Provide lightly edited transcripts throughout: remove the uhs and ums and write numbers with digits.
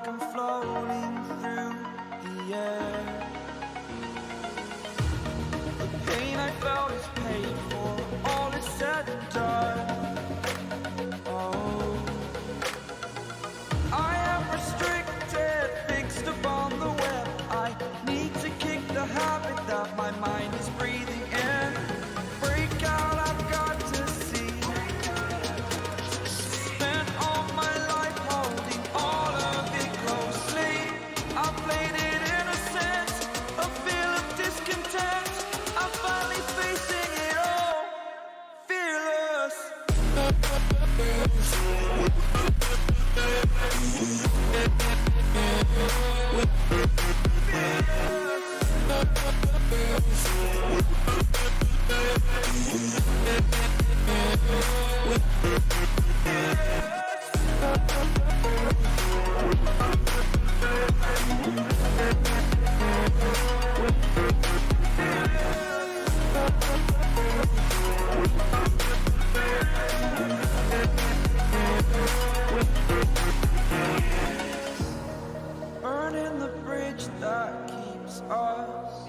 like I'm floating through the air. The pain I felt is paid for, all is said and done. Oh, I am restricted, fixed upon the web. I need to kick the habit that my mind is breathing in. Break out, I've got to see. Spent all my life holding all of it closely. I played it innocent, a feel of discontent. I'm finally facing it all, fearless. Burning the bridge that keeps us.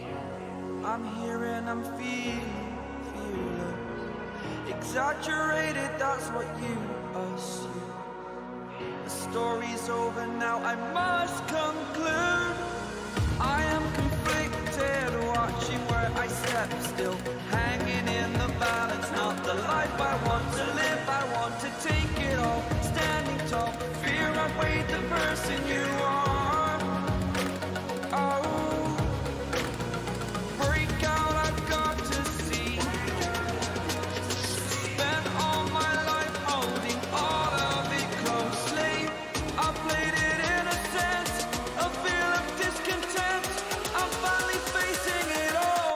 I'm here and I'm feeling fearless. Exaggerated, that's what you assume. The story's over now, I must conclude. I am conflicted, watching where I step still, hanging in the balance. Not the life I want to live, I want to take it all. Standing tall, fear outweighed the person you are. Oh, break out, I've got to see. Spent all my life holding all of it closely. I played it innocent, a feel of discontent. I'm finally facing it all,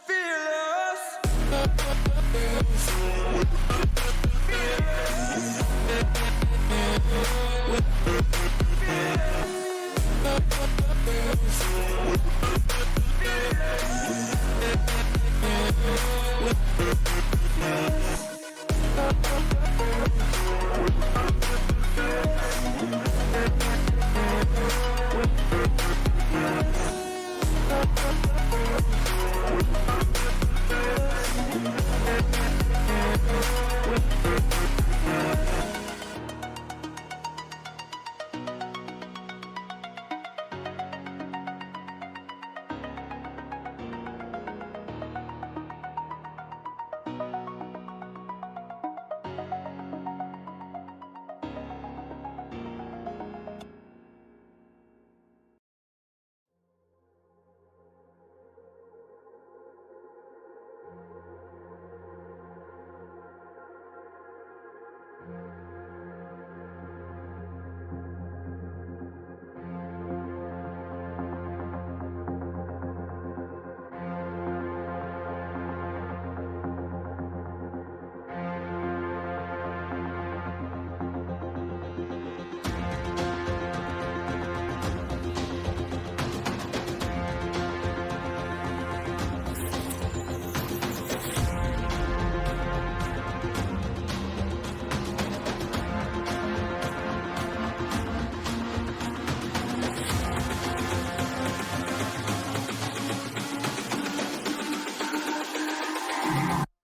fearless.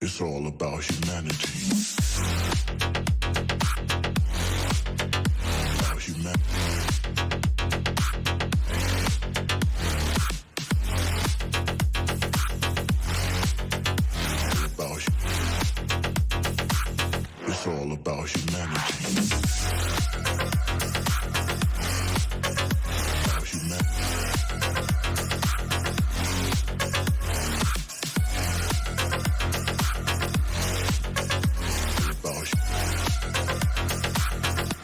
It's all about humanity. About humanity. It's all about humanity. About humanity.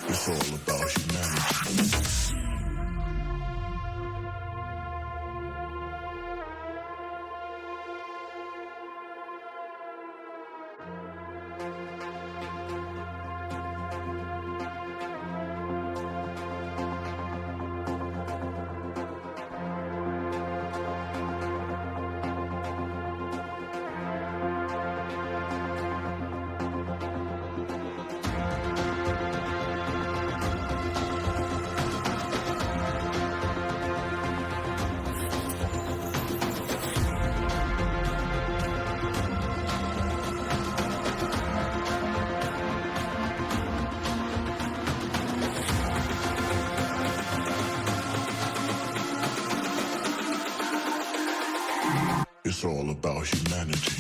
It's all about humanity. about humanity.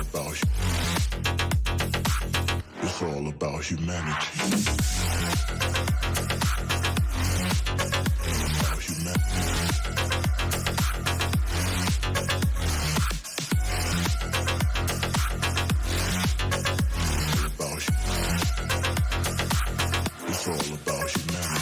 About It's all about humanity. About humanity. It's all about humanity.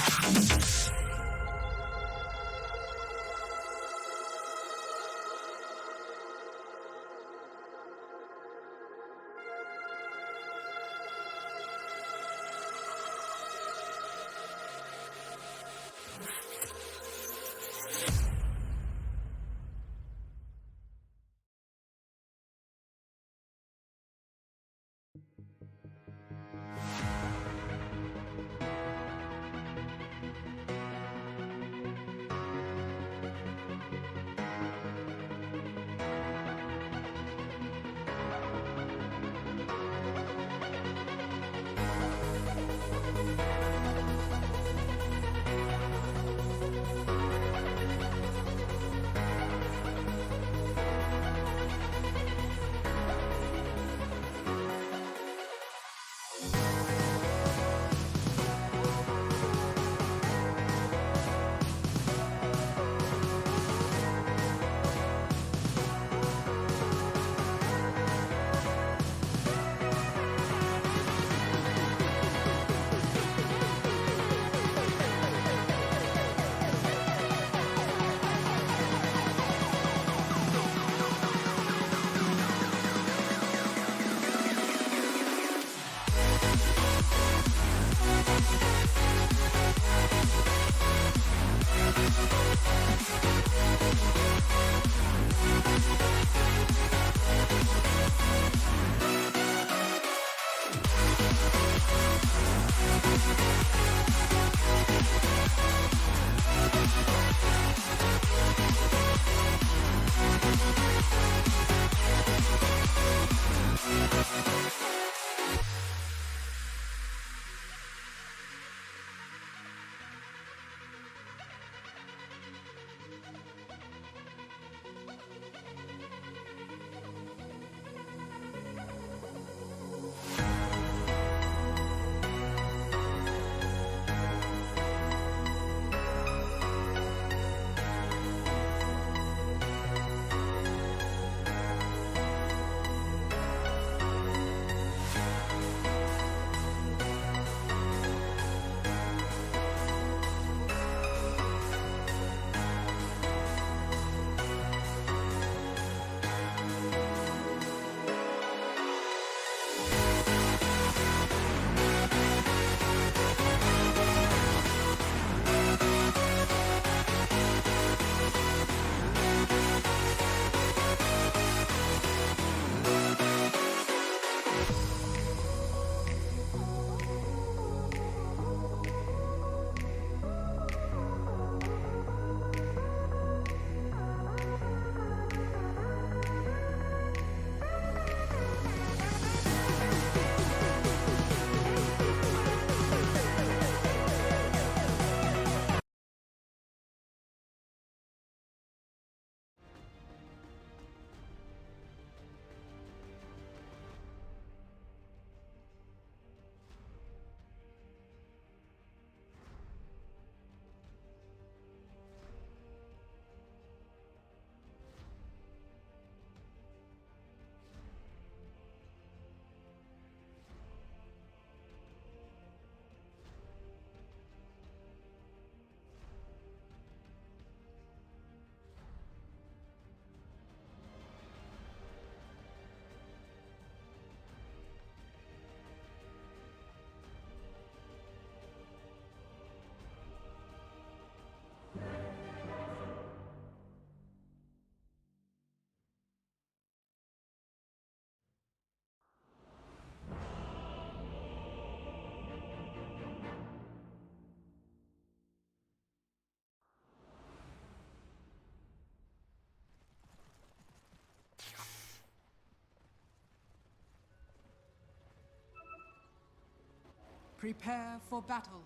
Prepare for battle.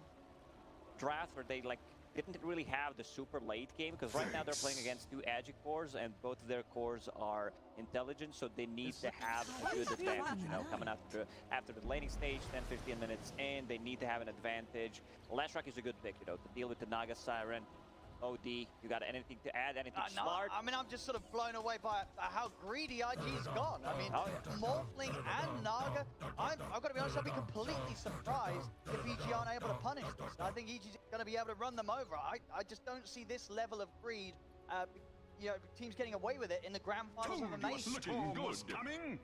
Draft where they like didn't really have the super late game, because right now they're playing against two Agi cores and both of their cores are intelligent, so they need to have a good advantage, you know, coming after the laning stage, 10-15 minutes in, they need to have an advantage. Lashrak is a good pick, you know, to deal with the Naga Siren. OD, you got anything to add, anything No, smart? I mean, I'm just sort of blown away by how greedy IG's gone. I mean, Morphling and Naga, I've got to be honest, I'd be completely surprised if EG aren't able to punish this. I think EG's going to be able to run them over. I just don't see this level of greed, you know, teams getting away with it in the grand finals of a maze. Looking good. Coming.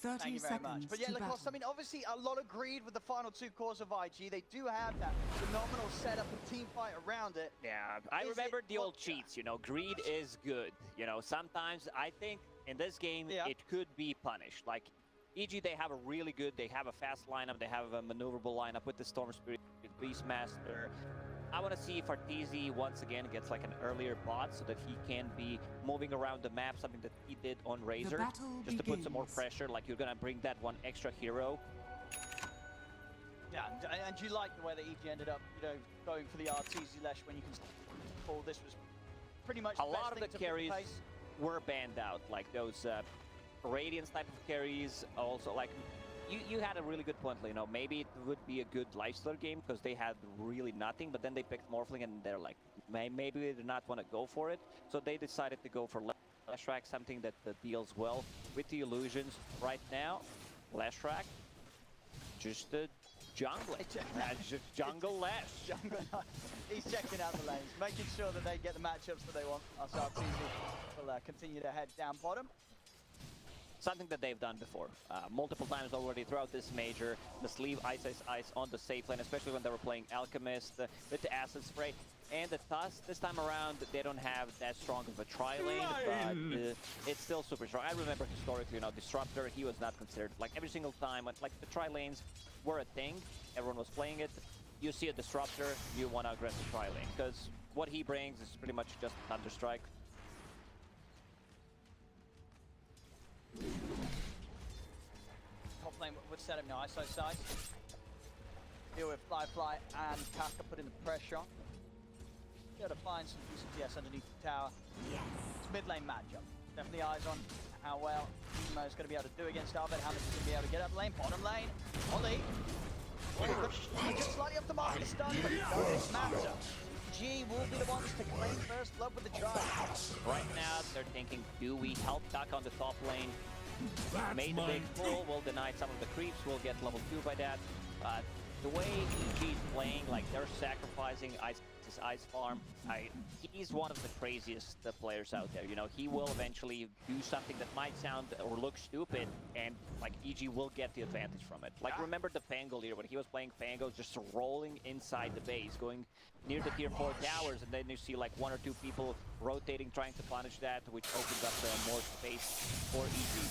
30 Thank you very seconds much. But yeah, to Lacoste, I battle. mean, obviously a lot of greed with the final two cores of IG. They do have that phenomenal setup and team fight around it. Yeah, I remember the old cheats, you know, greed is good. You know, sometimes I think in this game, it could be punished. Like, EG, they have a really good, they have a fast lineup, they have a maneuverable lineup with the Storm Spirit, with Beastmaster. I want to see if Arteezy once again gets like an earlier bot so that he can be moving around the map, something that he did on Razor, just to put some more pressure, like you're going to bring that one extra hero. Yeah, and you like the way that EG ended up, you know, going for the Arteezy Lesh when you can pull. This was pretty much a lot of the carries were banned out, like those Radiance type of carries. Also, like you had a really good point, you know, maybe it would be a good lifesteal game because they had really nothing, but then they picked Morphling and they're like, maybe they did not want to go for it, so they decided to go for Lashrak, something that deals well with the illusions. Right now, Lashrak just jungle it. Just jungle Lash. He's checking out the lanes, making sure that they get the matchups that they want. So Arteezy will continue to head down bottom. Something that they've done before, multiple times already throughout this major. Just leave Ice on the safe lane, especially when they were playing Alchemist with the Acid Spray. And the Tusk, this time around, they don't have that strong of a tri-lane, but it's still super strong. I remember historically, you know, Disruptor, he was not considered, like every single time, like the tri-lanes were a thing, everyone was playing it. You see a Disruptor, you want to aggressive tri-lane, because what he brings is pretty much just Thunderstrike. Top lane would set him now, iceiceice. Deal with flyfly and Kaka putting the pressure on. Be able to find some decent DS underneath the tower. It's mid lane matchup. Definitely eyes on how well Emo is going to be able to do against Abed, how much he's going to be able to get up lane. Bottom lane, Ollie. Just slightly off the mark of the stun, but it doesn't matter. G will be the ones to claim first blood with the drive. Right now, they're thinking, do we help Kaka on the top lane? Made the big pull, will deny some of the creeps, will get level 2 by that. But the way EG is playing, like they're sacrificing Ice farm, he's one of the craziest players out there. You know, he will eventually do something that might sound or look stupid, and like EG will get the advantage from it. Like remember the Pangolier when he was playing Fango, just rolling inside the base, going near the tier 4 towers, and then you see like 1 or 2 people rotating, trying to punish that, which opens up more space for EG.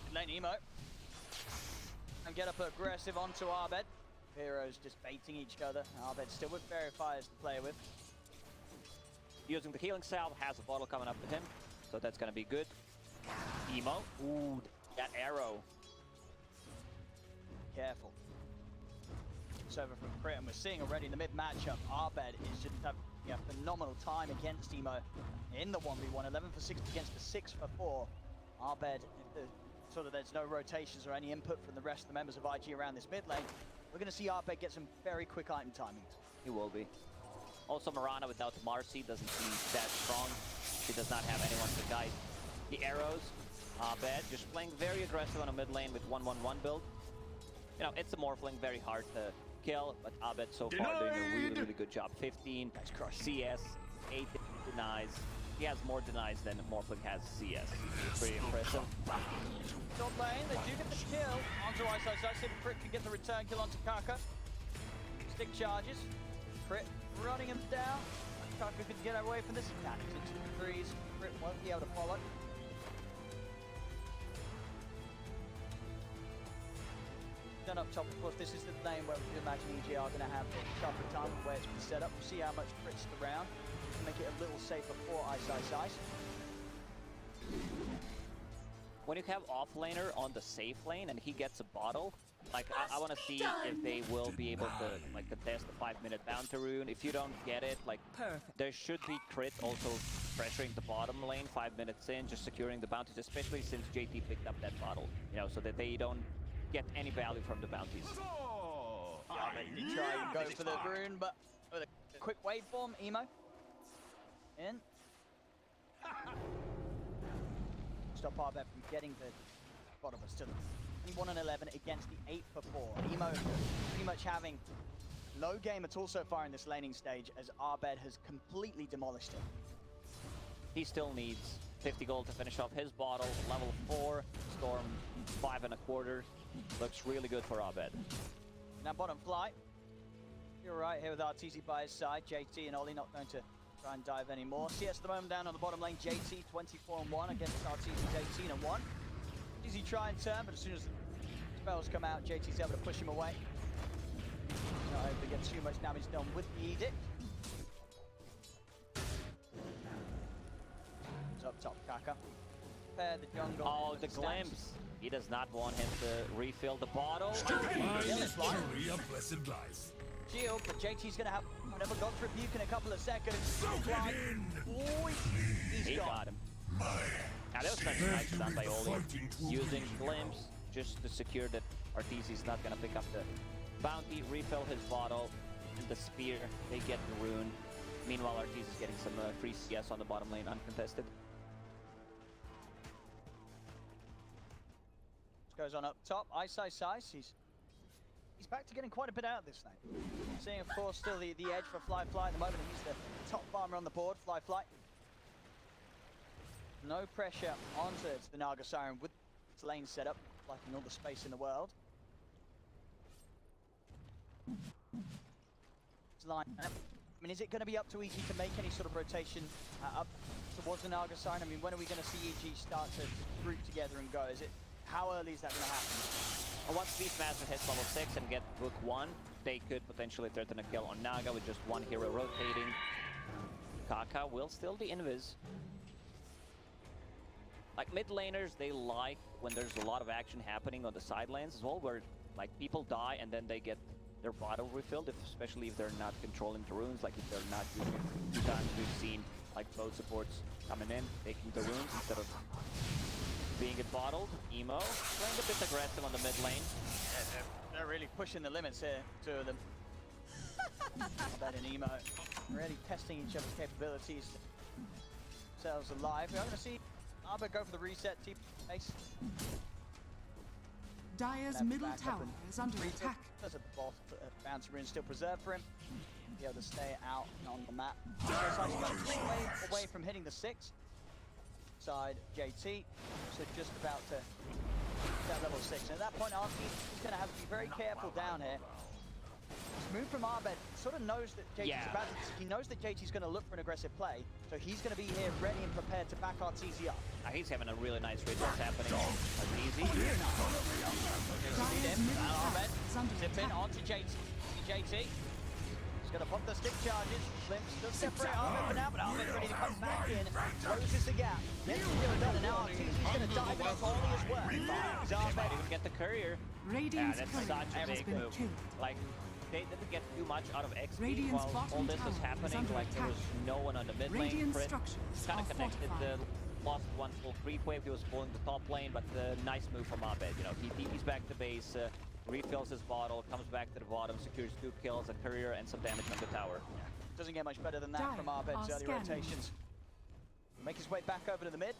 Mid lane Emo. And get up aggressive onto Abed. Heroes just baiting each other. Abed still with Verifiers to play with. Using the healing salve, has a bottle coming up to him, so that's gonna be good. Emo, ooh, that arrow. Careful. It's over from Crit, and we're seeing already in the mid matchup, Abed is just having a phenomenal time against Emo in the 1v1. 11 for 6 against the 6 for 4. Abed, sort of there's no rotations or any input from the rest of the members of IG around this mid lane. We're going to see Abed get some very quick item timing. He will be. Also, Mirana without Marcy doesn't seem that strong. She does not have anyone to guide the arrows. Abed just playing very aggressive on a mid lane with 1-1-1 build. You know, it's a Morphling, very hard to kill, but Abed so far doing a really, really good job. 15 CS, 8 denies. He has more denies than Morphling has CS. It's pretty impressive. Top lane, they do get the kill onto iceiceice. See if Crit can get the return kill onto Kaka. Stick charges. Crit running him down. Kaka could get away from this. Mechanics into the trees. Crit won't be able to follow. Then up top, of course, this is the lane where we can imagine EG are going to have a tougher time with where it's been set up. We'll see how much Crit's around to make it a little safer for iceiceice. when you have offlaner on the safe lane and he gets a bottle, like I want to see if they will be able to like contest the 5-minute bounty rune. If you don't get it, like there should be crit also pressuring the bottom lane 5 minutes in, just securing the bounties, especially since JT picked up that bottle, you know, so that they don't get any value from the bounties. Yeah, they did try and go for the rune, but with a quick waveform, Emo. In. Stop Abed from getting the bottom, but still 21 and 11 against the 8 for 4. Emo pretty much having no game at all so far in this laning stage, as Abed has completely demolished it. He still needs 50 gold to finish off his bottle. Level 4, Storm 5.25. Looks really good for Abed. Now bottom fly. You're right here with Arteezy by his side. JT and Ollie not going to try and dive anymore. CS at the moment down on the bottom lane. JT 24-1 against Arteezy's 18-1. Arteezy try and turn, but as soon as the spells come out, JT's able to push him away. Not able to get too much damage done with the Edict. It's up top, Kaka. Pair the jungle. Oh, the glimpse. He does not want him to refill the bottle. Truly a blessed life. Shield, but JT's gonna have whatever got rebuke in a couple of seconds. Soak it in! Oh, he's He gone. got him. My Now that was such a nice done by Oli, fighting tool. using glimpse just to secure that Arteezy's not gonna pick up the bounty, refill his bottle, and the spear. They get the rune. Meanwhile, Arteezy's getting some free CS on the bottom lane, uncontested. Goes on up top. Iceiceice, he's back to getting quite a bit out of this thing. Seeing, of course, still the edge for flyfly at the moment. He's the top farmer on the board, flyfly. No pressure onto the Naga Siren with its lane set up, liking all the space in the world. It's line up. I mean, is it going to be up to EG to make any sort of rotation up towards the Naga Siren? I mean, when are we going to see EG start to group together and go? Is it? How early is that going to happen? And once Beastmaster hits level 6 and get book 1, they could potentially threaten a kill on Naga with just one hero rotating. Kaka will still be invis. Like mid laners, they like when there's a lot of action happening on the side lanes as well, where like people die and then they get their bottle refilled, especially if they're not controlling the runes, like if they're not using it. 2 times we've seen like both supports coming in, taking the runes instead of being it bottled. Emo playing a bit aggressive on the mid lane. Yeah, they're really pushing the limits here, 2 of them. Abed and Emo really testing each other's capabilities. Themselves alive. We're going to see Abed go for the reset team base. Dire's middle tower is under attack. There's a boss bounty rune still preserved for him. Be able to stay out on the map. So he's got a quick wave away from hitting the 6. Side JT, so just about to that level 6. And at that point, Arteezy is going to have to be very careful down here. This move from Abed sort of knows that JT's about to, he knows that JT's going to look for an aggressive play, so he's going to be here ready and prepared to back Arteezy up. He's having a really nice read what's happening. Arteezy. Abed zipping onto JT. He's going to pop the stick charges. Glimpse does separate Abed for now, but Abed's ready to come back in. Closes the gap. Gets the deal done, and now Arteezy's going to dive in on Ollie as well. He's Abed. Even get the courier. Radiant's That's courier such a has big been move. killed. Like, they didn't get too much out of XP Radiant's while all bottom this was tower is happening. under Like, there was attack. no one on the mid lane. Radiant Crit structures kind are of connected, fortified. lost one full creep wave. He was pulling the top lane, but nice move from Abed. You know, he TP's back to base, refills his bottle, comes back to the bottom, secures 2 kills, a courier, and some damage on the tower. Doesn't get much better than that from Abed's early rotations. Make his way back over to the mid.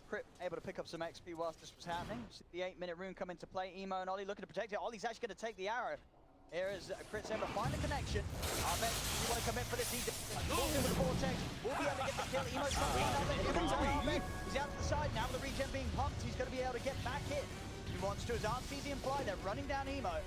Crit able to pick up some XP whilst this was happening. The 8-minute rune come into play. Emo and Ollie looking to protect it. Ollie's actually going to take the arrow. Here is Crit's able to find the connection. Abed, you want to come in for this? He's walking with the vortex. Will be able to get the kill. Emo's not being Abed. He's out to the side now with the regen being pumped. He's going to be able to get back in. He wants to. His Arteezy and Fly. They're running down Emo.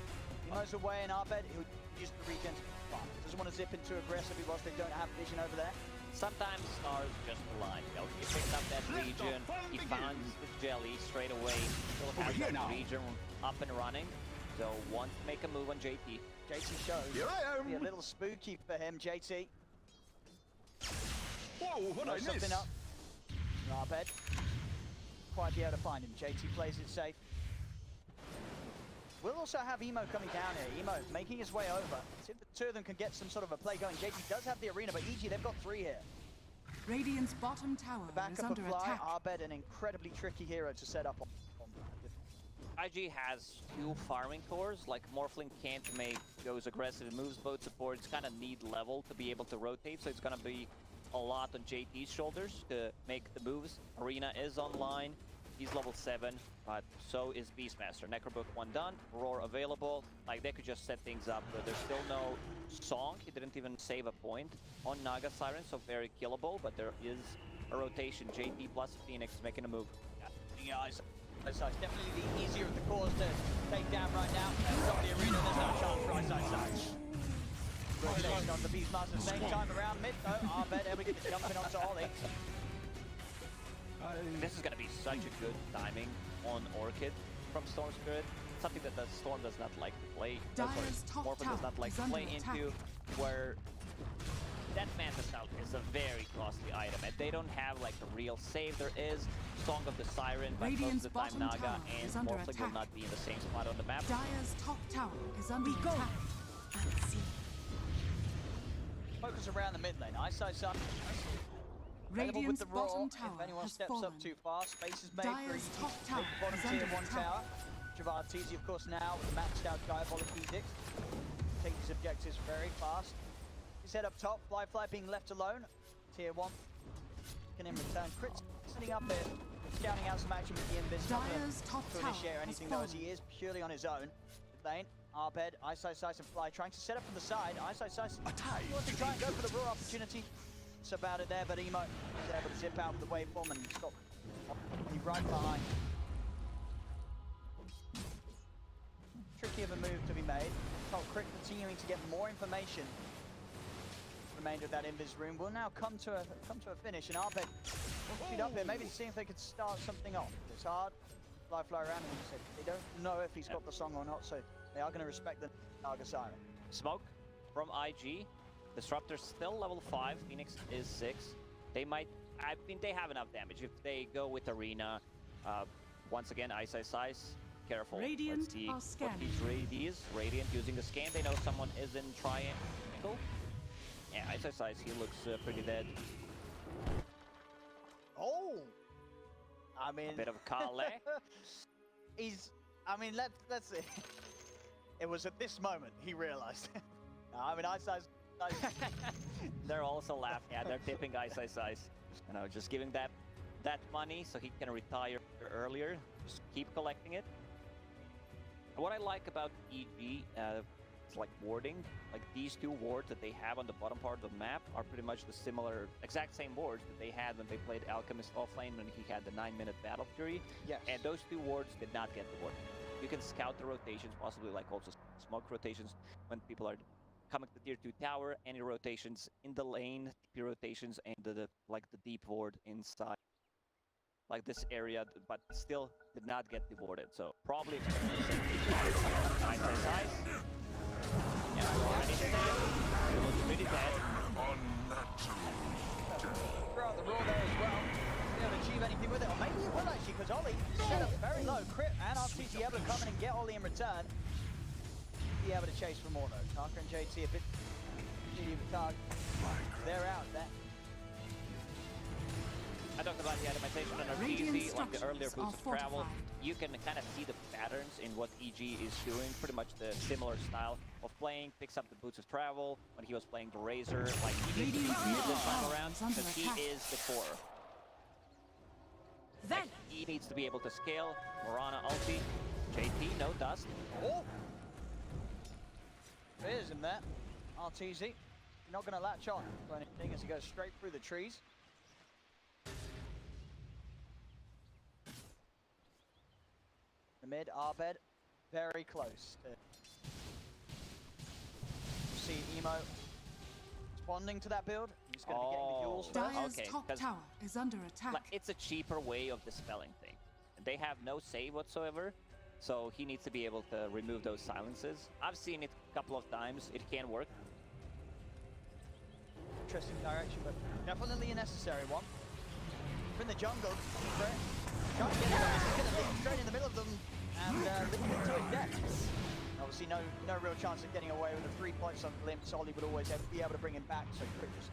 Emo's away and Abed, he'll use the regen to fly. Doesn't want to zip in too aggressively whilst they don't have vision over there. Sometimes stars just align. You know, he picked up that region, he found the jelly straight away, still has that region up and running. So wants to make a move on JT. JT shows. Here I am. Be a little spooky for him, JT. Whoa, what I Blows something miss? up. Abed. quite be able to find him. JT plays it safe. We'll also have Emo coming down here. Emo making his way over. See if the two of them can get some sort of a play going. JT does have the arena, but EG, they've got 3 here. Radiant's bottom tower The backup is of under Fly, attack. Abed, an incredibly tricky hero to set up on. IG has 2 farming cores, like Morphling can't make those aggressive moves. Both supports kind of need level to be able to rotate, so it's gonna be a lot on JT's shoulders to make the moves. Arena is online, he's level 7, but so is Beastmaster. Necrobook 1 done, Roar available, like they could just set things up, but there's still no song. He didn't even save a point on Naga Siren, so very killable, but there is a rotation. JT plus Phoenix making a move. Yeah, it's definitely the easier of the cores to take down right now. And top of the arena, there's no chance for iceiceice. Rotation on the Beastmaster, same time around mid though. Abed able to get the jump in onto Ollie. This is going to be such a good timing on Orchid from Storm Spirit. Something that the Storm does not like to play. Dyer's top Morphin does not tower like is to under play attack. into, where that Manta Cell is a very costly item, and they don't have like a real save. There is Song of the Siren, but Radiant's most of the time bottom Naga tower and is under Morphling will attack. not be in the same spot on the map. Dyer's top tower is under attack. Focus around the mid lane. iceiceice available with Radiant's the Roar. bottom tower If anyone has steps fallen. up too far, space is made for Dyer's EG. top Take tower the bottom is tier under 1 attack. tower. Arteezy, of course, now with the maxed out Diabolic Edict. Take these objectives very fast. He's head up top, flyfly being left alone. Tier 1 can in return crit setting up there, scouting out some action with the Invis. Dyer's top To tower initiate or has anything though, as fallen. he is purely on his own. Mid lane, Abed, iceiceice and Fly trying to set up from the side. iceiceice wants to try and go for the Roar opportunity. It's about it there, but Emo is able to zip out with the waveform and stop Ollie right behind. Tricky of a move to be made. Top Crit continuing to get more information. Remainder of that Invis room will now come to a finish, and Abed will speed up here, maybe see if they could start something off. It's hard. Fly around, and he said they don't know if he's got the song or not, so they are going to respect the Naga Siren. Smoke from IG. Disruptor's still level 5. Phoenix is 6. They might, I mean, they have enough damage if they go with Arena. Once again, iceiceice. Careful. Radiant Let's see are what scanning. these Radies. Radiant using the scan. They know someone is in triangle. Yeah, iceiceice, he looks pretty dead. Oh! I mean... A bit of Kale. I mean, let's see. It was at this moment he realized. No, I mean, iceiceice... They're also laughing. Yeah, they're tipping iceiceice. You know, just giving that money so he can retire earlier. Just keep collecting it. What I like about EG, it's like warding. Like these 2 wards that they have on the bottom part of the map are pretty much the similar, exact same wards that they had when they played Alchemist offlane when he had the 9-minute battle fury. Yes. And those 2 wards did not get the ward. You can scout the rotations, possibly like also smoke rotations when people are coming to tier 2 tower, any rotations in the lane, TP rotations, and like the deep ward inside. Like this area, but still did not get rewarded. So probably expecting the same feature. iceiceice. Yeah, already dead. He looks pretty dead. Throw out the Roar there as well. They don't achieve anything with it. Or maybe it will actually, because Ollie set up very low. Crit and Arteezy able to come in and get Ollie in return. Be able to chase for more though. Kaka and JT a bit GD with target. They're out there. I talked about the animation on Radiant Arteezy, like the earlier structures boots are of travel. fortified. You can kind of see the patterns in what EG is doing, pretty much the similar style of playing. Picks up the boots of travel when he was playing the Razor. Like he needs to be Radiant's good middle this time tower around is under because he attack. is the core. Like, he needs to be able to scale. Morana ulti. JT, no dust. Oh! There's him there. Arteezy. Not going to latch on to anything as he goes straight through the trees. The mid, Abed, very close. See Emo responding to that build. He's going to be getting the duels first. Dyer's Okay, top 'cause- tower is under attack. Like, it's a cheaper way of dispelling things. They have no save whatsoever, so he needs to be able to remove those silences. I've seen it a couple of times. It can work. Interesting direction, but definitely a necessary one. From the jungle, Brett Trying to get it, he's going to leap straight in the middle of them and leap into his death. Obviously, no real chance of getting away with the 3 points on glimpse. Ollie would always be able to bring him back, so Crit just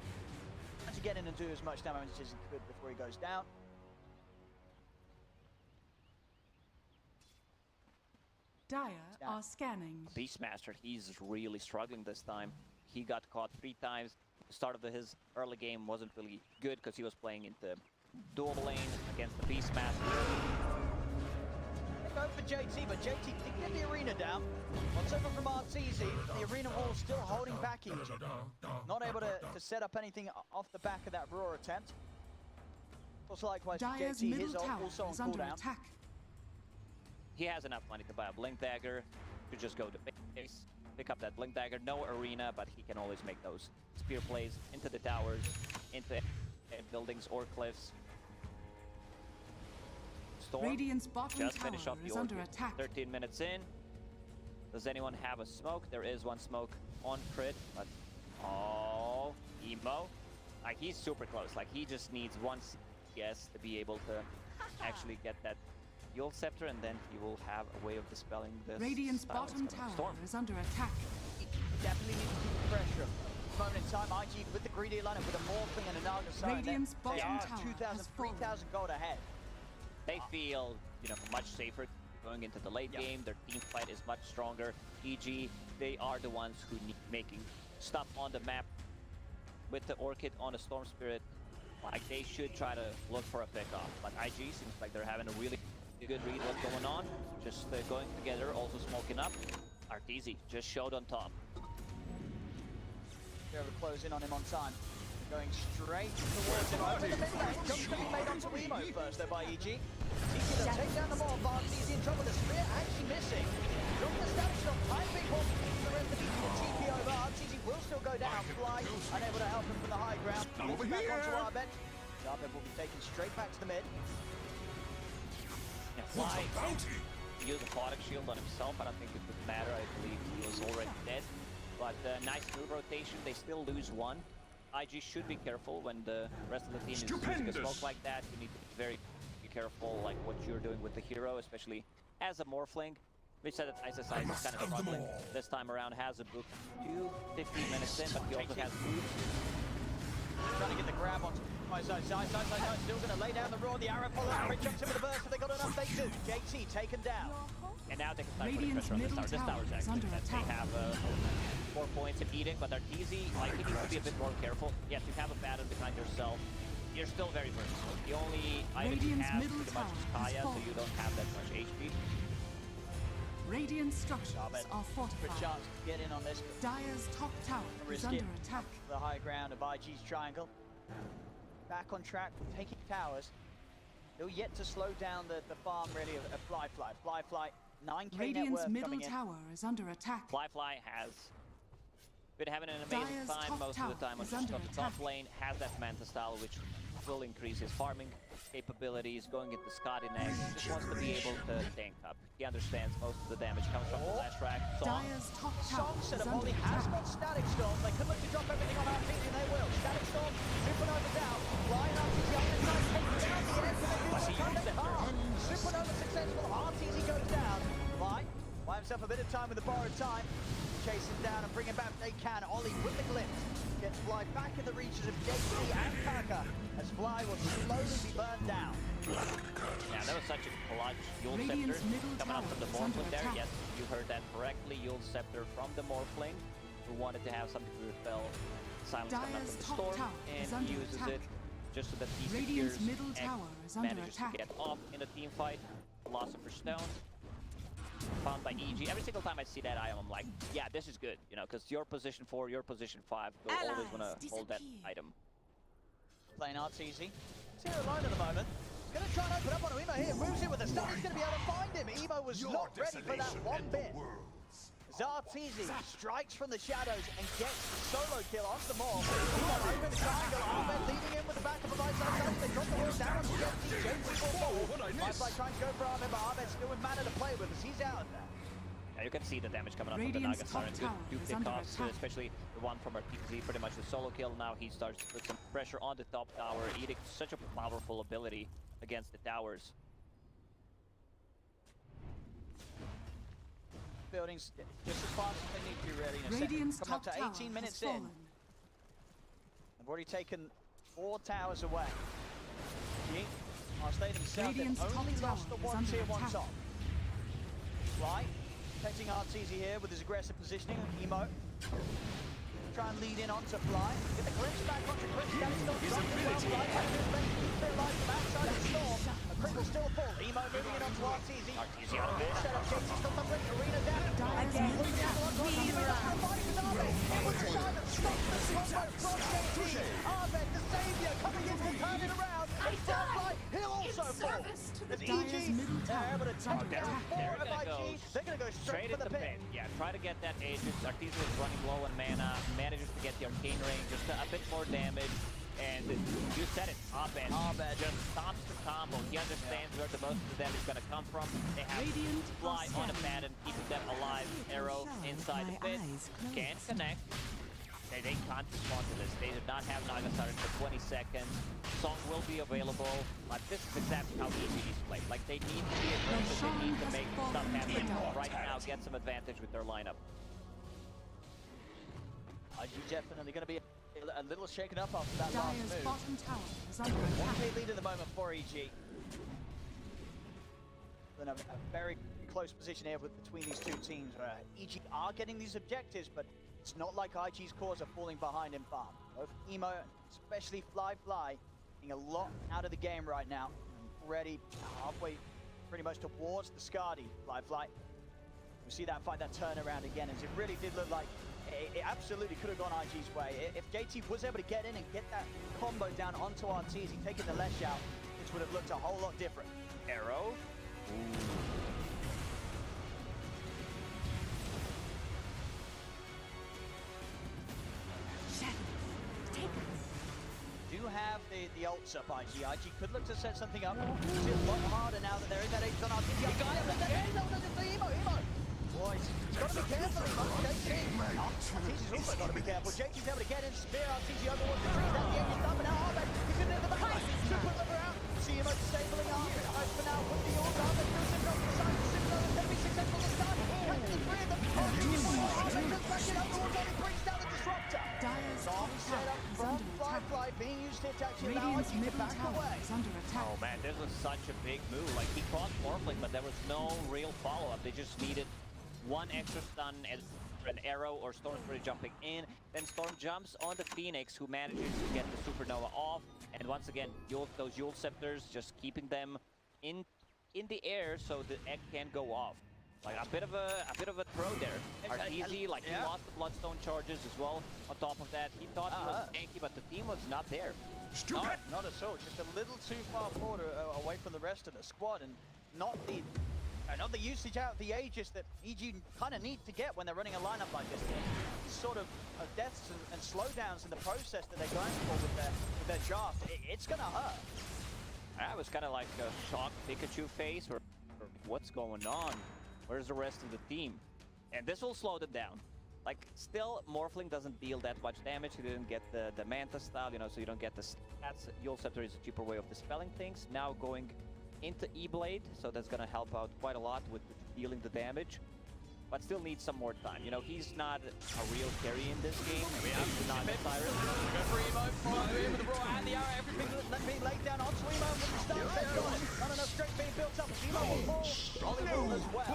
had to get in and do as much damage as he could before he goes down. Dire are scanning. Beastmaster, he's really struggling this time. He got caught 3 times. The start of his early game wasn't really good because he was playing into dual lane against the Beastmaster. They go for JT, but JT did get the arena down. Once over from Arteezy, the arena wall still holding back EG. Not able to set up anything off the back of that Roar attempt. Also likewise for Dire's JT, middle his tower also on is under cooldown. attack. He has enough money to buy a Blink Dagger, to just go to base, pick up that Blink Dagger. No arena, but he can always make those spear plays into the towers, into buildings or cliffs. Storm Radiant's bottom just tower finished off the is under Orchid. attack. 13 minutes in. Does anyone have a smoke? There is one smoke on Crit, but oh, Emo. Like, he's super close. Like, he just needs one CS to be able to actually get that Yule Scepter, and then he will have a way of dispelling this. Radiant's silence bottom coming. tower Storm. is under attack. Definitely need to keep the pressure. At this moment in time, IG with the greedy lineup with a Morphling and a Naga Siren. Radiant's They bottom are tower 2,000, has fallen. 3,000 gold ahead. They feel, you know, much safer going into the late game. Their team fight is much stronger. EG, they are the ones who need making stuff on the map. With the Orchid on a Storm Spirit, like, they should try to look for a pick-off. But IG seems like they're having a really good read what's going on. Just going together, also smoking up. Arteezy just showed on top. They're able to close in on him on time. Going straight towards him. Over the mid lane. Jump's going to be made onto Emo first, though, by EG. He's going to take down the Morph. Arteezy in trouble. The Spear actually missing. Looking to establish some time big one. The rest of the TP over. Arteezy will still go down. Fly unable to help him from the high ground. Over back onto Abed. Abed will be taken straight back to the mid. Yeah, Fly used a Aquatic Shield on himself. I don't think it would matter. I believe he was already dead. But nice move rotation. They still lose one. IG should be careful when the rest of the team is using a smoke like that. You need to be very careful, like what you're doing with the hero, especially as a Morphling. We said that iceiceice is kind of struggling this time around. Has a book 15 minutes in, but he also has boots. Trying to get the grab on iceiceice. Still going to lay down the Roar. The arrow follows. Crit jumps in with the burst, but they got enough. They do. JT taken down. And now they can start putting Radiant's pressure on this middle tower. This tower tower's is actually under dead. They attack. have 4 points of eating, but Arteezy, like, he needs to be a bit more careful. Yes, you have a pattern behind yourself. You're still very versatile. The only item you Radiant's have middle pretty much is tower has Kaya, so fallen. you don't have that much HP. Radiant structures Abed, are good fortified. chance to get in on this. Dire's top tower is Risk under it. attack. The high ground of IG's triangle. Back on track, taking towers. Still yet to slow down the farm, really, of flyfly. Flyfly, 9k net Radiant's worth middle coming in. tower is under attack. Flyfly has been having an amazing Dire's time top most of the tower time on is just under on the top attack. lane, has that Manta style, which will increase his farming capabilities, going into Scotty next. Just wants to be able to tank up. He understands most of the damage comes from the flash rack. Dire's top tower Song is set up, under Ollie has attack. got Static Storm. They could look to drop everything on Arteezy, and they will. Static Storm, Supernova down. Ryan Arteezy on the side, taking down the edge, and they do What's he what they using? can't. Supernova successful, Arteezy goes down. Fly, buy himself a bit of time with the borrowed time. Chase him down and bring him back if they can. Ollie with the glimpse. Gets Fly back in the reaches of JT and Kaka, as Fly will slowly be burned down. Yeah, that was such a clutch Yule Radiant's Scepter middle coming out tower from the is under Morphling there. attack. Yes, you heard that correctly. Yule Scepter from the Morphling, who wanted to have something to repel silence coming out Dire's from the top storm, tower is and under uses attack. it just so that he Radiant's secures middle X, tower is under manages attack. to get off in a team fight. Philosopher's Stone found by EG. Every single time I see that item, I'm like, yeah, this is good, you know, because your position 4, your position 5, you'll always want to hold that item. Playing Arteezy. He's here alone at the moment. He's going to try and open up on Emo here. Moves in with the stun. He's going to be able to find him. Emo was not ready for that one bit. Arteezy strikes from the shadows and gets the solo kill onto the Morph. Over the triangle. Abed leading in with the backup of iceiceice. They drop the horse down on JT. JT will fall. Flyfly trying to go for Abed, but Abed still with mana to play with as he's out there. Yeah, you can see the damage coming up Radiant's from the Naga Siren. top Good tower is under pickoffs, attack. especially the one from Arteezy, pretty much the solo kill. Now he starts to put some pressure on the top tower, eating such a powerful ability against the towers. reloading just as fast as they need to, really. In a second. Radiant's Coming up top to tower 18 minutes has in. fallen. They've already taken 4 towers away. G are staying themselves. They've Radiant's top only lost the tower is one under tier 1 attack. top. Fly, protecting Arteezy here with his aggressive positioning. Emo. Try and lead in onto Fly. Get the glimpse back onto Quick. That is still strong as well. Fly trying to keep it alive from outside the storm. A critical still full. Emo moving in onto Arteezy. Arteezy on a bit. Set up James. He's got the blink. Arena down. Again, Looking down the one. It was the time that stopped the combo from JT. Abed, the saviour, coming in to turn it around. And Fly, he'll also fall. As EG, they're able to take down 4 of IG. They're going to go straight for the pit. Yeah, try to get that Aegis. Arteezy is running low on mana, manages to get the arcane range, just a bit more damage. And you said it, Abed just stops the combo. He understands where the most of the damage is going to come from. They have Radiant Fly are on a scanning. pad and keeping them alive. Arrow inside the pit. Can't connect. They can't respond to this. They did not have Nagasar for 20 seconds. Song will be available, but this is exactly how easy these play. Like, they need to be aggressive, they need to make stuff happen right now, get some advantage with their lineup. IG definitely going to be a little shaken up after that last Dire's move. bottom tower is under 1K attack. lead at the moment for EG. Then a very close position here between these two teams where EG are getting these objectives, but it's not like IG's cores are falling behind in farm. Both Emo, especially flyfly, getting a lot out of the game right now. Already halfway pretty much towards the Skadi flyfly. We see that fight, that turnaround again, as it really did look like it absolutely could have gone IG's way. If JT was able to get in and get that combo down onto Arteezy, taking the Lesh out, it would have looked a whole lot different. Arrow. Do have the ults up IG. IG could look to set something up. It's a lot harder now that there is that Aegis on Arteezy. He got him, and then Emo. Boys, he's got to be careful, Emo. Arteezy's also got to be careful. JT's able to get in, spear Arteezy over towards the trees. That's the Aegis done, but now Abed, he's in there at the back. Super lever out. See Emo disabling Abed. For now, with the ult, Abed goes in off the side. Super is going to be successful this time. Catching the 3 of them. Abed just back it up towards only brings down the disruptor. Dire's Song top set up tower is from under attack. flyfly being used here to actually allow Radiant's IG to middle back tower away. is under attack. Oh man, this was such a big move. Like, he caught Morphling, but there was no real follow-up. They just needed one extra stun and an arrow or Storm's jumping in. Then Storm jumps on the Phoenix, who manages to get the Supernova off. And once again, those Yule Scepters just keeping them in the air so the egg can go off. Like a bit of a throw there. Arteezy, like, he lost the Bloodstone charges as well. On top of that, he thought he was tanky, but the team was not there. Not at all. Just a little too far forward away from the rest of the squad, and not the usage out of the Aegis that EG kind of need to get when they're running a lineup like this. These sort of deaths and slowdowns in the process that they're going for with their draft, it's gonna hurt. That was kind of like a shocked Pikachu face, or what's going on? Where's the rest of the team? And this will slow them down. Like, still, Morphling doesn't deal that much damage. You didn't get the Manta style, you know, so you don't get the stats. Yule Scepter is a cheaper way of dispelling things. Now going into E-Blade, so that's gonna help out quite a lot with dealing the damage. But still needs some more time. You know, he's not a real carry in this game. He's not a Cyrus. Go for Emo, follow in with the raw and the arrow, everything being laid down onto Emo with the stun set going. Not enough strength being built up. Emo will fall. Hollywood as well.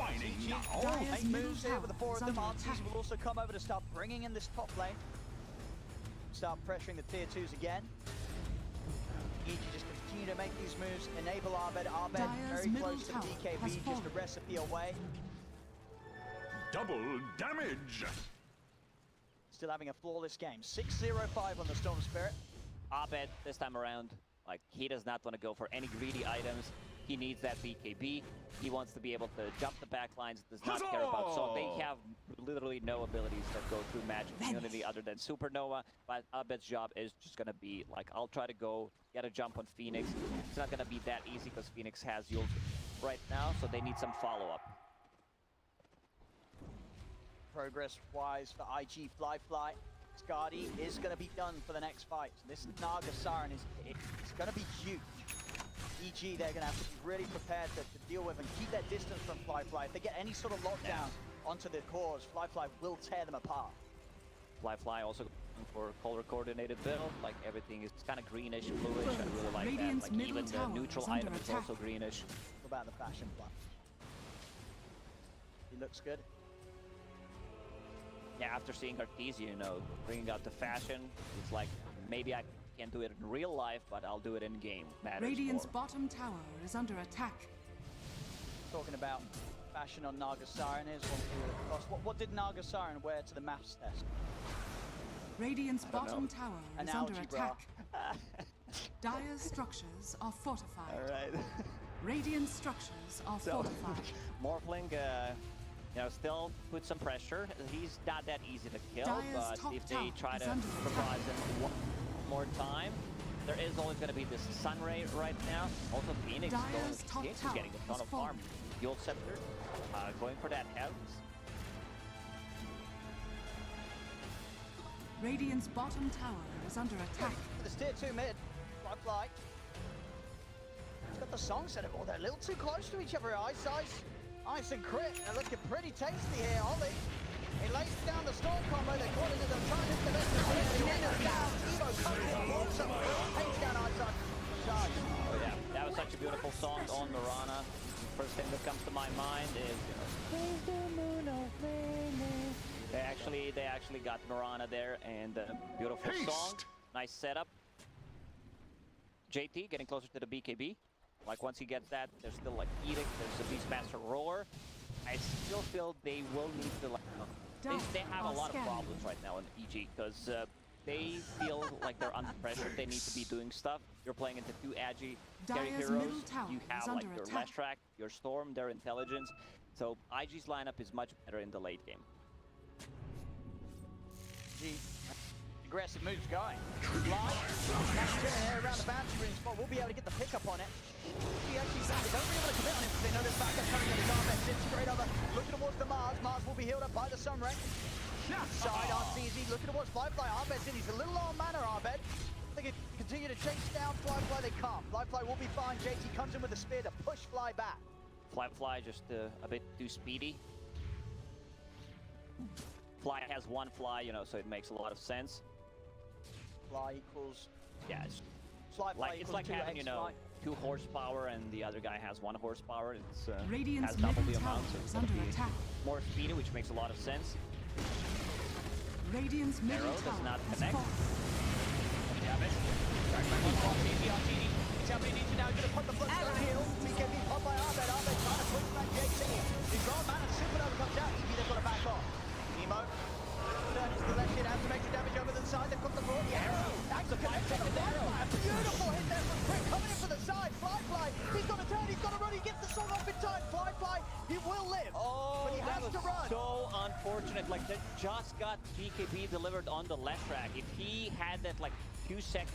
Dire's Eight middle moves here with the 4 of tower them. is under Arteezy attack. will also come over to start bringing in this top lane. Start pressuring the tier 2s again. Need to just continue to make these moves, enable Abed. Abed Dire's very middle close to tower BKB, has just a fallen. recipe away. Double damage. Still having a flawless game. 6-0-5 on the Storm Spirit. Abed, this time around, like, he does not want to go for any greedy items. He needs that BKB. He wants to be able to jump the back lines, does not care about. So they have literally no abilities that go through magic immunity other than Supernova. But Abed's job is just going to be, like, I'll try to go get a jump on Phoenix. It's not going to be that easy because Phoenix has Yule right now, so they need some follow-up. Progress-wise for IG flyfly, Skadi is going to be done for the next fight. So this Naga Siren it's going to be huge. EG, they're going to have to be really prepared to deal with and keep their distance from flyfly. If they get any sort of lockdown onto the cores, flyfly will tear them apart. Flyfly also going for color coordinated build, like everything is kind of greenish, bluish. I really like Radiant's that. Like middle even the tower neutral is under item is attack. also greenish. What about the fashion plan? He looks good. Yeah, after seeing Arteezy, you know, bringing out the fashion, it's like maybe I can't do it in real life, but I'll do it in game. Matters Radiant's more. bottom tower is under attack. Talking about fashion on Naga Siren, here's one for you at cost. What did Naga Siren wear to the maths test? Radiant's don't bottom know. tower An is under algebra. attack. Dire's structures are fortified. Alright. Radiant structures are fortified. Morphling, you know, still put some pressure. He's not that easy to kill, Dire's but top if they tower try is to under surprise him one more time, there is always going to be this sun ray right now. Also, Phoenix Dire's going, top Phoenix is tower getting a ton has of farm. fallen. Dual Scepter, going for that health. Radiant's bottom tower is under attack. There's tier 2 mid, flyfly. He's got the song set up. Oh, they're a little too close to each other. Ice and crit. They're looking pretty tasty here. Ollie. He lays down the storm combo. They're calling it. They're trying to hit the best of the Nina's down. Evo comes in, walks up, takes down Ice. Charge. Oh yeah, that was such a beautiful song on Mirana. First thing that comes to my mind is, you know, "Praise the moon, oh, flame me." They actually got Mirana there, and beautiful song. Nice setup. JT getting closer to the BKB. Like once he gets that, there's still like Edict, there's the Beastmaster Roar. I still feel they will need to like, they have a lot of problems right now in EG because they feel like they're under pressure. They need to be doing stuff. You're playing into two agi carry Dire's heroes. middle tower You is have like under your attack. Leshrac, your Storm, their intelligence. So IG's lineup is much better in the late game. The aggressive moves going. Fly. Around the boundary ring spot. We'll be able to get the pickup on it. He actually they don't really want to commit on him because they know there's backup coming in. His armor sits straight over. Looking towards the Mars. Mars will be healed up by the Sun Ray. Side Arteezy looking towards flyfly. Abed's in. He's a little low on mana, Abed. They can continue to chase down flyfly. They can't. Flyfly will be fine. JT comes in with a spear to push Fly back. Fly just a bit too speedy. Fly has one fly, you know, so it makes a lot of sense. Fly equals Yeah, Flyfly it's equals like 2 having, you know, Fly. 2 horsepower and the other guy has 1 horsepower. It's Radiant's has double the middle amount, tower so it's is gonna under be attack. more speedy, which makes a lot of sense. Radiant's middle Arrow does tower not has connect. fallen. Arteezy. Somebody needs to now gonna put the blood down heal. BKB popped by Abed. Abed trying to push back JT. He's got a mana. Supernova comes out. Easy, they've got to back off. Emo. Turns to the left side. Has to make the damage over the side. They've got the board. The arrow. That's a connected to Flyfly. A beautiful hit there from Crit. Coming in for the side. Flyfly. He's got to turn. He's got to run. He gets the song off in time. Flyfly. He will live. Oh, but he that has was to run. so unfortunate. Like, that just got BKB delivered on the left track. If he had that, like, 2 seconds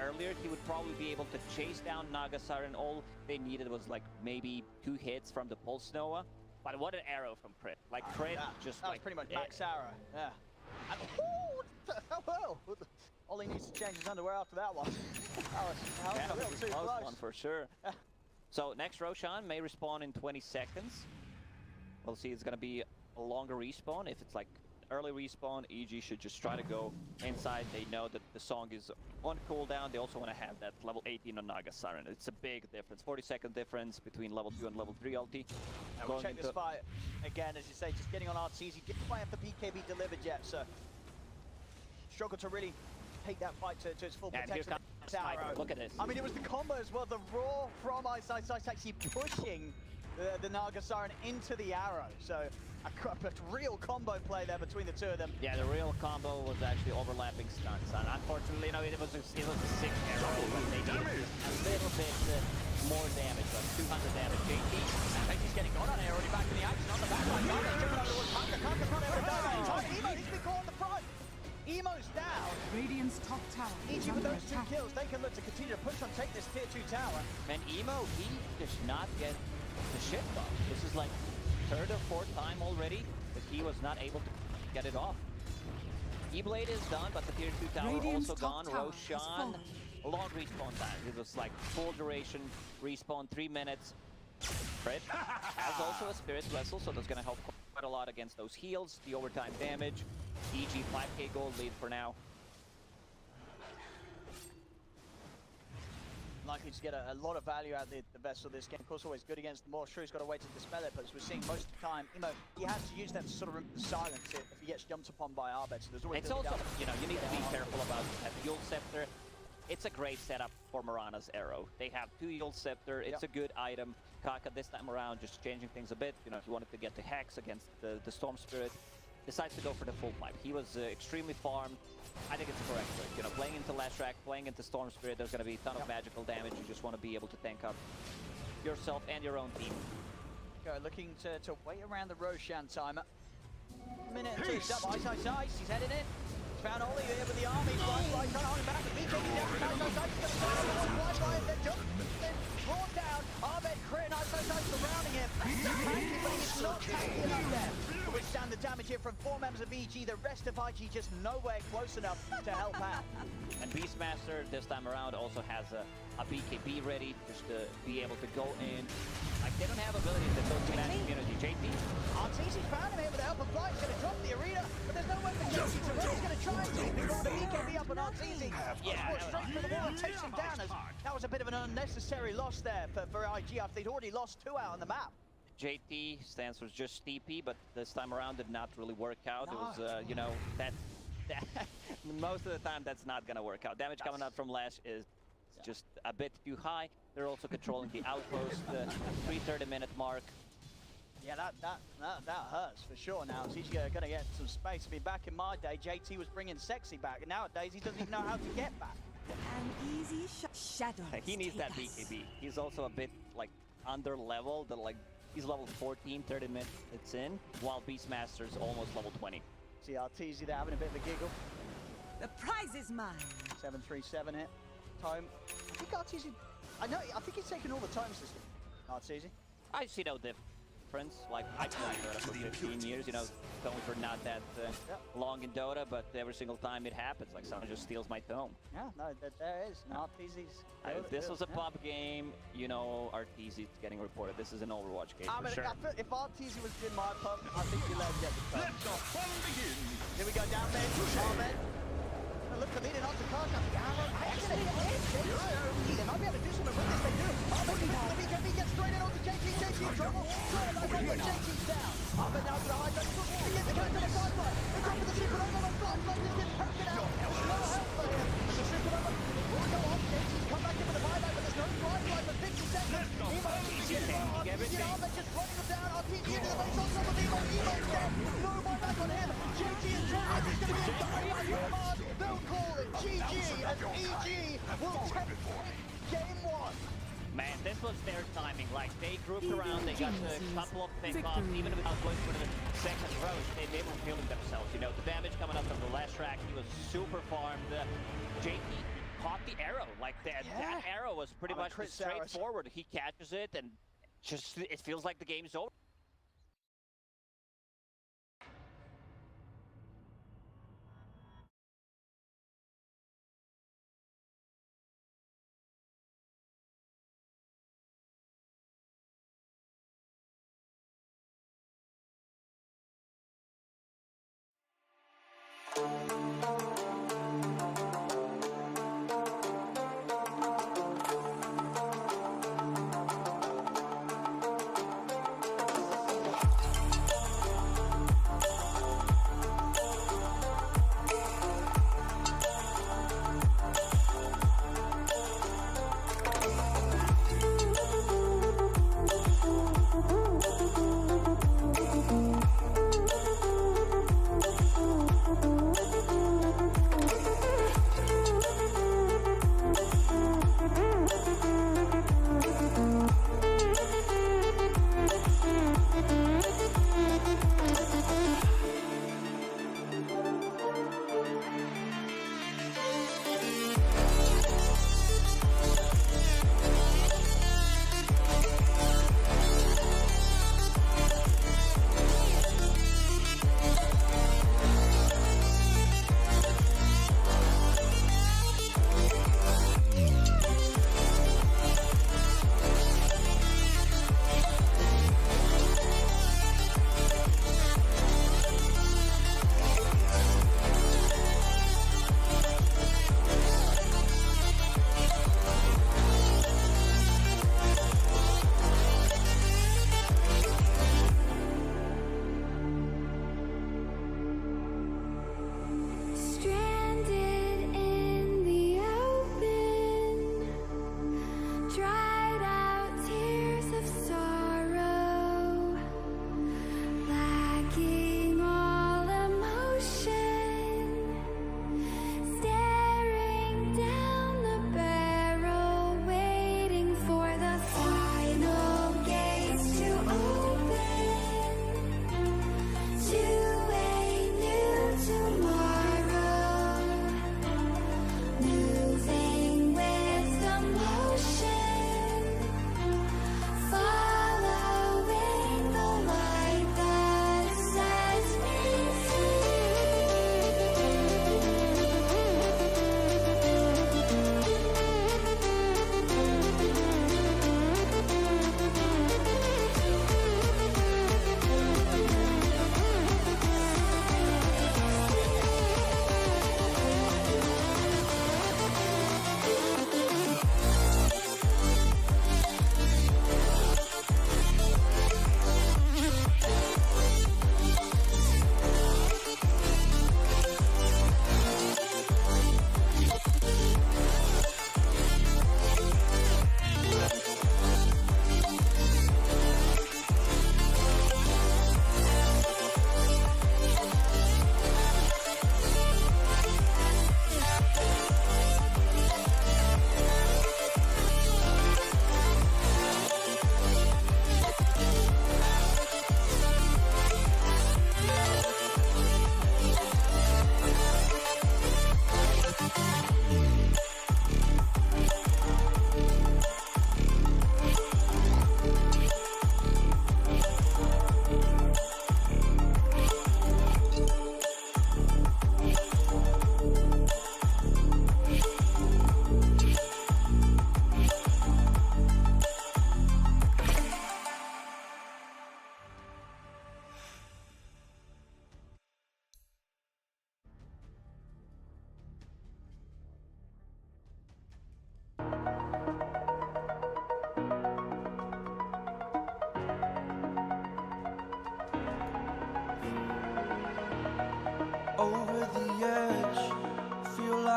earlier, he would probably be able to chase down Naga Siren. All they needed was, like, maybe 2 hits from the Pulse Nova. But what an arrow from Crit. Like, Crit Yeah, just, that was like... pretty much max arrow. Yeah. And, well, Ollie needs to change his underwear after that one. that was Yeah, a little was too a close close. one for sure. So next Roshan may respawn in 20 seconds. We'll see. It's gonna be a longer respawn. If it's like early respawn, EG should just try to go inside. They know that the song is on cooldown. They also want to have that level 18 on Naga Siren. It's a big difference. 40-second difference between level 2 and level 3 ulti. Now we'll check this fight again, as you say, just getting on Arteezy. Didn't quite have the BKB delivered yet, so struggled to really take that fight to its full And here potential. comes Sniper. Look at this. I mean, it was the combo as well. The roar from iceiceice actually pushing the Naga Siren into the arrow. So a real combo play there between the two of them. Yeah, the real combo was actually overlapping stunts. And unfortunately, you know, it was a sick arrow, but they needed a little bit more damage, but 200 damage. JT, I think he's getting gone on here, already back in the action on the back line. Kaka jumping over towards Kaka. Kaka's not able to dive in time. Emo, he's been caught on the front. Emo's down. Radiant's top tower is EG with under those 2 attack. kills, they can look to continue to push on, take this tier 2 tower. And Emo, he does not get the shift off. This is like 3rd or 4th time already that he was not able to get it off. E-Blade is done, but the tier 2 tower Radiant's also top gone. tower has Roshan, fallen. long respawn time. It was like full duration respawn, 3 minutes. Fred has also a Spirit Vessel, so that's going to help quite a lot against those heals, the overtime damage. EG 5k gold lead for now. Likely to get a lot of value out of the Vessel this game. Of course, always good against the more. Sure, he's got to wait to dispel it, but as we're seeing most of the time, he has to use that to sort of silence it if he gets jumped upon by Abed. So there's always It's also, you need to be careful about that Yule Scepter. It's a great setup for Mirana's Arrow. They have 2 Yule Scepter. It's a good item. Kaka this time around just changing things a bit. He wanted to get the Hex against the Storm Spirit. Decides to go for the full pipe. He was extremely farmed. I think it's a correct choice. Playing into Lashrak, playing into Storm Spirit, there's going to be a ton of magical damage. You just want to be able to tank up yourself and your own team. Looking to wait around the Roshan timer. Minute and 2, up, iceiceice, he's heading in. Found Ollie here with the army, flyfly trying to hold him back, and taking down iceiceice, he's going to flyfly, and then jump, then brought down, Abed, crit, and iceiceice surrounding him. He's tanky, but he's not tanky enough there to withstand the damage here from 4 members of EG. The rest of IG just nowhere close enough to help out. And Beastmaster this time around also has a BKB ready, just to be able to go in. Like, they don't have abilities that don't command community. JT. Arteezy's found him here with the help of Fly. He's going to drop the arena, but there's no way for JT to run. He's going to try and take the BKB up on Arteezy. Walks straight for the wall and takes him down. As that was a bit of an unnecessary loss there for IG after they'd already lost 2 out on the map. JT stance was just TP, but this time around did not really work out. It was, that most of the time that's not going to work out. Damage coming out from Lash is just a bit too high. They're also controlling the outpost, the 3:30-minute mark. Yeah, that hurts for sure now. He's going to get some space. I mean, back in my day, JT was bringing Sexy back, and nowadays he doesn't even know how to get back. An easy shadow. He needs that BKB. He's also a bit, under level. He's level 14, 30 minutes in, while Beastmaster's almost level 20. See Arteezy there having a bit of a giggle. The prize is mine. 737 hit. Tome. I think Arteezy... I think he's taken all the times this game. Arteezy. I see no difference. I played Dota for 15 years, going for not that long in Dota, but every single time it happens, someone just steals my tome. Yeah, no, there is. Arteezy's... If this was a pub game, Arteezy's getting reported. This is an Overwatch game for sure. If Arteezy was in my pub, I think you let him get the pub. Let the fun begin. Here we go, down there. Abed. Look for leading on to Kaka. Actually, they might be able to do something with this. They do. Abed the BKB gets straight in onto JT. JT in trouble. JT's down. Abed now to the high ground. He gets the character of the flyfly. The drop of the supernova. The flyfly just gets taken out. There's no help for him. The supernova will go off. JT's come back in with the buyback, but there's no flyfly for 50 seconds. Abed just running him down. Arteezy into the base on top of Evo. Evo's dead. No buyback on him. JT is trying. He's going to be died by Yomad. They'll call it GG, and EG will take game 1. Man, this was their timing. They grouped around, they got a couple of pick-offs, even without going for the second row, they were feeling themselves. The damage coming up from the last track, he was super farmed. JT caught the arrow. That arrow was pretty much straightforward. He catches it, and it feels like the game's over.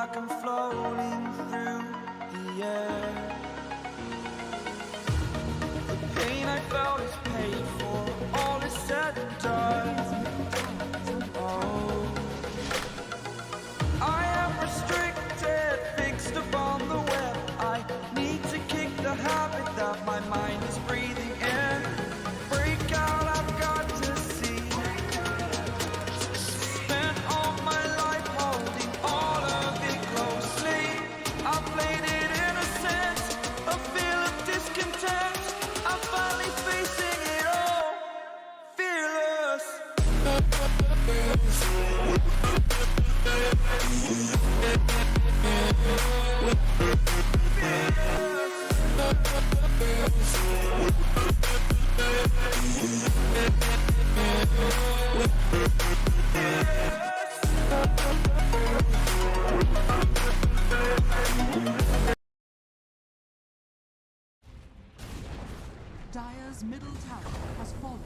like I'm floating through the air. The pain I felt is paid for, all is said and done. Oh, I am restricted, fixed upon the web. I need to kick the habit that my mind is breathing in. Break out, I've got to see. Spent all my life holding all of it closely. I played it innocent, a feel of discontent. I'm finally facing it all, fearless. Dire's middle tower has fallen.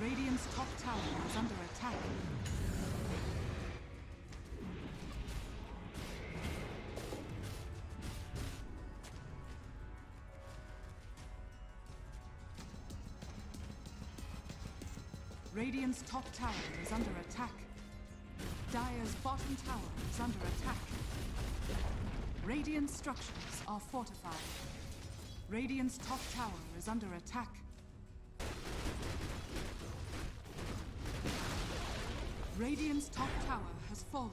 Radiant's top tower is under attack. Radiant's top tower is under attack. Dire's bottom tower is under attack. Radiant structures are fortified. Radiant's top tower is under attack. Radiant's top tower has fallen.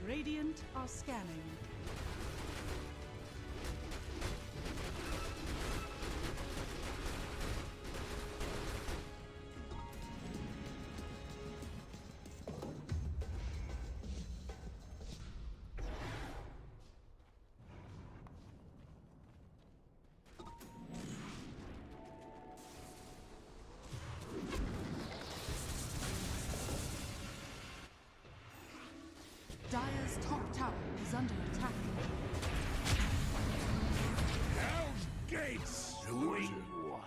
Radiant are scanning. Dire's top tower is under attack. Hell's gates swing wide.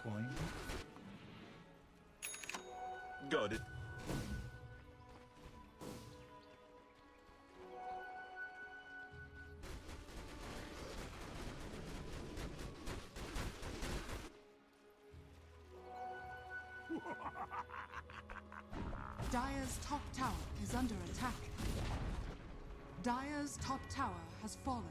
Coin. Got it. Dire's top tower is under attack. Dire's top tower has fallen.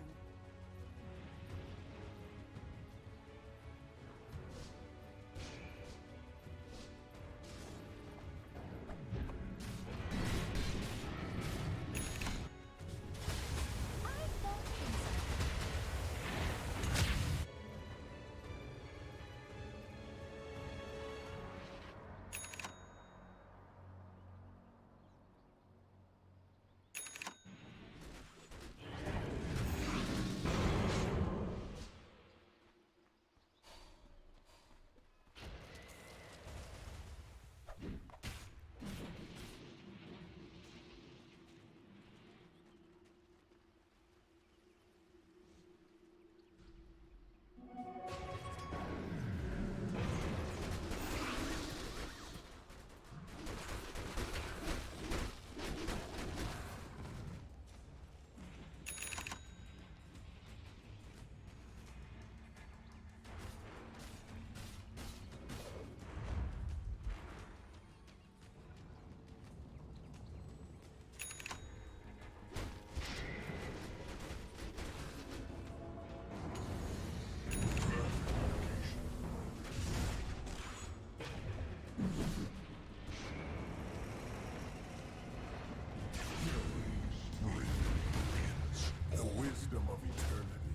wisdom of eternity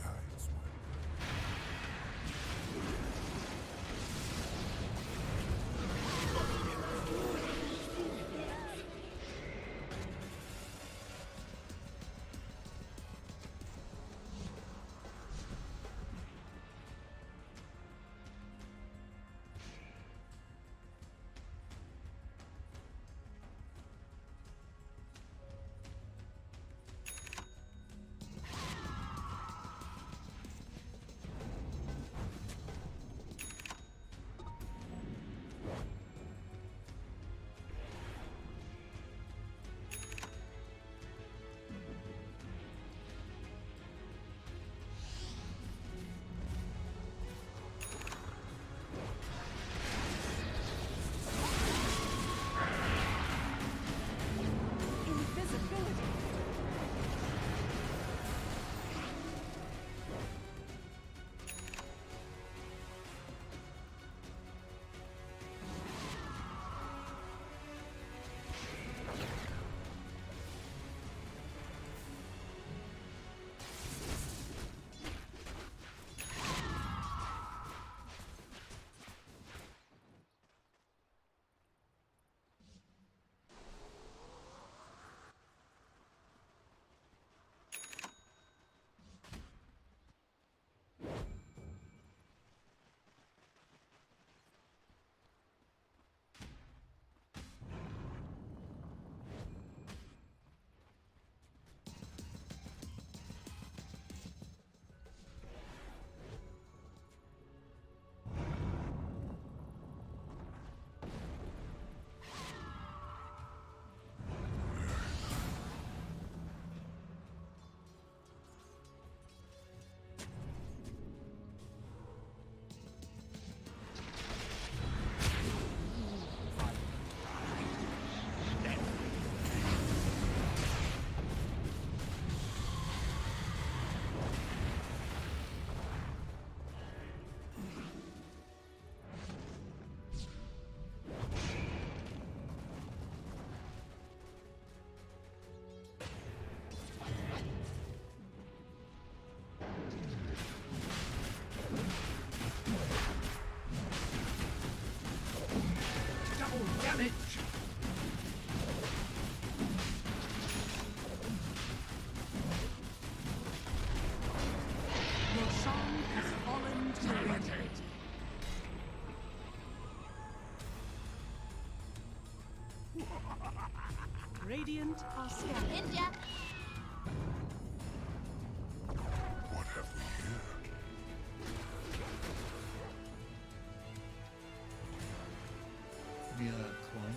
guides one. Invisibility. Roshan has fallen to Radiant. Radiant are scanning. What have we here? Via coin.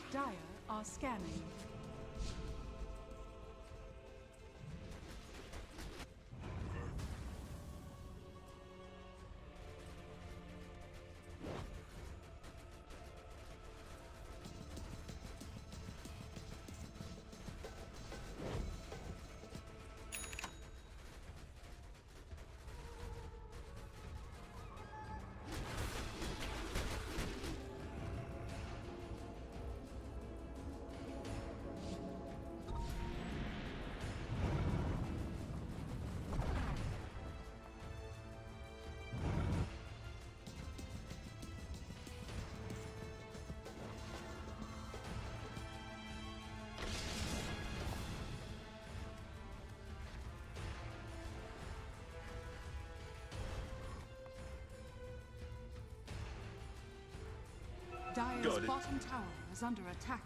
Dire are scanning. Dire's bottom tower is under attack.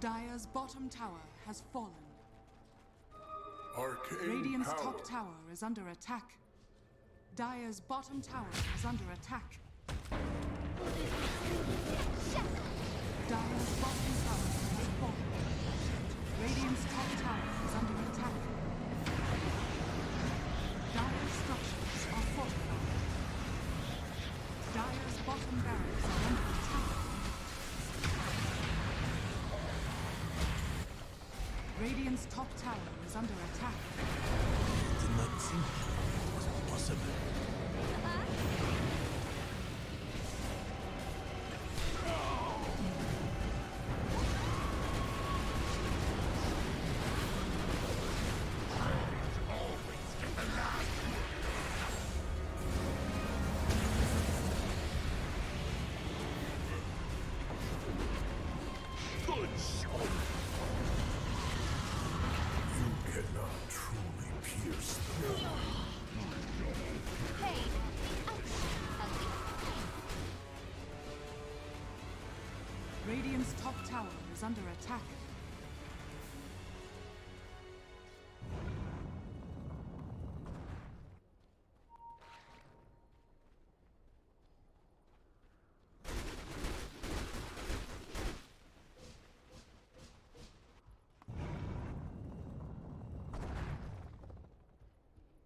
Dire's bottom tower has fallen. Arcane Radiant's power. top tower is under attack. Dire's bottom tower is under attack. Dire's bottom tower has fallen. Radiant's top tower is under attack. Dire's structures are fortified. Dire's bottom barracks are under attack. Radiant's top tower is under attack. Did not think it was possible. You cannot truly pierce the Radiant's top tower is under attack.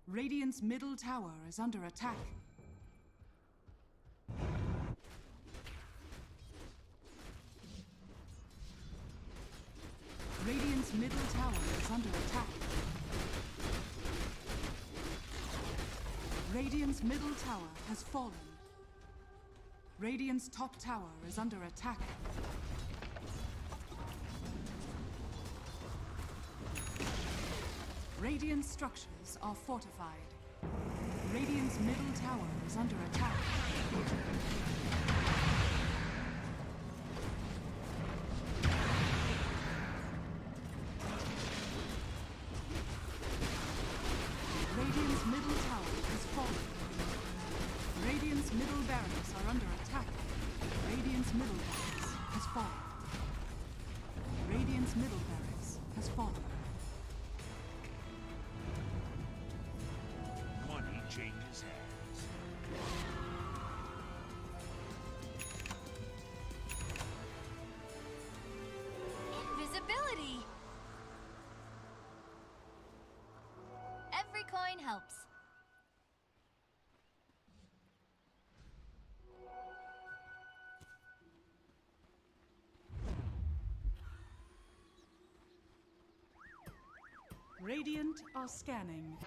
Radiant's middle tower is under attack. Radiant's middle tower is under attack. Radiant's middle tower has fallen. Radiant's top tower is under attack. Radiant structures are fortified. Radiant's middle tower is under attack. Radiant's middle tower has fallen. Radiant's middle barracks are under attack. Radiant's middle barracks has fallen. Radiant's middle barracks has fallen. Money changes hands. Invisibility! Every coin helps. Radiant are scanning.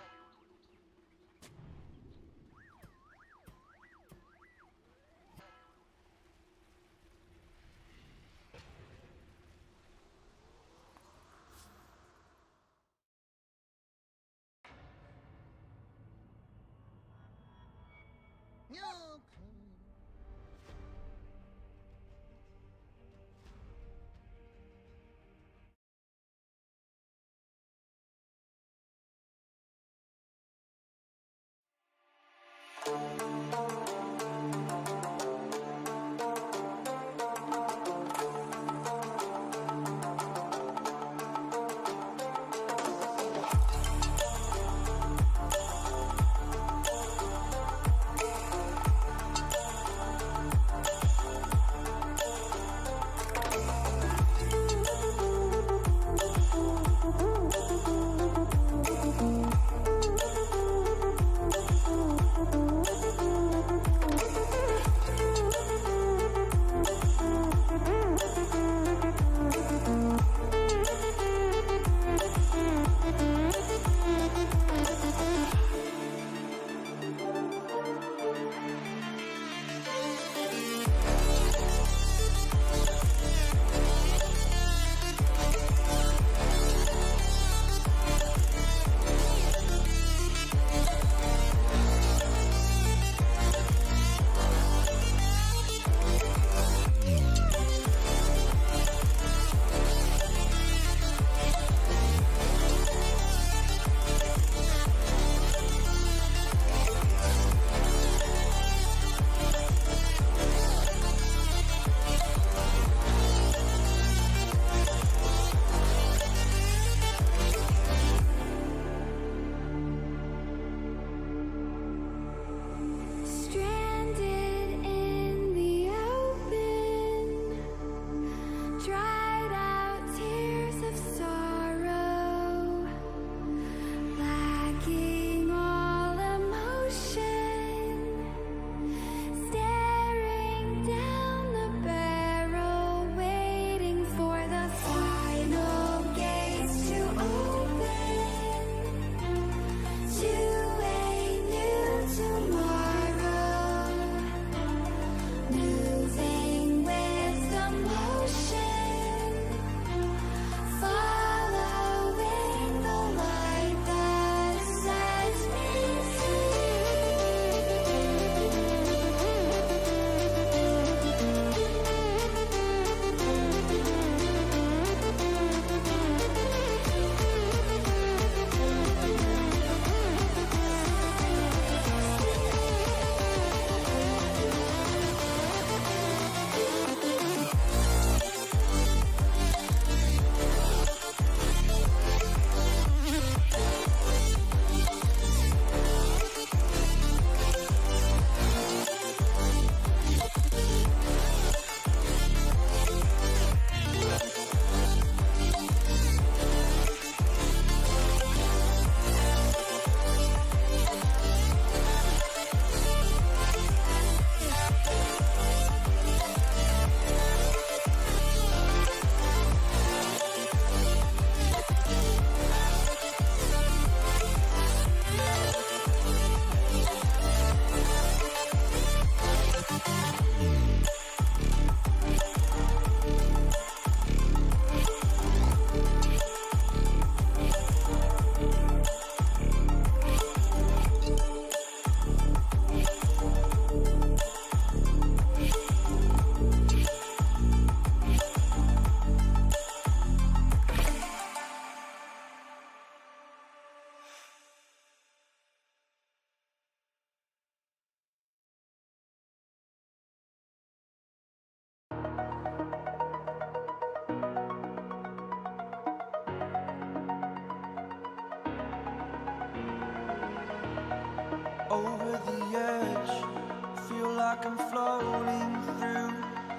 floating through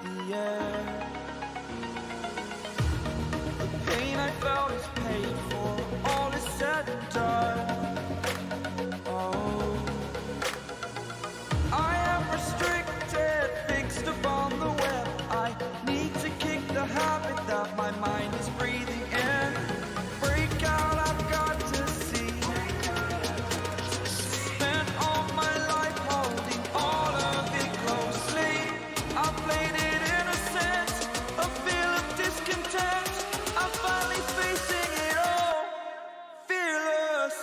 the air. The pain I felt is paid for, all is said and done. Oh, I am restricted, fixed upon the web. I need to kick the habit that my mind is breathing in. Break out, I've got to see. Spent all my life holding all of it closely. I played it innocent, a feel of discontent. I'm finally facing it all, fearless.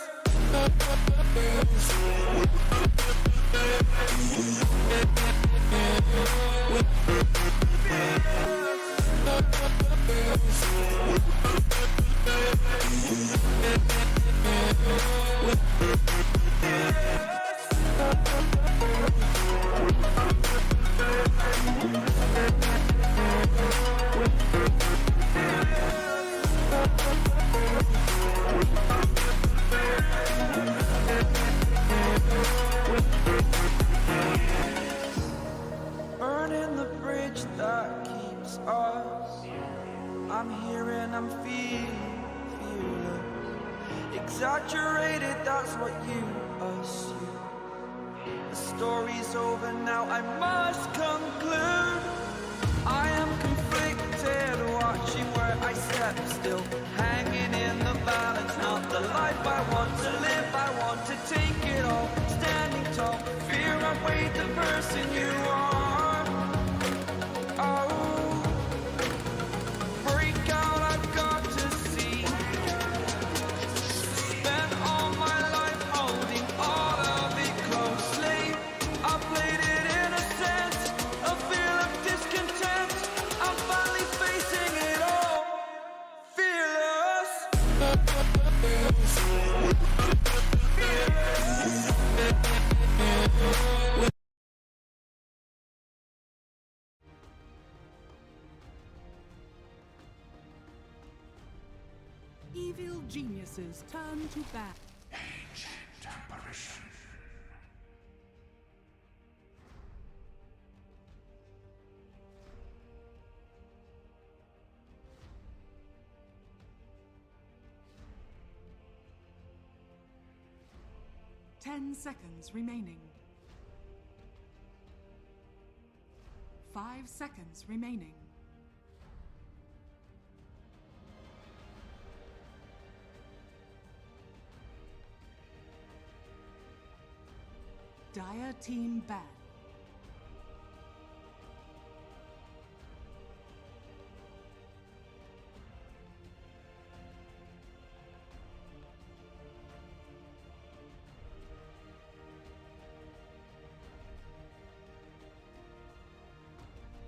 Burning the bridge that keeps us. I'm here and I'm feeling fearless. Exaggerated, that's what you assume. The story's over now, I must conclude. I am conflicted, watching where I step still, hanging in the balance. Not the life I want to live, I want to take it all. Standing tall, fear outweighed the person you are. Oh, break out, I've got to see. Spent all my life holding all of it closely. I played it innocent, a feel of discontent. I'm finally facing it all, fearless. Evil geniuses turn to bad. Ancient apparition. Ten seconds remaining. 5 seconds remaining. Dire team ban.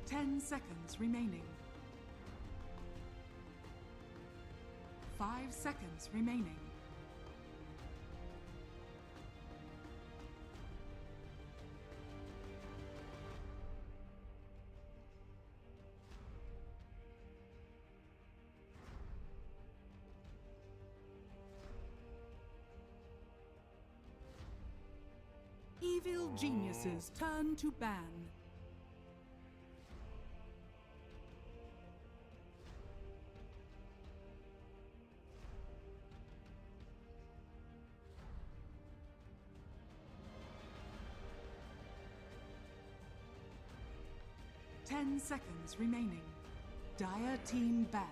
Ten seconds remaining. 5 seconds remaining. Evil geniuses turn to ban. Ten seconds remaining. Dire team ban.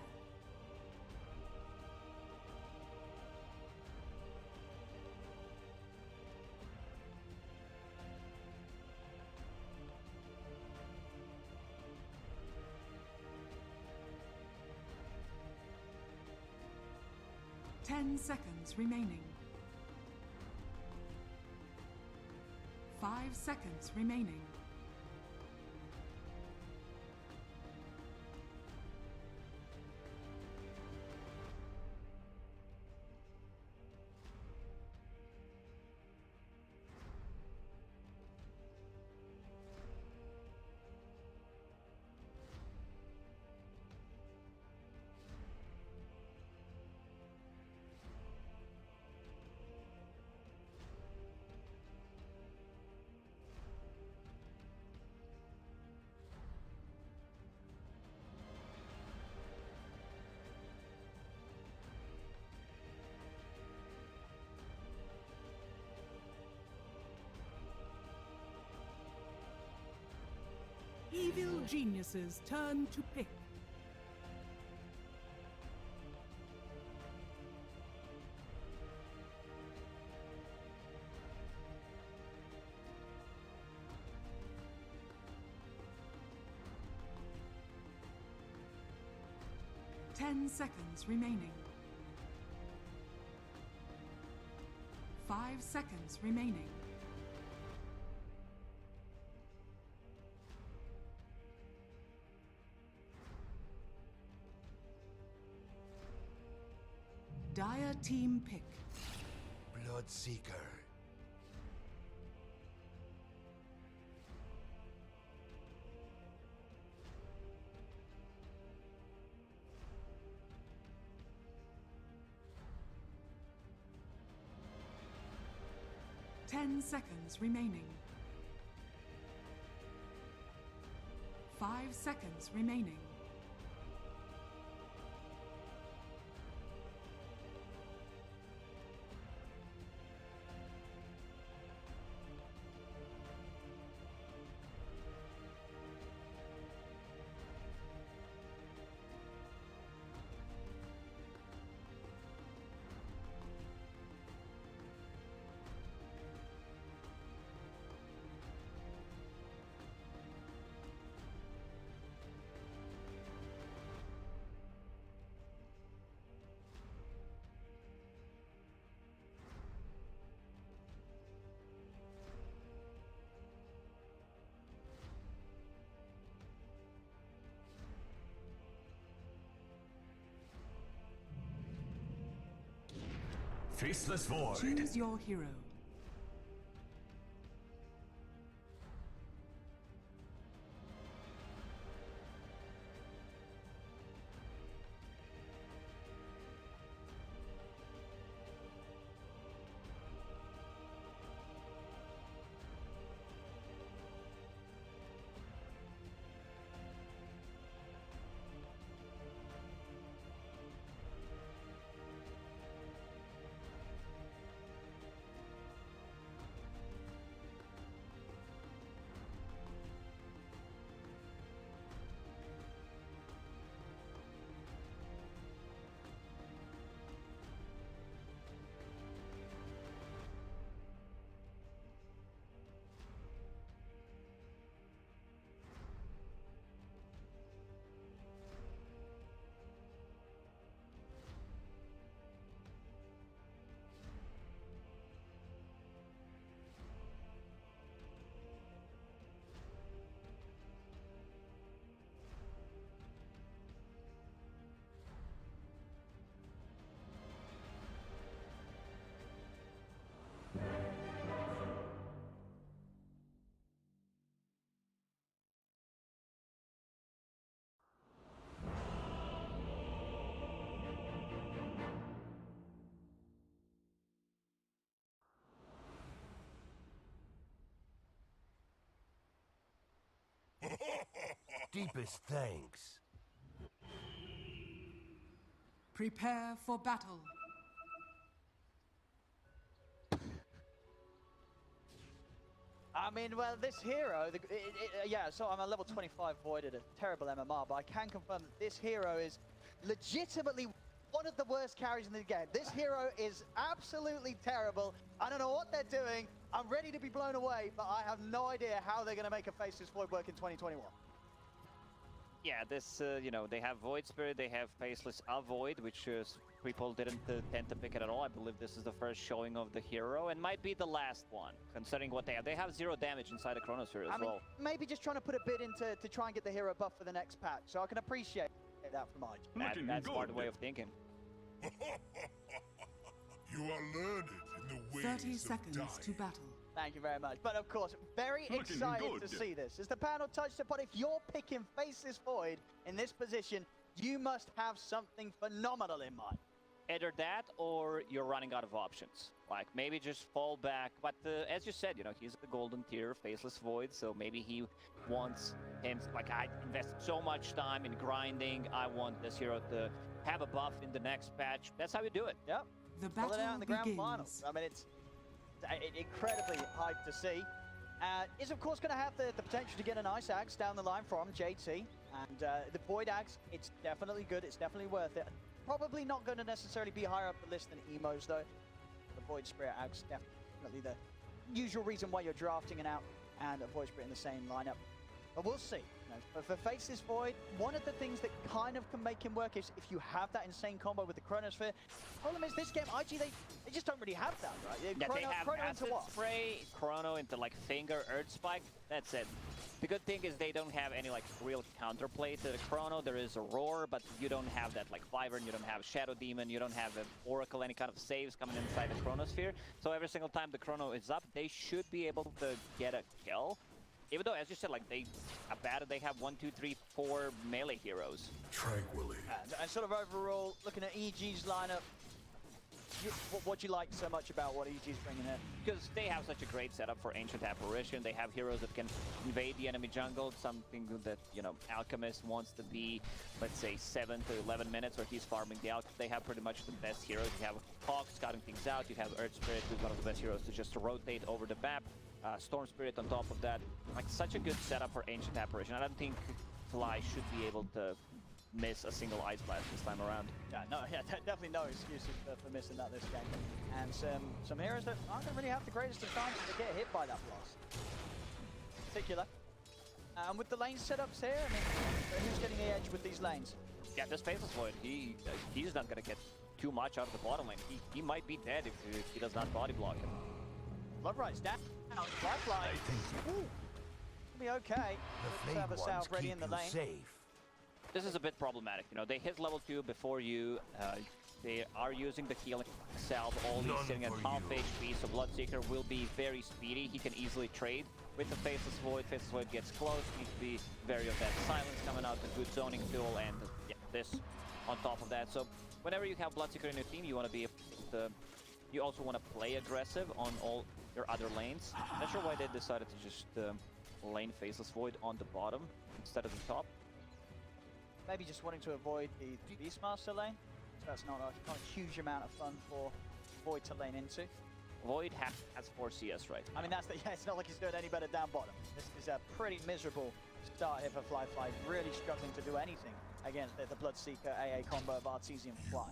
Ten seconds remaining. 5 seconds remaining. evil genius's turn to pick. Ten seconds remaining. 5 seconds remaining. Dire team pick. Bloodseeker. Ten seconds remaining. 5 seconds remaining. Faceless Void. Choose your hero. Deepest thanks. Prepare for battle. I mean, well, this hero, yeah, so I'm a level 25 void at a terrible MMR, but I can confirm that this hero is legitimately one of the worst carries in the game. This hero is absolutely terrible. I don't know what they're doing. I'm ready to be blown away, but I have no idea how they're going to make a Faceless Void work in 2021. Yeah, this, you know, they have Void Spirit, they have Faceless Avoid, which people didn't tend to pick it at all. I believe this is the first showing of the hero, and might be the last one, considering what they have. They have 0 damage inside the Chronosphere as well. Maybe just trying to put a bid in to try and get the hero buff for the next patch, so I can appreciate that from Ige. That's a smart way of thinking. You are learned in the ways 30 seconds of to dying. battle. Thank you very much. But of course, very excited to see this. As the panel touched upon, if you're picking Faceless Void in this position, you must have something phenomenal in mind. Either that or you're running out of options. Like, maybe just fall back. But as you said, you know, he's the golden tier, Faceless Void, so maybe he wants him, like, I invested so much time in grinding, I want this hero to have a buff in the next patch. That's how you do it. Yep. The Pull it out battle in the grand begins. finals. I mean, it's incredibly hyped to see. Is of course going to have the potential to get a nice axe down the line from JT. And the Void Axe, it's definitely good, it's definitely worth it. Probably not going to necessarily be higher up the list than Emo's though. The Void Spirit Axe, definitely the usual reason why you're drafting it out and a Void Spirit in the same lineup. But we'll see. You know, but for Faceless Void, one of the things that kind of can make him work is if you have that insane combo with the Chronosphere. Problem is this game, IG, they just don't really have that, right? Yeah, they have Acid Spray, Chrono into like Finger, Earth Spike, that's it. The good thing is they don't have any like real counterplay to the Chrono. There is a Roar, but you don't have that like Wyvern, you don't have Shadow Demon, you don't have an Oracle, any kind of saves coming inside the Chronosphere. So every single time the Chrono is up, they should be able to get a kill. Even though, as you said, like Abed, they have 1, 2, 3, 4 melee heroes. Tranquilly. And sort of overall, looking at EG's lineup, what do you like so much about what EG's bringing in? Because they have such a great setup for Ancient Apparition. They have heroes that can invade the enemy jungle, something that, you know, Alchemist wants to be, let's say, 7 to 11 minutes where he's farming the Alchemist. They have pretty much the best heroes. You have Hawk scouting things out, you have Earth Spirit, who's one of the best heroes to just rotate over the map. Storm Spirit on top of that. Like, such a good setup for Ancient Apparition. I don't think Fly should be able to miss a single Ice Blast this time around. Yeah, definitely no excuses for missing that this game. And some heroes that aren't going to really have the greatest of chances to get hit by that blast. In particular. And with the lane setups here, I mean, who's getting the edge with these lanes? Yeah, this Faceless Void, he's not going to get too much out of the bottom lane. He might be dead if he does not body block him. Bloodright's down. Flyfly. Ooh. Be okay. Let's have a salve ready in the lane. Safe. This is a bit problematic. You know, they hit level 2 before you. They are using the healing salve. All he's sitting at half HP, so Bloodseeker will be very speedy. He can easily trade with the Faceless Void. Faceless Void gets close. Needs to be very of that silence coming out. The good zoning tool, and yeah, this on top of that. So whenever you have Bloodseeker in your team, you want to be you also want to play aggressive on all your other lanes. Not sure why they decided to just lane Faceless Void on the bottom instead of the top. Maybe just wanting to avoid the Beastmaster lane. So that's not a huge amount of fun for Void to lane into. Void has 4 CS, right? I mean, it's not like he's doing any better down bottom. This is a pretty miserable start here for Flyfly, really struggling to do anything against the Bloodseeker AA combo of Arteezy and Fly.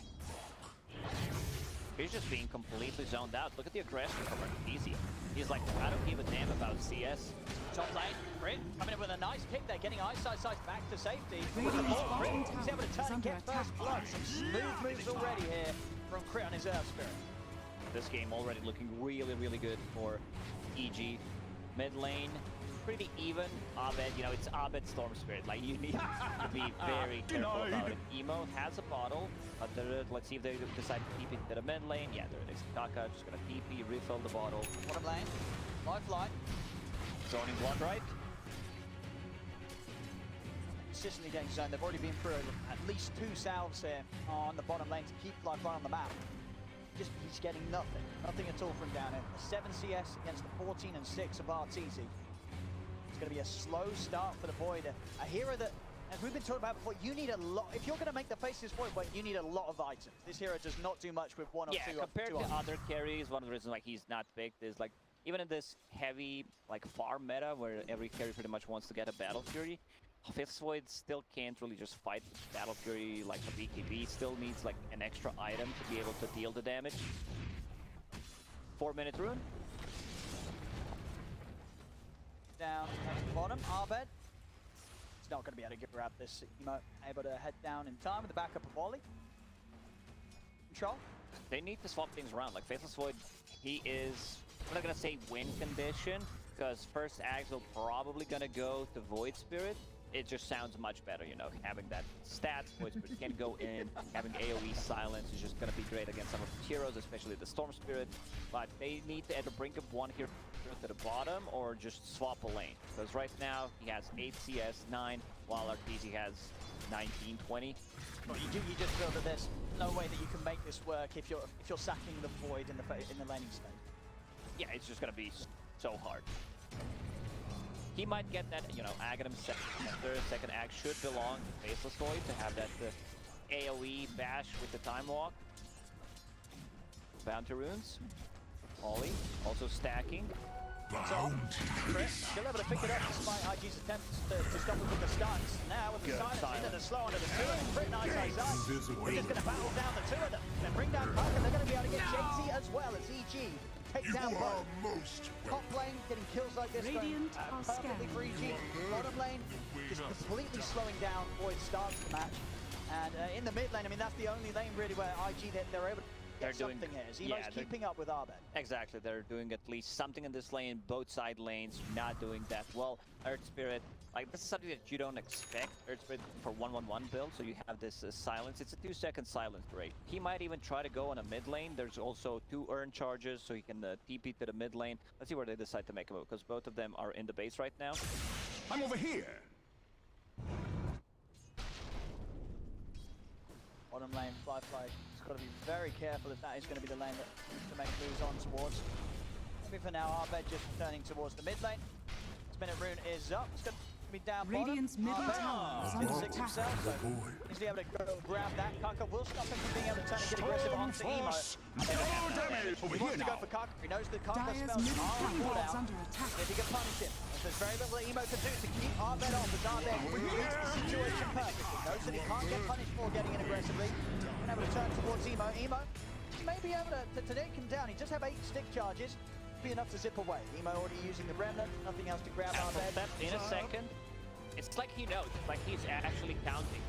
He's just being completely zoned out. Look at the aggression from Arteezy. He's like, I don't give a damn about CS. Top lane, Crit coming in with a nice pick there, getting iceiceice back to safety. Radiant's bottom He's tower able to is turn and under get attack. first blood. Some smooth moves already here from Crit on his Earth Spirit. This game already looking really, really good for EG. Mid lane, pretty even. Abed, you know, it's Abed Storm Spirit. Like, you need to be very careful about it. Emo has a bottle, but let's see if they decide to keep it to the mid lane. Yeah, there it is. Kaka just gonna TP, refill the bottle. Bottom lane, Flyfly. Zoning blood right. Consistently getting zoned. They've already been through at least 2 salves here on the bottom lane to keep Flyfly on the map. He's getting nothing at all from down here. A 7 CS against the 14 and 6 of Arteezy. It's going to be a slow start for the Void. A hero that, as we've been talking about before, you need a lot. If you're going to make the Faceless Void, you need a lot of items. This hero does not do much with 1 or 2. Yeah, compared to other carries, one of the reasons like he's not picked is like, even in this heavy like farm meta where every carry pretty much wants to get a Battle Fury, Faceless Void still can't really just fight Battle Fury like a BKB. Still needs like an extra item to be able to deal the damage. 4-minute rune. Down at the bottom, Abed. He's not going to be able to grab this Emo. Able to head down in time with the backup of Volley. Control. They need to swap things around. Like Faceless Void, he is, I'm not gonna say win condition, because first Axe will probably gonna go to Void Spirit. It just sounds much better, you know, having that stats, Void Spirit can go in, having AoE silence is just gonna be great against some of the heroes, especially the Storm Spirit. But they need to either bring up one hero to the bottom or just swap a lane. Because right now he has 8 CS, 9, while Arteezy has 19, 20. Well, you just feel that there's no way that you can make this work if you're sacking the Void in the laning state. Yeah, it's just gonna be so hard. He might get that, you know, Aghanim second act should belong to Faceless Void to have that AoE bash with the Time Walk. Bounty runes. Ollie also stacking. Chris still able to pick it up despite IG's attempts to stop him with the stuns. Now with the silence into the slow under the two, and pretty nice iceiceice. We're just going to battle down the two of them. Then bring down Kaka, they're going to be able to get JT as well as EG. Take down both. Top lane getting kills like this Radiant going are perfectly for EG. Bottom lane just completely slowing down before it starts the match. And in the mid lane, I mean, that's the only lane really where IG, they're able to get something here. Zemo's keeping up with Abed. Exactly, they're doing at least something in this lane. Both side lanes not doing that well. Earth Spirit, like this is something that you don't expect. Earth Spirit for 1-1-1 build, so you have this silence. It's a 2-second silence rate. He might even try to go on a mid lane. There's also 2 urn charges, so he can TP to the mid lane. Let's see where they decide to make a move, because both of them are in the base right now. I'm over here. Bottom lane, flyfly. He's got to be very careful if that is going to be the lane that to make moves on towards. Maybe for now, Abed just turning towards the mid lane. This minute rune is up. It's going to be down Radiant's bottom. middle Abed tower is is under six attack. himself, so he's able to go grab that. Kaka will stop him from being able to turn and get aggressive onto Emo. He wants to go for Kaka. He knows that Kaka Dire's spells middle are tower all is out. under attack. If he can punish him, there's very little Emo can do to keep Abed off. As Abed reads the situation perfectly. Knows that he can't get punished for getting in aggressively. And able to turn towards Emo. Emo may be able to take him down. He just have 8 stick charges. Be enough to zip away. Emo already using the remnant. Nothing else to grab Abed. Step in a second. It's like he knows, like he's actually counting.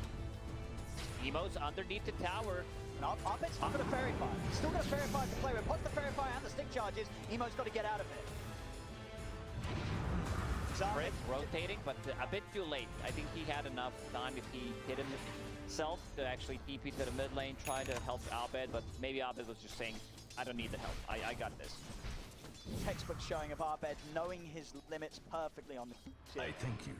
Emo's underneath the tower. And Abed's still got a fairy fire. He's still got a fairy fire to play with. Plus the fairy fire and the stick charges. Emo's got to get out of it. Fred rotating, but a bit too late. I think he had enough time if he hit himself to actually TP to the mid lane, try to help Abed, but maybe Abed was just saying, I don't need the help. I got this. Textbook showing of Abed knowing his limits perfectly on the I thank you.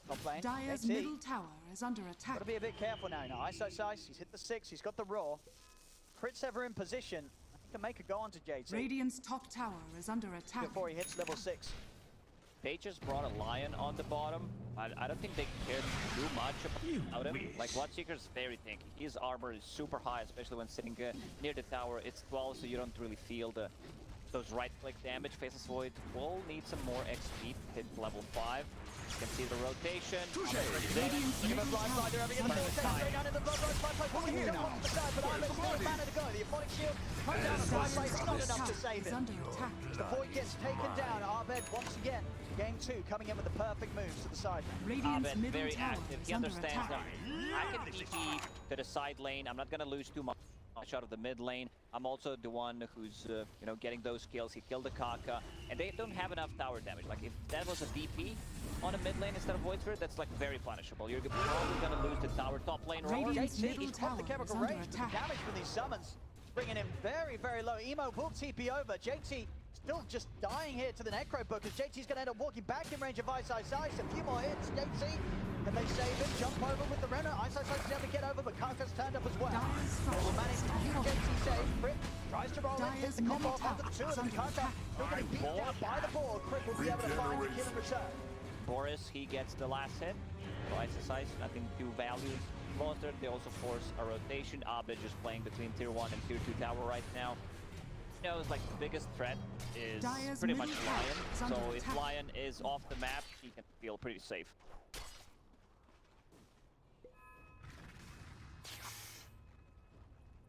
top lane. Dire's JT. middle tower is under attack. Got to be a bit careful now. Iceiceice, he's hit the 6, he's got the raw. Crit's ever in position. He can make a go onto JT Radiant's top tower is under attack. before he hits level 6. They just brought a lion on the bottom. I don't think they cared too much about him. Like, Bloodseeker's very tanky. His armor is super high, especially when sitting near the tower. It's 12, so you don't really feel those right-click damage. Faceless Void will need some more XP to hit level 5. You can see the rotation. Radiant's Look at middle the blind side, they're tower having is a under little attack. straight down in the blood rush. Flyfly pulling himself off the side, but Abed's still a mana to go. The Euphonic Shield comes down on Flyfly, it's not enough to save Is him. under attack. Before he gets taken down, Abed once again, game 2, coming in with the perfect moves to the side. Radiant's Abed, middle very tower active. is He under understands attack. that I can TP to the side lane. I'm not going to lose too much out of the mid lane. I'm also the one who's, you know, getting those kills. He killed the Kaka, and they don't have enough tower damage. Like, if that was a DP on a mid lane instead of Void Spirit, that's like very punishable. You're probably going to lose the tower top lane. Radiant's JT, middle he's got the tower chemical is under range, but attack. the damage from these summons bringing him very, very low. Emo will TP over. JT still just dying here to the Necro book, as JT's going to end up walking back in range of iceiceice. A few more hits. JT, can they save him? Jump over with the Renner. iceiceice is able to get over, but Kaka's turned up as well. Dire's They will manage to keep structures JT safe. Crit tries to roll in, Dire's gets the combo middle off onto the two of them. tower is under Kaka attack. still going to beat down by the ball. Crit will be able to find the kill in return. Boris, he gets the last hit. So iceiceice, nothing too value. Monster, they also force a rotation. Abed just playing between tier 1 and tier 2 tower right now. You know, it's like the biggest threat is Dire's pretty much middle Lion. tower is So under if attack. Lion is off the map, he can feel pretty safe.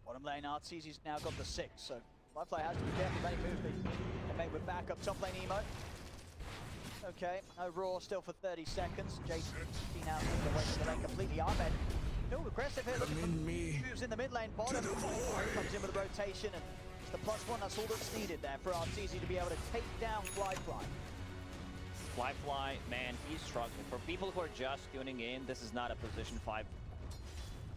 Bottom lane, Arteezy's now got the 6, so Flyfly has to be careful of any moves they make with backup. Top lane Emo. Okay, no Raw still for 30 seconds. Jason now moved away from the lane completely. Abed still aggressive here, looking for moves in the mid lane. Bottom comes in with a rotation, and it's the +1. That's all that's needed there for Arteezy to be able to take down Flyfly. Flyfly, man, he's struggling. For people who are just tuning in, this is not a position 5.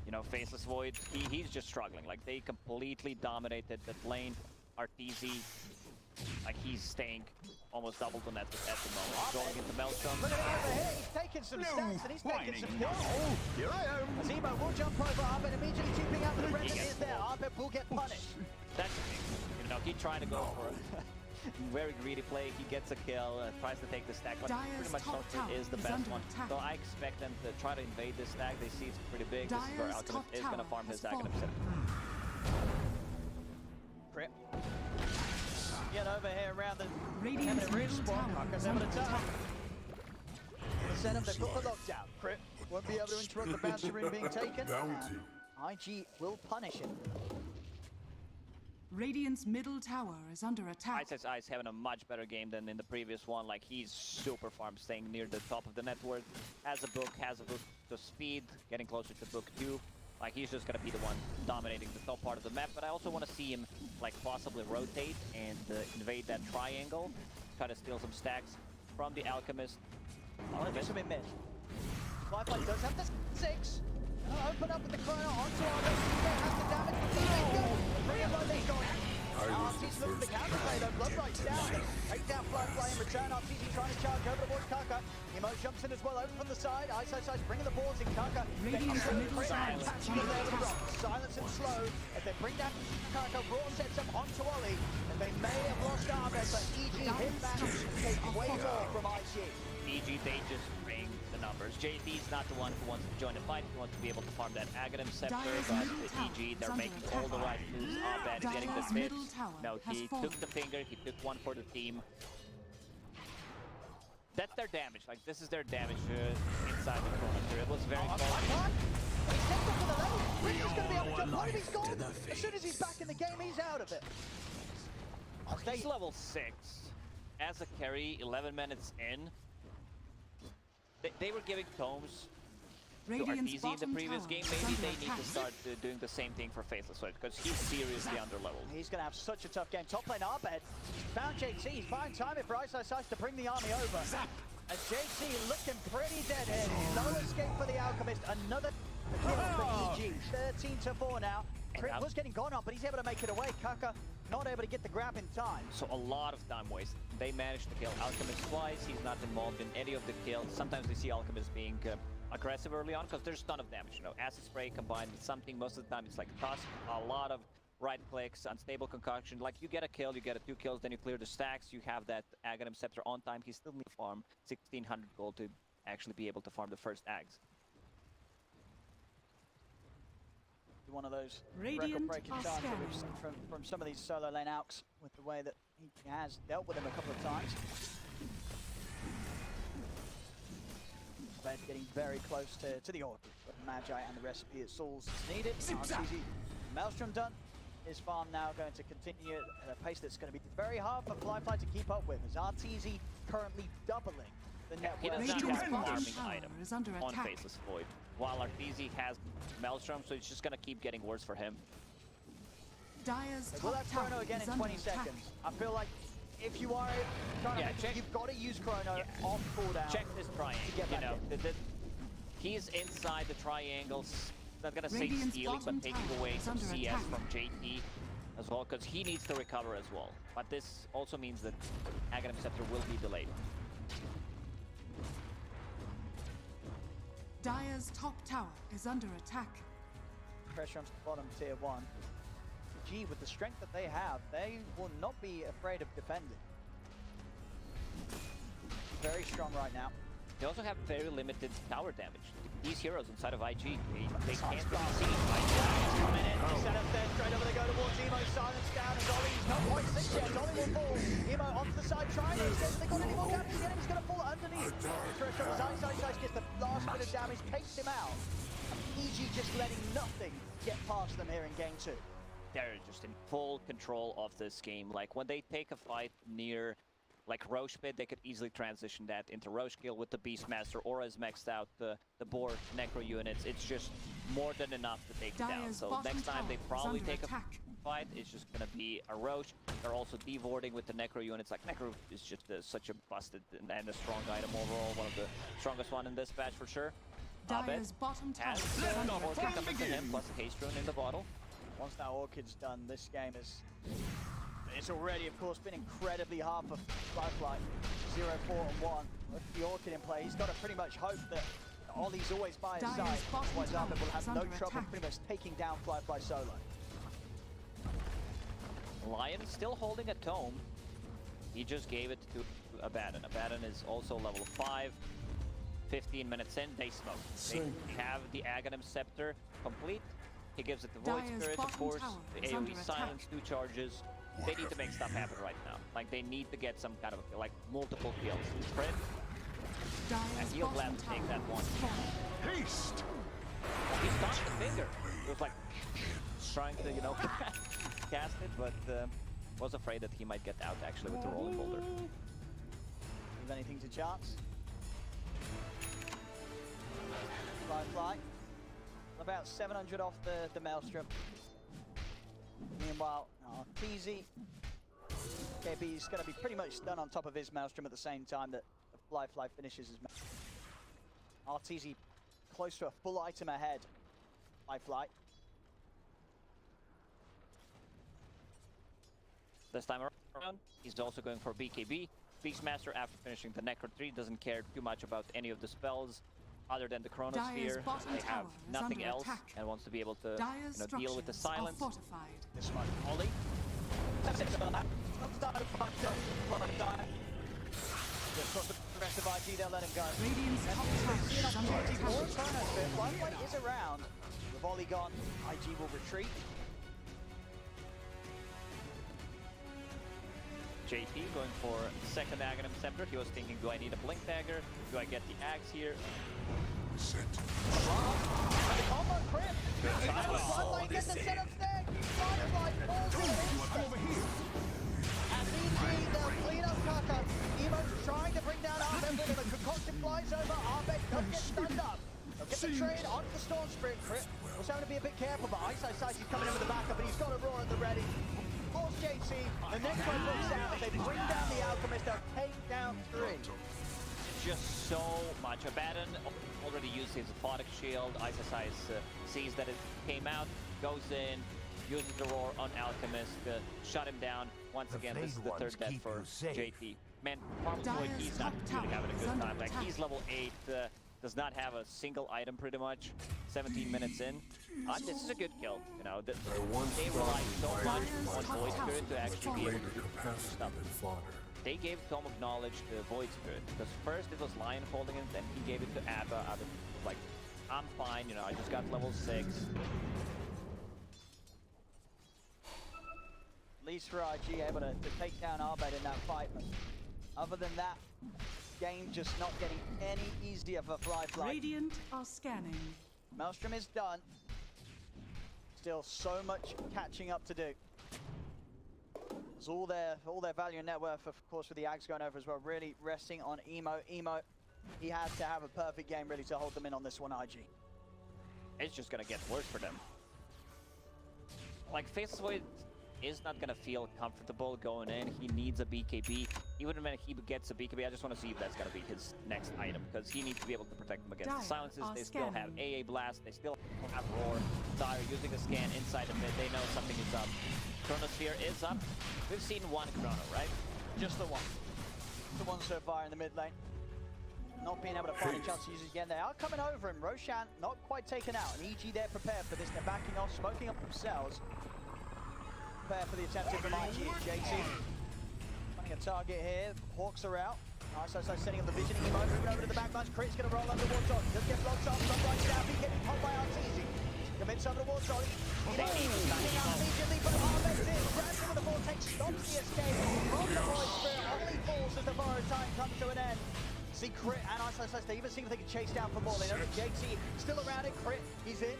You know, Faceless Void, he's just struggling. Like, they completely dominated that lane. Arteezy, like, he's staying almost double to net at the moment. Going into Maelstrom. Look at him over here, he's taking some stacks and he's taking some kills. Here I am. As Emo will jump over, Abed immediately chipping out, but the remnant is there. Abed will get punished. That's the thing. You know, he tried to go for a very greedy play. He gets a kill, tries to take the stack, but Dire's pretty much top Sorcerer tower is the is best under one. attack. So I expect them to try to invade this stack. They see it's pretty big. This is where Dire's Alchemist top is going to tower farm has his stack and fallen. upset. Crit Crit. Get over here around the Radiant's ridge middle spot. tower Kaka's is having under a turn. attack. The setup, they've got the lockdown. Crit won't be able to interrupt the bounty rune being taken. Bounty. IG will punish it. Radiant's middle tower is under attack. iceiceice having a much better game than in the previous one. Like, he's super farm, staying near the top of the network. Has a book to speed, getting closer to book 2. Like, he's just gonna be the one dominating the top part of the map. But I also want to see him, like, possibly rotate and invade that triangle. Try to steal some stacks from the Alchemist. I want to do some in mid. Flyfly does have the 6. Open up with the chrono onto our left. Has the damage with the Invictus. Bring him low, they're going. Arteezy looking for the counterplay though. Blood right down. Take down Flyfly in return. Arteezy trying to charge over towards Kaka. Emo jumps in as well, over from the side. iceiceice bringing the balls in. Kaka. Radiant's middle tower is under attack. Silence and slow. If they bring down Kaka, Raw sets up onto Ollie. And they may have lost Abed, but EG hit back and take way more from IG. EG, they just bring the numbers. JD's not the one who wants to join the fight. He wants to be able to farm that Aghanim Scepter, Dire's but middle tower EG, is they're under making attack. all the right moves. Abed getting the Dire's middle tips. tower No, has he fallen. took the finger, he took one for the team. That's their damage. Like, this is their damage inside the corner. It was very close. He stepped up to the lane. Rich is going to be able to jump. What if he's gone? As soon as he's back in the game, he's out of it. He's level 6. As a carry, 11 minutes in. They were giving tomes to Radiant's Arteezy in the bottom previous tower game. is Maybe under they need attack. to start doing the same thing for Faithless Void, because he's seriously underleveled. He's going to have such a tough game. Top lane Abed. Found JC. He's fine timing for iceiceice to bring the army over. As JC looking pretty dead here. No escape for the Alchemist. Another kill for EG. 13-4 now. Crit was getting gone up, but he's able to make it away. Kaka not able to get the grab in time. So a lot of time wasted. They managed to kill Alchemist twice. He's not involved in any of the kills. Sometimes we see Alchemist being aggressive early on because there's a ton of damage. You know, acid spray combined with something. Most of the time it's like toss, a lot of right clicks, unstable concoction. Like, you get a kill, you get 2 kills, then you clear the stacks. You have that Aghanim Scepter on time. He still needs to farm 1600 gold to actually be able to farm the first Ags. One of those Radiant record-breaking are times that we've scanning. seen from some of these solo lane alks with the way that he has dealt with them a couple of times. Abed getting very close to the Orchid, but Magi and the recipe at Souls is needed. Arteezy, Maelstrom done. His farm now going to continue at a pace that's going to be very hard for Flyfly to keep up with, as Arteezy currently doubling the net He worth. does not Radiant's have a bottom farming tower item is under on attack. Faceless Void, while Arteezy has Maelstrom, so it's just gonna keep getting worse for him. Dire's We'll top have Chrono tower again is in under 20 attack. seconds. I feel like if you are trying Yeah, to, check- you've got to use Chrono on cooldown. Check this triangle, get you back know, in. he's inside the triangles. Not gonna say Radiant's stealing, bottom but taking tower away is some under CS attack. from JT as well, because he needs to recover as well. But this also means that Aghanim Scepter will be delayed. Dire's top tower is under attack. Pressure onto the bottom tier 1. G, with the strength that they have, they will not be afraid of defending. Very strong right now. They also have very limited tower damage. These heroes inside of IG, they can't really see IG. Coming in, set up there, straight over they go towards Emo, silence down as Ollie's not quite 6 yet. Ollie will fall. Emo onto the side, trying to escape. They got any more damage again, he's going to fall underneath. Pressure on his iceiceice gets the last bit of damage, takes him out. EG just letting nothing get past them here in game 2. They're just in full control of this game. Like, when they take a fight near like Roche Pit, they could easily transition that into Roche Kill with the Beastmaster, or as maxed out the boar Necro units. It's just more than enough to take it down. Dire's So bottom next time tower they is probably under take attack. a fight, it's just gonna be a Roche. They're also devording with the Necro units. Like, Necro is just such a busted and a strong item overall. One of the strongest one in this patch for sure. Dire's bottom tower Has is the under Orchid attack. coming to him, plus a haste rune in the bottle. Once that Orchid's done, this game is... It's already, of course, been incredibly hard for Flyfly. 0-4-1. With the Orchid in play, he's got to pretty much hope that Ollie's always by his Dire's side. bottom Otherwise, tower Abed will have is no under trouble attack. pretty much taking down Flyfly solo. Lion still holding a tome. He just gave it to Abaddon. Abaddon is also level 5. 15 minutes in, they smoke. They have the Aghanim Scepter complete. He gives it the Void Dire's Spirit, of bottom course. tower The is under AoE attack. silence, 2 charges. they need to make stuff happen right now. Like, they need to get some kind of, like, multiple kills. Crit, and Dire's he'll bottom gladly take tower that one. is falling. Haste! He stopped the finger. It was like trying to, you know, cast it, but was afraid that he might get out actually with the rolling boulder. Leave anything to chance. Flyfly. About 700 off the Maelstrom. Meanwhile, Arteezy. KB's going to be pretty much done on top of his Maelstrom at the same time that the Flyfly finishes his Arteezy close to a full item ahead. Flyfly. This time around, he's also going for BKB. Beastmaster, after finishing the Necro 3, doesn't care too much about any of the spells other than the Chronosphere. bottom They have tower is nothing under else attack. and wants to be able to Dire's deal with the structures are silence. fortified. This one, Ollie. That's it for that. Just got the rest of IG, they'll let him go. Radiant's top tower is under attack. Flyfly is around. The volley gone. IG will retreat. JP going for second Aghanim Scepter. He was thinking, do I need a Blink Dagger? Do I get the Axe here? Set. And the combo crit. Flyfly gets the setup stack. Flyfly falls in instant. As EG, they'll clean up Kaka. Emo's trying to bring down Abed, but the concoction flies over. Abed does get stunned up. They'll get the trade onto the Storm Sprint. Crit was having to be a bit careful, but iceiceice is coming in with the backup, and he's got a roar at the ready. Force JT, the Necro looks out as they bring down the Alchemist. They'll take down 3. It's just so much. Abaddon already used his Aphotic Shield. iceiceice sees that it came out, goes in, uses the roar on Alchemist, shut him down. Once again, this is the third death for JT. Man, probably he's not really having a good time. Like, he's level 8, does not have a single item pretty much. 17 minutes in. This is a good kill. You know, they rely so much on Void Spirit to actually be able to do stuff. They gave Tome of Knowledge to Void Spirit because first it was Lion holding it, then he gave it to Abba. Abba was like, I'm fine, you know, I just got level 6. At least for IG, able to take down Abed in that fight. But other than that, game just not getting any easier for Flyfly. Radiant are scanning. Maelstrom is done. Still so much catching up to do. There's all their value and net worth, of course, with the Ags going over as well. Really resting on Emo. Emo, he has to have a perfect game really to hold them in on this one, IG. It's just gonna get worse for them. Like, Faceless Void is not gonna feel comfortable going in. He needs a BKB. Even when he gets a BKB, I just want to see if that's gonna be his next item, because he needs to be able to protect them against the silences. They still have AA Blast, they still have Roar. Dire using a scan inside the mid, they know something is up. Chronosphere is up. We've seen one Chrono, right? Just the one. The one so far in the mid lane. Not being able to find a chance to use it again. They are coming over, and Roshan not quite taken out. And EG, they're prepared for this. They're backing off, smoking up themselves. Prepare for the attempt from IG and JT. Finding a target here. Hawks are out. iceiceice setting up the vision. Emo moving over to the backlines. Crit's going to roll under Warthog. Just get blocked off. Sunrise down. He's getting popped by Arteezy. Commits over to Warthog. He's standing out immediately, but Abed's in. Grabs him with the vortex. Stops the escape from the Void Spirit. Only falls as the borrowed time comes to an end. See Crit and iceiceice. They even see if they can chase down for more. They know that JT still around it. Crit, he's in.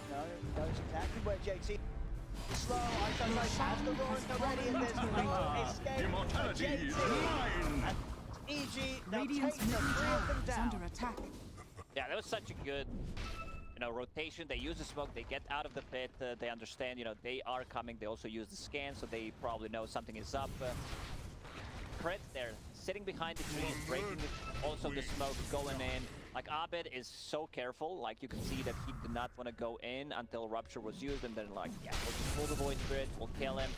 No, he knows exactly where JT. Slow, iceiceice has the roar ready, and there's no escape for JT. And EG, they'll Radiant's take the middle 3 of tower them is down. under attack. Yeah, that was such a good, rotation. They use the smoke, they get out of the pit, they understand, they are coming. They also use the scan, so they probably know something is up. Crit, they're sitting behind the trees, breaking also the smoke, going in. Like, Abed is so careful. Like, you can see that he did not want to go in until Rupture was used, and then like, yeah, we'll just pull the Void Spirit, we'll kill him.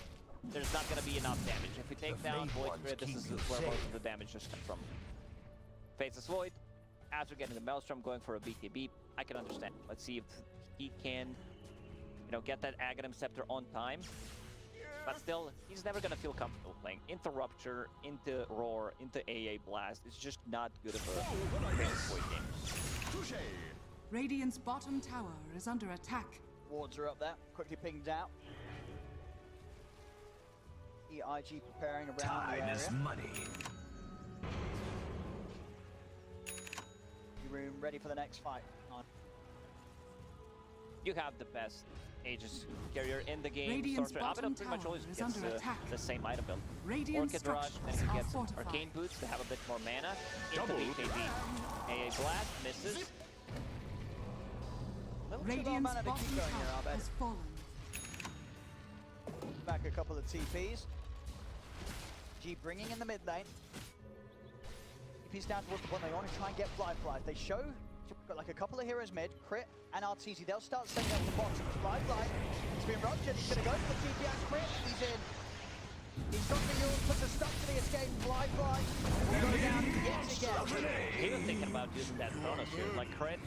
There's not going to be enough damage. If we take down Void Spirit, this is where most of the damage just comes from. Faceless Void, after getting the Maelstrom, going for a BKB, I can understand. Let's see if he can, get that Aghanim Scepter on time. But still, he's never gonna feel comfortable playing into Rupture, into Roar, into AA Blast. It's just not good of a Faceless Void game. Radiant's bottom tower is under attack. Wards are up there, quickly pinged out. The IG preparing around the Time area. is money. Room ready for the next fight. On. You have the best Aegis carrier in the game. Radiant's Sorcerer Abed bottom pretty much tower always is gets under attack. the same item build. Radiant Orchid Rush, then structures he are gets fortified. Arcane Boots to have a bit more mana. Into Double. BKB. AA Blast misses. Little too low Radiant's mana to bottom keep going here, tower Abed. has fallen. Back a couple of TPs. G bringing in the mid lane. TPs down towards the bottom. They want to try and get flyfly. If they show, got like a couple of heroes mid, Crit and Arteezy, they'll start setting up the bottom. Flyfly, he's been ruptured. He's going to go for the TP and Crit. He's in. He's got the Yule, puts a stop to the escape. Flyfly will go down yet again. He was thinking about using that Chronos here. Like Crit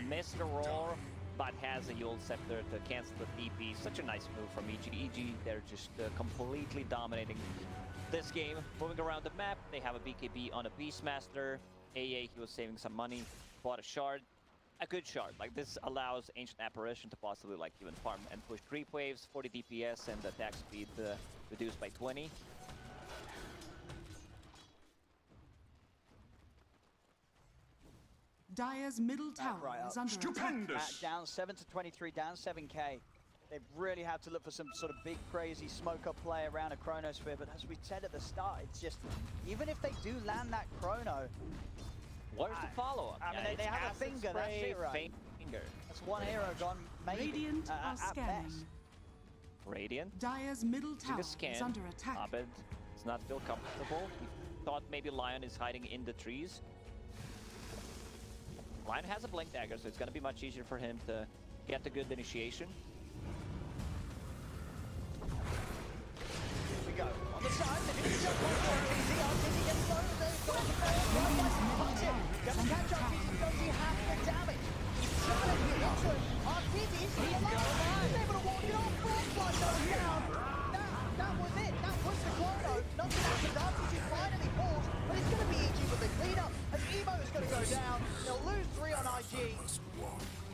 missed the roar, but has a Yule Scepter to cancel the TP. Such a nice move from EG. EG, they're just completely dominating this game. Moving around the map, they have a BKB on a Beastmaster. AA, he was saving some money, bought a shard. A good shard. Like this allows Ancient Apparition to possibly like even farm and push creep waves, 40 DPS, and attack speed reduced by 20. Dire's middle tower right is up. under attack. Stupendous. Down 7 to 23, down 7k. They really have to look for some sort of big, crazy smoke-up play around a Chronosphere, but as we said at the start, it's just, even if they do land that Chrono, Where's the follow-up? I mean, they have a Acid finger, that's spray, it, right? faint finger. that's one hero gone, maybe, Radiant are at scanning. best. Radiant. Dire's middle Using tower a is scan. under attack. Abed does not feel comfortable. He thought maybe Lion is hiding in the trees. Lion has a blink dagger, so it's going to be much easier for him to get the good initiation. Here we go. On the side, they're going to jump on Arteezy. Arteezy gets low, they've got the Gonna catch Arteezy, does he have the damage? He's trying to get into it. Arteezy is still alive. He's able to walk it off. Flyfly goes down. That was it. That was the Chrono. Nothing happened. Arteezy finally falls, but it's going to be EG with the cleanup. As Emo is going to go down. They'll lose 3 on IG.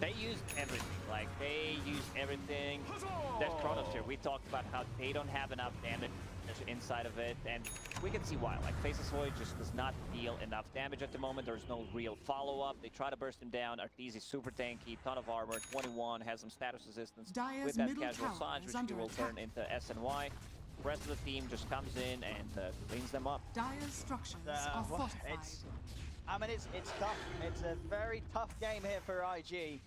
They used everything. Like, they used everything. That Chronos here, we talked about how they don't have enough damage inside of it, and we can see why. Like, Faceless Void just does not deal enough damage at the moment. There's no real follow-up. They try to burst him down. Arteezy super tanky, ton of armor, 21, has some status resistance. Dire's With that middle casual tower Sage, is which under he will attack. turn into SNY. The rest of the team just comes in and cleans them up. Dire's structures are Well, fortified. I mean, it's tough. It's a very tough game here for IG.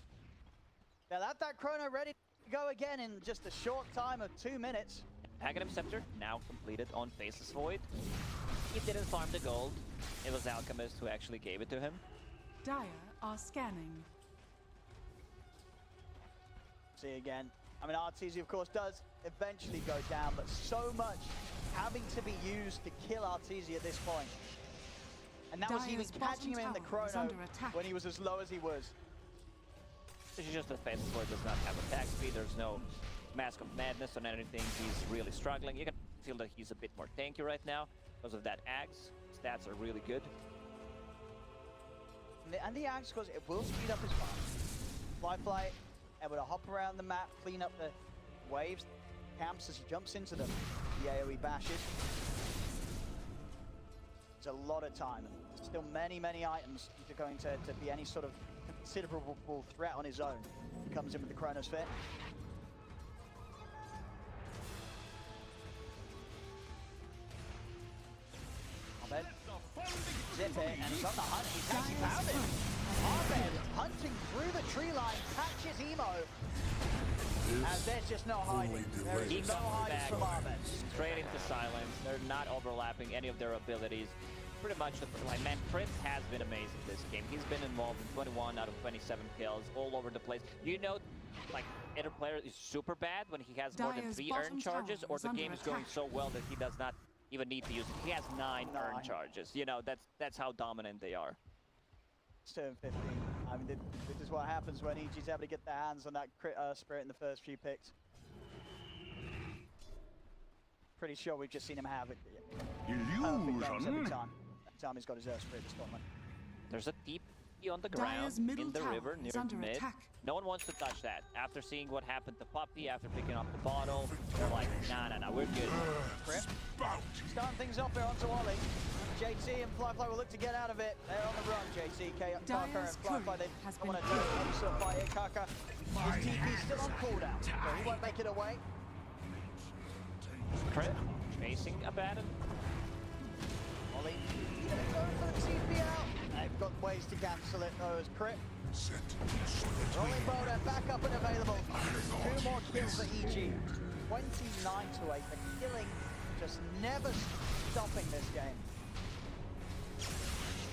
They'll have that Chrono ready to go again in just a short time of 2 minutes. Aghanim Scepter now completed on Faceless Void. He didn't farm the gold. It was Alchemist who actually gave it to him. Dire are scanning. See again. I mean, Arteezy, of course, does eventually go down, but so much having to be used to kill Arteezy at this point. And that was even Dire's catching him in the bottom tower is Chrono under attack. when he was as low as he was. This is just that Faceless Void does not have attack speed. There's no Mask of Madness on anything. He's really struggling. You can feel that he's a bit more tanky right now because of that axe. Stats are really good. And the axe, because it will speed up his farm. Flyfly able to hop around the map, clean up the waves, camps as he jumps into them. The AoE bashes. There's a lot of time. There's still many, many items that are going to be any sort of considerable threat on his own. He comes in with the Chronosphere. Abed. Zip it, and he's on the hunt. He's actually found it. Abed hunting through the tree line, catches Emo. And there's just no hiding. There He is no comes hiding back from Abed. straight into silence. They're not overlapping any of their abilities. Pretty much, like, man, Prince has been amazing this game. He's been involved in 21 out of 27 kills, all over the place. You know, like, either player is super bad when he has more than Dire's 3 bottom earn charges, tower or is the under game is going attack. so well that he does not even need to use it. He has 9 earn 9. charges. You know, that's how dominant they are. It's turn 15. I mean, this is what happens when EG's able to get their hands on that crit spirit in the first few picks. Pretty sure we've just seen him have it. Perfect games every time. Every time he's got his spirit this tournament. There's a deep on the Dire's ground middle in the tower river is near under mid. attack. No one wants to touch that. After seeing what happened to Puppy, after picking up the bottle, they're like, nah, we're good. Grip. Starting things off here onto Ollie. JT and Flyfly will look to get out of it. They're on the run, JT, Kaka and Dire's Flyfly. They has don't want to been do any sort of fight here. Kaka, his TP's still on cooldown, so he won't make it away. Crit, chasing Abed. Ollie, gonna go for the TP out. They've got ways to cancel it though as Crit. Rolling Boulder back up and available. 2 more kills for EG. 29 to 8. The killing just never stopping this game.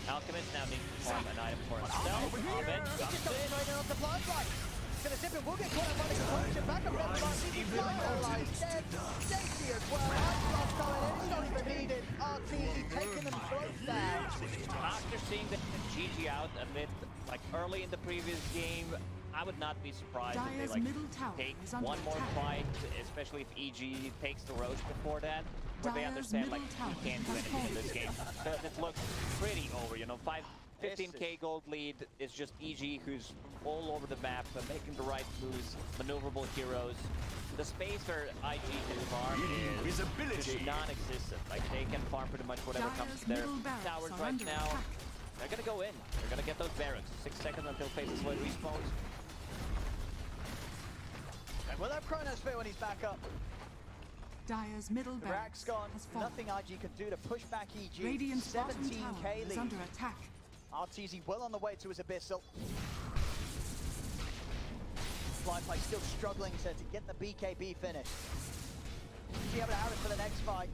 Alchemist now needs to farm an item for himself. Abed He's jumps just got in. straight on the blind fly. He's gonna zip it. We'll get caught up by the control. Back up on the line. He's flying dead. JT as well. Last coming in. It's not even needed. Arteezy taking them both down. After seeing the GG out a bit, like early in the previous game, I would not be surprised if Dire's they middle tower take is under one more attack. fight, especially if EG takes the Roche before that. But they Dire's understand like middle we tower can't do has anything in fallen. this game. So it looks pretty over, you know, 15k gold lead is just EG who's all over the map, making the right moves, maneuverable heroes. The space for IG to farm is just non-existent. Like they can farm pretty much whatever comes Dire's to their middle barracks towers are right under now. attack. They're gonna go in. They're gonna get those barracks. 6 seconds until Faceless Void respawns. And we'll have Chronosphere when he's back up. Dire's middle The rack's barracks gone. has fallen. Nothing IG can do to push back EG. Radiant's bottom 17k tower is lead. under attack. Arteezy well on the way to his Abyssal. Flyfly still struggling to get the BKB finish. Be able to have it for the next fight.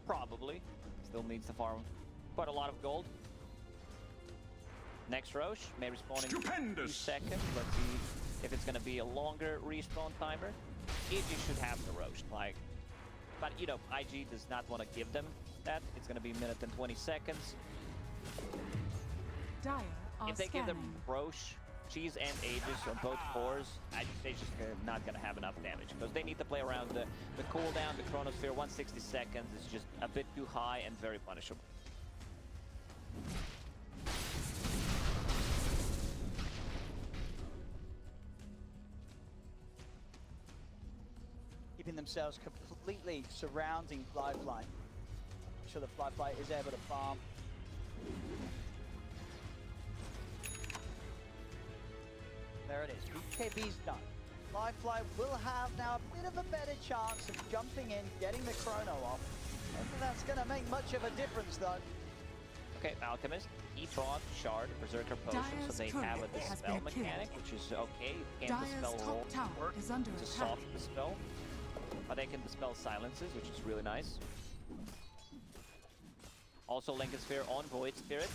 Probably. Still needs to farm quite a lot of gold. Next Roche may respawn in 2 seconds. Let's see if it's gonna be a longer respawn timer. EG should have the Roche, like, but you know, IG does not want to give them that. It's gonna be a minute and 20 seconds. Dire are If they give them scanning. Roche, Cheese and Aegis on both cores, they're just not gonna have enough damage because they need to play around the cooldown. The Chronosphere 160 seconds is just a bit too high and very punishable. Keeping themselves completely surrounding Flyfly. Make sure the Flyfly is able to farm. There it is. BKB's done. Flyfly will have now a bit of a better chance of jumping in, getting the chrono off. I don't think that's going to make much of a difference though. Okay, Alchemist, he bought Shard, Berserker Potion, so Dire's they turret have a has dispel been killed. mechanic, which is okay. You can't Dire's dispel roll top tower is under to attack. soft dispel, but they can dispel silences, which is really nice. Also, Lincoln Sphere on Void Spirit.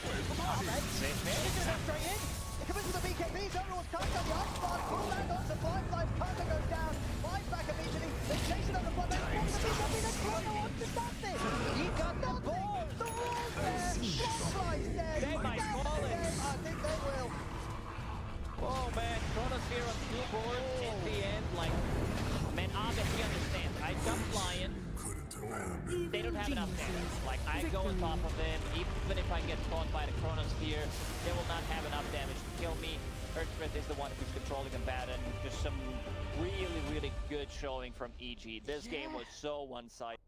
Abed, he's going to go straight in. He comes with the BKBs, everyone's tied down the ice bar, pull back onto Flyfly, Kaka goes down, flies back immediately, they chase it on the Flyfly, the chrono onto nothing. He got the ball, the wall's there, Flyfly's dead. They might That's call it. dead. I think they will. Oh man, Chronosphere on 2 boards in the end, like, man, Abed, he understands. I jump Lion. They don't have enough damage. Like, I go on top of them, even if I get caught by the Chronosphere, they will not have enough damage to kill me. Earthsmith is the one who's controlling the bat, and just some really, really good showing from EG. This game was so one-sided.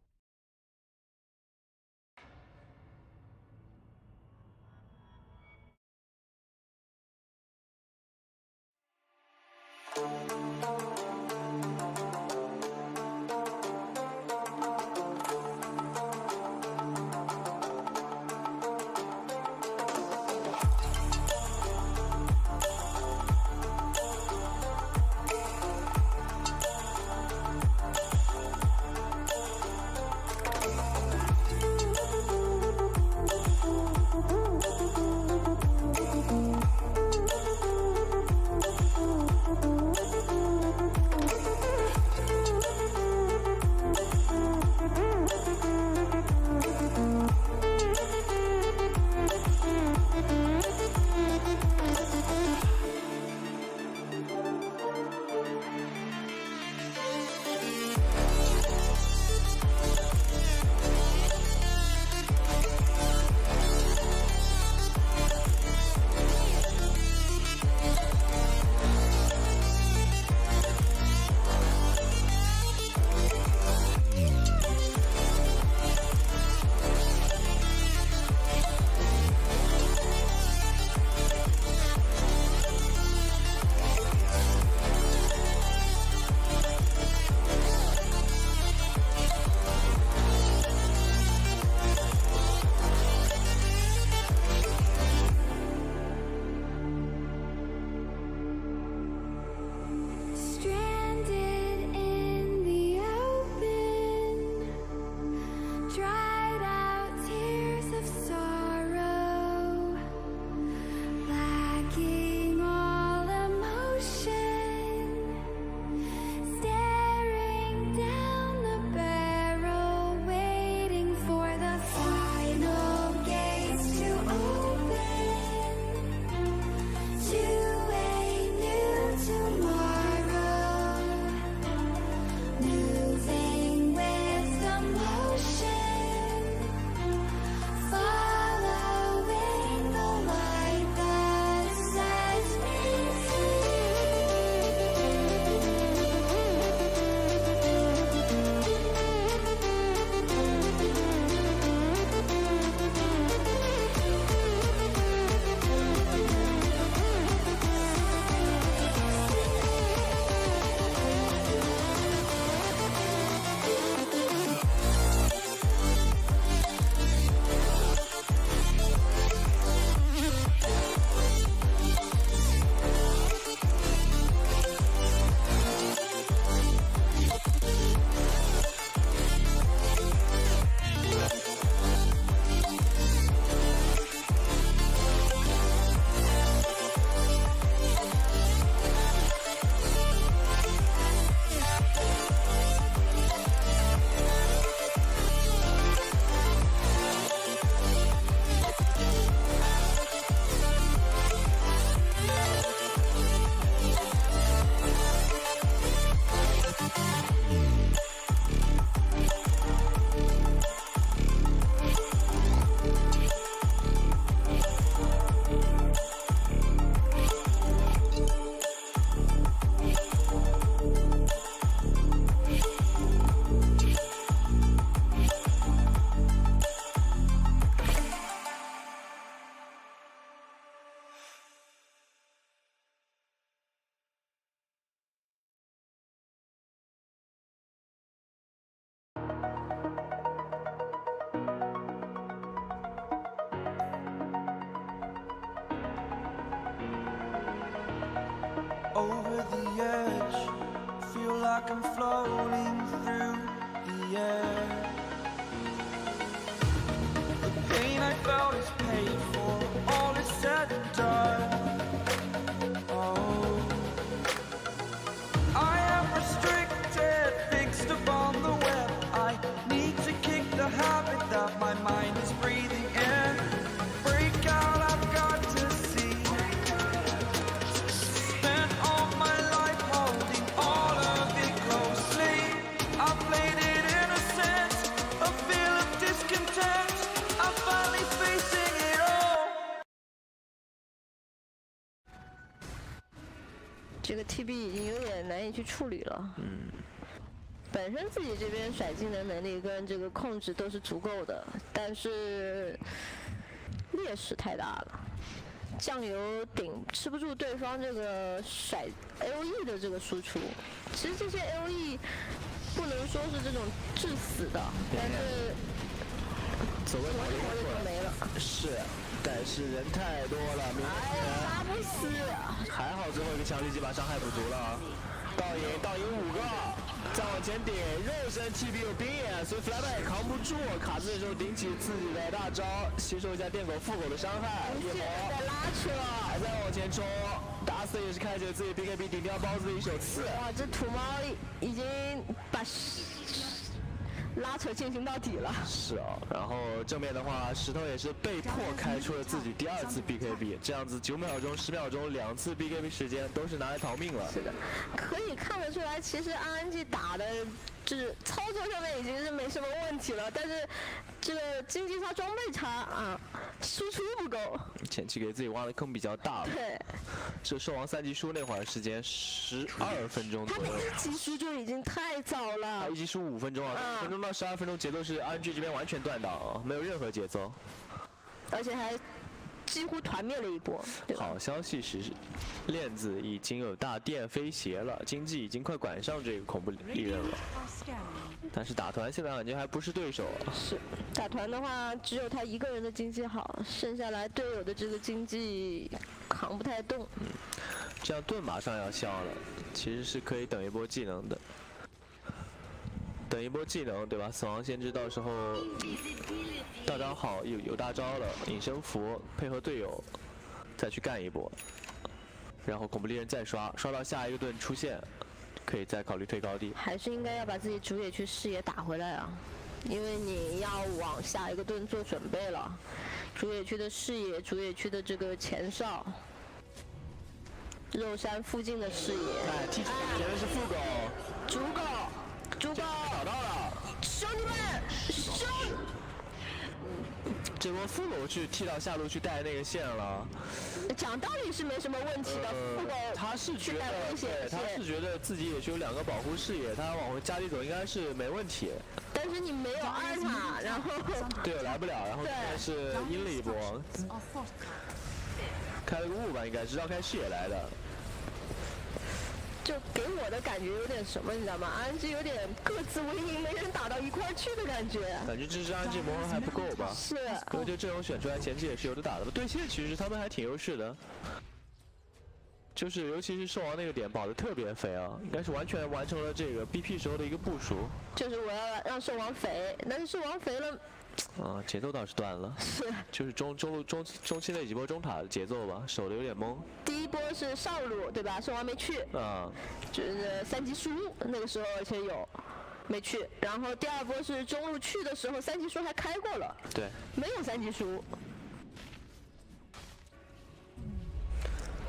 dried out tears of sorrow, lacking all emotion, staring down the barrel, waiting for the final gates to open to a new tomorrow, moving with the motion, following the light that sets me over the edge. Feel like I'm floating through the air. The pain I felt is paid for, all is said and done. Oh, I am restricted, fixed upon the web. I need to kick the habit that my mind is breathing in. Break out, I've got to see. Spent all my life holding all of it closely. I played it innocent, a feel of discontent. I'm finally facing it all. 这个 TB 已经有点难以去处理了。本身自己这边甩技能能力跟这个控制都是足够的，但是劣势太大了。酱油顶吃不住对方这个甩 AOE 的这个输出。其实这些 AOE 不能说是这种致死的，但是走个跑一会儿就没了。是，但是人太多了，哎呀，杀不死！还好最后一个强力机把伤害补足了，倒赢5个，再往前顶，肉身 TB 有冰眼，所以 flyfly 也扛不住，卡字的时候顶起自己的大招，吸收一下电狗副狗的伤害，一会儿在拉扯，还在往前冲，打死也是开启自己 BKB 顶掉包子的一手刺。哇，这土猫已经把拉扯进行到底了。是啊，然后正面的话，石头也是被迫开出了自己第2次 BKB， 这样子9秒钟、10秒钟2次 BKB 时间都是拿来逃命了。是的，可以看得出来，其实 RNG 打的就是操作上面已经是没什么问题了，但是这个经济差、装备差啊，输出不够。前期给自己挖的坑比较大了。对，这兽王3级输那会儿时间12分钟左右。他1级输就已经太早了。他1级输5分钟啊，5分钟到12分钟节奏是 RNG 这边完全断档啊，没有任何节奏，而且还几乎团灭了一波。好消息是，链子已经有大电飞鞋了，经济已经快赶上这个恐怖利刃了。但是打团现在感觉还不是对手啊。是，打团的话只有他一个人的经济好，剩下来队友的这个经济扛不太动。这样盾马上要消了，其实是可以等一波技能的。等一波技能，对吧？死亡先知到时候大招好，有大招了，隐身符配合队友再去干一波，然后恐怖猎人再刷到下一个盾出现，可以再考虑推高地。还是应该要把自己主野区视野打回来啊，因为你要往下一个盾做准备了。主野区的视野，主野区的这个前哨。 肉山附近的视野，哎，替前面是副狗，主狗，找到了，兄弟们，这波副狗去替到下路去带那个线了。讲道理是没什么问题的，副狗他是觉得，对，他是觉得自己也是有2个保护视野，他往回加地走应该是没问题。但是你没有二塔，然后队友来不了，然后现在是阴了一波，开了个雾吧，应该是绕开视野来的。 就给我的感觉有点什么，你知道吗？RNG 有点各自为营，没人打到一块儿去的感觉。感觉这支 RNG 魔还不够吧？是。因为这阵容选出来，前期也是有的打的。对线其实他们还挺优势的，就是尤其是兽王那个点保的特别肥啊，应该是完全完成了这个 BP 时候的一个部署。就是我要让兽王肥，但是兽王肥了。 啊，节奏倒是断了，是，就是中期那几波中塔的节奏吧，守的有点懵。第一波是上路对吧？兽王没去，啊，就是3级输那个时候而且有，没去。然后第2波是中路去的时候，3级输还开过了，对，没有3级输。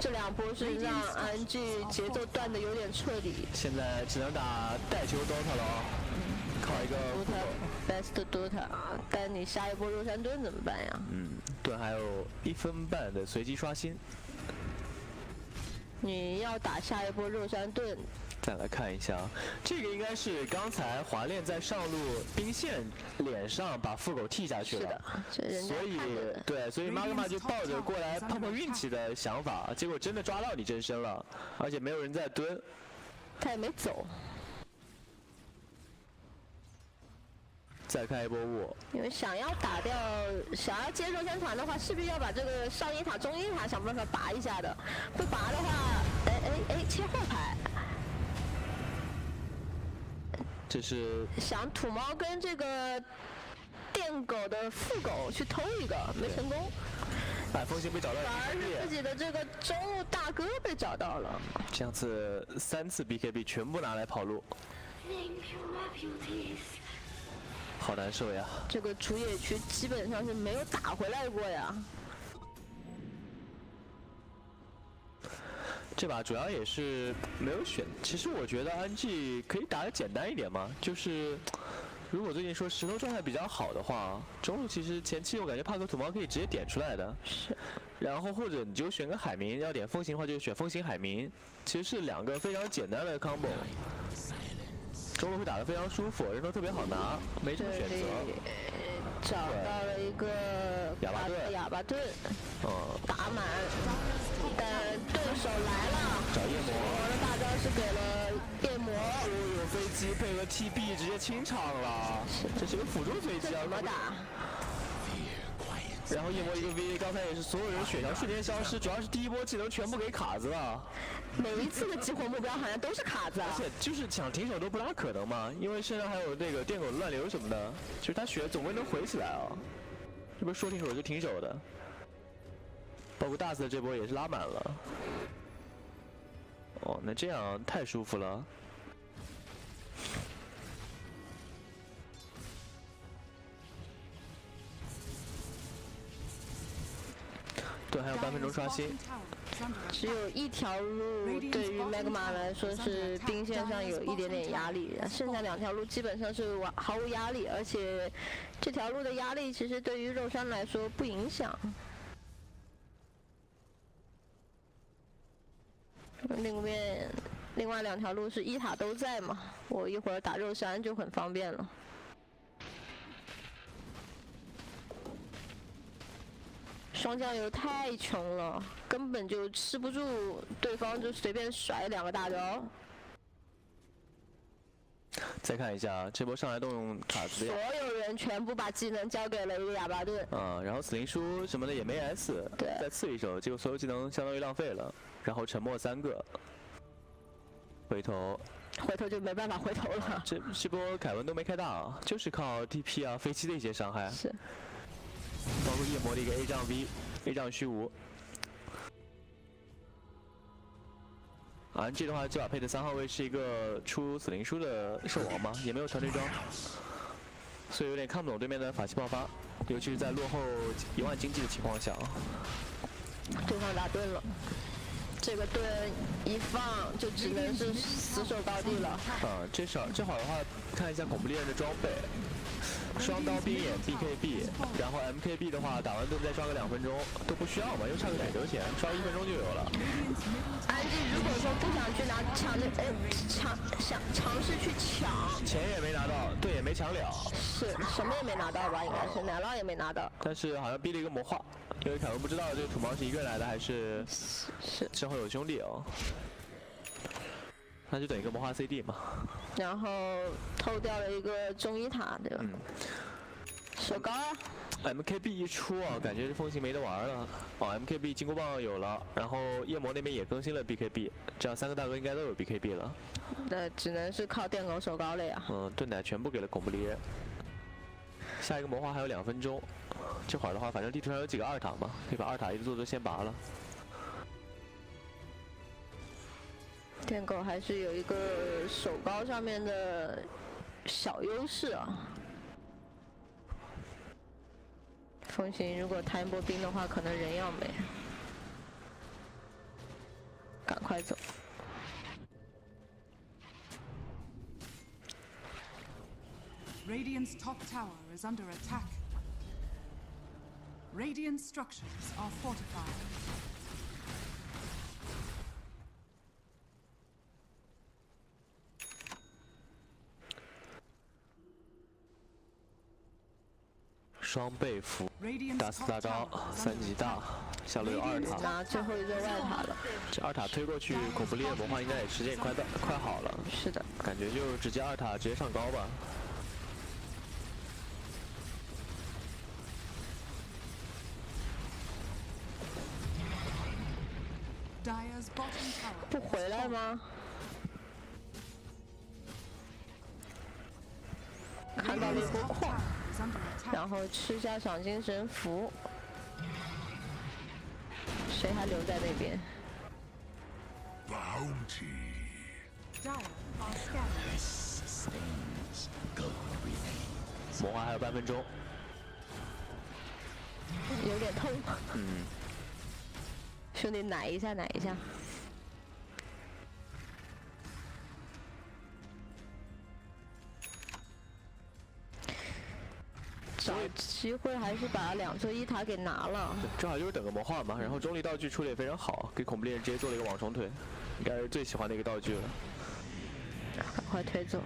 这2波是让 RNG 节奏断的有点彻底。现在只能打带球 DotA 了啊。 靠一个 best DotA， 但你下一波肉山盾怎么办呀？盾还有1分半的随机刷新。你要打下一波肉山盾。再来看一下，这个应该是刚才华恋在上路兵线脸上把副狗踢下去了，是的，所以对，所以 Magma 就抱着过来碰碰运气的想法，结果真的抓到你真身了，而且没有人在蹲，他也没走。 再开一波雾，因为想要接肉山团的话，势必要把这个上一塔、中一塔想办法拔一下的。不拔的话，切后排。这是想土猫跟这个电狗的副狗去偷一个，没成功。哎，风行被找到，反而是自己的这个中路大哥被找到了。这样子3次 BKB 全部拿来跑路。 好难受呀！这个主野区基本上是没有打回来过呀。这把主要也是没有选，其实我觉得 RNG 可以打得简单一点嘛，就是如果最近说石头状态比较好的话，中路其实前期我感觉帕克土猫可以直接点出来的。是。然后或者你就选个海绵，要点风行的话就选风行海绵，其实是2个非常简单的 combo。 中路会打得非常舒服，人头特别好拿，没什么选择。找到了一个哑巴盾，打满，但对手来了，找夜魔。我的大招是给了夜魔，有飞机配合 TB 直接清场了，这是个辅助飞机啊！怎么打？ 然后夜魔一个 V， 刚才也是所有人血条瞬间消失，主要是第1波技能全部给卡子了。每一次的激活目标好像都是卡子，而且就是想停手都不大可能嘛，因为身上还有那个电狗乱流什么的，就是他血总归能回起来啊。这波说停手就停手的，包括大四的这波也是拉满了。哦，那这样太舒服了。 对，还有半分钟刷新。只有一条路对于 Magma 来说是兵线上有一点点压力，剩下2条路基本上是毫无压力，而且这条路的压力其实对于肉山来说不影响。另外2条路是1塔都在嘛，我一会儿打肉山就很方便了。 双酱油太穷了，根本就吃不住对方，就随便甩2个大招。再看一下这波上来动用卡子，所有人全部把技能交给了一个哑巴盾。然后死灵书什么的也没 S， 对，再刺一手，结果所有技能相当于浪费了。然后沉默3个，回头回头就没办法回头了。这波凯文都没开大啊，就是靠 TP 啊、飞机的一些伤害。是。包括夜魔的一个 A 杖 V、A 杖虚无。RNG 的话，这把配的3号位是一个出死灵书的兽王嘛，也没有团队装，所以有点看不懂对面的法器爆发，尤其是在落后1万经济的情况下。对方打盾了。这个盾一放就只能是死守高地了。啊，这会儿的话，看一下恐怖猎人的装备，双刀冰眼 BKB， 然后 MKB 的话，打完盾再刷个2分钟都不需要嘛，又差个奶油钱，刷1分钟就有了。RNG 如果说不想去拿尝试去抢，钱也没拿到，盾也没抢了，是什么也没拿到吧？应该是奶酪也没拿到。但是好像逼了一个魔化，因为凯文不知道这个土猫是一个人来的还是之后有兄弟哦。那就等一个魔化 CD 嘛。然后偷掉了一个中1塔，对吧？手高啊。MKB 一出啊，感觉这风行没得玩了。哦 ，MKB 金箍棒有了，然后夜魔那边也更新了 BKB， 这样3个大哥应该都有 BKB 了。那只能是靠电狗手高了呀。盾奶全部给了恐怖猎人。下一个魔化还有2分钟，这会儿的话，反正地图上有几个2塔嘛，可以把2塔一个做先拔了。电狗还是有一个手高上面的小优势啊。风行如果弹一波冰的话，可能人要没，赶快走。Radiant's top tower is under attack. Radiant structures are fortified. 双倍符，打死大招，3级大，下路有2塔，拿最后一个外塔了。这2塔推过去，恐怖猎人魔化应该也时间快好了。是的，感觉就直接2塔直接上高吧。不回来吗？看到了一波矿，然后吃下赏金神符，谁还留在那边？ Bounty. Sustains. Gold remains. 魔化还有半分钟，有点痛。兄弟，奶一下，奶一下。找机会还是把2座1塔给拿了。正好就是等个魔化嘛，然后中立道具处理也非常好，给恐怖猎人直接做了一个往重腿，应该是最喜欢的一个道具了。赶快推走。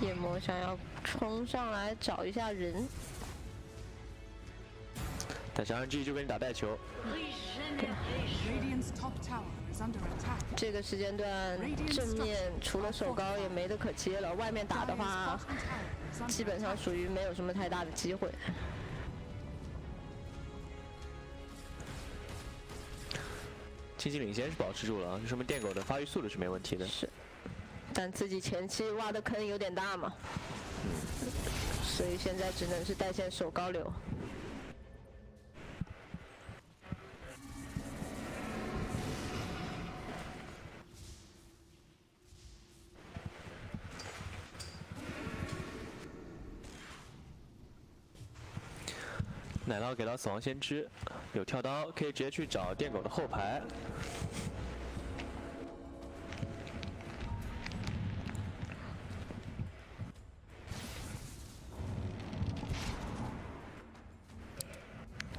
夜魔想要冲上来找一下人，但是 RNG 就跟你打带球。这个时间段正面除了手高也没得可接了，外面打的话，基本上属于没有什么太大的机会。经济领先是保持住了，就说明电狗的发育速度是没问题的。是，但自己前期挖的坑有点大嘛，所以现在只能是带线手高流。奶酪给到死亡先知，有跳刀，可以直接去找电狗的后排。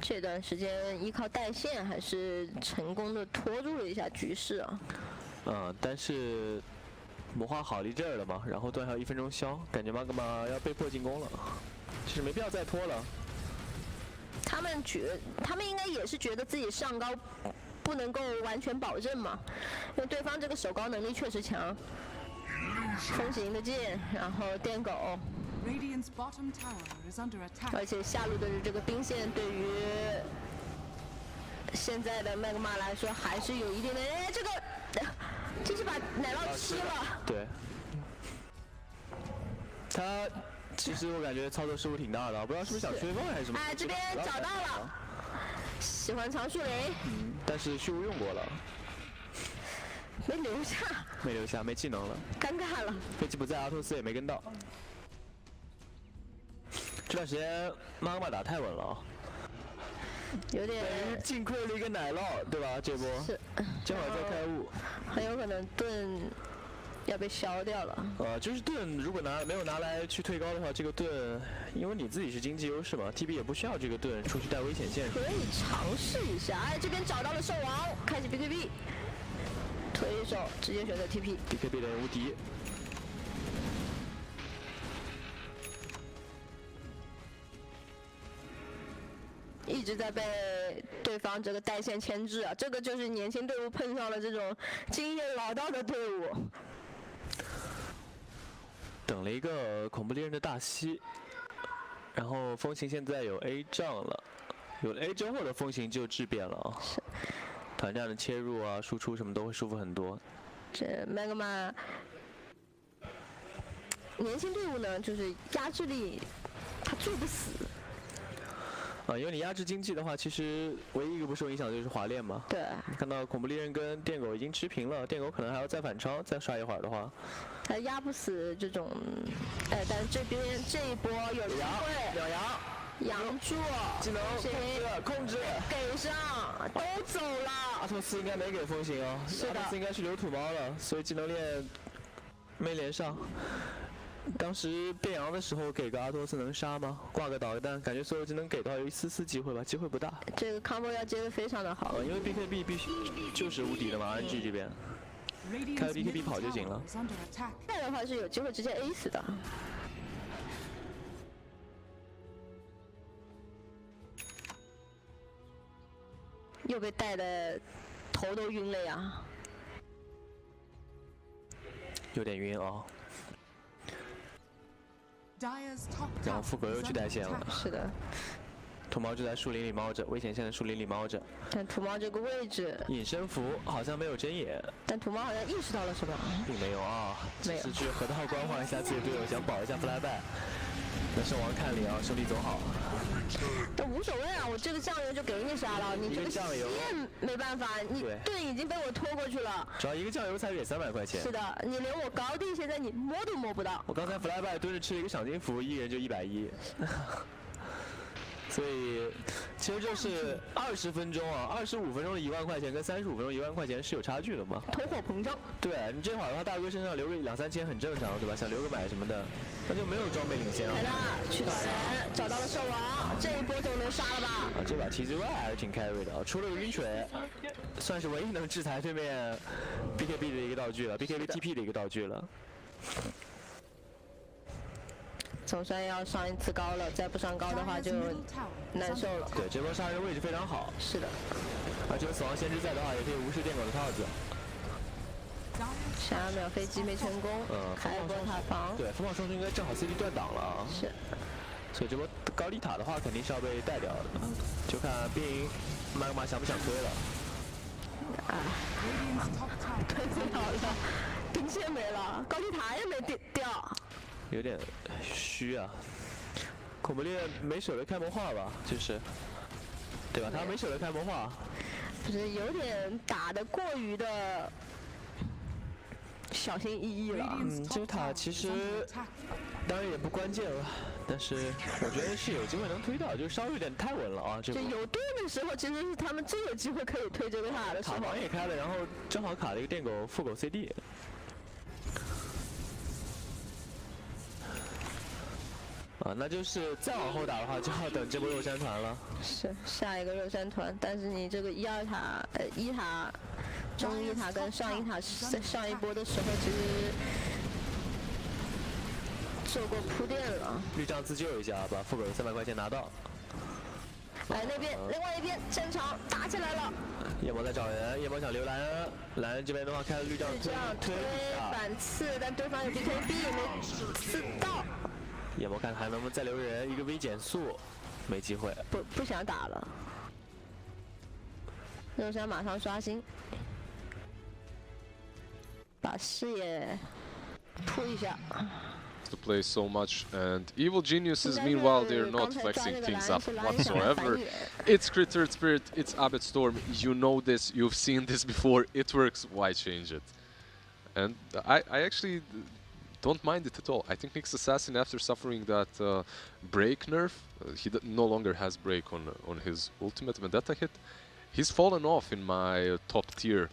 这段时间依靠带线还是成功的拖住了一下局势啊。但是魔化好了一阵儿了嘛，然后段还有1分钟消，感觉玛格玛要被迫进攻了，其实没必要再拖了。他们应该也是觉得自己上高不能够完全保证嘛，因为对方这个手高能力确实强，风行的剑，然后电狗，而且下路的这个兵线对于现在的麦格玛来说还是有一定的，这个这是把奶酪吃了。对。他其实我感觉操作失误挺大的，不知道是不是想吹风还是什么。哎，这边找到了，喜欢藏树林。但是虚无用过了。没留下。没留下，没技能了。尴尬了。飞机不在，阿托斯也没跟到。这段时间妈妈打太稳了啊。有点幸亏了一个奶酪，对吧？这波是，正好在开悟，很有可能盾要被消掉了。就是盾如果没有拿来去推高的话，这个盾因为你自己是经济优势嘛 ，TB 也不需要这个盾出去带危险线。可以尝试一下。哎，这边找到了兽王，开启 BKB， 推手直接选择 TP。BKB 的无敌。一直在被对方这个带线牵制啊，这个就是年轻队伍碰上了这种经验老道的队伍。等了一个恐怖猎人的大吸，然后风行现在有 A 杖了，有了 A 之后的风行就质变了啊。团战的切入啊、输出什么都会舒服很多。这 Magma 年轻队伍呢，就是压制力他做不死。因为你压制经济的话，其实唯一一个不受影响的就是滑链嘛。对。看到恐怖猎人跟电狗已经持平了，电狗可能还要再反超，再刷一会儿的话。他压不死这种，但是这边这一波有机会。两羊。羊住。技能控制。给上，都走了。阿托斯应该没给风行哦。是的。阿托斯应该是留土猫了，所以技能链没连上。当时变羊的时候给个阿托斯能杀吗？挂个导弹，感觉所有技能给到有一丝丝机会吧，机会不大。这个 combo 要接得非常的好，因为 BKB 必须就是无敌的嘛 ，RNG 这边开 BKB 跑就行了。这样的话是有机会直接 A 死的。又被带的头都晕了呀，有点晕啊。然后副狗又去带线了。是的。土猫就在树林里猫着，危险线的树林里猫着。但土猫这个位置，隐身符好像没有睁眼。但土猫好像意识到了是吧？并没有啊，只是去河道观望一下自己队友，想保一下 flyby。那圣王看脸啊，兄弟走好。那无所谓啊，我这个酱油就给你杀了，你这个线没办法，你盾已经被我拖过去了。主要一个酱油才给300块钱。是的，你连我高地现在你摸都摸不到。我刚才 flyby 蹲着吃了一个赏金符，一人就110。所以其实就是20分钟啊，25分钟的1万块钱跟35分钟1万块钱是有差距的嘛。通货膨胀。对你这会儿的话，大哥身上留个2、3千很正常，对吧？想留个买什么的，那就没有装备领先啊。来了，去找人，找到了兽王，这一波总能杀了吧？这把 TGY 还是挺 carry 的啊，出了个晕锤，算是唯一能制裁对面 BKB 的一个道具了 ，BKB TP 的一个道具了。总算要上一次高了，再不上高的话就难受了。对，这波杀人位置非常好。是的。而且有死亡先知在的话，也可以无视电狗的套子。想要秒飞机没成功，开一波塔防。对，风暴双雄应该正好 CD 断档了。是。所以这波高丽塔的话，肯定是要被带掉的，就看兵营Magma想不想推了。推不了了，兵线没了，高丽塔也没掉。有点虚啊，恐怖猎没舍得开魔化吧？就是，对吧？他没舍得开魔化，不是有点打得过于的小心翼翼了。这个塔其实当然也不关键了，但是我觉得是有机会能推到，就是稍微有点太稳了啊。这有盾的时候，其实是他们最有机会可以推这个塔的时候。塔防也开了，然后正好卡了一个电狗副狗 CD。那就是再往后打的话，就要等这波肉山团了。是下一个肉山团，但是你这个1、2塔、1塔、中1塔跟上1塔，在上一波的时候其实做过铺垫了。绿杖自救一下，把副狗300块钱拿到。那边另外一边战场打起来了。夜魔在找人，夜魔想留莱恩，莱恩这边的话开了绿杖推反刺，但对方有 BKB 没刺到。夜魔看还能不能再留人，一个 V 减速，没机会。不想打了。肉山马上刷新。把视野铺一下。 To play so much, and evil geniuses meanwhile they're not flexing things up whatsoever. It's crit third spirit, it's Abed Storm, you know this, you've seen this before, it works, why change it? And I actually don't mind it at all. I think Nyx Assassin, after suffering that break nerf, he no longer has break on his ultimate vendetta hit, he's fallen off in my top tier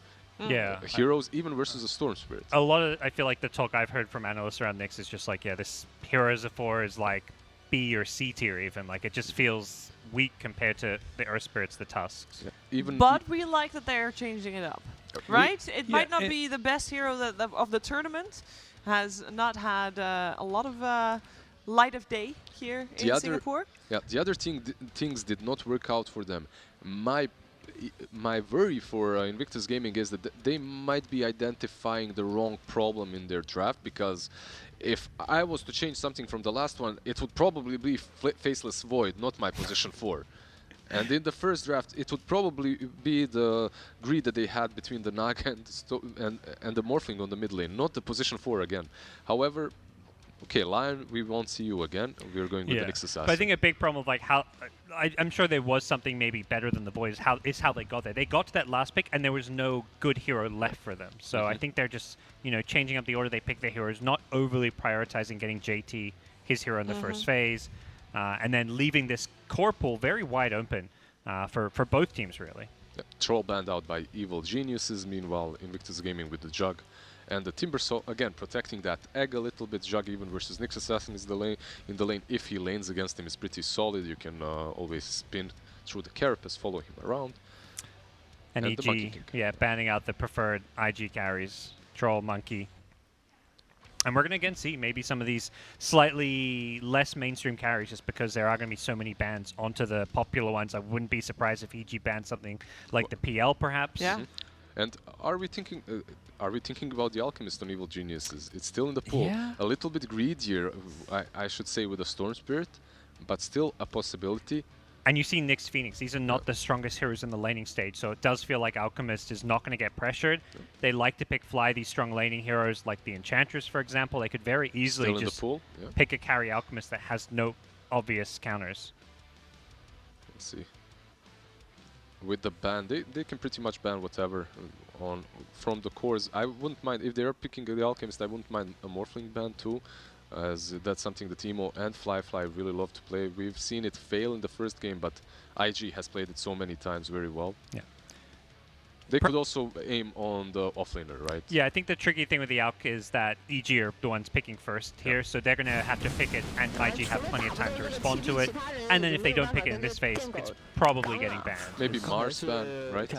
heroes, even versus a Storm Spirit. A lot of, I feel like the talk I've heard from analysts around Nyx is just like, yeah, this Heroes of 4 is like B or C tier even. Like, it just feels weak compared to the Earth Spirits, the Tusks. Yeah. But we like that they're changing it up, right? It might not be the best hero of the tournament, has not had a lot of light of day here in Singapore. Yeah, the other things did not work out for them. My worry for Invictus Gaming is that they might be identifying the wrong problem in their draft, because if I was to change something from the last one, it would probably be Faceless Void, not my position 4. And in the first draft, it would probably be the greed that they had between the Naga and the Morphling on the mid lane, not the position 4 again. However, okay, Lion, we won't see you again. We're going with the Nyx Assassin. But I think a big problem of like how I'm sure there was something maybe better than the Void is how they got there. They got to that last pick and there was no good hero left for them. So I think they're just, you know, changing up the order they pick their heroes, not overly prioritizing getting JT his hero in the first phase, and then leaving this core pool very wide open for both teams really. Yeah. Troll banned out by evil geniuses. Meanwhile, Invictus Gaming with the Jug. And the Timber, so again, protecting that egg a little bit. Jug even versus Nyx Assassin is in the lane. If he lanes against him, is pretty solid. You can always spin through the carapace, follow him around. And EG, banning out the preferred IG carries, Troll, Monkey. And we're going to again see maybe some of these slightly less mainstream carries just because there are going to be so many bans onto the popular ones. I wouldn't be surprised if EG banned something like the PL perhaps. Yeah. And are we thinking about the Alchemist on Evil Geniuses? It's still in the pool. Yeah. A little bit greedier, I should say, with a Storm Spirit, but still a possibility. And you see Nyx Phoenix. These are not the strongest heroes in the laning stage, so it does feel like Alchemist is not going to get pressured. They like to pick fly these strong laning heroes like the Enchantress, for example. They could very easily just pick a carry Alchemist that has no obvious counters. Let's see. With the ban, they can pretty much ban whatever from the cores. I wouldn't mind if they are picking the Alchemist. I wouldn't mind a Morphling ban too, as that's something that Emo and Flyfly really love to play. We've seen it fail in the first game, but IG has played it so many times very well. Yeah. They could also aim on the offlaner, right? Yeah, I think the tricky thing with the Alch is that EG are the ones picking first here, so they're going to have to pick it, and IG have plenty of time to respond to it. And then if they don't pick it in this phase, it's probably getting banned. Maybe Mars ban, right?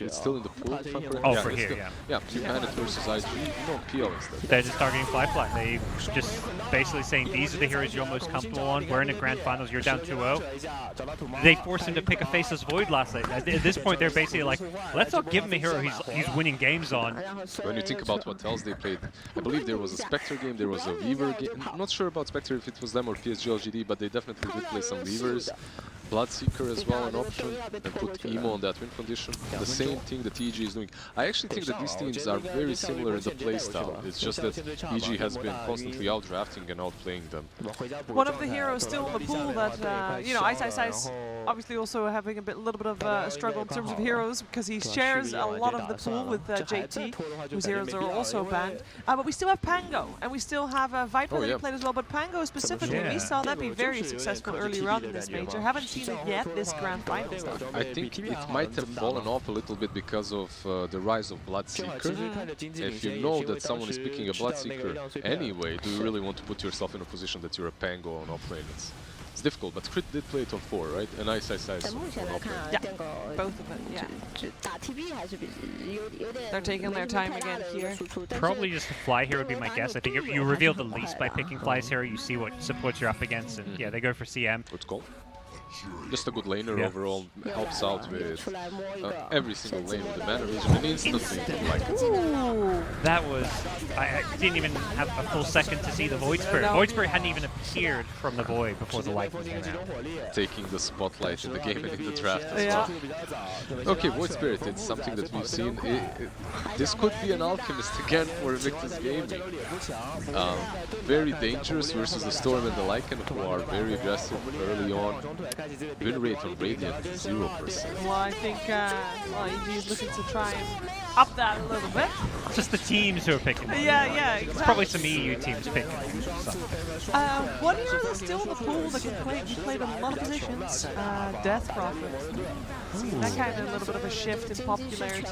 It's still in the pool. Oh, for here, yeah. Yeah, Planet versus IG, no PL instead. They're just targeting Flyfly. They just basically saying, these are the heroes you're most comfortable on. We're in the grand finals, you're down 2-0. They forced him to pick a Faceless Void last night. At this point, they're basically like, let's not give him a hero he's winning games on. When you think about what else they played, I believe there was a Spectre game, there was a Weaver game. I'm not sure about Spectre if it was them or PSG LGD, but they definitely did play some Weavers. Bloodseeker as well, an option, and put Emo on that win condition. The same thing that EG is doing. I actually think that these teams are very similar in the playstyle. It's just that EG has been constantly out-drafting and outplaying them. One of the heroes still in the pool that, you know, iceiceice obviously also having a little bit of a struggle in terms of heroes because he shares a lot of the pool with JT, whose heroes are also banned. But we still have Pango, and we still have Viper that we played as well. But Pango specifically, we saw that be very successful early on in this major. Haven't seen it yet this grand final stuff. I think it might have fallen off a little bit because of the rise of Bloodseeker. If you know that someone is picking a Bloodseeker anyway, do you really want to put yourself in a position that you're a Pango on offlane? It's difficult, but Crit did play it on 4, right? And iceiceice on offlane. Yeah, both of them, yeah. They're taking their time again here. Probably just a Fly here would be my guess. I think you reveal the least by picking Fly's hero. You see what supports you're up against, and yeah, they go for CM. What's called? just a good laner overall, helps out with every single lane with the mana vision and instantly like that was I didn't even have a full second to see the Void Spirit. Void Spirit hadn't even appeared from the void before the Lycan came out. Taking the spotlight in the game and in the draft as well. Okay, Void Spirit, it's something that we've seen. This could be an alchemist again for Invictus Gaming. Very dangerous versus the Storm and the Lycan, who are very aggressive early on. Win rate on Radiant 0%. Well, I think EG is looking to try and up that a little bit. Just the teams who are picking it. Yeah, exactly. It's probably some EU teams picking one hero that's still in the pool that can play a lot of positions. Death Prophet. Seen that kind of a little bit of a shift in popularity.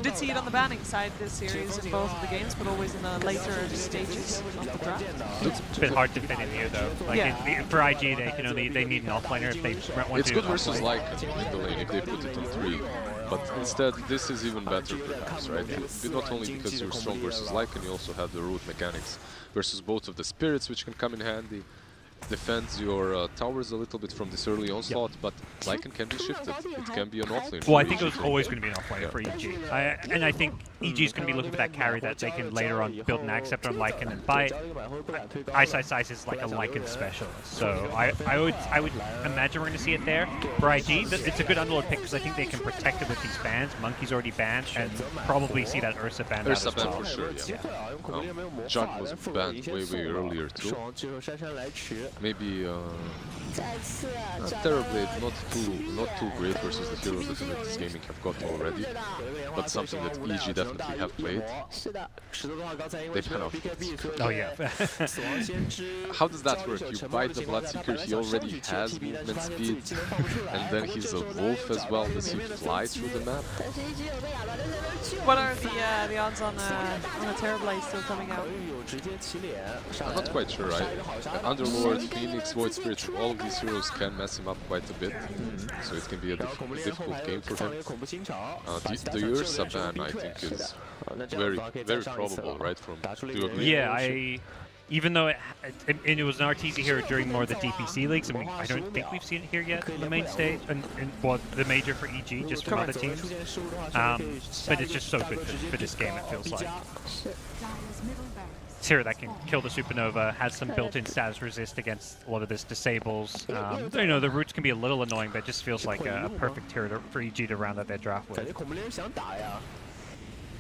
Did see it on the banning side this series in both of the games, but always in the later stages of the draft. It's a bit hard to fit in here though. Like for IG, they need an offlaner if they want to. It's good versus Lycan in the lane if they put it on 3. But instead, this is even better perhaps, right? Not only because you're strong versus Lycan, you also have the root mechanics versus both of the spirits, which can come in handy. Defends your towers a little bit from this early onslaught, but Lycan can be shifted. It can be an offlane. Well, I think it was always going to be an offlane for EG. And I think EG is going to be looking for that carry that they can later on build an accept on Lycan and buy. iceiceice is like a Lycan specialist, so I would imagine we're going to see it there. For IG, it's a good underlord pick because I think they can protect it with these bans. Monkey's already banned, and probably see that Ursa banned Ursa out as well. for sure, yeah. Jug was banned way earlier too. Maybe Terrorblade not too great versus the heroes that Invictus Gaming have got already, but something that EG definitely have played. They pan out. Oh yeah. How does that work? You bite the Bloodseeker, he already has movement speed, and then he's a wolf as well. Does he fly through the map? What are the odds on a Terrorblade still coming out? I'm not quite sure. Underlord, Phoenix, Void Spirit, all of these heroes can mess him up quite a bit, so it can be a difficult game for him. The Ursa ban, I think, is very probable, right? Do you agree? Yeah, even though it was an Arteezy hero during more of the DPC leagues, and I don't think we've seen it here yet on the main stage, and well, the major for EG, just from other teams. But it's just so good for this game, it feels like. It's hero that can kill the Supernova, has some built-in status resist against a lot of this disables. You know, the roots can be a little annoying, but it just feels like a perfect hero for EG to round out their draft with.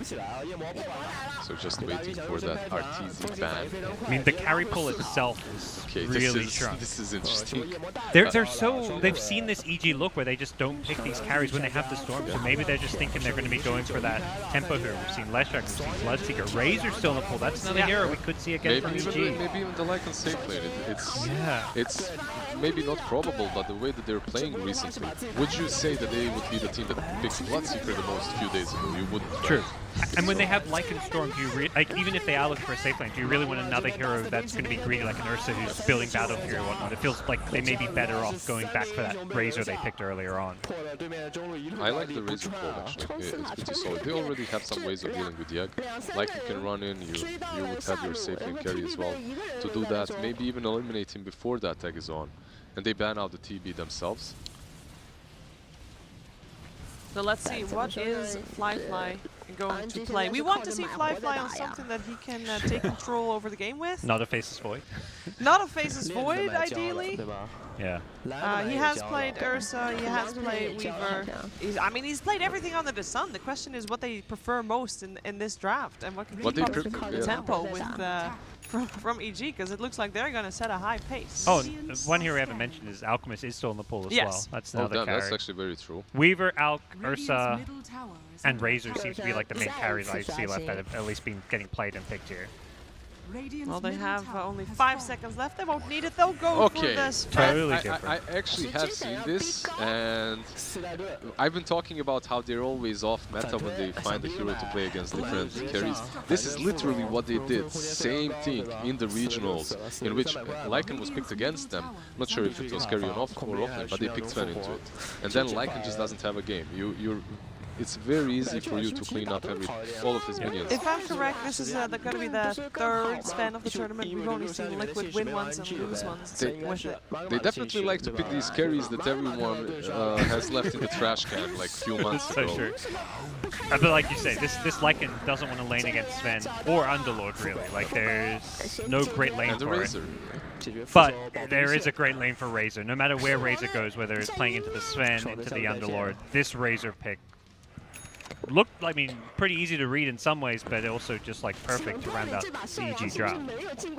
So just waiting for that Arteezy ban. I mean, the carry pull itself is really strong. This is interesting. They've seen this EG look where they just don't pick these carries when they have the Storm, so maybe they're just thinking they're going to be going for that tempo hero. We've seen Leshrac, we've seen Bloodseeker, Razor still in the pool. That's another hero we could see again from EG. Maybe even the Lycan safe lane. It's maybe not probable, but the way that they're playing recently, would you say that they would be the team that picked Bloodseeker the most few days ago? You wouldn't. Right? True. And when they have Lycan Storm, do you like even if they are looking for a safe lane, do you really want another hero that's going to be greedy like an Ursa who's building Battle Fury and whatnot? It feels like they may be better off going back for that Razor they picked earlier on. I like the Razor pull actually. It's pretty solid. They already have some ways of dealing with Yeg. Like you can run in, you would have your safe lane carry as well. To do that, maybe even eliminate him before that tag is on. And they ban out the TB themselves. So let's see, what is flyfly going to play? We want to see flyfly on something that he can take control over the game with. Not a Faceless Void. Not a Faceless Void, ideally. Yeah. He has played Ursa, he has played Weaver. He's played everything under the sun. The question is what they prefer most in this draft, and what can keep up the tempo with from EG, because it looks like they're going to set a high pace. Oh, one hero we haven't mentioned is Alchemist is still in the pool as well. That's another carry. That's actually very true. Weaver, Alk, Ursa, and Razor seems to be like the main carries I see left that have at least been getting played and picked here. Well, they have only 5 seconds left. They won't need it. They'll go for this. Totally I actually have seen this, and I've been talking about how they're always off meta when they find a hero to play against different carries. This is literally what they did. Same thing in the regionals, in which Lycan was picked against them. I'm not sure if it was carry on off or offlane, but they picked Sven into it. And then Lycan just doesn't have a game. it's very easy for you to clean up all of his minions. If I'm correct, this is going to be the third Sven of the tournament. We've only seen Liquid win ones and lose ones with it. They definitely like to pick these carries that everyone has left in the trash can like a few months ago. So true. But like you say, this Lycan doesn't want to lane against Sven or Underlord really. Like there's no great lane for it. But there is a great lane for Razor. No matter where Razor goes, whether it's playing into the Sven, into the Underlord, this Razor pick looked, I mean, pretty easy to read in some ways, but also just like perfect to round out the EG draft.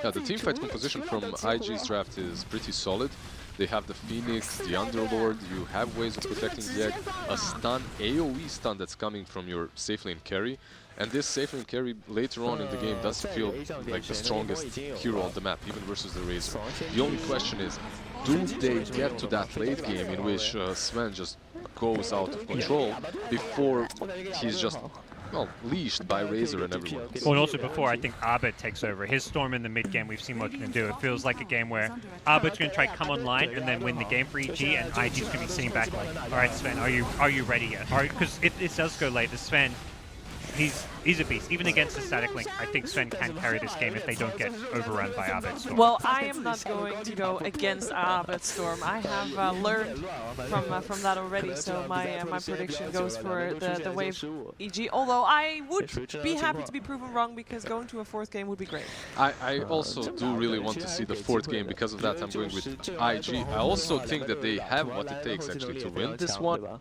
Yeah, the teamfight composition from IG's draft is pretty solid. They have the Phoenix, the Underlord, you have ways of protecting the egg, a stun, AoE stun that's coming from your safe lane carry, and this safe lane carry later on in the game does feel like the strongest hero on the map, even versus the Razor. The only question is, do they get to that late game in which Sven just goes out of control before he's just, well, leashed by Razor and everyone? Well, and also before, I think Abed takes over. His Storm in the mid game, we've seen what he can do. It feels like a game where Abed's going to try to come online and then win the game for EG, and IG's going to be sitting back like, all right, Sven, are you ready yet? Because if this does go late, the Sven, he's a beast. Even against the static link, I think Sven can carry this game if they don't get overrun by Abed's Storm. Well, I am not going to go against Abed's Storm. I have learned from that already, so my prediction goes for the wave EG. Although I would be happy to be proven wrong, because going to a fourth game would be great. I also do really want to see the fourth game. Because of that, I'm going with IG. I also think that they have what it takes actually to win this one.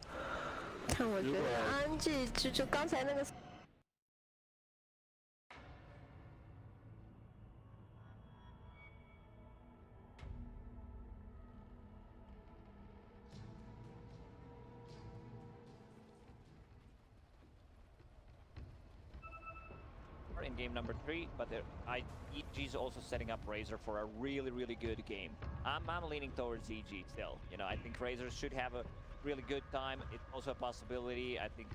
In game number 3, but EG's also setting up Razor for a really, really good game. I'm leaning towards EG still. You know, I think Razor should have a really good time. It's also a possibility. I think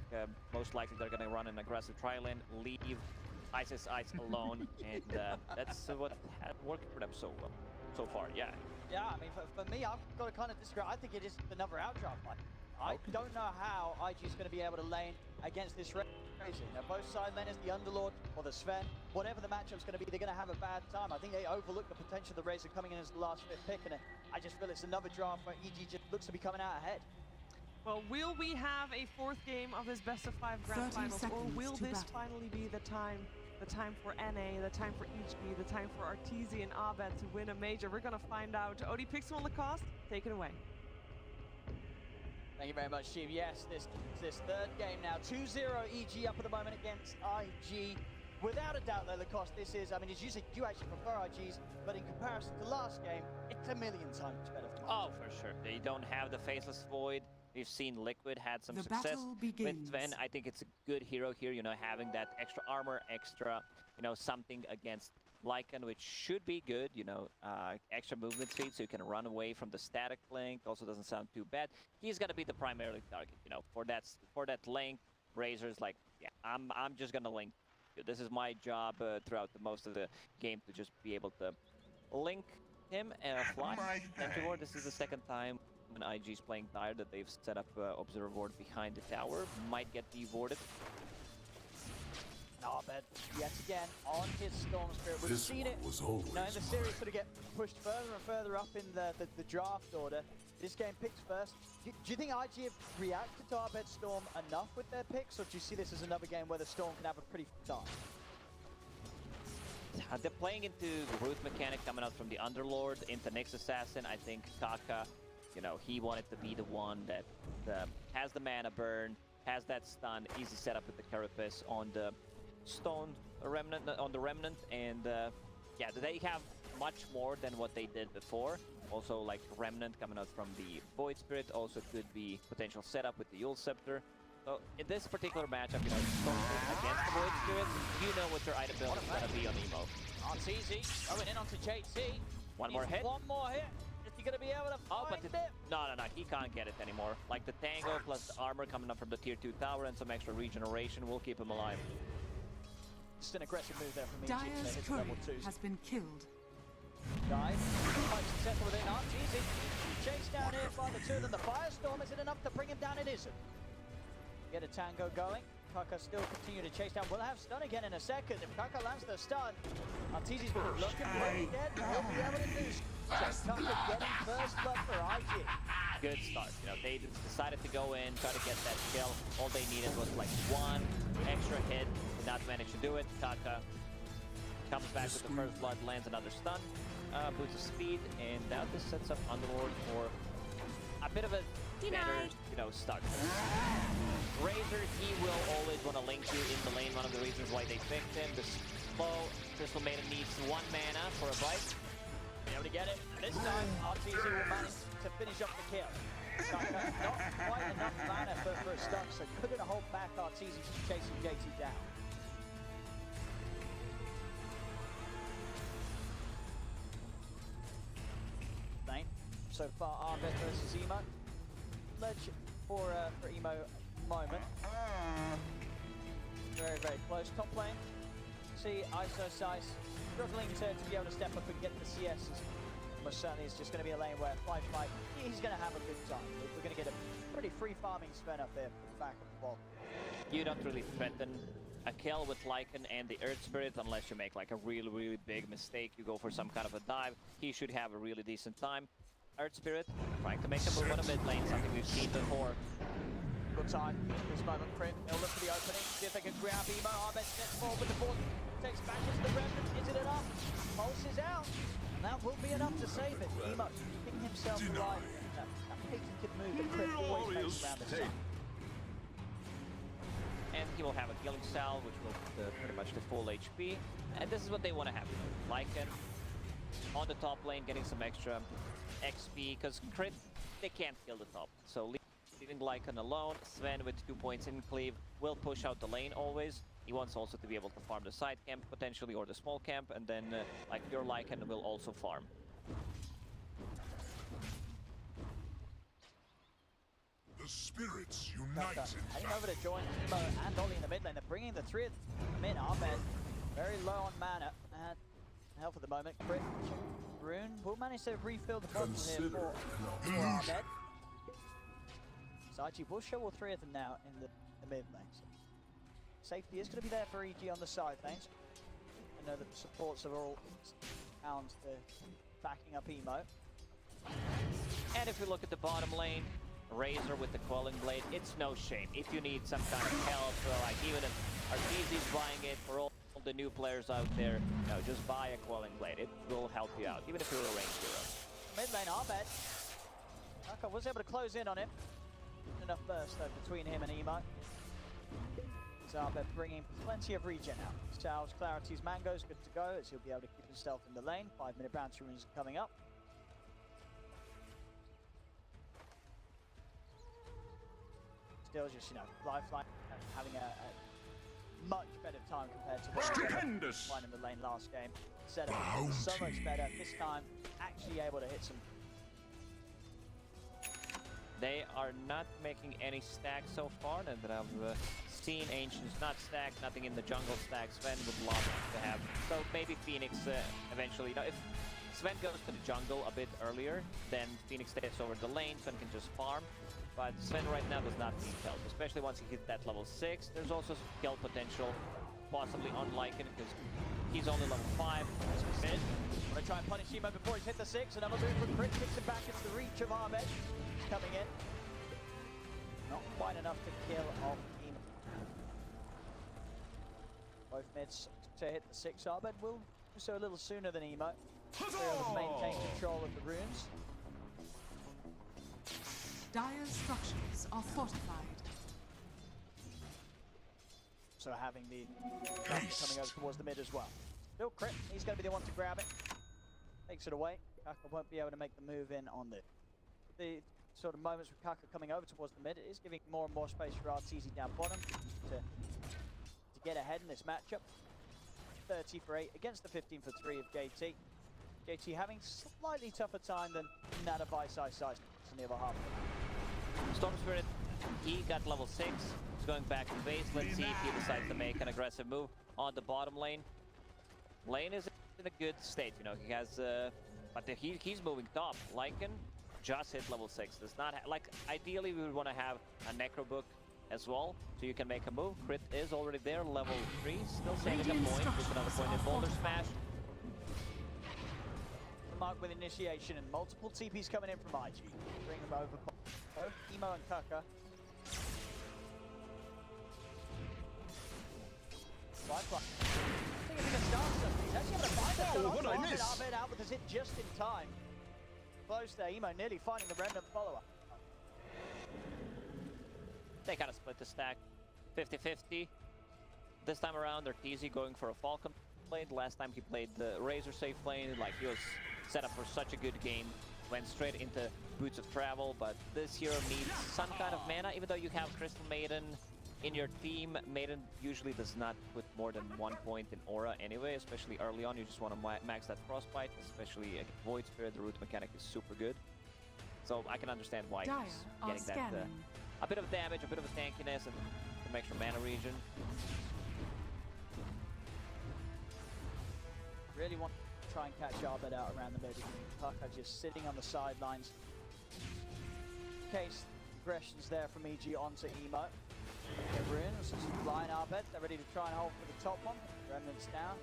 most likely they're going to run an aggressive tri-lane, leave iceiceice alone, and that's what had worked for them so far. Yeah. Yeah, I mean, for me, I've got to kind of disagree. I think it is another outdraft. I don't know how IG's going to be able to lane against this Razor. Now, both side laners, the Underlord or the Sven, whatever the matchup's going to be, they're going to have a bad time. I think they overlook the potential of the Razor coming in as the last 5th pick, and I just feel it's another draft where EG just looks to be coming out ahead. Well, will we have a fourth game of this best-of-5 grand finals, or will this finally be the time for NA, the time for EG, the time for Arteezy and Abed to win a major? We're going to find out. OD Pixel on Lacoste, take it away. Thank you very much, team. Yes, this third game now. 2-0 EG up at the moment against IG. Without a doubt, though, Lacoste, this is, I mean, as you said, you actually prefer IG's, but in comparison to last game, it's a million times better. Oh, for sure. They don't have the Faceless Void. We've seen Liquid had some success with Sven. I think it's a good hero here, you know, having that extra armor, extra, you know, something against Lycan, which should be good, you know, extra movement speed so you can run away from the static link. Also doesn't sound too bad. He's gonna be the primary target, you know, for that link. Razor's like, yeah, I'm just gonna link. This is my job throughout most of the game, to just be able to link him and fly. This is the second time when IG's playing tired that they've set up observer ward behind the tower. Might get devorded. Abed, yet again, on his Storm Spirit. We've seen it now in the series sort of get pushed further and further up in the draft order. This game picked first. Do you think IG have reacted to Abed's Storm enough with their picks, or do you see this as another game where the Storm can have a pretty start? They're playing into the root mechanic coming out from the Underlord into Nyx Assassin. I think Kaka, you know, he wanted to be the one that has the mana burn, has that stun, easy setup with the Carapace on the Stone Remnant, and yeah, they have much more than what they did before. Also, like Remnant coming out from the Void Spirit also could be potential setup with the Yule Scepter. So in this particular matchup, you know, Stone Spirit against the Void Spirit, you know what your item build is going to be on Emo. Arteezy going in onto JT. One more hit. One more hit. Is he going to be able to find it? No, he can't get it anymore. Like the Tango plus the armor coming up from the tier 2 tower and some extra regeneration will keep him alive. Just an aggressive move there from Dire's courier has been killed. Dive, quite successful within Arteezy. Chased down here by the two of them. The Firestorm, is it enough to bring him down? It isn't. Get a tango going. Kaka still continue to chase down. We'll have stun again in a second. If Kaka lands the stun, Arteezy's looking pretty dead. He'll be able to do so. Kaka getting first blood for IG. Good start. You know, they decided to go in, try to get that kill. All they needed was like one extra hit. Did not manage to do it. Kaka comes back with the first blood, lands another stun, boosts the speed, and now this sets up Underlord for a bit of a better, you know, start. Razor, he will always want to link you in the lane. One of the reasons why they picked him. The slow Crystal Maiden needs 1 mana for a bite. Be able to get it. This time, Arteezy will manage to finish up the kill. Not quite enough mana for a stun, so couldn't hold back Arteezy chasing JT down. Lane. So far, Abed versus Emo. Ledge for Emo moment. Very, very close. Top lane. See iceiceice struggling to be able to step up and get the CSs. Most certainly it's just going to be a lane where flyfly, he's going to have a good time. We're going to get a pretty free farming Sven up there for the back of the ball. You don't really threaten a kill with Lycan and the Earth Spirit unless you make like a really, really big mistake. You go for some kind of a dive. He should have a really decent time. Earth Spirit trying to make a move on a mid lane, something we've seen before. Good time. This moment, Crit. They'll look for the opening, see if they can grab Emo. Abed steps forward with the ball. Takes back into the Remnant. Is it enough? Pulse is out. And that will be enough to save it. Emo keeping himself alive. That Peyton could move that Crit always makes around the sun. And he will have a killing salve, which will pretty much the full HP. And this is what they want to have. Lycan on the top lane, getting some extra XP, because Crit, they can't kill the top. So leaving Lycan alone, Sven with 2 points in cleave will push out the lane always. He wants also to be able to farm the side camp potentially, or the small camp, and then like your Lycan will also farm. The spirits united. Heading over to join Emo and Ollie in the mid lane. They're bringing the 3 of them in. Abed very low on mana and health at the moment. Crit, Rune will manage to refill the bottle here for Abed. So IG will show all 3 of them now in the mid lane. So safety is going to be there for EG on the side lanes. I know that the supports are all hounds backing up Emo. And if we look at the bottom lane, Razor with the Quelling Blade, it's no shame. If you need some kind of help, like even if Arteezy's buying it, for all the new players out there, no, just buy a Quelling Blade. It will help you out, even if you're a ranged hero. Mid lane, Abed. Kaka was able to close in on him. Enough burst though between him and Emo. So Abed bringing plenty of regen out. Charles Clarity's Mango's good to go, as he'll be able to keep himself in the lane. 5-minute bounty runes coming up. Still just, you know, flyfly having a much better time compared to what he was in the lane last game. Setup was so much better. This time, actually able to hit some. They are not making any stacks so far, and I've seen Ancients not stack, nothing in the jungle stack. Sven would love to have. So maybe Phoenix eventually, you know, if Sven goes to the jungle a bit earlier, then Phoenix takes over the lane, Sven can just farm. But Sven right now does not need help, especially once he hits that level 6. There's also skill potential, possibly on Lycan, because he's only level 5. Mid. Want to try and punish Emo before he's hit the 6. Another move from Crit, kicks him back into the reach of Abed. He's coming in. Not quite enough to kill off Emo. Both mids to hit the 6. Abed will do so a little sooner than Emo. So able to maintain control of the runes. Dire structures are fortified. So having the coming over towards the mid as well. Still Crit, he's going to be the one to grab it. Takes it away. Kaka won't be able to make the move in on the sort of moments with Kaka coming over towards the mid. It is giving more and more space for Arteezy down bottom to get ahead in this matchup. 30 for 8 against the 15 for 3 of JT. JT having slightly tougher time than that of iceiceice in the other half. Storm Spirit, he got level 6. He's going back to base. Let's see if he decides to make an aggressive move on the bottom lane. Lane is in a good state, you know. He has, but he's moving top. Lycan just hit level 6. Does not like ideally we would want to have a Necro Book as well, so you can make a move. Crit is already there, level 3, still saving a point with another point in Boulder Smash. Mark with initiation and multiple TPs coming in from IG. Bring them over both Emo and Kaka. Flyfly. I think if he can start something, he's actually able to find that. Oh, what I missed! Abed out with his hit just in time. Close there, Emo nearly finding the remnant follower. They kind of split the stack 50-50. This time around, Arteezy going for a Falcon lane. Last time he played the Razor safe lane, like he was set up for such a good game. Went straight into Boots of Travel, but this hero needs some kind of mana. Even though you have Crystal Maiden in your team, Maiden usually does not put more than 1 point in aura anyway, especially early on. You just want to max that Frostbite, especially against Void Spirit. The root mechanic is super good. So I can understand why he's getting that a bit of damage, a bit of a tankiness, and some extra mana regen. Really want to try and catch Abed out around the middle. Kaka just sitting on the sidelines. Case aggressions there from EG onto Emo. Runes, flying Abed, they're ready to try and hold for the top one. Remnants down,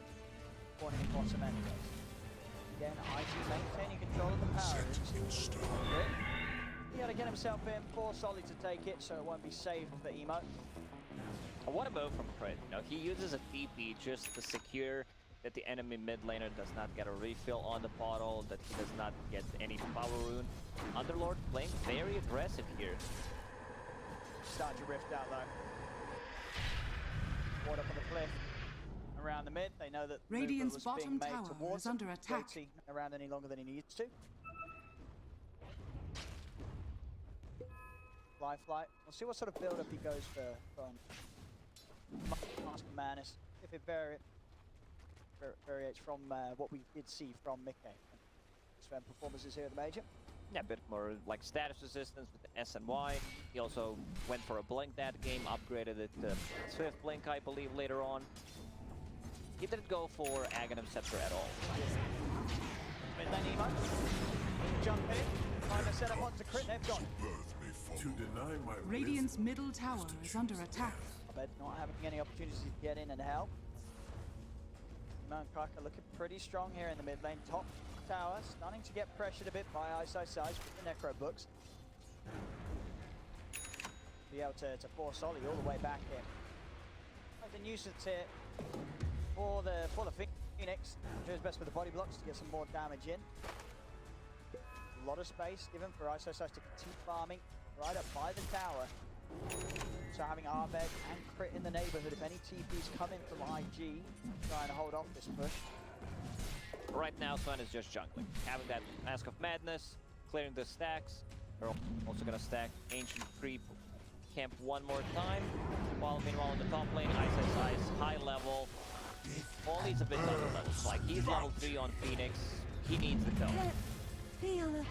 cornering the bottom anyway. Again, IG maintaining control of the power. He had to get himself in, 4 solid to take it, so it won't be saved for Emo. What a move from Crit. You know, he uses a TP just to secure that the enemy mid laner does not get a refill on the bottle, that he does not get any power rune. Underlord playing very aggressive here. Starting to rift out low. Ward up on the cliff. Around the mid, they know that Radiant's bottom tower is under attack. Around any longer than he needs to. Flyfly. We'll see what sort of build-up he goes for from Master Manus. If it varies from what we did see from Mickey. Sven performances here at the Major. Yeah, a bit more like status resistance with the S and Y. He also went for a blink that game, upgraded it to Swift Blink, I believe, later on. He didn't go for Aghanim Scepter at all. Mid lane Emo. Jump in. Trying to set up onto Crit. They've got To deny my Radiant's middle tower is under attack. Abed not having any opportunities to get in and help. Emo and Kaka looking pretty strong here in the mid lane. Top tower starting to get pressured a bit by iceiceice with the Necro books. Be able to force Ollie all the way back here. Like a nuisance here for the Phoenix. Do his best with the body blocks to get some more damage in. A lot of space given for iceiceice to continue farming right up by the tower. So having Abed and Crit in the neighborhood, if any TPs come in from IG, trying to hold off this push. Right now, Sven is just jungling. Having that Mask of Madness, clearing the stacks. They're also going to stack Ancient Creep Camp one more time. While meanwhile in the top lane, iceiceice, high level. All needs a bit better levels. Like, he's level 3 on Phoenix. He needs the kill. Feel it.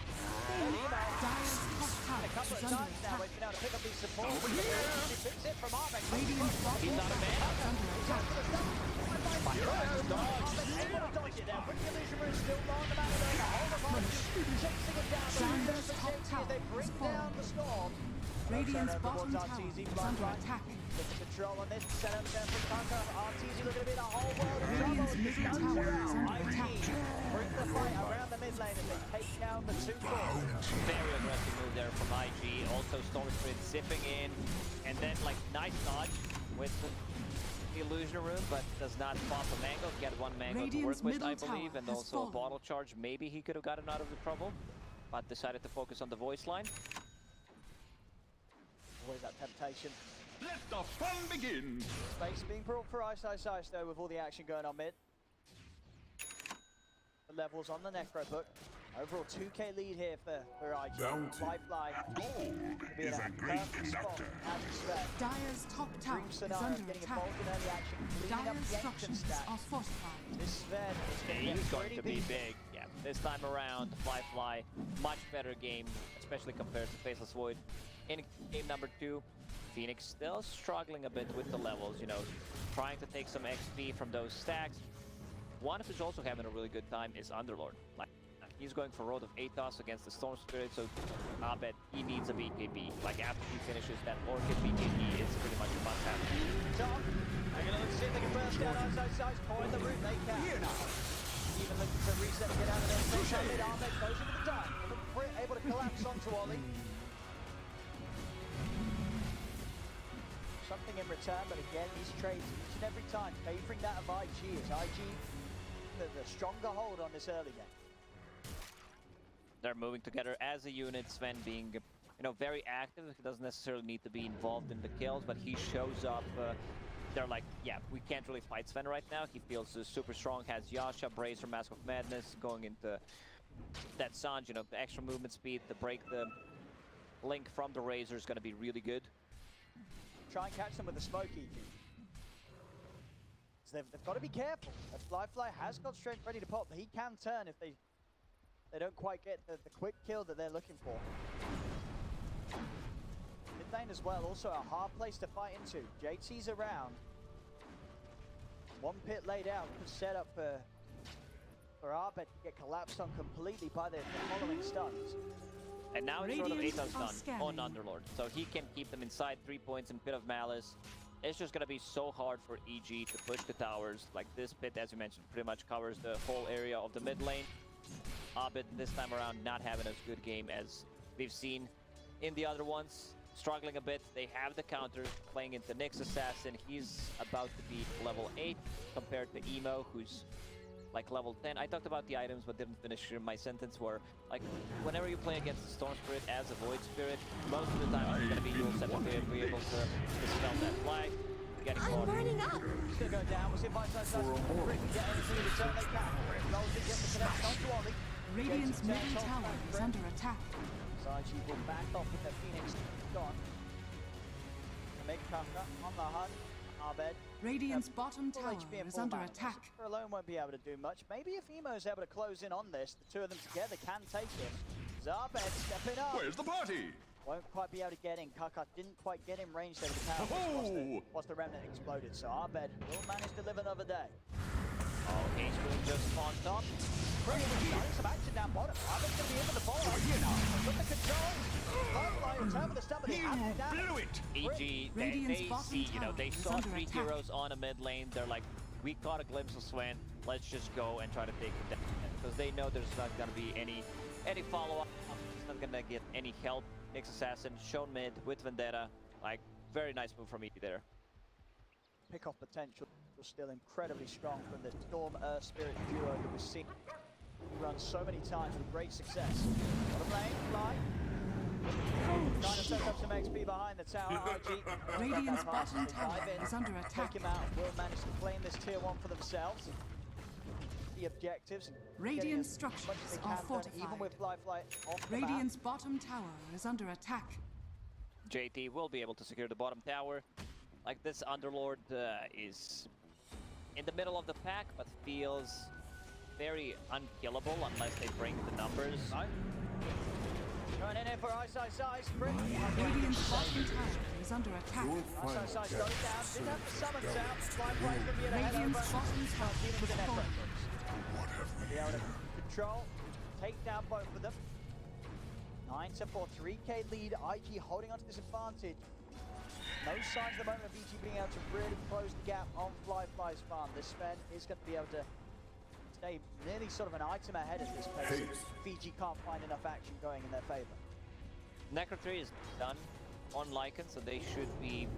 A couple of times now, we've been able to pick up these supports. She picks it from Abed. He's not a man. Still long the man the whole of chasing it down. They bring down the storm. Radiant's bottom tower is under attack. Control on this, set up there for Kaka. Arteezy looking to be the whole world of Radiant's trouble. middle tower is under attack. Bring the fight around the mid lane as they take down the 2 cores. Very aggressive move there from IG. Also Storm Spirit zipping in. And then like nice dodge with the Illusion Rune, but does not pop a mango. Get 1 mango to work with, I believe. And also a bottle charge. Maybe he could have gotten out of the trouble, but decided to focus on the voice line. Always that temptation. Let the fun begin! Space being brought for iceiceice though, with all the action going on mid. The levels on the Necro book. Overall 2k lead here for IG. Flyfly. Gold is a great conductor. Dyer's top tower is under attack. Dyer's structures are fortified. This Sven is He's going to be big. Yeah, this time around, Flyfly, much better game, especially compared to Faceless Void. In game number 2, Phoenix still struggling a bit with the levels, you know, trying to take some XP from those stacks. One who's also having a really good time is Underlord. Like, He's going for Road of Atos against the Storm Spirit, so Abed, he needs a BKB. Like after he finishes that Orchid, BKB is pretty much a must-have. Top. They're going to look to see if they can burst down iceiceice. Point the route, they can. Even looking to reset and get out of there. Takes out mid, Abed goes into the dive. Able to collapse onto Ollie. Something in return, but again, these trades each and every time favouring that of IG, as IG the stronger hold on this early game. They're moving together as a unit. Sven being, very active. He doesn't necessarily need to be involved in the kills, but he shows up. They're like, yeah, we can't really fight Sven right now. He feels super strong. Has Yasha, Bracer, Mask of Madness going into that Sanj. The extra movement speed to break the link from the Razor is going to be really good. Try and catch them with the smoke, EG. So they've got to be careful. As flyfly has got strength ready to pop, but he can turn if they don't quite get the quick kill that they're looking for. Mid lane as well, also a hard place to fight into. JT's around. One pit laid out, set up for Abed to get collapsed on completely by the following stuns. And now it's sort of Atos done on Underlord, so he can keep them inside 3 points in Pit of Malice. It's just going to be so hard for EG to push the towers. Like this pit, as you mentioned, pretty much covers the whole area of the mid lane. Abed this time around not having as good game as we've seen in the other ones. Struggling a bit. They have the counter playing into Nyx Assassin. He's about to be level 8 compared to Emo, who's like level 10. I talked about the items but didn't finish my sentence where, like, whenever you play against the Storm Spirit as a Void Spirit, most of the time it's going to be you'll set up here, be able to dispel that flag. Getting I'm burning up! It's going to go down. We'll see if iceiceice can get anything in return. They can. Rolls it, gets the connection onto Ollie. Radiant's middle tower is under attack. IG will back off with their Phoenix gone. Make Kaka on the hunt. Abed. Radiant's bottom tower is under attack. Alone won't be able to do much. Maybe if Emo's able to close in on this, the two of them together can take him. Abed stepping up. Where's the party? Won't quite be able to get in. Kaka didn't quite get in range there with the power once the remnant exploded. So Abed will manage to live another day. Oh, Hazemoon just on top. Starting some action down bottom. Abed's going to be in with the ball. Got the control. Flyfly return with the stun, but they have it down. Blew it! EG, they see, they saw 3 heroes on a mid lane. They're like, we caught a glimpse of Sven. Let's just go and try to take it down. Because they know there's not going to be any follow-up. It's not going to get any help. Nyx Assassin shown mid with Vendetta. Like, very nice move from EG there. Pick-off potential was still incredibly strong from the Storm Earth Spirit duo that we've seen run so many times with great success. Bottom lane, Fly. Trying to set up some XP behind the tower. RG. Radiant's bottom tower is under attack. Take him out. Will manage to claim this tier 1 for themselves. The objectives. Radiant structures are fortified. Even with flyfly off the Radiant's bottom tower is under attack. JT will be able to secure the bottom tower. Like this Underlord is in the middle of the pack, but feels very unkillable unless they bring the numbers. Going in here for iceiceice. Radiant's bottom tower is under attack. iceiceice got it down. Didn't have the summons out. Flyfly's going to be at a head over. Radiant's bottom tower Dealing with is the net falling. breakers. Be able to control, take down both of them. 9-4, 3k lead. IG holding onto this advantage. No signs at the moment of EG being able to really close the gap on flyfly's farm. This Sven is going to be able to stay nearly sort of an item ahead at this pace. Fiji can't find enough action going in their favor. Necro 3 is done on Lycan, so they should be,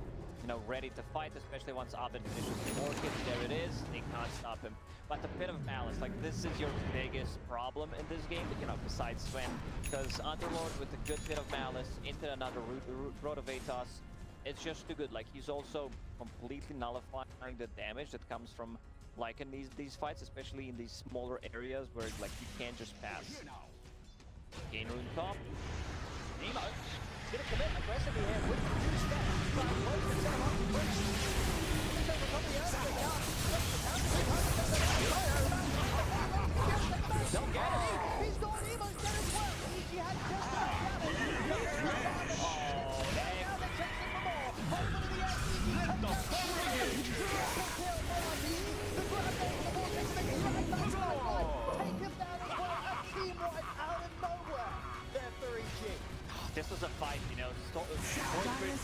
ready to fight, especially once Abed finishes the Orchid. There it is. They can't stop him. But the Pit of Malice, like, this is your biggest problem in this game, besides Sven. Because Underlord with a good Pit of Malice into another Road of Atos, it's just too good. Like, he's also completely nullifying the damage that comes from Lycan these fights, especially in these smaller areas where, like, you can't just pass. Gain rune top. Nemo gonna commit aggressively here with the 2 steps. Don't get it. He's got Nemo's dead as well. He had just Let the fun begin! Take him down as well. A team this was a fight, you know.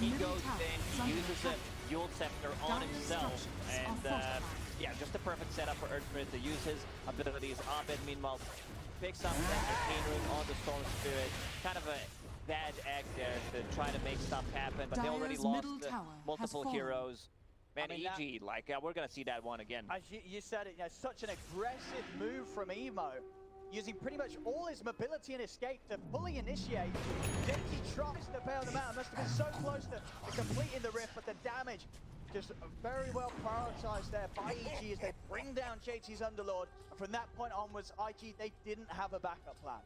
He goes in, he uses a Yule Scepter on himself, and yeah, just a perfect setup for Earthspirit to use his abilities. Abed, meanwhile, picks up that Arcane Rune on the Storm Spirit. Kind of a bad act there to try to make stuff happen, but they already lost multiple heroes. Man, I mean, EG, like, we're gonna see that one again. As you said it, you know, such an aggressive move from Emo, using pretty much all his mobility and escape to fully initiate. JT tries to bail them out, must have been so close to completing the rift, but the damage just very well prioritized there by EG as they bring down JT's Underlord. And from that point onwards, IG, they didn't have a backup plan.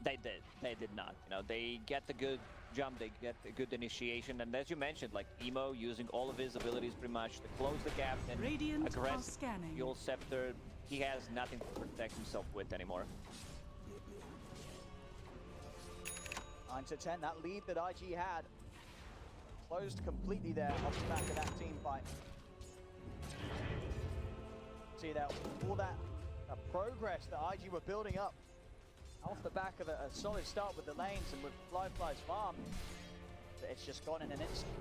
They did not. You know, they get the good jump, they get the good initiation, and as you mentioned, like Emo using all of his abilities pretty much to close the gap and aggressive Yule Scepter. He has nothing to protect himself with anymore. 9-10, that lead that IG had closed completely there off the back of that team fight. See that all that progress that IG were building up off the back of a solid start with the lanes and with flyfly's farm, it's just gone in an instant.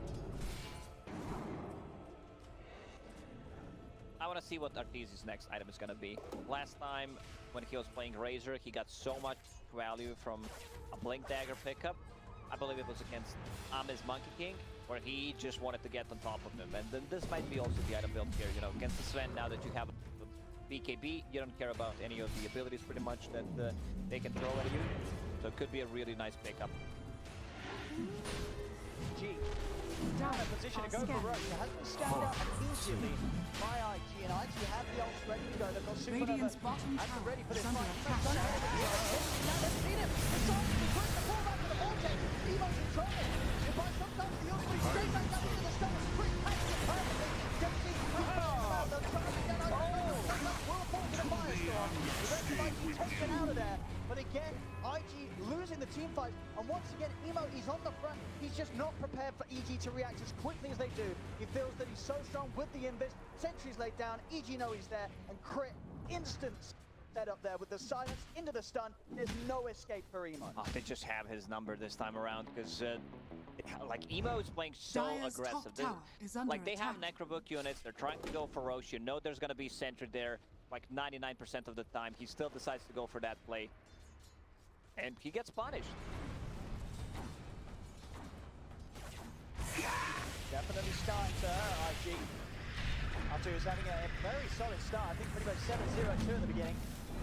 I want to see what Arteezy's next item is going to be. Last time when he was playing Razor, he got so much value from a Blink Dagger pickup. I believe it was against Am's Monkey King, where he just wanted to get on top of him. And then this might be also the item build here, you know, against the Sven. Now that you have BKB, you don't care about any of the abilities pretty much that they can throw at you. So it could be a really nice pickup. G, down in position to go for Rush. It has been scanned out immediately by IG, and IG have the ults ready to go. They've got Supernova and ready for this fight. Now they've seen him. It's time to push the ball back to the vortex. Evo's in trouble. But sometimes the ultimate straight back up into the stone. Quick patches it perfectly. Dempsey about them. Trying to get out. Will fall to the firestorm. The rest of IG taken out of there. But again, IG losing the team fight, and once again, Emo, he's on the front. He's just not prepared for EG to react as quickly as they do. He feels that he's so strong with the Invis. Sentry's laid down, EG know he's there, and crit, instant set up there with the silence into the stun. There's no escape for Emo. Oh, they just have his number this time around, because like Emo is playing so aggressive. Like they have Necrobook units, they're trying to go for Roche. You know there's going to be Sentry there like 99% of the time. He still decides to go for that play. And he gets punished. Definitely starting to hurt IG. After he was having a very solid start, I think pretty much 7-0-2 in the beginning.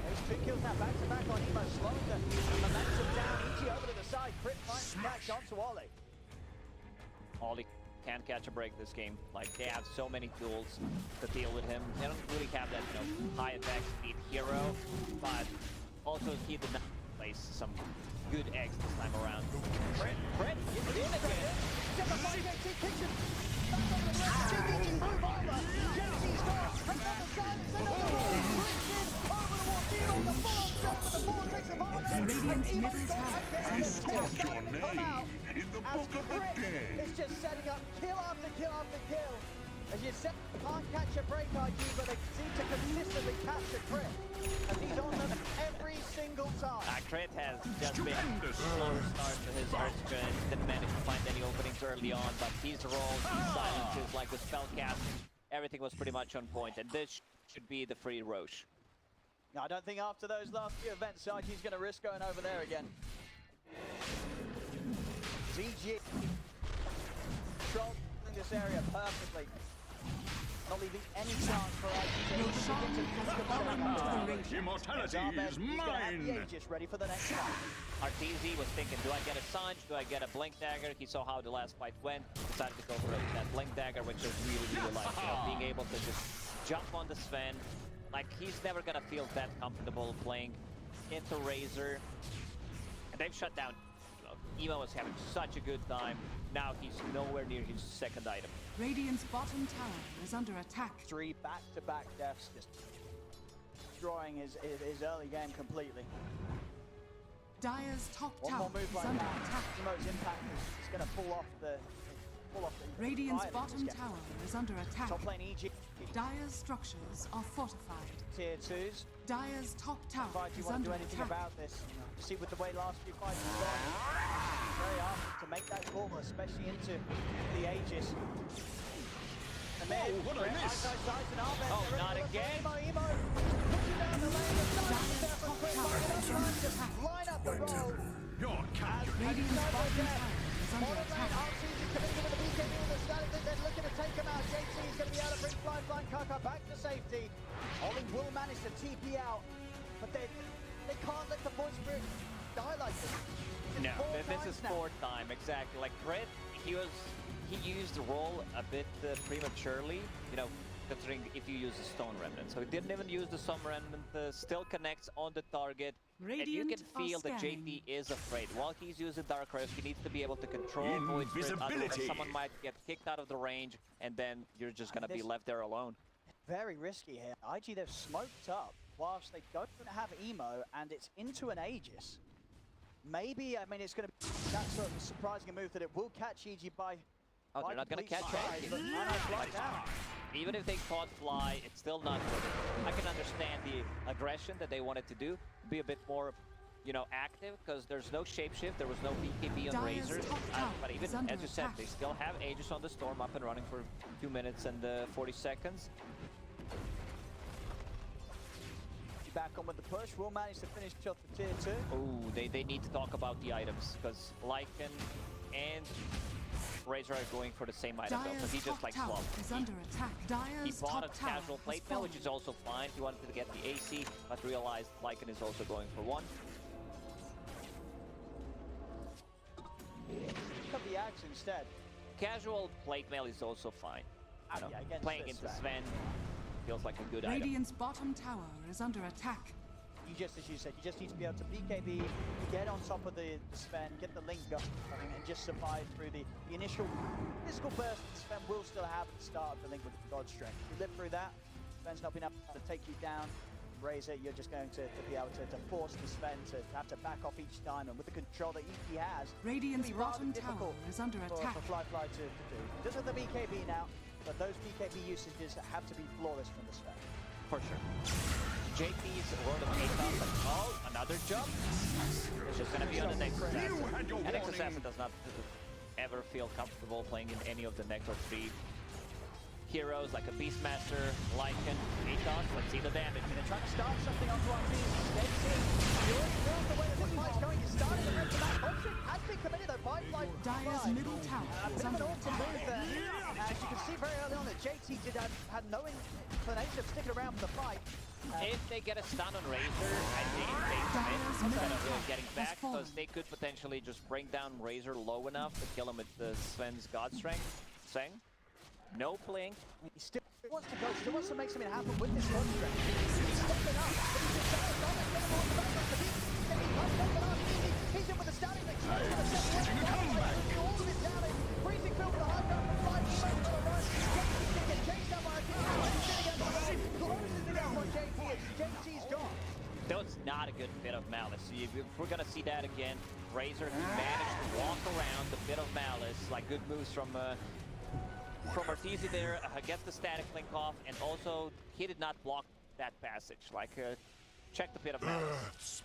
Those 2 kills now back to back on Emo, slowing the momentum down. EG over to the side, crit finds catch onto Ollie. Ollie can't catch a break this game. Like they have so many tools to deal with him. They don't really have that, you know, high attack speed hero, but also he did not place some good eggs this time around. Fred, he's in again. It's just setting up kill after kill after kill. As you said, can't catch a break IG, but they seem to consistently catch a crit. And he's on them every single time. Crit has just been a slower start to his Earthspirit and didn't manage to find any openings early on, but his rolls, his silences, like the spell casting, everything was pretty much on point, and this should be the free Roche. No, I don't think after those last few events, IG's going to risk going over there again. ZG controlling this area perfectly. Not leaving any chance for IG to Immortality is mine! The Aegis ready for the next one. Arteezy was thinking, do I get a Sanj? Do I get a Blink Dagger? He saw how the last fight went, decided to go for that Blink Dagger, which is really like, you know, being able to just jump on the Sven. Like, he's never gonna feel that comfortable playing into Razor. And they've shut down. Emo was having such a good time. Now he's nowhere near his second item. Radiant's bottom tower is under attack. 3 back-to-back deaths, just destroying his early game completely. Dire's top One tower more move is like under that. attack. Emo's impact is going to pull off the Radiant's bottom tower is under attack. Top lane EG. Dire's structures are fortified. Tier 2s. Dire's top tower Do you is want to under do anything attack. about this? See with the way last few fights have gone. Very hard to to make that call, especially into the Aegis. And then, what a miss! Oh, not again! Emo, pushing down the lane, the Dire's there for quick fire, just line up the roll. Your cat. Radiant's bottom tower is under attack. Arteezy coming in with the BKB with the static, they're looking to take him out. JT is going to be able to bring flyfly and Kaka back to safety. Ollie will manage to TP out, but they can't let the voice spirit die like this. No, this is fourth time, exactly. Like Brett, he used the roll a bit prematurely, you know, considering if you use the Stone Remnant. So he didn't even use the Stone Remnant, still connects on the target. Radiant and you can feel that scanning. JT is afraid. While he's using Dark Rift, he needs to be able to control Void Spirit, otherwise someone might get kicked out of the range, and then you're just going to be left there alone. Very risky here. IG, they've smoked up whilst they don't have Emo, and it's into an Aegis. Maybe, I mean, it's going to be that sort of surprising a move that it will catch EG by... Oh, they're not going to catch surprise, but right now. Even if they caught Fly, it's still not good. I can understand the aggression that they wanted to do, be a bit more, you know, active, because there's no shapeshift, there was no BKB on Razor. But even, as you said, they still have Aegis on the Storm up and running for 2 minutes and 40 seconds. Back on with the push, will manage to finish off the tier 2. Oh, they need to talk about the items, because Lycan and Razor are going for the same item build, so he just like swapped. He bought a casual plate mail, which is also fine. He wanted to get the AC, but realized Lycan is also going for one. Pick up the axe instead. Casual plate mail is also fine. You know, yeah, playing into Sven feels like a good Radiant's bottom tower is under attack. You just, as you said, you just need to be able to BKB, get on top of the Sven, get the link going, and just survive through the initial physical burst that Sven will still have at the start of the link with God Strength. If you live through that, Sven's not been able to take you down. Razor, you're just going to be able to force the Sven to have to back off each time, and with the control that he has, Radiant's it'll be rather bottom tower difficult is under attack. for flyfly to do. This is the BKB now, but those BKB usages have to be flawless from the Sven. For sure. JP's World of Chaos, but oh, another jump. It's just gonna be on the next assassin. And next assassin does not ever feel comfortable playing in any of the Nectar 3 heroes like a Beastmaster, Lycan, Atos. Let's see the damage. They're trying to start something onto Arteezy. You already know the way that this fight's going. You're starting the rest of that option. Has been committed though by Fly. Dire's middle tower A is bit of under an awkward attack. move there. As you can see very early on that JT had no inclination of sticking around for the fight. If they get a stun on Razor, I think they commit instead of getting back, because they could potentially just bring down Razor low enough to kill him with the Sven's God Strength. Seng, no blink. He still wants to go, still wants to make something happen with this God Strength. He's stepping up, but he's just shot on it, get him on the back of the beat. He's in with the static mix. He's going to step away. All of his damage. Freezing field with the high ground from 5 seconds for the run. JT's going to get chased out by a team. He's going to get behind. Closes it out for JT. JT's gone. That's not a good bit of Malice. If we're gonna see that again, Razor managed to walk around the bit of Malice, like good moves from Arteezy there, gets the static link off, and also he did not block that passage. Like, check the bit of Malice.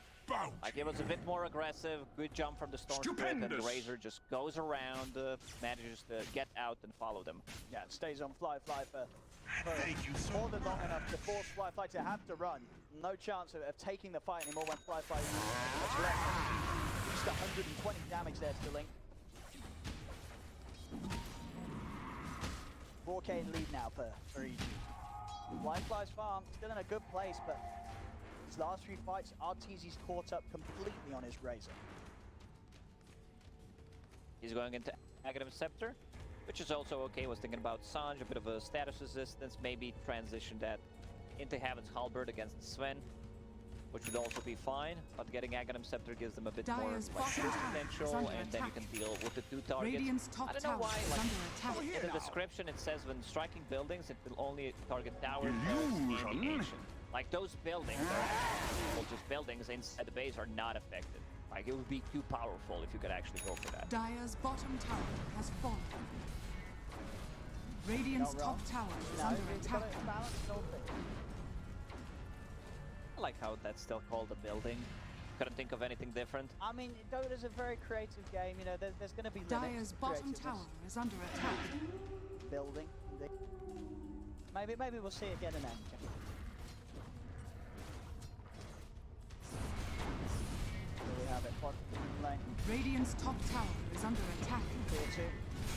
Like, it was a bit more aggressive, good jump from the Storm Spirit, and the Razor just goes around, manages to get out and follow them. Yeah, it stays on flyfly for more than long enough to force flyfly to have to run. No chance of taking the fight anymore when flyfly is left. Just 120 damage there to the link. 4K lead now for EG. Flyfly's farm still in a good place, but his last 3 fights, Arteezy's caught up completely on his Razor. He's going into Aghanim Scepter, which is also okay. Was thinking about Sanj, a bit of a status resistance, maybe transition that into Heaven's Halberd against Sven, which would also be fine, but getting Aghanim Scepter gives them a bit more potential, and then you can deal with the 2 targets. I don't know why, like, in the description it says when striking buildings, it will only target towers and aviation. Like, those buildings, well, just buildings inside the base are not affected. Like, it would be too powerful if you could actually go for that. Dire's bottom tower has fallen. Radiant's top tower is under attack. I like how that's still called a building. Couldn't think of anything different. I mean, Dota's a very creative game. You know, there's going to be limits Dire's to bottom creativeness. tower is under attack. Building. Maybe we'll see it get an end. There we have it. Bottom lane. Radiant's top tower is under attack. Tier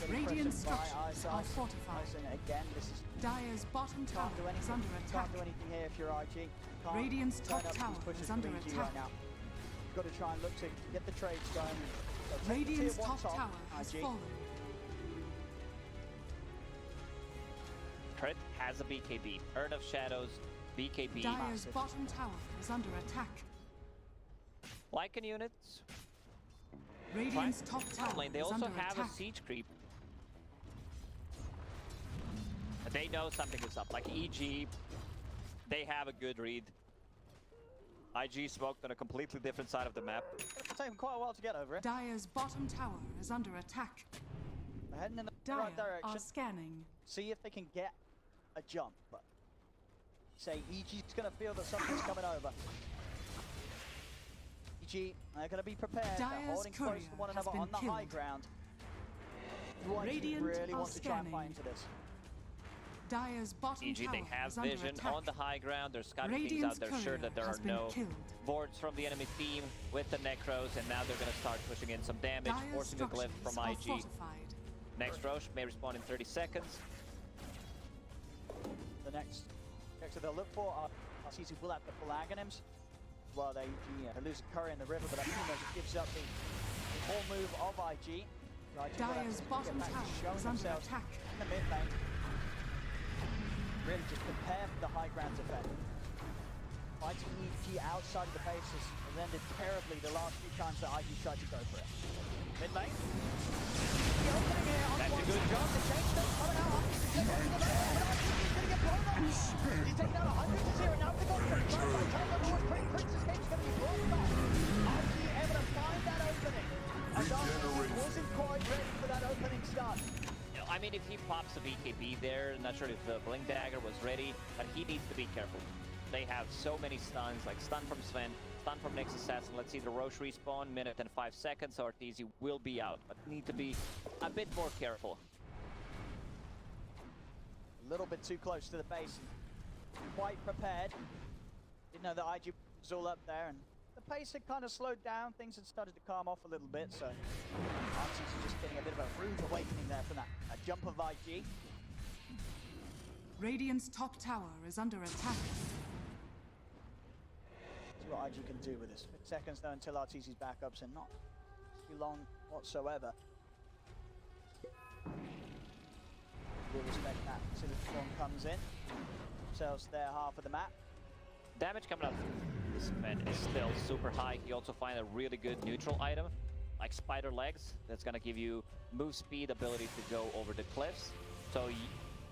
2. Radiant structures are fortified. Again, this is Dire's bottom tower can't do is anything. under attack. Can't do anything here if you're IG. Can't Radiant's turn top up these tower pushes is for under EG attack. right now. You've got to try and look to get the trades going. So take the Radiant's tier 1 top tower has IG. fallen. Crit has a BKB. Earth of Shadows, BKB. Dire's bottom tower is under attack. Lycan units. Radiant's top tower Lane. They is also under have attack. a siege creep. They know something is up. Like EG, they have a good read. IG smoked on a completely different side of the map. It'll take them quite a while to get over it. Dire's bottom tower is under attack. They're heading in the Dire right direction. are scanning. See if they can get a jump. But say EG's going to feel that something's coming over. EG, they're going to be prepared. They're Dire's holding close courier to one has another on been the high killed. ground. YG Radiant really are want to try and fight scanning. into this. Dire's bottom EG, tower they have is under vision attack. on the high ground. They're scouting things Radiant's out. They're sure that there courier are has been no killed. wards from the enemy team with the Necros, and now they're going to start pushing in some damage, Dire's forcing a glyph structures from are IG. fortified. Next Roche may respawn in 30 seconds. The next character they'll look for are Arteezy will have the full Aghanims. Well, they lose a curry in the river, but I think that gives up the whole move of IG. So IG will have Dire's to bottom get back to tower showing is under themselves attack. in the mid lane. Really just prepare for the high ground effect. Fighting EG outside of the bases has ended terribly the last few times that IG tried to go for it. Mid lane. The opening here on That's a one good side. job. The change that's coming out. He's going to get blown up. He's taken out 100 to 0. Now they've got the front by Kaka. Princess Cape's going to be brought back. IG able to find that opening. And Arteezy wasn't quite ready for that opening start. I mean, if he pops a BKB there, I'm not sure if the Blink Dagger was ready, but he needs to be careful. They have so many stuns, like stun from Sven, stun from Nyx Assassin. Let's see the Roche respawn, minute and 5 seconds, so Arteezy will be out, but need to be a bit more careful. A little bit too close to the base. Quite prepared. Didn't know that IG was all up there, and the pace had kind of slowed down. Things had started to calm off a little bit, so Arteezy just getting a bit of a rude awakening there from that jump of IG. Radiant's top tower is under attack. See what IG can do with this. 6 seconds though until Arteezy's back up, so not too long whatsoever. We'll respect that until the storm comes in. Themselves their half of the map. Damage coming out of this man is still super high. You also find a really good neutral item, like Spider Legs, that's gonna give you move speed, ability to go over the cliffs. So,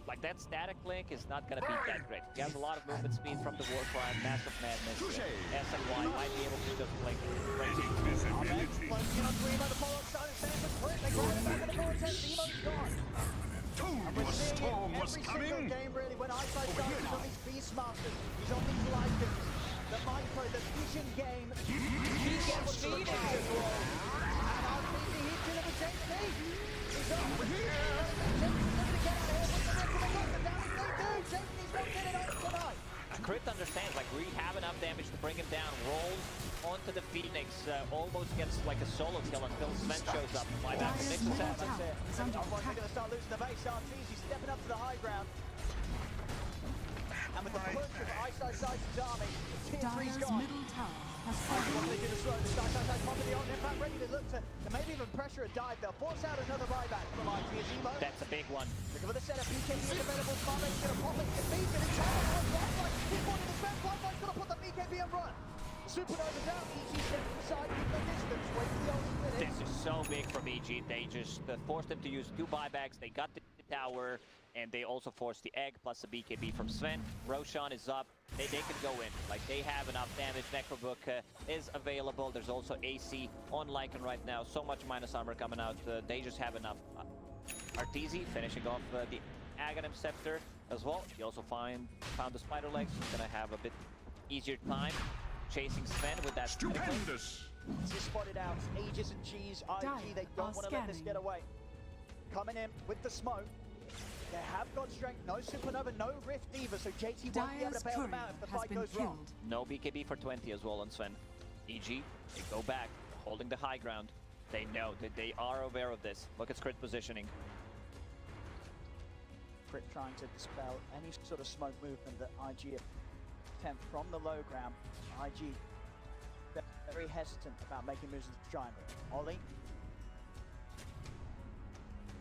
like that static link is not gonna be that great. He has a lot of movement speed from the Warcry, Massive Madness, SNY might be able to just like break it. Abed closing in on Dreamer, the follow-up started standing for Split. They grab it back in the vortex. Nemo's gone. And we're seeing it every single game really when iceiceice is on these Beastmasters. He's on these Lycans. The micro, the vision game. He gets feeding this role. And Arteezy hits it with JP. He's up. Over here. JP's looking to get out of here with the rest of the block. The damage they do. JP's not getting out tonight. Crit understands, like we have enough damage to bring him down, rolls onto the Phoenix, almost gets like a solo kill until Sven shows up. My back from Nyx Assassin. That's it. Otherwise they're going to start losing the base. Arteezy stepping up to the high ground. And with the push of iceiceice's army, tier 3's Dire's gone. middle tower has What fallen. are they going to slow this iceiceice popping the on? In fact, ready to look to maybe even pressure a dive. They'll force out another buyback from IG as Emo. That's a big one. Looking for the setup. BKB is available. Smartlane's going to pop it. It beats it. It's out. Flyfly. He's wanting to spend. Flyfly's going to put the BKB and run. Supernova's out. EG steps aside. Keep the distance. Wait for the only minute. This is so big from EG. They just forced them to use 2 buybacks. They got the tower, and they also forced the egg plus the BKB from Sven. Roshan is up. They can go in. Like, they have enough damage. Necrobook is available. There's also AC on Lycan right now. So much minus armor coming out. They just have enough. Arteezy finishing off the Aghanim Scepter as well. He also found the Spider Legs. He's gonna have a bit easier time chasing Sven with that. Stupendous! He's spotted out. Aegis and Cheese, IG, they don't want to let this get away. Coming in with the smoke. They have got strength, no supernova, no rift either, so JT won't be able to bail them out if the fight goes wrong. No BKB for 20 as well on Sven. EG, they go back, holding the high ground. They know that they are aware of this. Look at Crit positioning. Crit trying to dispel any sort of smoke movement that IG attempt from the low ground. IG very hesitant about making moves into the triangle. Ollie.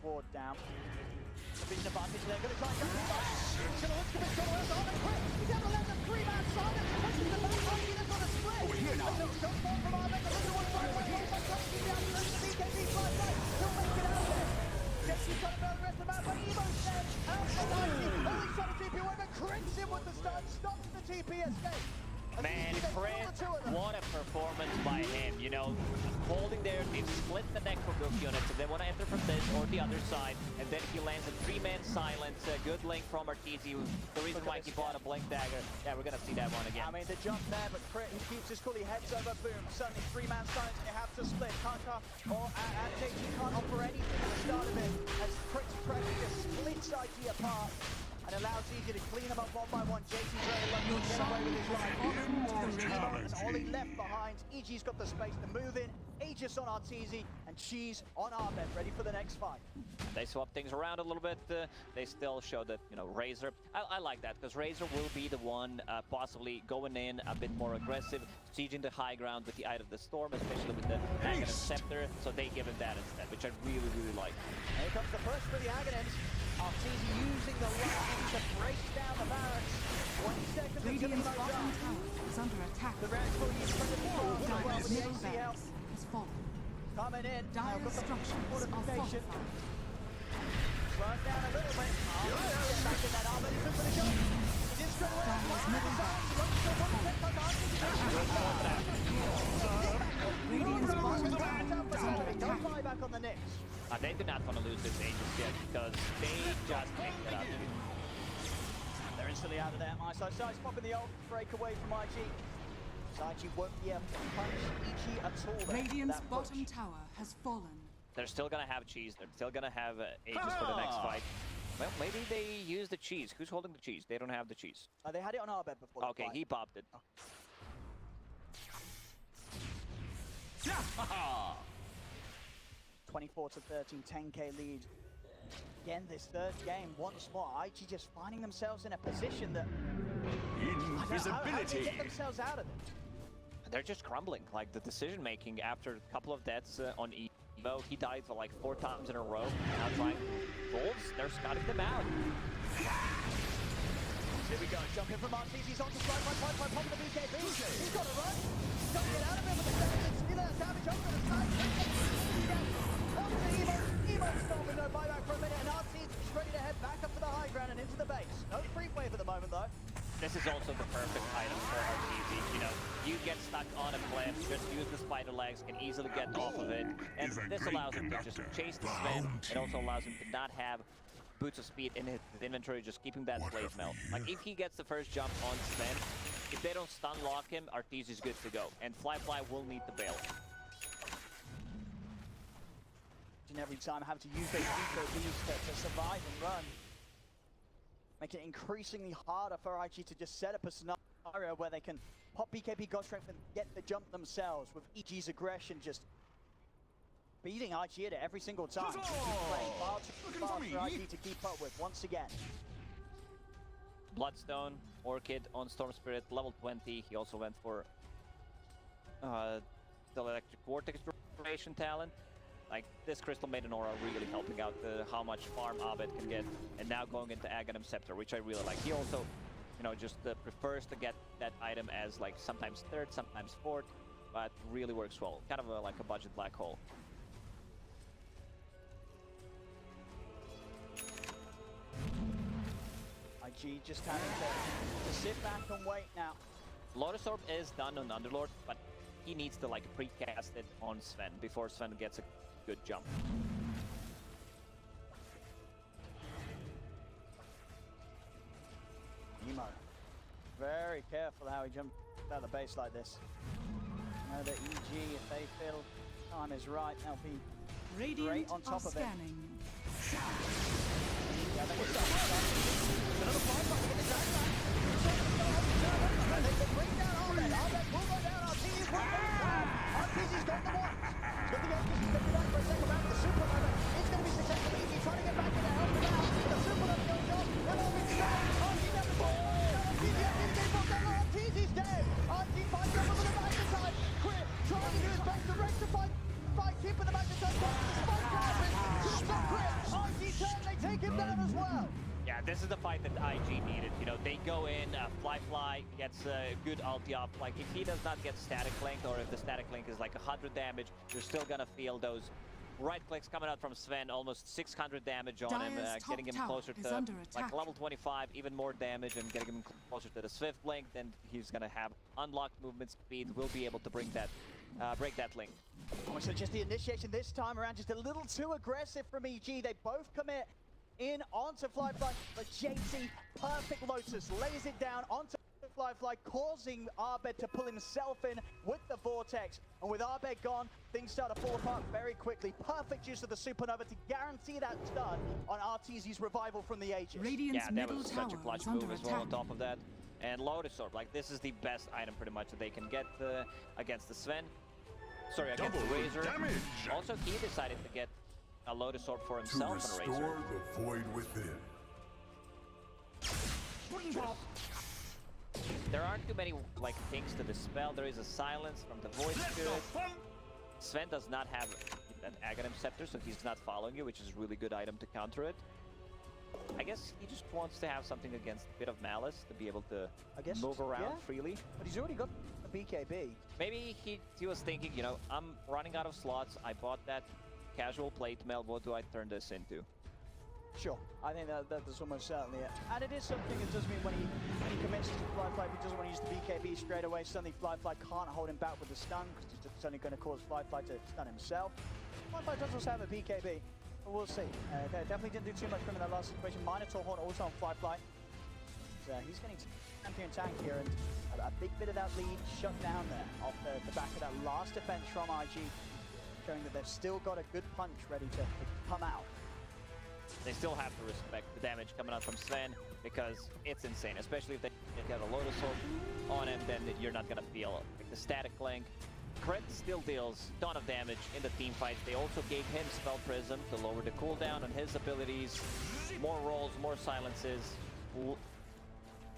Ward down. Vision advantage there, going to try and jump in. He's going to look to this corner, on the Crit. He's able to let the 3-man silence. Pushing the back, IG that's on a split. Over here now. A little jump ball from Abed. The little one trying to hold by Kaka. He's down to the BKB flyfly. He'll make it out there. Jesse's trying to build the rest of the map, but Emo's there. Out and IG. Ollie's trying to TP away, but Crit's in with the stun. Stops the TP escape. Man, Crit, what a performance by him, you know, holding there, they've split the Necrobook units, if they want to enter from this or the other side, and then he lands a 3-man silence, a good link from Arteezy, the reason why he bought a Blink Dagger. Yeah, we're going to see that one again. I mean, the jump there, but Crit, he keeps his cool, he heads over, boom, suddenly 3-man silence, and you have to split. Kaka and JT can't offer anything at the start of it, as Crit's pressure just splits IG apart. And allows Easy to clean them up one by one. JT's very lucky to get away with his life. And Ollie left behind. EG's got the space to move in. Aegis on Arteezy and Cheese on Abed, ready for the next fight. They swap things around a little bit. They still show that, you know, Razor. I like that because Razor will be the one possibly going in a bit more aggressive, sieging the high ground with the Eye of the Storm, especially with the Aghanim Scepter. So they give him that instead, which I really, really like. And here comes the first for the Aghanims. Arteezy using the lightning to break down the barracks. 20 seconds until Radiant's the bottom tower is under attack. The Rams will use well Dire's with the middle AC help. barracks has fallen. Coming in. Dire's structures are fortified. Slow down a little bit. Back in that Abed. He's for the shot. He did straight away. Dire's middle barracks. Radiant's bottom tower is under attack. Don't fly back on the Knicks. They do not want to lose this Aegis yet because they just picked it up. They're instantly out of there. iceiceice popping the ult break away from IG. So IG won't be able to punish EG at all there. Radiant's bottom tower has fallen. They're still going to have Cheese. They're still going to have Aegis for the next fight. Well, maybe they use the Cheese. Who's holding the Cheese? They don't have the Cheese. They had it on Abed before. Okay, he popped it. 24 to 13, 10k lead. Again, this third game, once more, IG just finding themselves in a position that... Invisibility! How do they get themselves out of it? They're just crumbling. Like, the decision-making after a couple of deaths on Evo, he died for like 4 times in a row. Now trying Wolves, they're scouting them out. Here we go, jumping from Arteezy, he's on to slide by popping the BKB. He's got to run. He's got to get out of it with the damage. Steal that damage over to the side. Onto the Emo storm with no buyback for a minute, and Arteezy's ready to head back up to the high ground and into the base. No creep wave at the moment, though. This is also the perfect item for Arteezy. You know, you get stuck on a cliff, just use the spider legs, can easily get off of it, and this allows him to just chase the Sven. It also allows him to not have boots of speed in his inventory, just keeping that blade melt. Like, if he gets the first jump on Sven, if they don't stun lock him, Arteezy's good to go, and flyfly will need the bail. And every time having to use those BKBs to survive and run. Make it increasingly harder for IG to just set up a scenario where they can pop BKB God Strength and get the jump themselves, with EG's aggression just beating IG at it every single time. Playing far too fast for IG to keep up with once again. Bloodstone, Orchid on Storm Spirit, level 20. He also went for the Electric Vortex Duration talent. Like, this Crystal Maiden Aura really helping out how much farm Abed can get, and now going into Aghanim Scepter, which I really like. He also, you know, just prefers to get that item as like sometimes third, sometimes fourth, but really works well. Kind of like a budget black hole. IG just having to sit back and wait now. Lotus Orb is done on Underlord, but he needs to like precast it on Sven before Sven gets a good jump. Emo, very careful how he jumped out of the base like this. You know that EG, if they feel time is right, they'll be Radiant great on top of it. scanning. Yeah, they can start. Another flyfly to get the drag back. They can bring down Abed. Abed will go down. Arteezy's will go down. Arteezy's got the one. He's got the Invictus. He's got the back for a second back. The supernova is going to be successful. Easy trying to get back in to help him out. The supernova goes off. They're all being shot. Arteezy never falls. Arteezy has to get back down. Arteezy's dead. Arteezy finds out with the back to time. Crit trying to do his best to rectify. Keeping the back to time. Spike happens. Kills that Crit. Arteezy turn. They take him down as well. Yeah, this is the fight that IG needed. You know, they go in, flyfly gets a good ulti up. Like, if he does not get static linked, or if the static link is like 100 damage, you're still gonna feel those right clicks coming out from Sven, almost 600 damage on him, getting him closer to like level 25, even more damage, and getting him closer to the Swift blink. Then he's gonna have unlocked movement speed, will be able to bring that, break that link. So just the initiation this time around, just a little too aggressive from EG. They both commit in onto flyfly, but JT, perfect Lotus, lays it down onto flyfly, causing Abed to pull himself in with the vortex. And with Abed gone, things start to fall apart very quickly. Perfect use of the supernova to guarantee that stun on Arteezy's revival from the Aegis. Yeah, that was such a clutch move as well on top of that. And Lotus Orb, like, this is the best item pretty much that they can get against the Sven. Sorry, against the Razor. Also, he decided to get a Lotus Orb for himself and a Razor. To restore the void within. There aren't too many like things to dispel. There is a silence from the Void Spirit. Sven does not have that Aghanim Scepter, so he's not following you, which is a really good item to counter it. I guess he just wants to have something against a bit of Malice to be able to move around freely. But he's already got a BKB. Maybe he was thinking, you know, I'm running out of slots. I bought that casual plate mail. What do I turn this into? Sure, I think that's almost certainly it. And it is something that does mean when he commits to flyfly, if he doesn't want to use the BKB straight away, suddenly flyfly can't hold him back with the stun, because it's only going to cause flyfly to stun himself. Flyfly does also have a BKB, but we'll see. They definitely didn't do too much for him in that last situation. Minotaur Horn also on flyfly. He's getting champion tank here, and a big bit of that lead shut down there off the back of that last defense from IG, showing that they've still got a good punch ready to come out. They still have to respect the damage coming out from Sven, because it's insane, especially if they get a Lotus Orb on him. Then you're not gonna feel like the static link. Crit still deals a ton of damage in the team fight. They also gave him Spell Prism to lower the cooldown on his abilities, more rolls, more silences,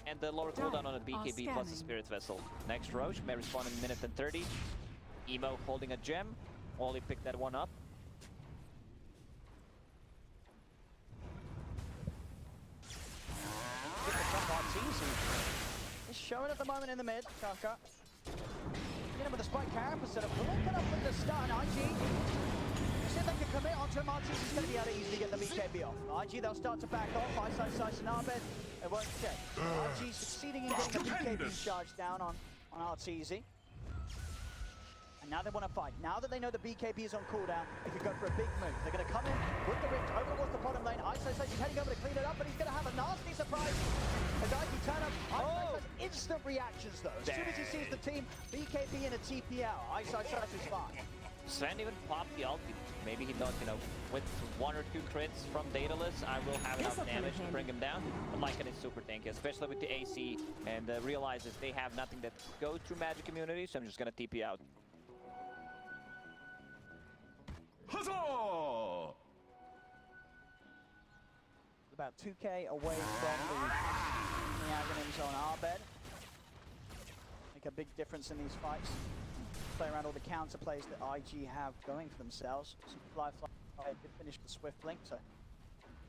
and the lower cooldown on a BKB plus a Spirit Vessel. Next Roche may respawn in a minute and 30. Emo holding a gem. Ollie picked that one up. He's showing at the moment in the mid, Kaka. Hit him with a spike carapace setup. Looking up with the stun, IG. See if they can commit onto him. Arteezy's going to be able to easily get the BKB off. IG, they'll start to back off. iceiceice and Abed. It won't check. IG succeeding in getting the BKB charge down on Arteezy. And now they want to fight. Now that they know the BKB is on cooldown, they could go for a big move. They're going to come in with the Rift over towards the bottom lane. iceiceice is heading over to clean it up, but he's going to have a nasty surprise. As IG turn up, iceiceice instant reactions though. As soon as he sees the team, BKB and a TPL, iceiceice is fine. Sven even popped the ulti. Maybe he thought, you know, with 1 or 2 crits from Daedalus, I will have enough damage to bring him down. But Lycan is super tanky, especially with the AC, and realizes they have nothing that goes through magic immunity, so I'm just going to TP out. Huzzah! About 2k away from the Aghanims on Abed. Make a big difference in these fights. Play around all the counter plays that IG have going for themselves. Some flyfly did finish the Swift Link, so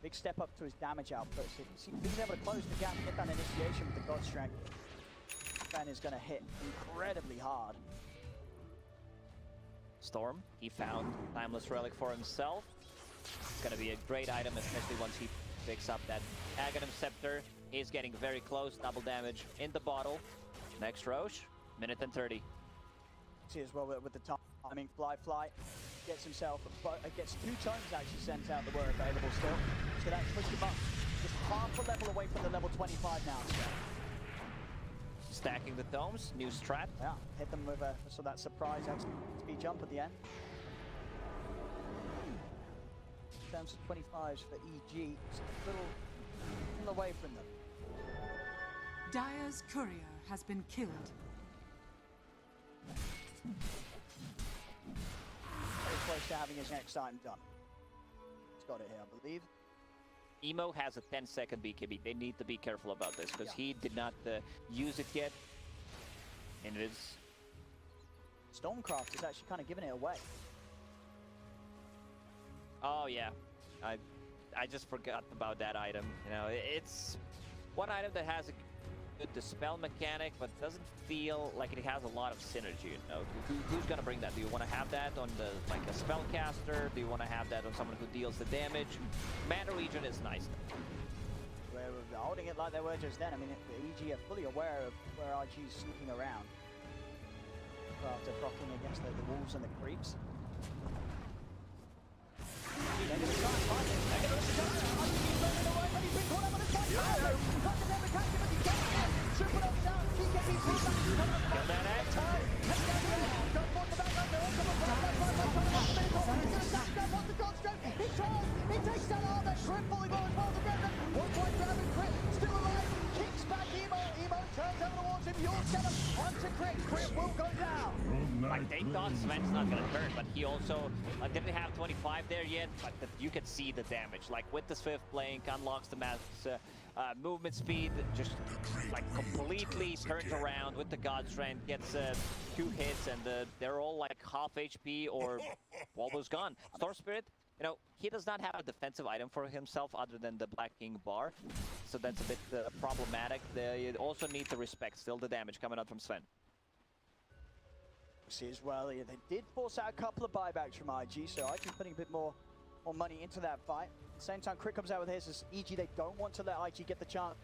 big step up to his damage output. So he's able to close the gap and get that initiation with the God Strength. Ben is going to hit incredibly hard. Storm, he found Timeless Relic for himself. It's going to be a great item, especially once he picks up that Aghanim Scepter. He's getting very close, double damage in the bottle. Next Roche, minute and 30. See as well with the timing, flyfly gets himself, gets 2 tomes actually sent out that were available still. So that's pushed him up just half a level away from the level 25 now. stacking the domes, new strat. Yeah, hit them with so that surprise speed jump at the end. In terms of 25s for EG, it's a little away from them. Dire's courier has been killed. Very close to having his next item done. He's got it here, I believe. Emo has a 10-second BKB. They need to be careful about this because he did not use it yet. And it is... Stormcraft is actually kind of giving it away. Oh yeah, I just forgot about that item. You know, it's one item that has a good dispel mechanic, but doesn't feel like it has a lot of synergy. You know, who's gonna bring that? Do you want to have that on the like a spellcaster? Do you want to have that on someone who deals the damage? Mana regen is nice. We're holding it like they were just then. I mean, the EG are fully aware of where RG's sneaking around after procking against the wolves and the creeps. He takes down Arteezy, crit falling over as well. The Remnant, 1 point to Abed, crit, still alive, kicks back Emo, Emo turns over towards him, you'll get him, onto crit will go down. Like, they thought Sven's not gonna turn, but he also didn't have 25 there yet, but you can see the damage. Like, with the Swift Blink, unlocks the mass movement speed, just like completely turns around with the God Strength, gets 2 hits, and they're all like half HP or almost gone. Storm Spirit, you know, he does not have a defensive item for himself other than the Black King bar, so that's a bit problematic. They also need to respect still the damage coming out from Sven. See as well, they did force out a couple of buybacks from IG, so IG's putting a bit more money into that fight. At the same time, Crit comes out with his as EG. They don't want to let IG get the chance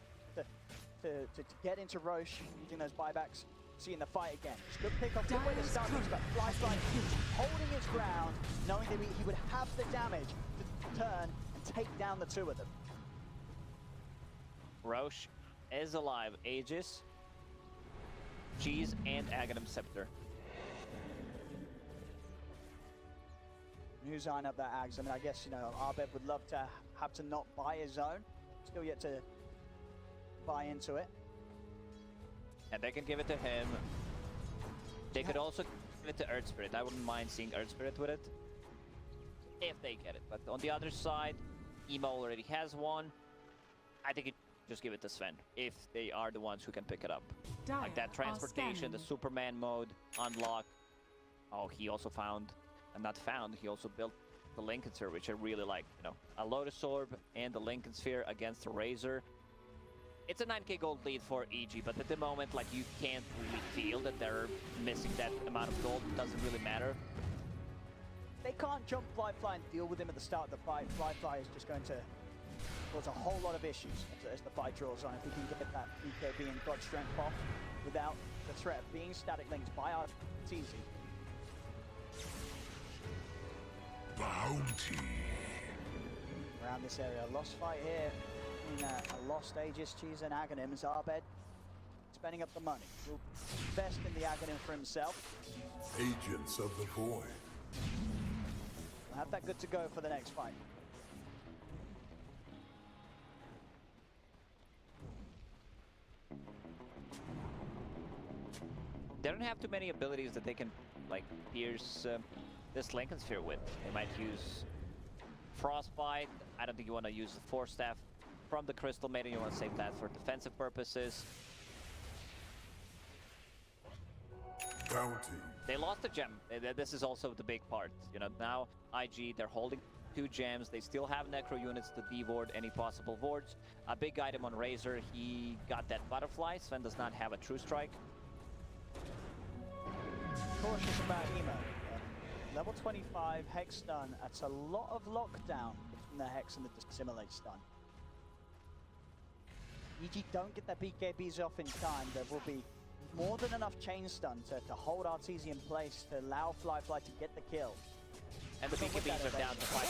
to get into Roche using those buybacks. Seeing the fight again. It's a good pick off, good way to start things, but flyfly holding his ground, knowing that he would have the damage to turn and take down the 2 of them. Roche is alive. Aegis, Cheese, and Aghanim Scepter. Who's eyeing up that Ags? I mean, I guess, you know, Abed would love to have to not buy his own. Still yet to buy into it. And they can give it to him. They could also give it to Earth Spirit. I wouldn't mind seeing Earth Spirit with it, if they get it. But on the other side, Emo already has one. I think it just give it to Sven, if they are the ones who can pick it up. Like that transportation, the Superman mode, unlock. Oh, he also found, and not found, he also built the Lincoln Sphere, which I really like. You know, a Lotus Orb and the Lincoln Sphere against the Razor. It's a 9k gold lead for EG, but at the moment, like, you can't really feel that they're missing that amount of gold. It doesn't really matter. They can't jump Flyfly and deal with him at the start of the fight. Flyfly is just going to cause a whole lot of issues as the fight draws on. If we can get that BKB and God Strength off without the threat of being static linked by Arteezy. Bounty. Around this area, lost fight here. A lost Aegis, Cheese, and Aghanim as Abed spending up the money. Will invest in the Aghanim for himself. Agents of the Void. We'll have that good to go for the next fight. They don't have too many abilities that they can, like, pierce this Lincoln Sphere with. They might use Frostbite. I don't think you want to use the Force Staff from the Crystal Maiden. You want to save that for defensive purposes. Bounty. They lost a gem. This is also the big part. You know, now IG, they're holding 2 gems. They still have Necro units to de-ward any possible wards. A big item on Razor, he got that Butterfly. Sven does not have a True Strike. Cautious about Emo. Level 25 Hex Stun. That's a lot of lockdown between the Hex and the Dissimilate Stun. EG don't get their BKBs off in time. There will be more than enough chain stun to hold Arteezy in place to allow Flyfly to get the kill. And the BKBs are down to 5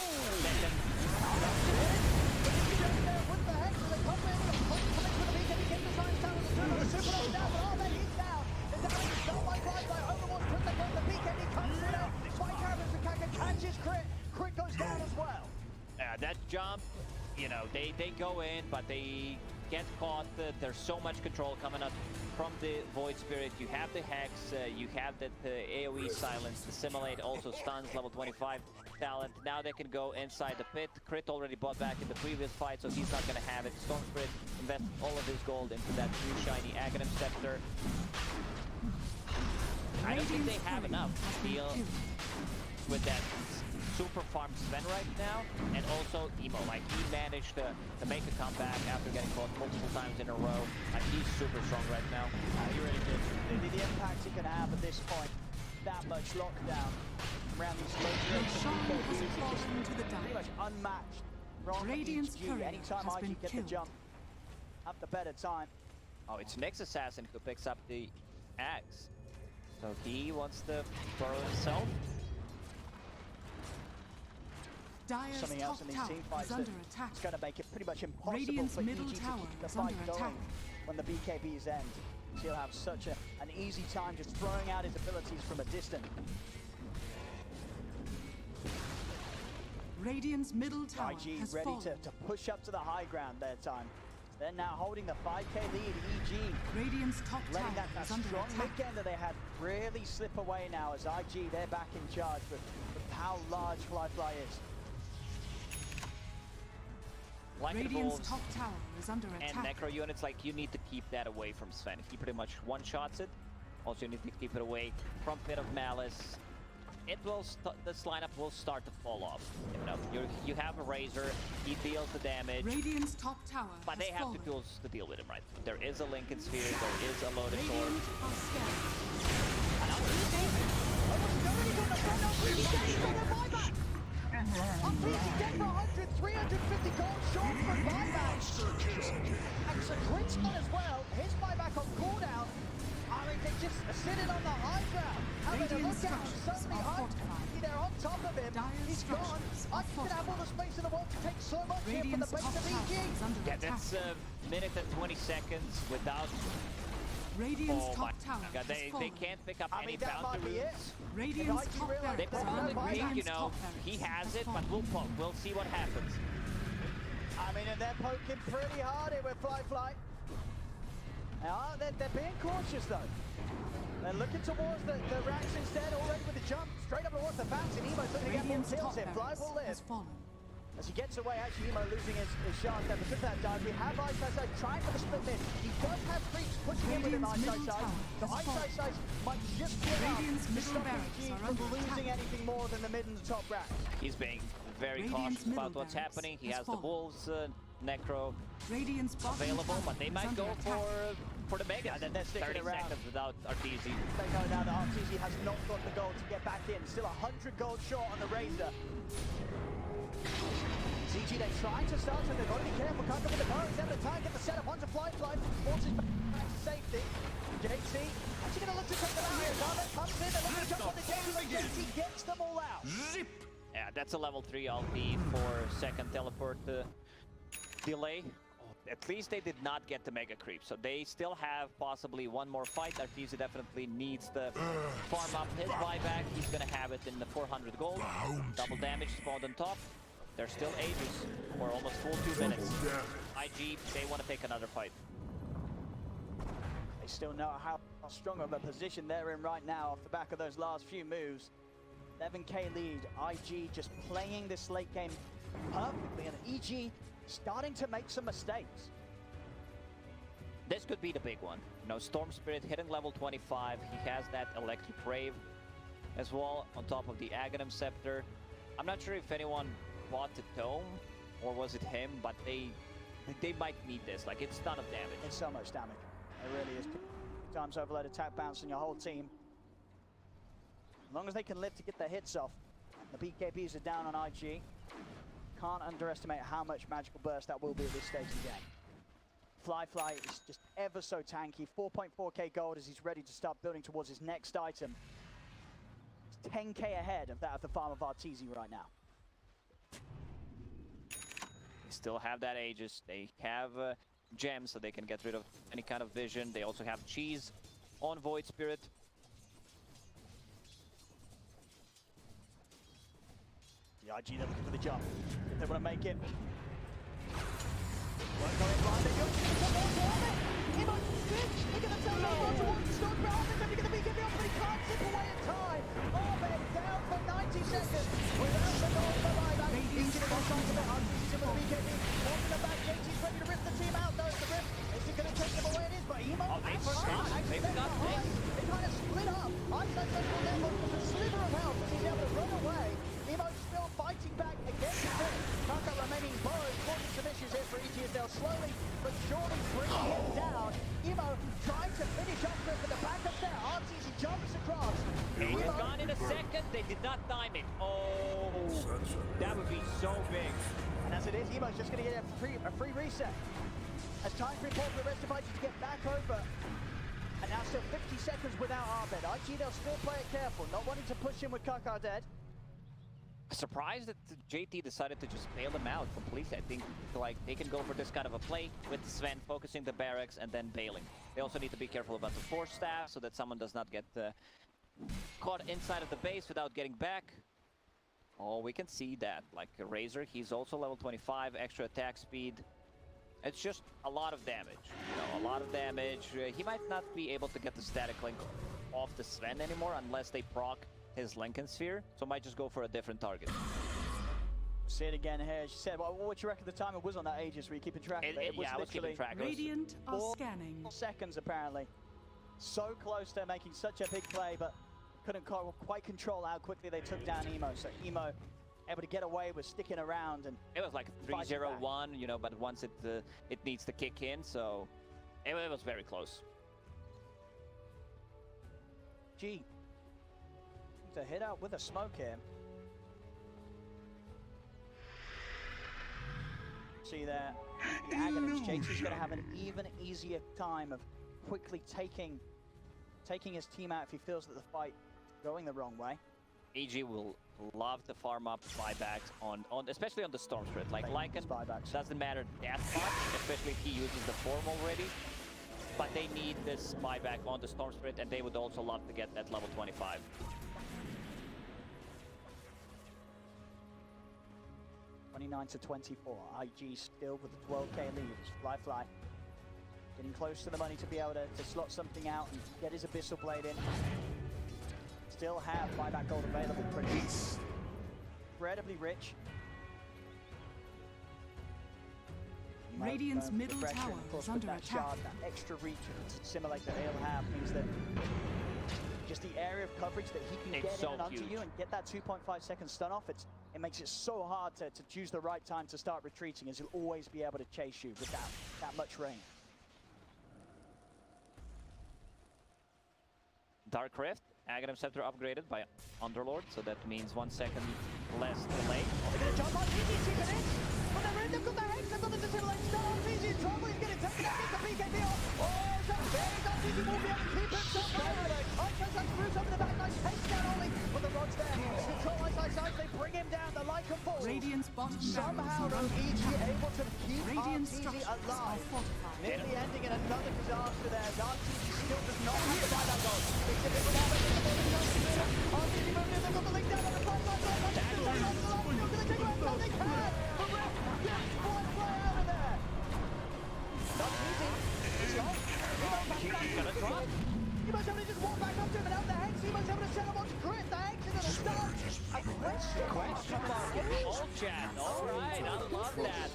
With the Hex, they come in, coming for the BKB, get the signs down on the two on the supernova down, but Abed is down. The damage is done by flyfly. Overwatch put the gun. The BKB comes through now. Spike Caravans for Kaka catches crit. Crit goes down as well. Yeah, that jump, you know, they go in, but they get caught. There's so much control coming up from the Void Spirit. You have the Hex, you have the AoE silence, the Simulate also stuns, level 25 talent. Now they can go inside the pit. Crit already bought back in the previous fight, so he's not going to have it. Storm Spirit invests all of his gold into that new shiny Aghanim Scepter. I don't think they have enough to deal with that super farm Sven right now, and also Emo. Like, he managed to make a comeback after getting caught multiple times in a row. Like, he's super strong right now. He really did. The impact he can have at this point, that much lockdown around these low has fallen to the pretty much unmatched. From Radiant's HG. courier Anytime has IG been get killed. the jump, have the better time. Oh, it's Nyx Assassin who picks up the axe. So he wants to burrow himself. Dire's Something else in these team fights under that's attack. going to make it pretty much impossible Radiant's for middle EG to tower keep the is fight under going attack. when the BKBs end. He'll have such an easy time just throwing out his abilities from a distance. Radiant's middle tower IG has ready fallen. to push up to the high ground their time. They're now holding the 5k lead. EG Radiant's top letting tower that is under strong attack. mid-gander they had really slip away now as IG, they're back in charge with how large flyfly is. Like Radiant's Wolves top tower is under and attack. Necro units, like, you need to keep that away from Sven. He pretty much one-shots it. Also, you need to keep it away from Pit of Malice. It will this lineup will start to fall off. You know, you have a Razor, he deals the damage. Radiant's top tower But they has have fallen. the tools to deal with him, right? There is a Lincoln Sphere, there is a Loaded Sword. Radiant are Arteezy dead for 100, 350 gold short for buyback. And some crits on as well. His buyback on cooldown. I mean, they just sitting on the high ground. Having a look out. Suddenly, they're on top of him. He's gone. I can have all the space in the world to take so much here from the base of EG. Yeah, that's a minute and 20 seconds without... Radiant's oh top my tower God, they can't pick up any bounty routes. Radiant's top barracks. They probably think, you know, top he barracks has it, but we'll poke. We'll see what happens. I mean, and they're poking pretty hard here with flyfly. They're being cautious though. They're looking towards the racks instead, already with the jump, straight up towards the bounce, and Emo's looking to get more Radiant's kills top here. Fly barracks will live. has fallen. As he gets away, actually Emo losing his shot there because of that dive. We have iceiceice trying for the split mid. He does have creeps pushing in with him, iceiceice. So iceiceice might just get up to stop EG from losing anything more than the mid and the top rack. He's being very cautious about what's happening. He has the Wolves, Necro available, but they might go for the Mega. And then they're sticking 30 around. seconds without Arteezy. They know now that Arteezy has not got the gold to get back in. Still 100 gold short on the Razor. CG, they're trying to start, so they've got to be careful. Kaka with the power, he's able to try and get the setup. Onto flyfly, forces back to safety. JT actually going to look to take them out here. Zara comes in, they're looking to jump on the JT, but JT gets them all out. Zip! Yeah, that's a level 3 ulti for second teleport delay. At least they did not get the Mega Creep, so they still have possibly one more fight. Arteezy definitely needs to farm up his buyback. He's gonna have it in the 400 gold. Double damage spawned on top. There's still ages, or almost full 2 minutes. IG, they want to take another fight. They still know how strong of a position they're in right now off the back of those last few moves. 11k lead, IG just playing this late game perfectly, and EG starting to make some mistakes. This could be the big one. You know, Storm Spirit hitting level 25. He has that Electric Rave as well on top of the Aghanim Scepter. I'm not sure if anyone bought the Tome or was it him, but they might need this. Like, it's a ton of damage. It's so much damage. It really is. Times overload attack bounce on your whole team. As long as they can live to get their hits off. The BKBs are down on IG. Can't underestimate how much magical burst that will be at this stage of the game. Flyfly is just ever so tanky. 4.4k gold as he's ready to start building towards his next item. It's 10k ahead of that of the farm of Arteezy right now. They still have that Aegis. They have gems so they can get rid of any kind of vision. They also have cheese on Void Spirit. The IG, they're looking for the jump. If they want to make it. Work on it, right, they go. Come on, Arteezy! He might switch! They're going to turn over towards the stone ground. They're going to be giving up, but he can't chip away in time. Abed down for 90 seconds. Without the goal for buyback. Each of them on top of it. Arteezy with the BKB. Walking them back. JT's ready to rip the team out. Knows the rip. Is he going to take them away? It is, but Emo they and forgot. actually They forgot. They kind of split up. iceiceice will get just a sliver of health as he's able to run away. Emo still fighting back against him. Kaka remaining burrowed, causing some issues here for EG as they'll slowly but surely bring him down. Emo trying to finish off Griff at the back up there. Arteezy jumps across. He was gone in a second. They did not time it. Oh, that would be so big. And as it is, Emo's just going to get a free reset. As time for the rest of IG to get back over. And now still 50 seconds without Abed. IG, they'll still play it careful, not wanting to push in with Kaka dead. Surprised that JT decided to just bail them out completely. I think like they can go for this kind of a play with Sven focusing the barracks and then bailing. They also need to be careful about the force staff so that someone does not get caught inside of the base without getting back. Oh, we can see that. Like Razor, he's also level 25, extra attack speed. It's just a lot of damage. You know, a lot of damage. He might not be able to get the static link off the Sven anymore unless they proc his Lincoln Sphere, so might just go for a different target. See it again here. She said, well, what do you reckon the time it was on that Aegis? Were you keeping track of it? Yeah, I was keeping track. Radiant are 4 scanning. seconds apparently. So close to making such a big play, but couldn't quite control how quickly they took down Emo. So Emo able to get away with sticking around, and it was like 3-0-1, you know, but once it needs to kick in, so it was very close. G to hit out with a smoke here. See there, the Aghanim's JT's going to have an even easier time of quickly taking his team out if he feels that the fight is going the wrong way. EG will love to farm up buybacks on especially on the Storm Spirit. Like Lycan doesn't matter that much, especially if he uses the form already. But they need this buyback on the Storm Spirit, and they would also love to get that level 25. To 24. IG still with the 12k lead. Flyfly getting close to the money to be able to slot something out and get his Abyssal Blade in. Still have buyback gold available. Pretty incredibly rich. Radiant's middle tower is under that attack. Shard, that extra reach and simulate that he'll have means that just the area of coverage that he can get in onto you and get that 2.5 second stun off, it makes it so hard to choose the right time to start retreating, as he'll always be able to chase you with that much range. Dark Rift, Aghanim Scepter upgraded by Underlord, so that means 1 second less delay. They're gonna jump on Easy, chipping in, but they're in, they've got their hex, they've got the dissimulate stun on Easy in trouble, he's gonna take it out, gets the BKB off. Oh, is that very good? Easy will be able to keep himself alive. iceiceice roots over the back, nice takedown only, but the rod's there. Control iceiceice, they bring him down, the Lycan falls. Radiant's bottom somehow though, EG able to keep Arteezy alive. Nearly ending in another disaster there. Arteezy still does not have the buyback goal. It's a bit without it. Arteezy moving in, they've got the link down on the fly. Still going to take him out, no they can. The ref gets fly out of there. Not easy. It's long. He's gonna drop. He must able to just walk back up to him and out the hex. He must able to set him on to crit. The hex is gonna start. A question mark in all chat. Alright, I love that.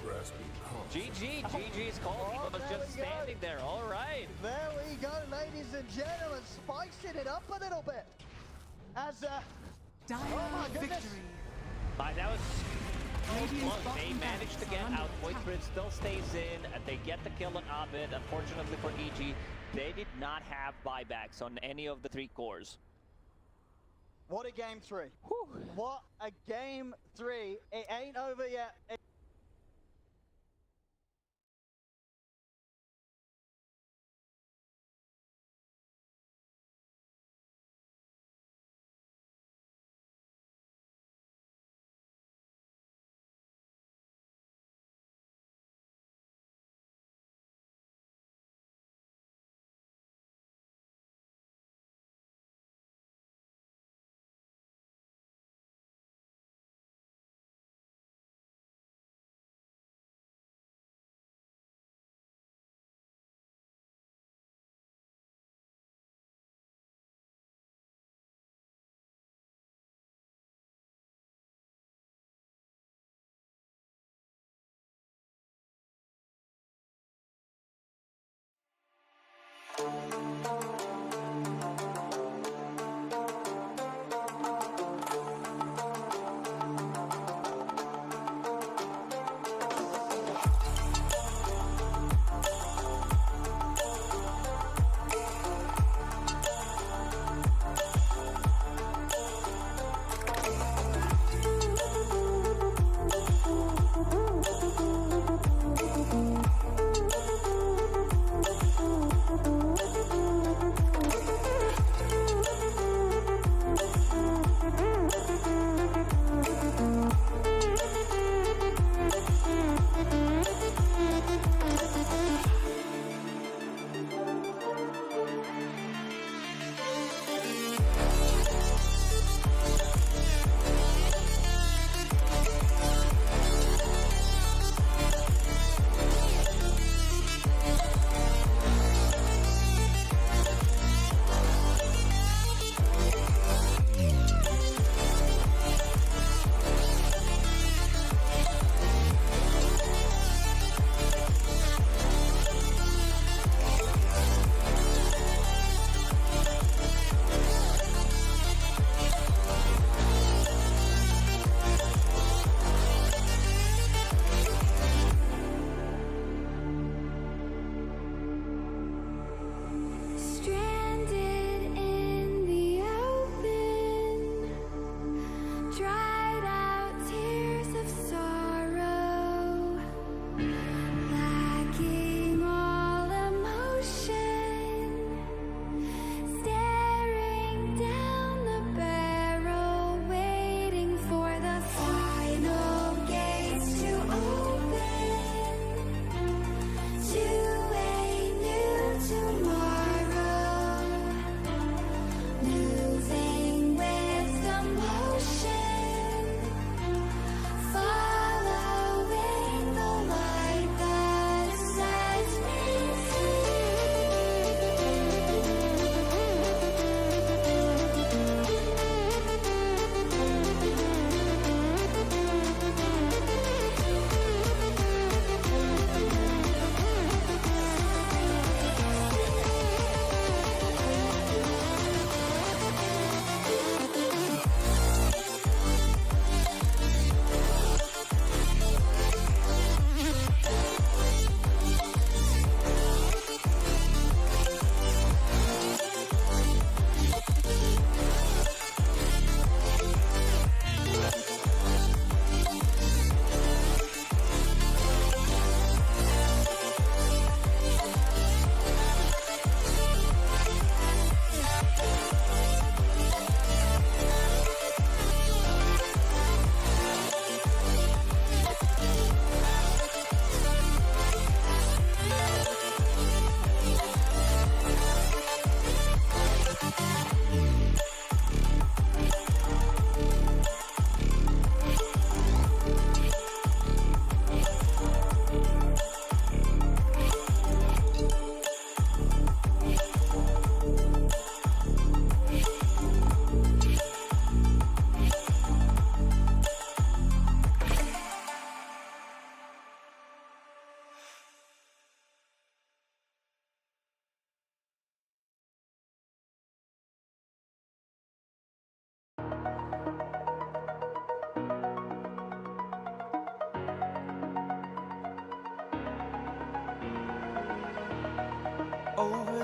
GG's called. He was just standing there. Alright. There we go, ladies and gentlemen. Spicing it up a little bit. As Dire victory. That was close. They managed to get out. Void Spirit still stays in. They get the kill on Abed. Unfortunately for EG, they did not have buybacks on any of the 3 cores. What a game 3. Whew. What a game 3. It ain't over yet.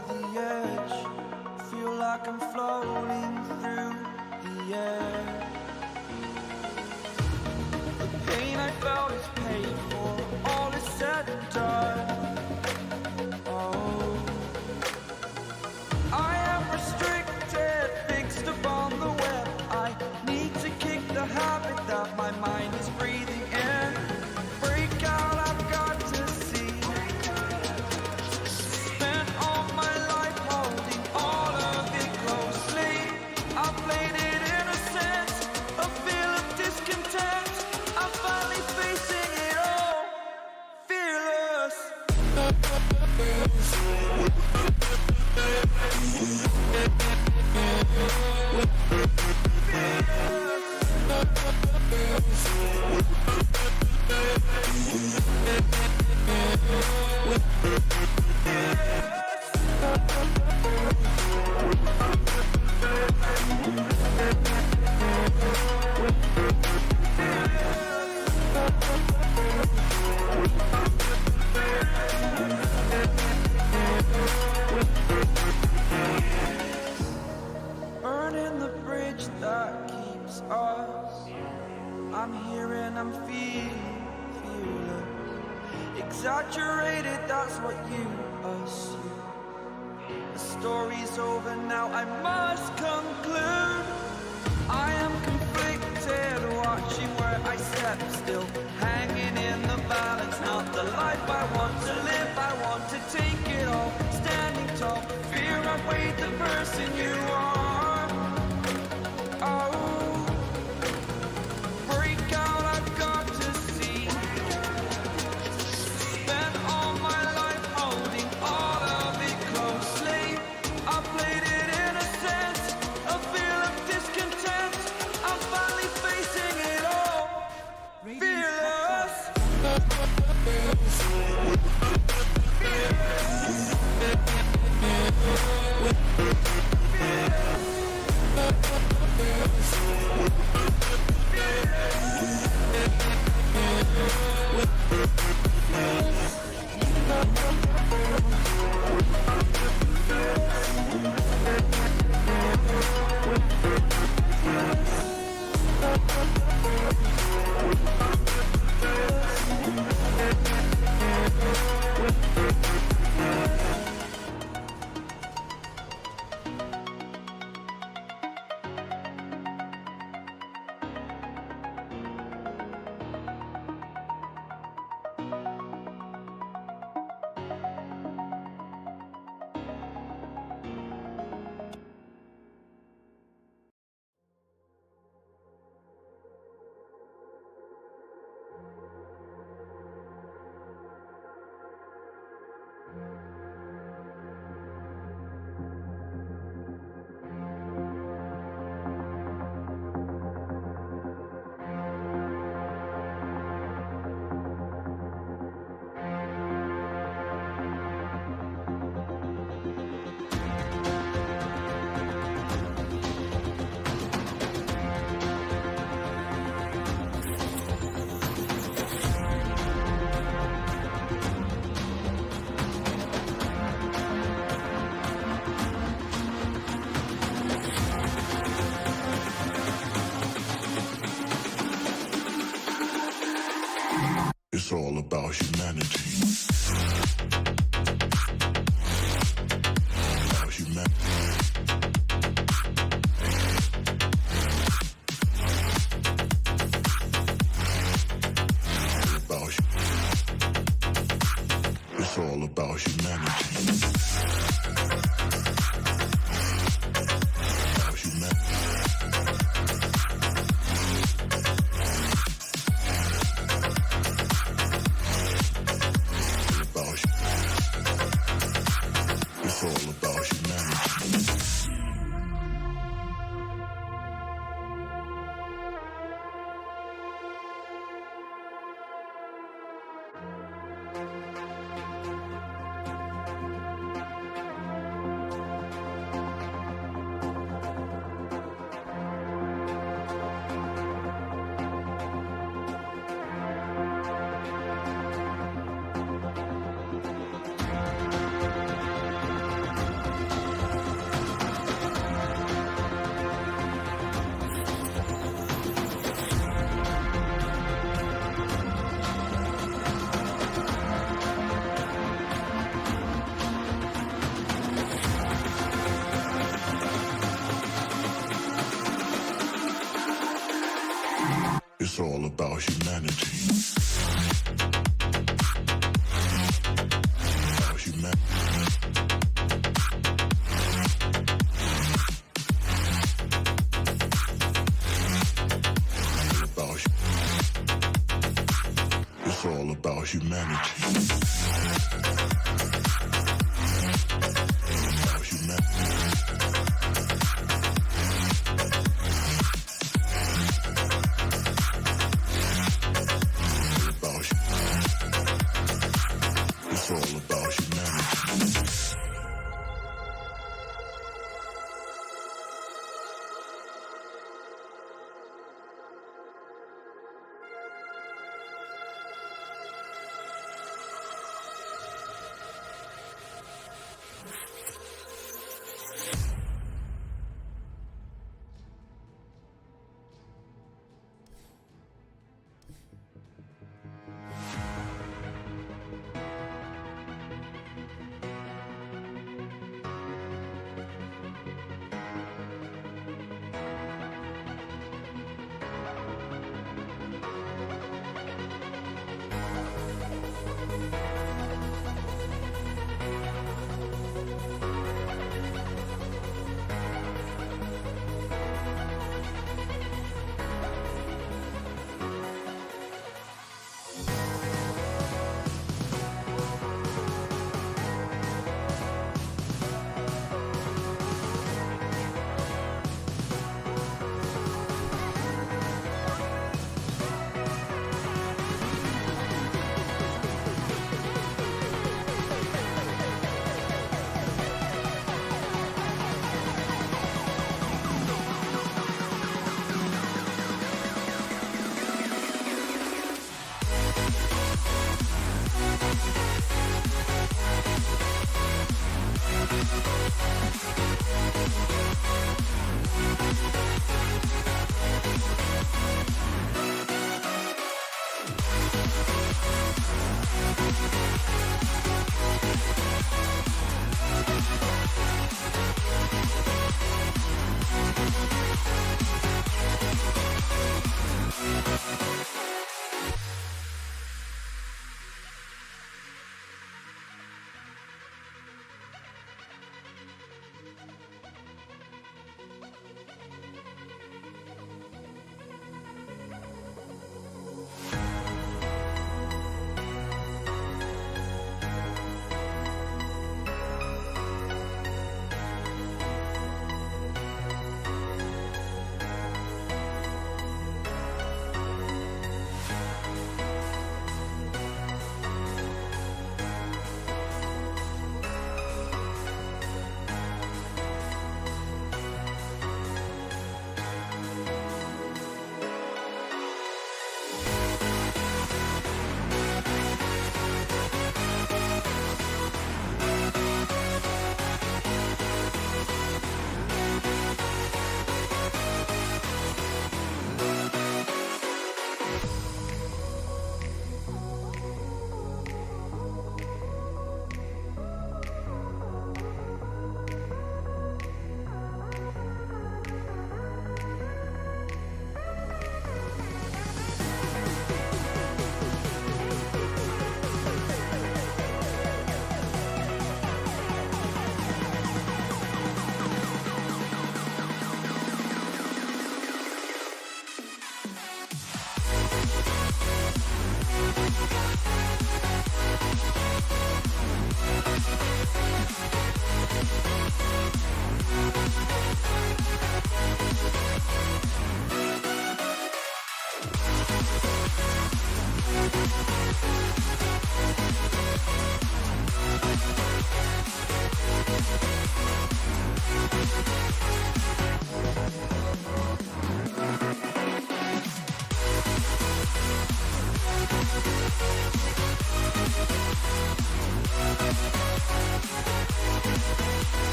over the edge. Feel like I'm floating through the air. The pain I felt is paid for, all is said and done. Oh, I am restricted, fixed upon the web. I need to kick the habit that my mind is breathing in. Break out, I've got to see. Spent all my life holding all of it closely. I played it in a sense, a feel of discontent. I'm finally facing it all, fearless. Burning the bridge that keeps us. I'm here and I'm feeling exaggerated, that's what you assume. The story's over now, I must conclude. I am conflicted, watching where I step still, hanging in the balance. Not the life I want to live, I want to take it all. Standing tall, fear outweighed the person you are. Oh, break out, I've got to see. Spent all my life holding all of it closely. I played it in a sense, a feel of discontent. I'm finally facing it all, fearless. It's all about humanity. About humanity. It's all about humanity. About humanity. It's all about humanity. It's all about humanity. About humanity. It's all about humanity. About humanity. It's all about humanity.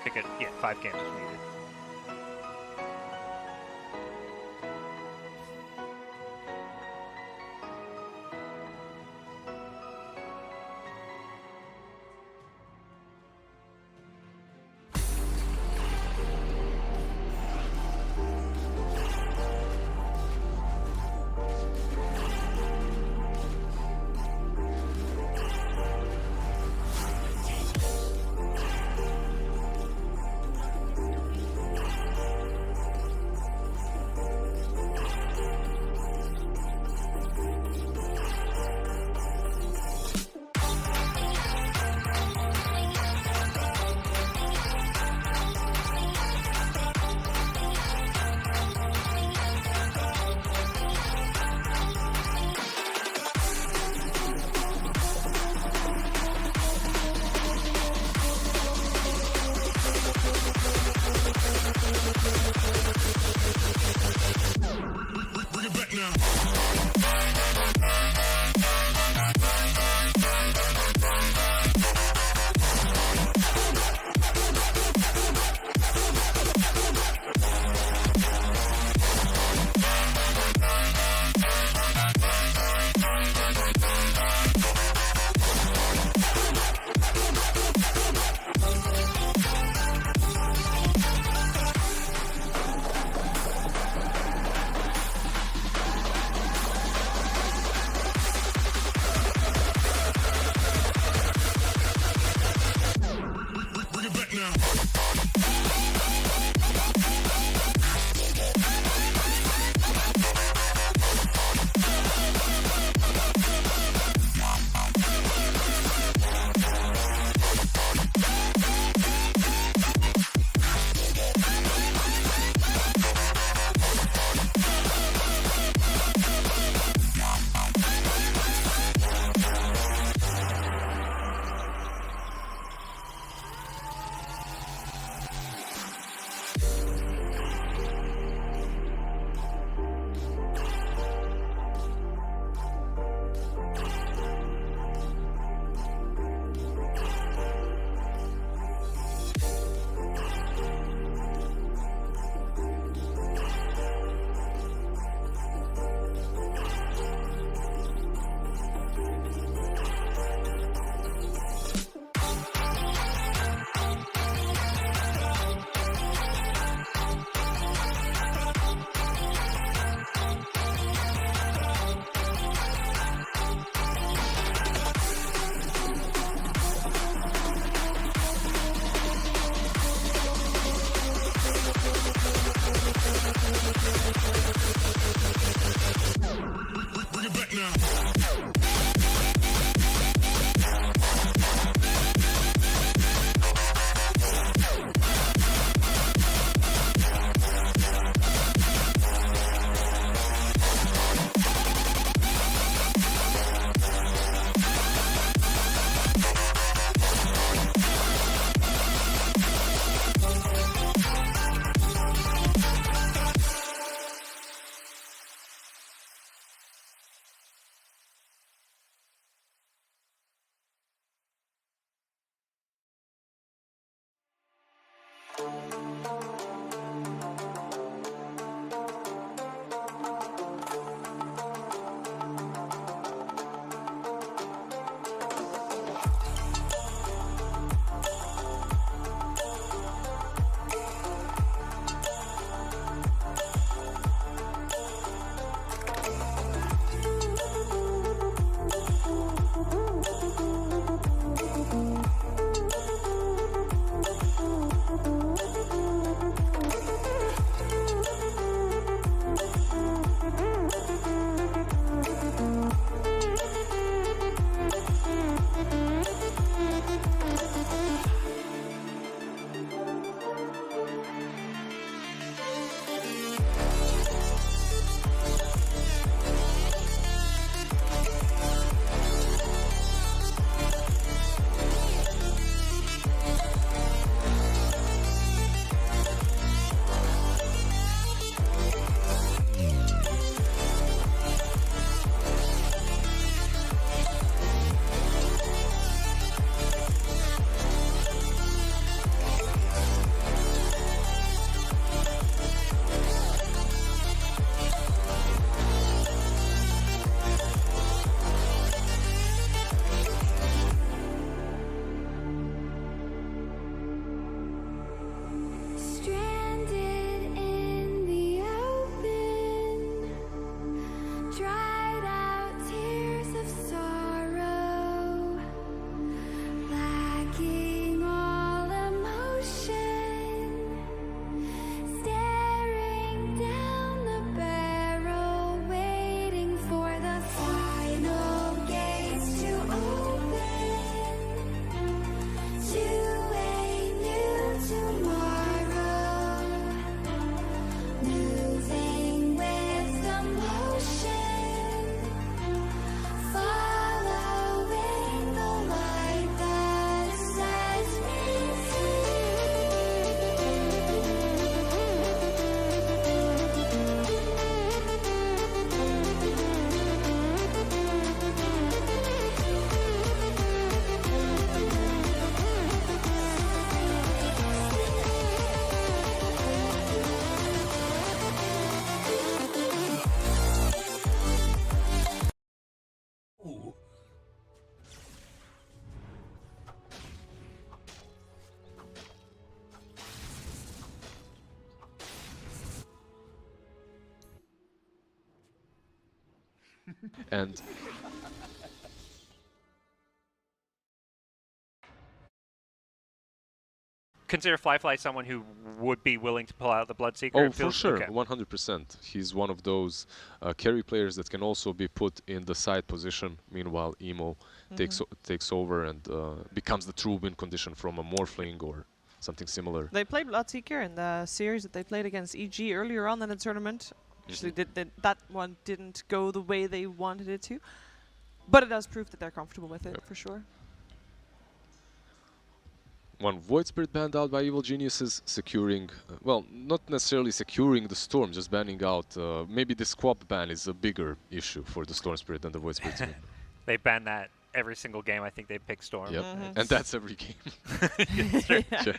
pick it. Yeah, 5 games needed. Bring it back now. Bring it back now. And Consider flyfly someone who would be willing to pull out the Bloodseeker? oh, It for feels- sure, okay. 100%. He's one of those carry players that can also be put in the side position. Meanwhile, Emo takes over and becomes the true win condition from a Morphling or something similar. They played Bloodseeker in the series that they played against EG earlier on in the tournament. Actually, that one didn't go the way they wanted it to. But it does prove that they're comfortable with it, for sure. One Void Spirit banned out by Evil Geniuses, securing, well, not necessarily securing the Storm, just banning out. Maybe the Squab ban is a bigger issue for the Storm Spirit than the Void Spirit team. They ban that every single game. I think they pick Storm. Yep, and that's every game. Yeah.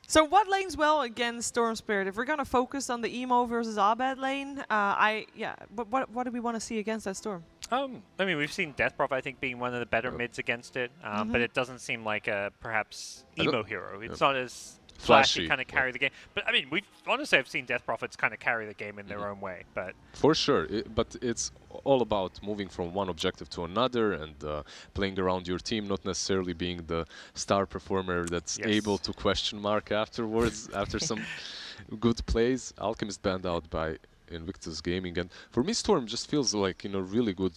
So what lanes well against Storm Spirit? If we're gonna focus on the Emo versus Abed lane, what do we want to see against that Storm? I mean, we've seen Death Prophet, I think, being one of the better mids against it, but it doesn't seem like a perhaps emo hero. It's not as flashy kind of carry the game. But I mean, honestly, I've seen Death Prophets kind of carry the game in their own way. But for sure, but it's all about moving from one objective to another and playing around your team, not necessarily being the star performer that's able to question mark afterwards after some good plays. Alchemist banned out by Invictus Gaming, and for me Storm just feels like in a really good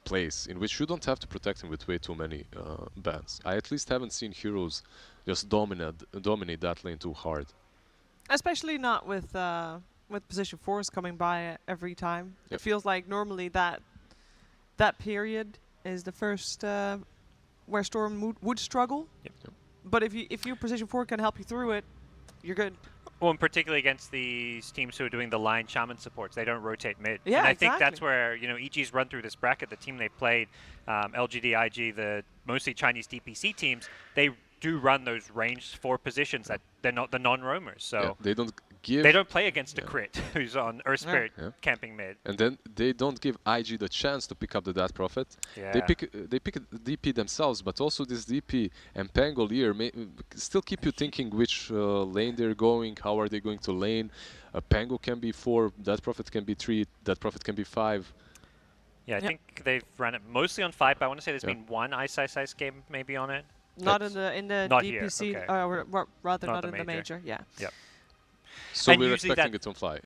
place in which you don't have to protect him with way too many bans. I at least haven't seen heroes just dominate that lane too hard. Especially not with position 4s coming by every time. Yep. It feels like normally that period is the first where Storm would struggle. Yep. But if your position 4 can help you through it, you're good. well, and particularly against these teams who are doing the line shaman supports, they don't rotate mid. Yeah, and I exactly. think that's where EG's run through this bracket. The team they played, LGD, IG, the mostly Chinese DPC teams, they do run those ranged 4 positions that they're not the non-roamers. So they don't play against a crit who's on Earth Spirit camping mid. And then they don't give IG the chance to pick up the Death Prophet. Yeah. They pick DP themselves, but also this DP and Pangolier may still keep you thinking which lane they're going, how are they going to lane. Pango can be 4, Death Prophet can be 3, Death Prophet can be 5. Yeah, I think they've run it mostly on 5, but I want to say there's been one iceiceice game maybe on it. Not in the not DPC, here, okay. or rather Not not the in the major. Yeah. Yep. So And we're usually expecting it on Fly.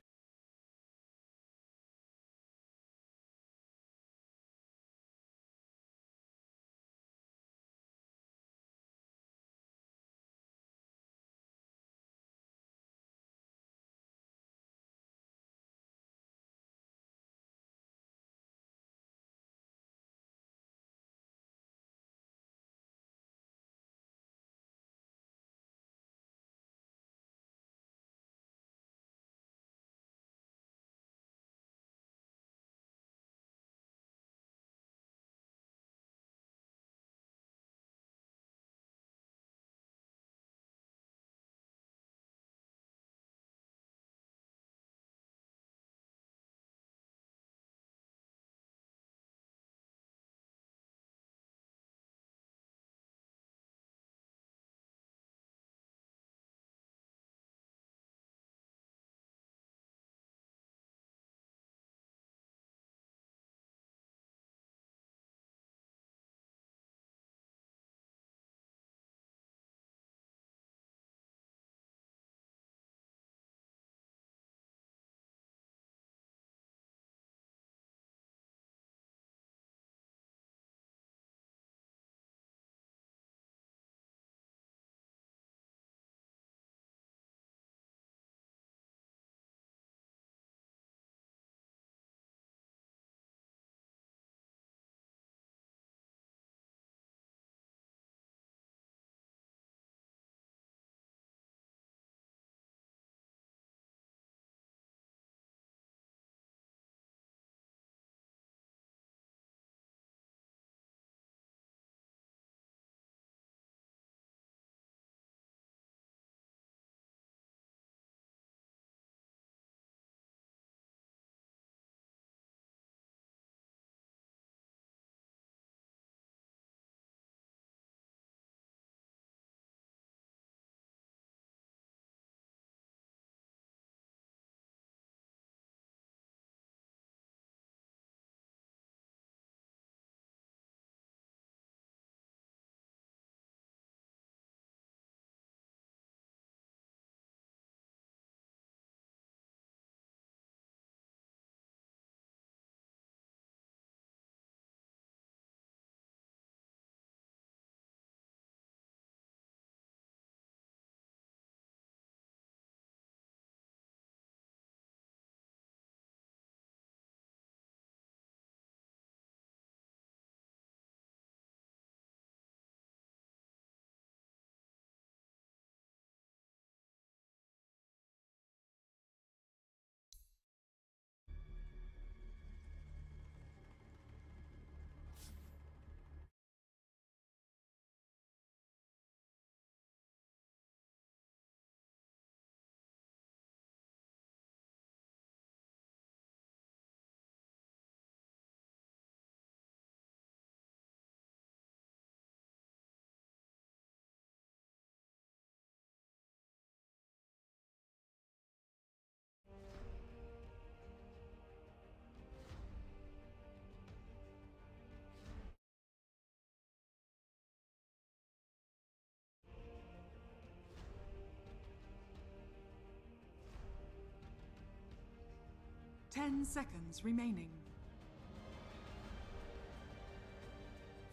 10 seconds remaining.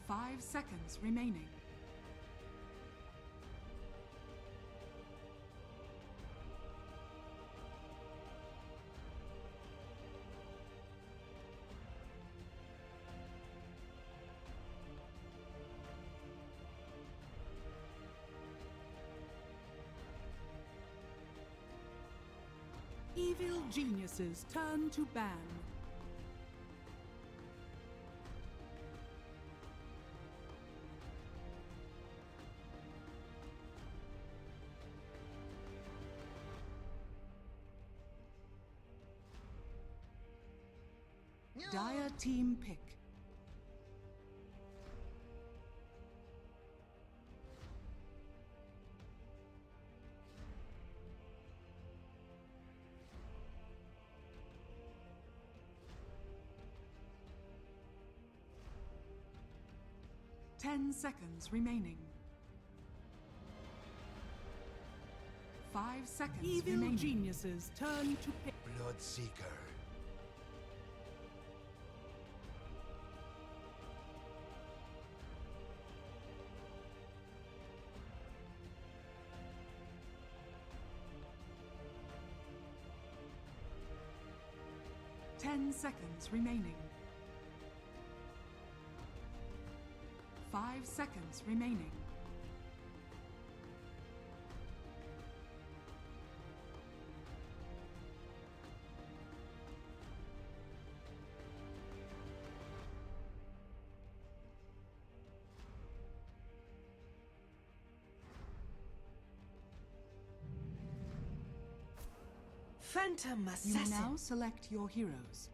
5 seconds remaining. Evil geniuses turn to ban. Dire team pick. Ten seconds remaining. 5 seconds Evil remaining. geniuses turn to pick. Bloodseeker. Ten seconds remaining. 5 seconds remaining. Phantom You may assassin. now select your heroes.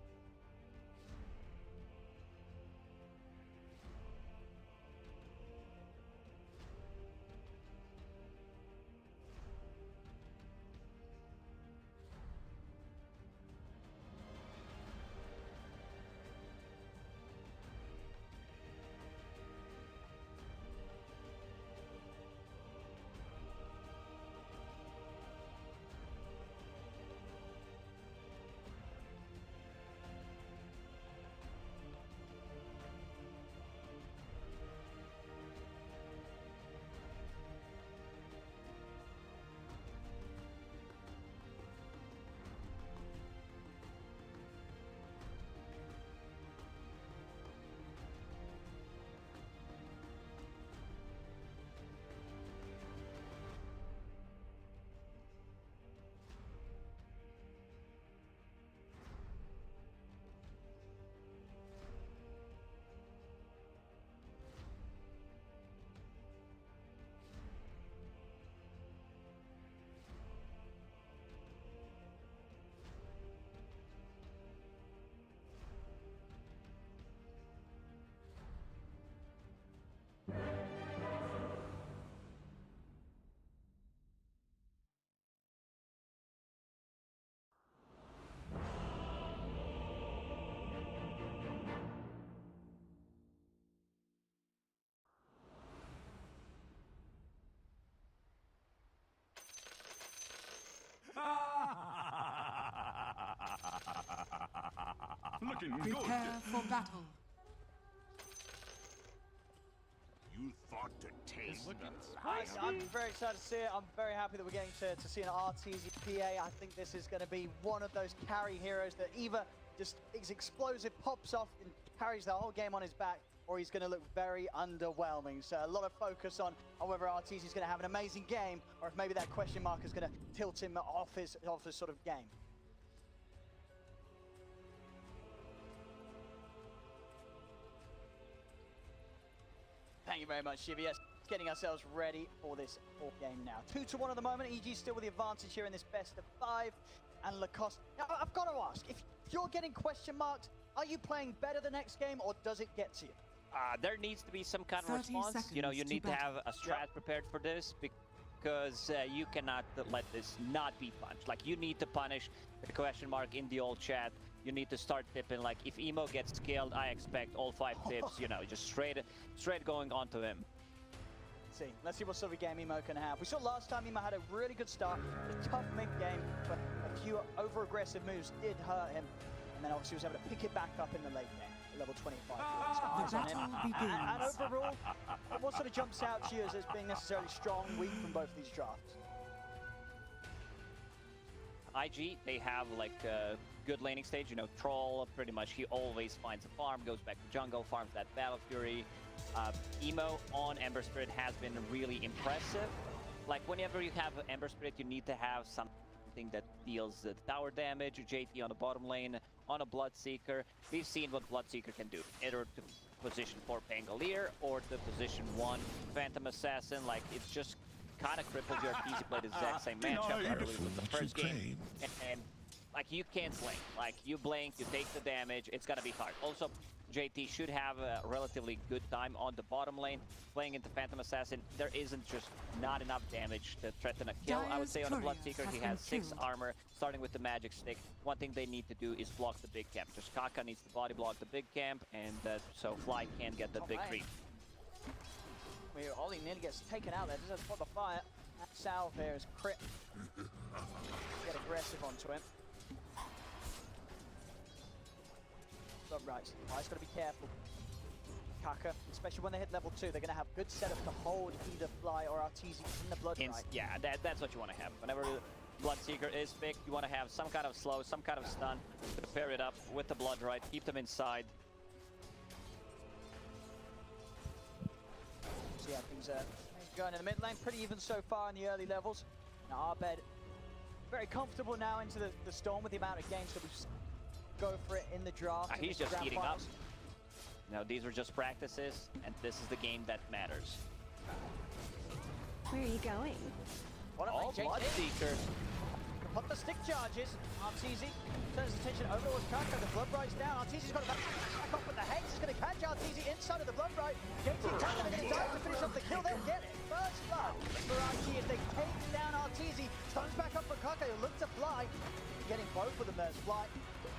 Looking Prepare for battle. You thought to taste the I'm very excited to see it. I'm very happy that we're getting to see an Arteezy PA. I think this is going to be one of those carry heroes that either just is explosive, pops off, and carries the whole game on his back, or he's going to look very underwhelming. So a lot of focus on whether Arteezy is going to have an amazing game, or if maybe that question mark is going to tilt him off his sort of game. Thank you very much, Shiva. Yes, getting ourselves ready for this fourth game now. 2-1 at the moment. EG still with the advantage here in this best of 5. And Lacoste. Now, I've got to ask, if you're getting question marked, are you playing better the next game, or does it get to you? There needs to be some kind of response. You know, you need to have a strat prepared for this, because you cannot let this not be punched. Like, you need to punish the question mark in the old chat. You need to start tipping. Like, if Emo gets killed, I expect all 5 tips, you know, just straight going onto him. Let's see what sort of game Emo can have. We saw last time Emo had a really good start, a tough mid game, but a few over-aggressive moves did hurt him. and then obviously was able to pick it back up in the late game, level 25. The battle begins. And overall, what sort of jumps out to you as being necessarily strong, weak from both these drafts? IG, they have like a good laning stage, you know, Troll, pretty much he always finds a farm, goes back to jungle, farms that Battle Fury. Emo on Ember Spirit has been really impressive. Like whenever you have Ember Spirit, you need to have something that deals the tower damage. JT on the bottom lane, on a Bloodseeker. We've seen what Bloodseeker can do, either to position 4 Pangolier or to position 1 Phantom Assassin. Like it's just kind of crippled your Arteezy played the exact same matchup early with the first game. And like you can't blink. Like you blink, you take the damage, it's gonna be hard. Also, JT should have a relatively good time on the bottom lane. Playing into Phantom Assassin, there isn't just not enough damage to threaten a kill. I would say on the Bloodseeker, he has 6 armor, starting with the magic stick. One thing they need to do is block the big camp. Just Kaka needs to body block the big camp, and so Fly can get the big creep. Ollie nearly gets taken out there, doesn't spot the fire. That salve here is crit. Get aggressive onto him. Right, Fly's got to be careful. Kaka, especially when they hit level 2, they're going to have good setup to hold either Fly or Arteezy in the blood right. Yeah, that's what you want to have. Whenever the Bloodseeker is picked, you want to have some kind of slow, some kind of stun to pair it up with the blood right, keep them inside. So yeah, things going in the mid lane, pretty even so far in the early levels. Now Abed, very comfortable now into the Storm with the amount of games that we've go for it in the draft. He's just eating up. No, these were just practices, and this is the game that matters. Where are you going? What a Bloodseeker. Pop the stick charges. Arteezy turns his attention over towards Kaka. The blood bright's down. Arteezy's got to back off with the hex. He's going to catch Arteezy inside of the blood bright. JT and Kaka are going to dive to finish off the kill. They'll get it. First blood for IG as they take down Arteezy. Stuns back up for Kaka. He'll look to Fly. Getting both of them there. Fly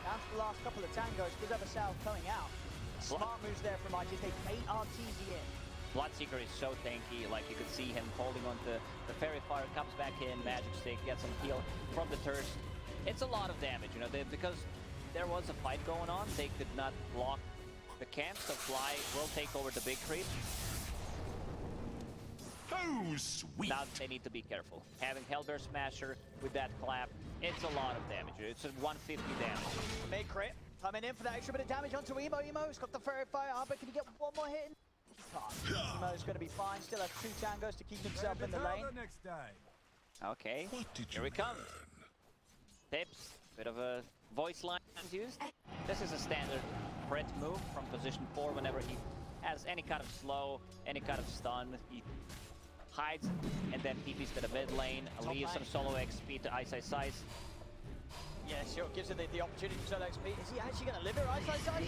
down to the last couple of tangos. Does have a salve coming out. Smart moves there from IG. They bait Arteezy in. Bloodseeker is so tanky, like you could see him holding on to the Fairy Fire, comes back in, Magic Stick, gets some heal from the Thirst. It's a lot of damage, you know, because there was a fight going on, they could not block the camp, so Fly will take over the big creep. Oh, sweet! Now they need to be careful. Having Hellbear Smasher with that clap, it's a lot of damage. It's a 150 damage. Big crit, coming in for that extra bit of damage onto Emo. Emo's got the Fairy Fire, but can he get one more hit in? Emo's going to be fine, still has 2 tangos to keep himself in the lane. Okay, here we come. Tips, bit of a voice line used. This is a standard crit move from position 4 whenever he has any kind of slow, any kind of stun. He hides and then TPs to the mid lane, leaves some solo XP to iceiceice. Yeah, sure, gives him the opportunity to solo XP. Is he actually going to live here, iceiceice?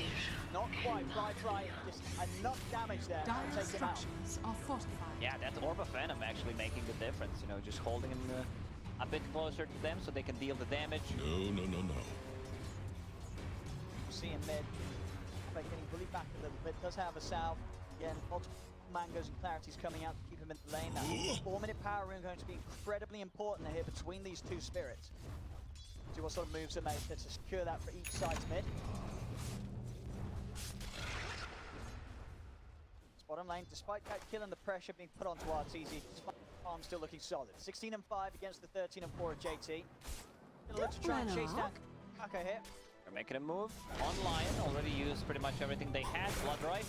Not quite. Fly, just enough damage there to take him out. Are fortified. Yeah, that Orb of Venom actually making the difference, you know, just holding him a bit closer to them so they can deal the damage. No. See him mid, but getting bullied back a little bit. Does have a salve. Again, multiple mangoes and clarities coming out to keep him in the lane. That 4-minute power rune going to be incredibly important here between these 2 spirits. See what sort of moves are made to secure that for each side's mid. Bottom lane, despite that kill and the pressure being put onto Arteezy, farm still looking solid. 16 and 5 against the 13 and 4 of JT. Gonna look to try and chase down Kaka here. They're making a move on Lion, already used pretty much everything they had. Blood right.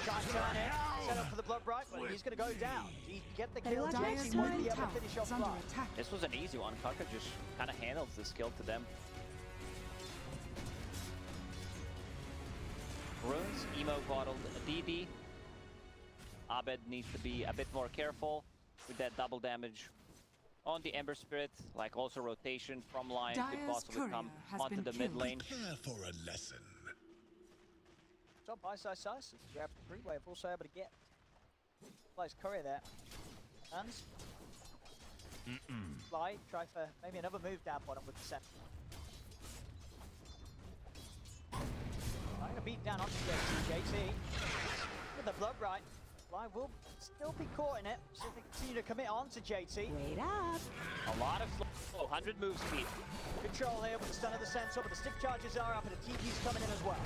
Try and turn in, set up for the blood right, but he's gonna go down. He get the kill, JT won't be able to finish off Fly. This was an easy one. Kaka just kind of handles this kill to them. Runes, Emo bottled DD. Abed needs to be a bit more careful with that double damage on the Ember Spirit, like also rotation from Lion could possibly come onto the mid lane. Prepare for a lesson. Top iceiceice, grab the 3-wave, also able to get Fly's courier there. Hands. Fly, try for maybe another move down bottom with the set. I'm gonna beat down onto JT with the blood right. Fly will still be caught in it. So they continue to commit on to JT. Wait up. A lot of slow, 100 move speed. Control here with the stun of the Centaur, but the stick charges are up and the TP's coming in as well.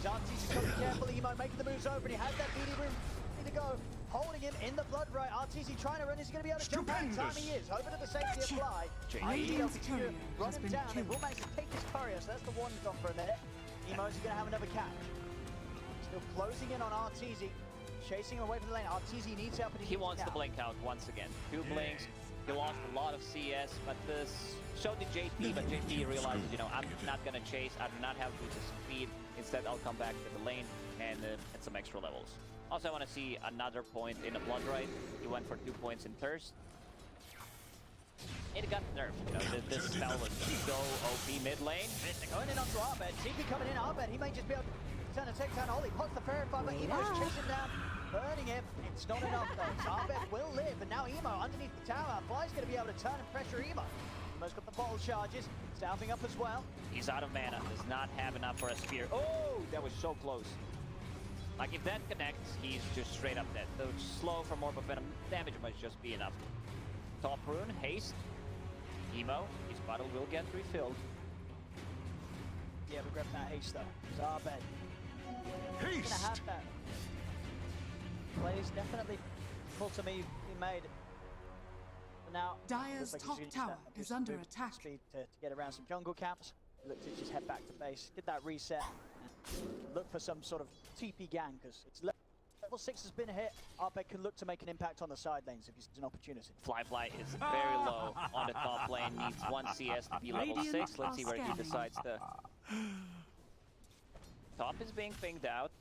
Arteezy is coming careful, Emo making the moves over and he has that BD room ready to go. Holding him in the blood right. Arteezy trying to run, is he going to be able to jump out in time? He is. Over to the safety of Fly. Radiant's courier Run has him been down. They killed. will manage to take his courier, so that's the one gone for a minute. Emo's going to have another catch. Still closing in on Arteezy. Chasing him away from the lane. Arteezy needs help, but He wants to blink out once again. 2 blinks. He lost a lot of CS, but this so did JT, but JT realizes, you know, I'm not going to chase. I do not have the speed. Instead, I'll come back to the lane and get some extra levels. Also, I want to see another point in the blood right. He went for 2 points in Thirst. It got nerfed. You know, this spell was so OP mid lane. Going in onto Abed. TP coming in. Abed, he may just be able to turn a takedown. Ollie pots the Fairy Fire, but Emo's chasing down. Burning him. It's not enough though. So Abed will live, and now Emo underneath the tower. Fly's going to be able to turn and pressure Emo. Emo's got the bottle charges. Stamping up as well. He's out of mana. Does not have enough for a spear. Oh, that was so close. Like if that connects, he's just straight up dead. So slow for more venom damage might just be enough. Top rune, haste. Emo, his bottle will get refilled. Yeah, we grab that haste though. So Abed. He's gonna have that. Plays definitely full to me be made. But now Dire's looks like top he's tower gonna is under attack. Speed to get around some jungle camps. Look to just head back to base, get that reset, and look for some sort of TP gang because it's level 6 has been hit. Abed can look to make an impact on the side lanes if he's an opportunity. Flyfly is very low on the top lane. Needs 1 CS to be level 6. Let's see where he decides to. Top is being pinged out.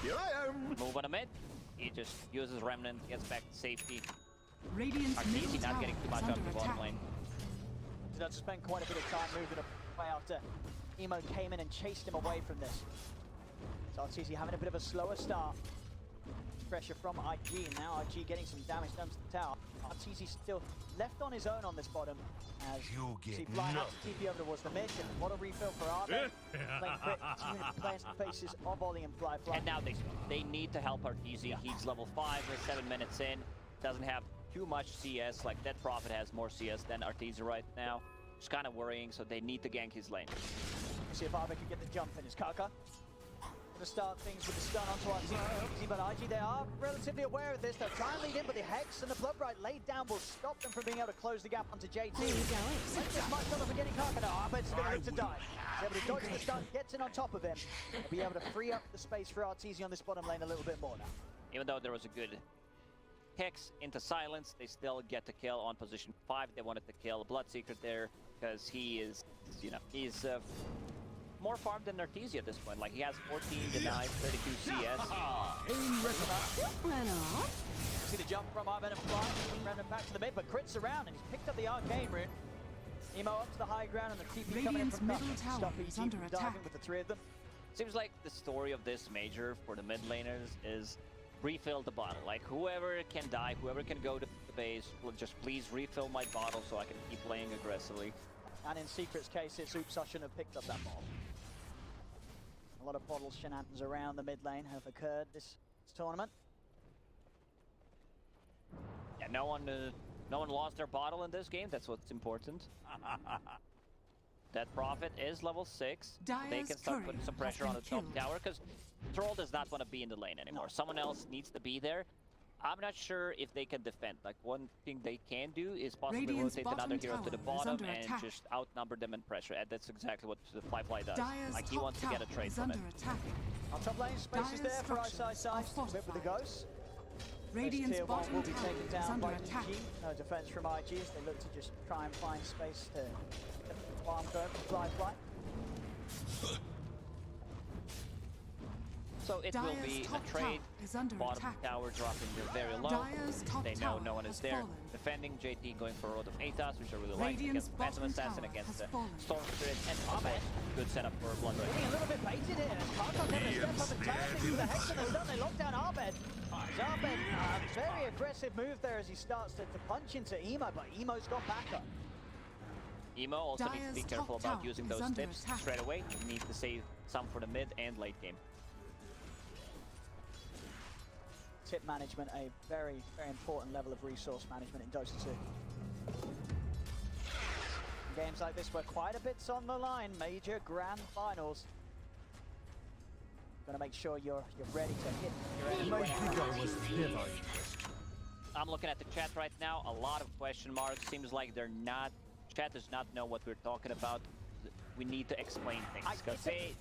Here I am. Move on a mid. He just uses Remnant, gets back to safety. Radiant's middle Arteezy not tower getting too much is up under the bottom attack. lane. He's had to spend quite a bit of time moving away after Emo came in and chased him away from this. So Arteezy having a bit of a slower start. Pressure from IG, and now IG getting some damage done to the tower. Arteezy still left on his own on this bottom as You get see Fly has to TP over towards the mid. What a refill for Abed. Playing quick, playing the faces of Ollie and Fly. And now they need to help Arteezy. He's level 5, we're 7 minutes in. Doesn't have too much CS, like that Prophet has more CS than Arteezy right now. It's kind of worrying, so they need to gank his lane. See if Abed can get the jump in his Kaka. To start things with the stun onto Arteezy, but IG, they are relatively aware of this. They'll try and lead in, but the Hex and the Bloodbright laid down will stop them from being able to close the gap onto JT. There you go. This might stop them from getting Kaka now. Abed's going to look to die. He's able to dodge the stun, gets in on top of him. He'll be able to free up the space for Arteezy on this bottom lane a little bit more now. Even though there was a good Hex into silence, they still get the kill on position 5. They wanted to kill Blood Secret there because he is, you know, he's more farmed than Arteezy at this point. Like he has 14 denied, 32 CS. See the jump from Abed and Fly, Brandon back to the mid, but crits around and he's picked up the arcane rune. Emo up to the high ground and the TP coming in Radiant's from middle Kaka. tower Stop is EG under from attack. diving with the 3 of them. Seems like the story of this major for the mid laners is refill the bottle. Like whoever can die, whoever can go to the base, will just please refill my bottle so I can keep playing aggressively. And in Secret's case, it's oops, I shouldn't have picked up that bottle. A lot of bottle shenanigans around the mid lane have occurred this tournament. Yeah, no one lost their bottle in this game. That's what's important. That Prophet is level 6. They can start putting some pressure on the top tower because Troll does not want to be in the lane anymore. Someone else needs to be there. I'm not sure if they can defend. Like one thing they can do is possibly Radiant's rotate another hero to the bottom tower is bottom under and attack. just outnumber them in pressure. And that's exactly what the Flyfly does. Dire's Like he top wants to get a tower trade is from it. under attack. On top lane, space is there for Dire's iceiceice. Bit with the ghost. Radiant's Tier 1 bottom will be tower taken is down under by attack. EG. No defense from IG as they look to just try and find space to get the farm going from Flyfly. So it will be a trade. Bottom tower dropping very low. They know no one is there. Defending JT going for a road of Atos, which I really like against Phantom Assassin, against the Storm Spirit, and Abed. Good setup for Blood Red. Getting a little bit baited here. Kaka's having to step up and turn things with the Hex and the stun. They lock down Abed. Abed, very aggressive move there as he starts to punch into Emo, but Emo's got backup. Emo also needs to be careful about using those tips straight away. He needs to save some for the mid and late game. tip management a very, very important level of resource management in Dota 2. Games like this where quite a bit's on the line, major grand finals. Gonna make sure you're ready to hit your enemy. I'm looking at the chat right now. A lot of question marks. Seems like they're not. Chat does not know what we're talking about. We need to explain things.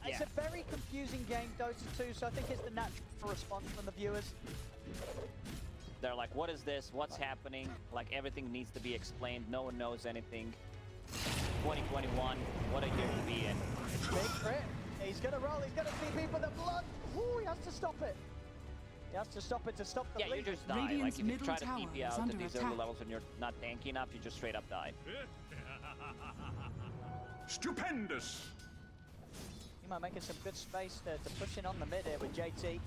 It's a very confusing game, Dota 2. So I think it's the natural response from the viewers. They're like, "What is this? What's happening?" Like everything needs to be explained. No one knows anything. 2021. What a year to be in. Big crit. He's gonna roll. He's gonna see people the blood. Ooh, he has to stop it. He has to stop it to stop the bleed. You just die. Like if you try to TP out at these early levels and you're not tanky enough, you just straight up die. Stupendous! Emo making some good space to push in on the mid here with JT.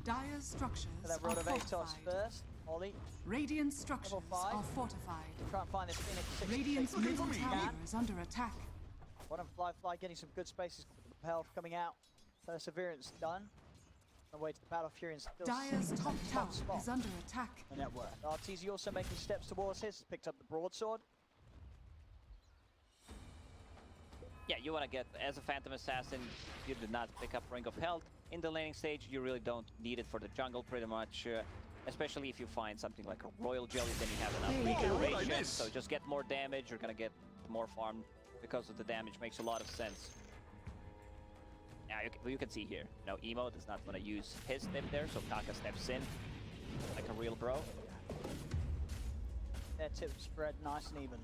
Dire's structures that are Rod of Atos fortified. first. Ollie. Radiant structures are fortified. Try and find this Phoenix 6. Radiant's middle tower is under attack. Bottom flyfly getting some good spaces. Health coming out. Perseverance done. On the way to the battle, Fury still. Dire's top tower is under attack. The network. Arteezy also making steps towards his. Picked up the broadsword. Yeah, you want to get, as a Phantom Assassin, you did not pick up Ring of Health. In the laning stage, you really don't need it for the jungle pretty much. Especially if you find something like a Royal Jelly, then you have enough regeneration. So just get more damage, you're gonna get more farm because of the damage. Makes a lot of sense. Now you can see here, you know, Emo does not want to use his tip there, so Kaka steps in like a real bro. Their tip spread nice and even.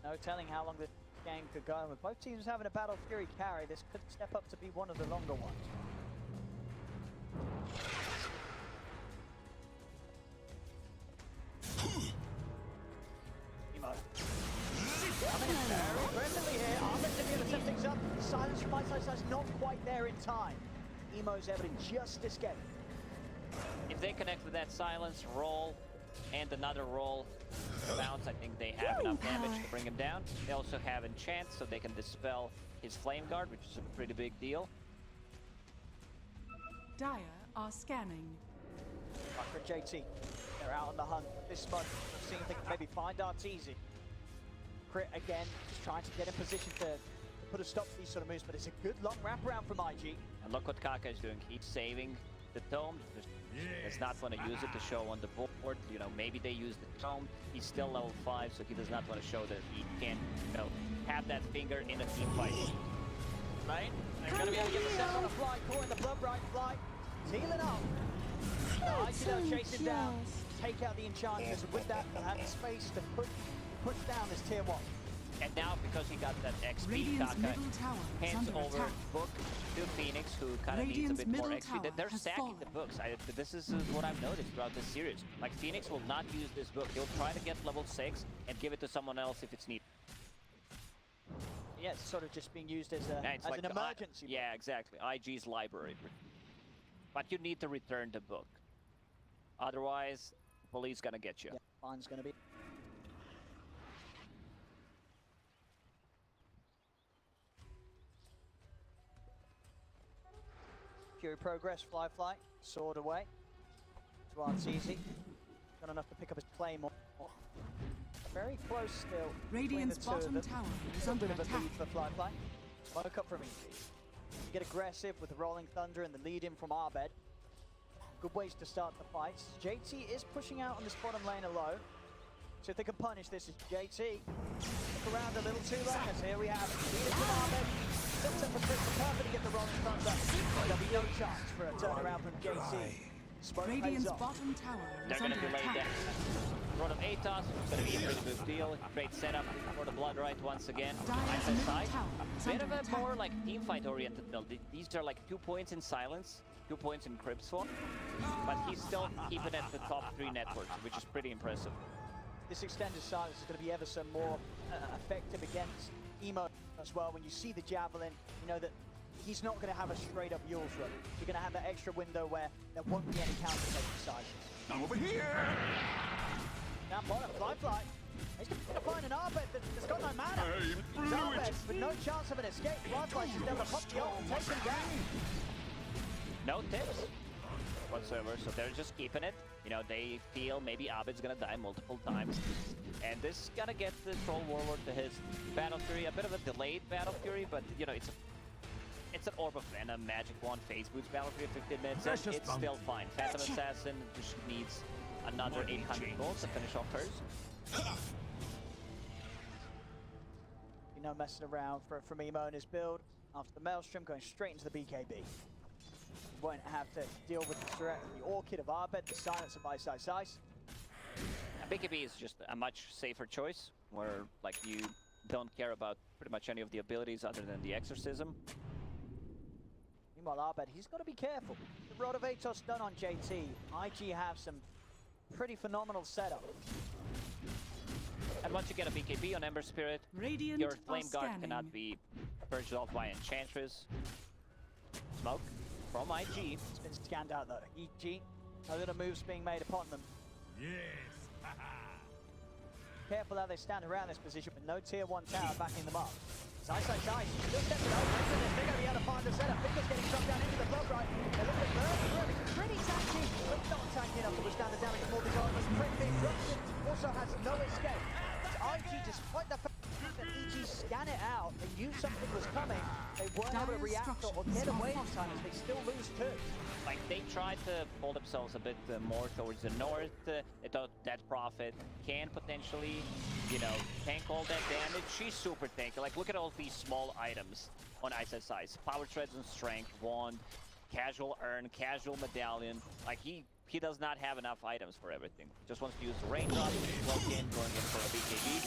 There's no telling how long the game could go. And with both teams having a Battle Fury carry, this could step up to be one of the longer ones. Emo. Coming in very aggressively here. Abed to be able to set things up. Silence from iceiceice not quite there in time. Emo's able to just escape. If they connect with that silence, roll, and another roll bounce, I think they have enough damage to bring him down. They also have enchant, so they can dispel his flame guard, which is a pretty big deal. Dire are scanning. Kaka JT, they're out on the hunt. This month, seeing if they can maybe find Arteezy. Crit again, just trying to get in position to put a stop to these sort of moves, but it's a good long wraparound from IG. And look what Kaka is doing. He's saving the tome. Does not want to use it to show on the board. You know, maybe they use the tome. He's still level 5, so he does not want to show that he can, you know, have that finger in a team fight. Right? They're gonna be able to get the set on the fly, caught in the blood right fly. Healing up. Now IG will chase him down, take out the enchanters, and with that, he'll have the space to push down this tier 1. And now, because he got that XP, Kaka hands over book to Phoenix, who kind of needs a bit more XP. They're stacking the books. This is what I've noticed throughout this series. Like, Phoenix will not use this book. He'll try to get level 6 and give it to someone else if it's needed. Yeah, it's sort of just being used as, like an emergency book. Yeah, exactly. IG's library. But you need to return the book. Otherwise, the police gonna get you. Yeah, fine's gonna be. Fury progress, flyfly, sword away to Arteezy. Not enough to pick up his claymore. Very close still. Radiant's bottom tower is under attack. A lead for flyfly. Smoke up from EG. Get aggressive with the rolling thunder and the lead in from Abed. Good ways to start the fights. JT is pushing out on this bottom lane alone. So if they can punish this, is JT. Look around a little too long as here we have lead from Abed. Sets up the perfect to get the rolling thunder. There'll be no chance for a turnaround from JT. Radiant's bottom tower is under attack. Rod of Atos, it's going to be a pretty big deal. Great setup for the Blood Right once again. iceiceice, bit of a more like team fight oriented build. These are like 2 points in silence, 2 points in Crib Swap, but he's still keeping at the top 3 networks, which is pretty impressive. This extended silence is going to be ever so more effective against Emo as well. When you see the Javelin, you know that he's not going to have a straight up Yule's run. You're going to have that extra window where there won't be any counter-taking silence. I'm over here! Now bottom, flyfly. He's going to find an Abed that's got no mana. Abed with no chance of an escape. Flyfly's just able to pop the ult and take him down. No tips. whatsoever, so they're just keeping it. You know, they feel maybe Abed's gonna die multiple times. And this is gonna get the Troll Warlord to his Battle Fury, a bit of a delayed Battle Fury, but you know, it's an Orb of Venom, Magic Wand, Phase Boots, Battle Fury, 15 minutes, and it's still fine. Phantom Assassin just needs another 800 gold to finish off hers. You know, messing around from Emo and his build. After the Maelstrom, going straight into the BKB. You won't have to deal with the threat of the Orchid of Abed, the silence of iceiceice. BKB is just a much safer choice, where like you don't care about pretty much any of the abilities other than the Exorcism. Meanwhile, Abed, he's got to be careful. The Rod of Atos done on JT. IG have some pretty phenomenal setup. And once you get a BKB on Ember Spirit, Radiant your Flame Guard scanning. cannot be purged off by Enchantress. Smoke from IG. It's been scanned out though. EG, no little moves being made upon them. Yes. Careful how they stand around this position with no tier 1 tower backing them up. iceiceice still stepping over. They're going to be able to find the setup. Fingers getting shot down into the block right. They're looking at Bird. Pretty tanky, but not tanky enough to withstand the damage from all the targets. Pretty big disruption. Also has no escape. IG, despite the fact that EG scan it out, they knew something was coming. They weren't able to react or get away in time as they still lose 2. Like, they tried to pull themselves a bit more towards the north. They thought that Prophet can potentially, you know, tank all that damage. She's super tanky. Like, look at all these small items on iceiceice. Power Treads and Strength, Wand, Casual Urn, Casual Medallion. Like, he does not have enough items for everything. Just wants to use the raindrop, walk in, going in for a BKB.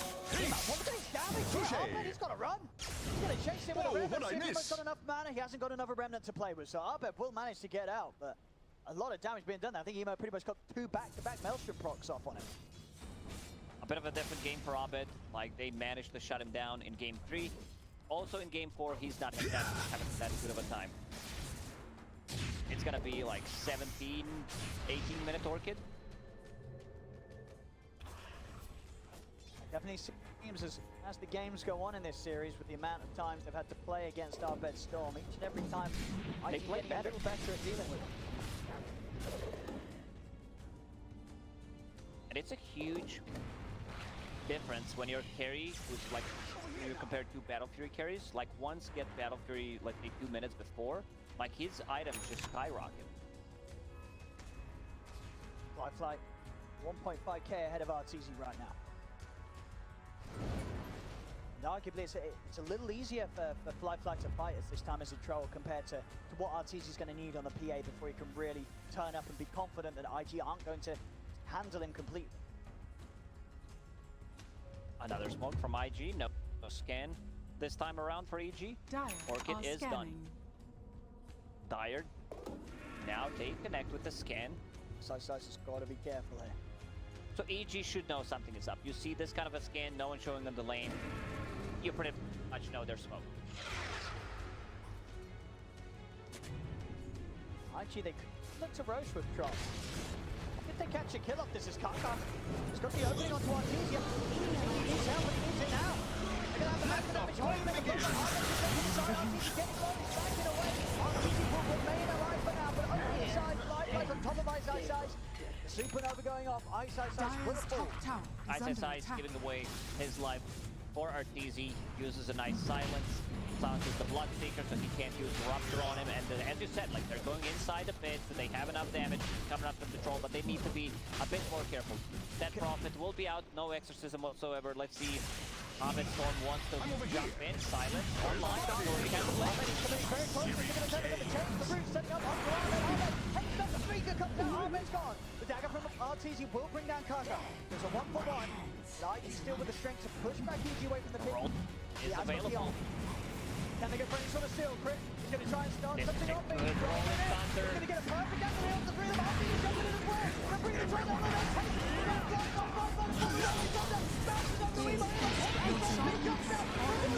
What damage? Abed, he's got to run. He's going to chase him with a remnant. See if he's got enough mana. He hasn't got another remnant to play with, so Abed will manage to get out, but a lot of damage being done there. I think Emo pretty much got 2 back-to-back Maelstrom procs off on him. A bit of a different game for Abed. Like, they managed to shut him down in game 3. Also in game 4, he's not having that good of a time. It's gonna be like 17, 18-minute Orchid. Definitely seems as the games go on in this series, with the amount of times they've had to play against Abed Storm, each and every time I keep getting a little better at dealing with it. And it's a huge difference when your carry, who's like, when you compare 2 Battle Fury carries, like ones get Battle Fury like 2 minutes before, like his items just skyrocket. Flyfly, 1.5k ahead of Arteezy right now. And arguably it's a little easier for Flyfly to fight at this time as a troll compared to what Arteezy's going to need on the PA before he can really turn up and be confident that IG aren't going to handle him completely. Another smoke from IG, no scan this time around for EG. Orchid is done. Tired. Now they connect with the scan. iceiceice has got to be careful here. So EG should know something is up. You see this kind of a scan, no one showing them the lane. You pretty much know there's smoke. IG, they look to roast with Trop. If they catch a kill off, this is Kaka. He's got the opening onto Arteezy. He needs help, but he needs it now. They're going to have the massive damage holding them again. Arteezy getting low, he's backing away. Arteezy will remain alive for now, but only inside Flyfly on top of iceiceice. The supernova going off, iceiceice will fall. iceiceice giving away his life for Arteezy, uses a nice silence. Silences the Bloodseeker so he can't use Rupture on him, and as you said, like they're going inside the pit, so they have enough damage coming up from the troll, but they need to be a bit more careful. That Prophet will be out, no Exorcism whatsoever. Let's see. Abed Storm wants to jump in, silent, online, he has the left. He's coming very close, he's going to turn it, change the route, setting up onto Abed. Heads up, the Speaker comes down, Abed's gone. The dagger from Arteezy will bring down Kaka. There's a 1-for-1. IG still with the strength to push back EG away from the pit. Is available. Can they get for any sort of steal? Crit is going to try and start something off. He's going to get a perfect angle here on the 3 of them. Arteezy jumping in as well. They're bringing the troll down. They're taking it down.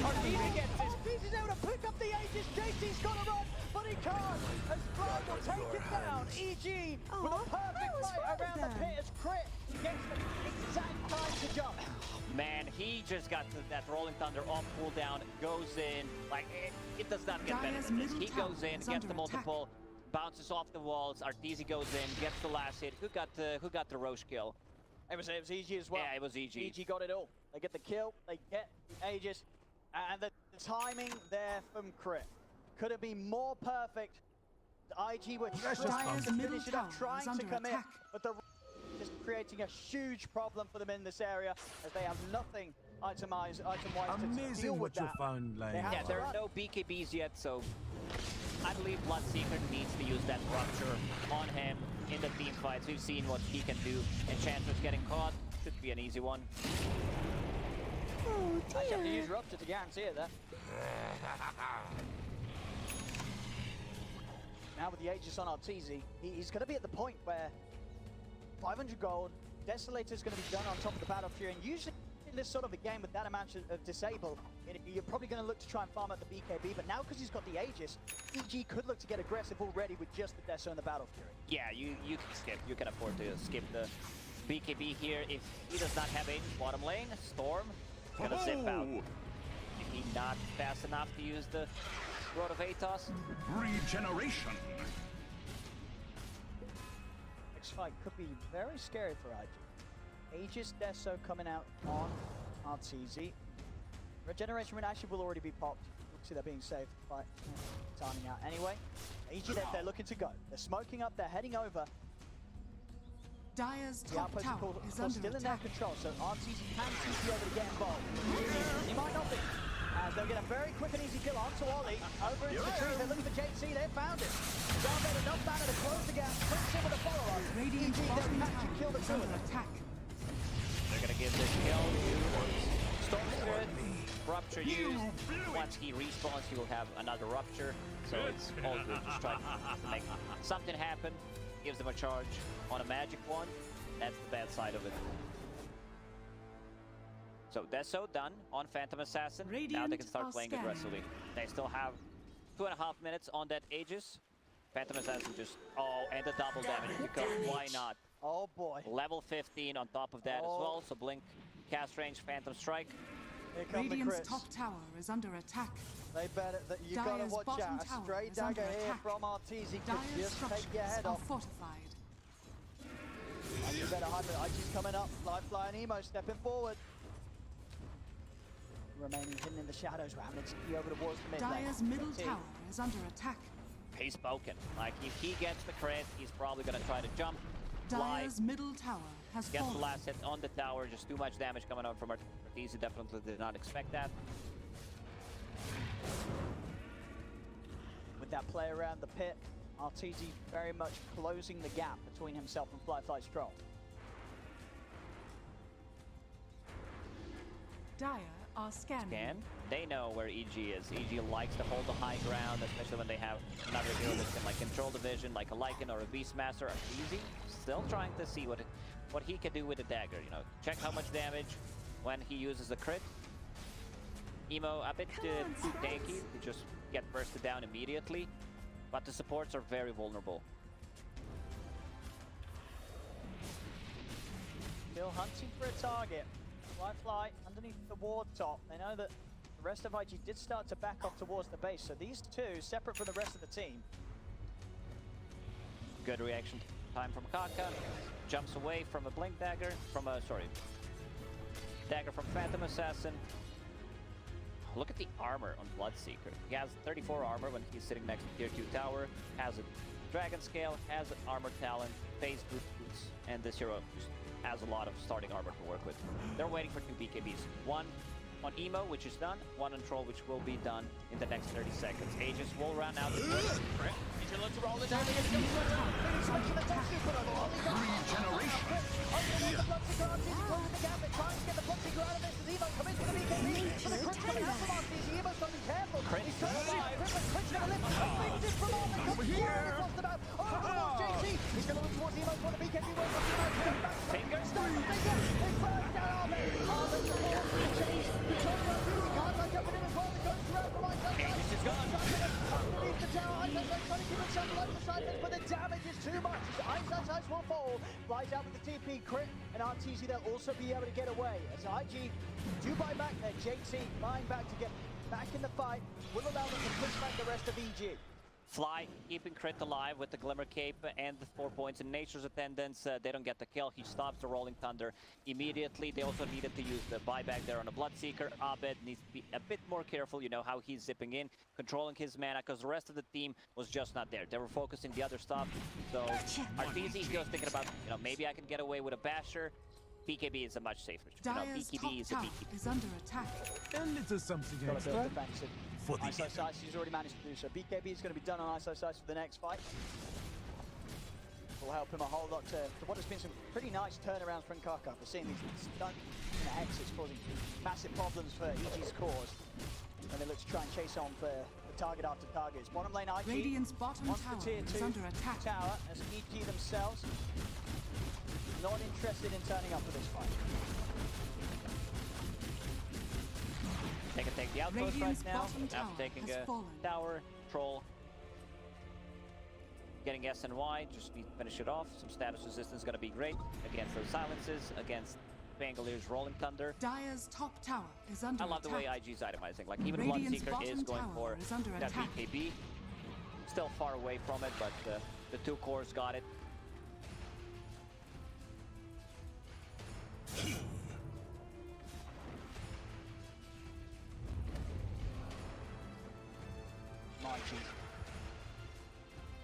Arteezy gets this. Arteezy's able to pick up the Aegis. JT's got to run, but he can't. As Blood will take it down. EG with a perfect fight around the pit as Crit gets the exact time to jump. Man, he just got that Rolling Thunder off cooldown, goes in, like, it does not get better than this. He goes in, gets the multiple, Bounces off the walls. Arteezy goes in, gets the last hit. Who got the Roche kill? It was EG as well. Yeah, it was EG. EG got it all. They get the kill, they get the Aegis, and the timing there from Crit could have been more perfect. The IG were trying to finish it up, trying to commit, but the just creating a huge problem for them in this area as they have nothing item-wise to deal with that. Yeah, there are no BKBs yet, so I believe Bloodseeker needs to use that rupture on him in the team fights. We've seen what he can do. Enchantress getting caught should be an easy one. Oh, dear. I have to use rupture to guarantee it there. Now with the Aegis on Arteezy, he's going to be at the point where 500 gold, Desolator's going to be done on top of the Battle Fury, and usually in this sort of a game with that amount of disable, you're probably going to look to try and farm out the BKB, but now because he's got the Aegis, EG could look to get aggressive already with just the Deso and the Battle Fury. Yeah, you can skip. You can afford to skip the BKB here. If he does not have Aegis bottom lane, Storm is going to zip out. If he's not fast enough to use the Rod of Atos. Regeneration. Next fight could be very scary for IG. Aegis Deso coming out on Arteezy. Regeneration Rune actually will already be popped. See, they're being saved by timing out anyway. EG, they're looking to go. They're smoking up, they're heading over. Dire's The top outpost tower is under still in attack. their control, so Arteezy can be able to get involved. He might not be, as they'll get a very quick and easy kill onto Ollie. Over into the tree, they're looking for JC, they found it. Down there, enough mana to close the gap. Prince in with a follow-up. Radiant's EG, bottom they'll catch and kill tower the is two of under them. attack. They're going to give this kill to Storm Spirit. Rupture used. Once he respawns, he will have another Rupture. So it's all good. Just try to make something happen. Gives them a charge on a magic one. That's the bad side of it. So Deso done on Phantom Assassin. Now they can start playing aggressively. They still have 2.5 minutes on that Aegis. Phantom Assassin just, and the double damage, because why not? Oh boy. Level 15 on top of that as well, so Blink, cast range, Phantom Strike. Here come Radiant's the crits. top tower is under attack. They better, you gotta Dire's watch bottom out. A tower stray is under dagger here attack. from Arteezy could Dire's just take structures your head are off. fortified. And you better hype it. IG's coming up. Flyfly and Emo stepping forward. Remaining hidden in the shadows. We're having to see over towards the mid lane. Dire's middle tower is under attack. He's spoken. Like, if he gets the crit, he's probably gonna try to jump. Dire's middle tower has Gets fallen. the last hit on the tower, just too much damage coming out from Arteezy. Definitely did not expect that. With that play around the pit, Arteezy very much closing the gap between himself and Flyfly's troll. Dire are scanning. They know where EG is. EG likes to hold the high ground, especially when they have another hero that can like control the vision, like a Lycan or a Beastmaster. Arteezy still trying to see what he can do with the dagger. You know, check how much damage when he uses a crit. Emo a bit too tanky to just get bursted down immediately, but the supports are very vulnerable. Still hunting for a target. Flyfly underneath the ward top. They know that the rest of IG did start to back off towards the base, so these two, separate from the rest of the team. Good reaction time from Kaka. Jumps away from a Blink dagger, dagger from Phantom Assassin. Look at the armor on Bloodseeker. He has 34 armor when he's sitting next to tier 2 tower, has a Dragon Scale, has an Armor Talent, phase boots, and this hero just has a lot of starting armor to work with. They're waiting for 2 BKBs. One on Emo, which is done, one on Troll, which will be done in the next 30 seconds. Aegis will run out. He's looks to roll the damage. He's going to look towards Emo for the BKB. Fingers. Aegis is gone. Underneath the tower, iceiceice trying to keep himself alive beside this, but the damage is too much. iceiceice will fall. Flies out with the TP crit, and Arteezy they'll also be able to get away. As IG do buy back there, JT buying back to get back in the fight will allow them to push back the rest of EG. Fly keeping Crit alive with the Glimmer Cape and the 4 points in Nature's Attendance. They don't get the kill. He stops the Rolling Thunder immediately. They also needed to use the buyback there on a Bloodseeker. Abed needs to be a bit more careful, you know, how he's zipping in, controlling his mana, because the rest of the team was just not there. They were focusing the other stuff. So Arteezy was thinking about, you know, maybe I can get away with a Basher. BKB is a much safer. Dire's BKB is a top BKB. tower is under attack. A little something Got a bit of extra. defensive. For the iceiceice, he's already managed to do so. BKB is going to be done on iceiceice for the next fight. Will help him a whole lot to what has been some pretty nice turnarounds from Kaka. We're seeing these stunt exits causing massive problems for EG's cause. And they look to try and chase on for the target after targets. Bottom lane IG Radiant's bottom wants tower the tier 2 is under attack. tower as EG themselves not interested in turning up for this fight. They can take the outpost Radiant's right now bottom tower after taking has a fallen. tower, troll. Getting S and Y, just need to finish it off. Some status resistance gonna be great against those silences, against Bangalre's Rolling Thunder. Dire's top tower is under I love the attack. way IG's itemizing. Like even Radiant's Bloodseeker bottom is going tower for is under that attack. BKB. Still far away from it, but the 2 cores got it. Marching.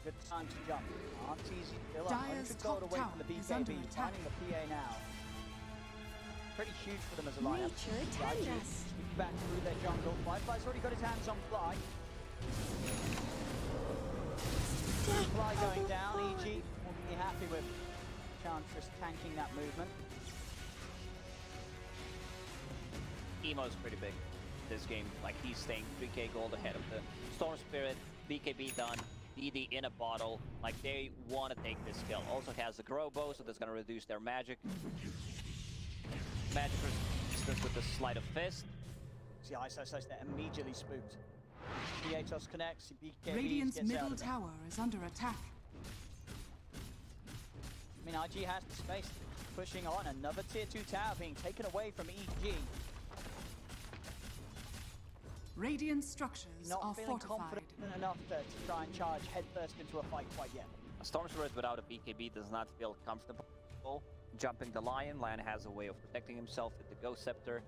Good time to jump. Arteezy still up. Dire's 100 gold top away tower from the is under BKB. attack. Finding the PA now. Pretty huge for them as a lineup. Nature IG attend us. sweep back through their jungle. Flyfly's already got his hands on Fly. Fly going down. EG will be happy with Chantress tanking that movement. Emo's pretty big this game. Like he's staying 3k gold ahead of the Storm Spirit. BKB done. DD in a bottle. Like they want to take this kill. Also has the Grow Bow, so that's going to reduce their magic. Magic resistance with the Sleight of Fist. See iceiceice there immediately spooked. Pietos connects. BKB Radiant's gets out middle of it. tower is under attack. I mean, IG has the space pushing on. Another tier 2 tower being taken away from EG. Radiant structures Not are feeling fortified. confident enough to try and charge headfirst into a fight quite yet. A Storm Spirit without a BKB does not feel comfortable. Jumping the Lion. Lion has a way of protecting himself with the Ghost Scepter.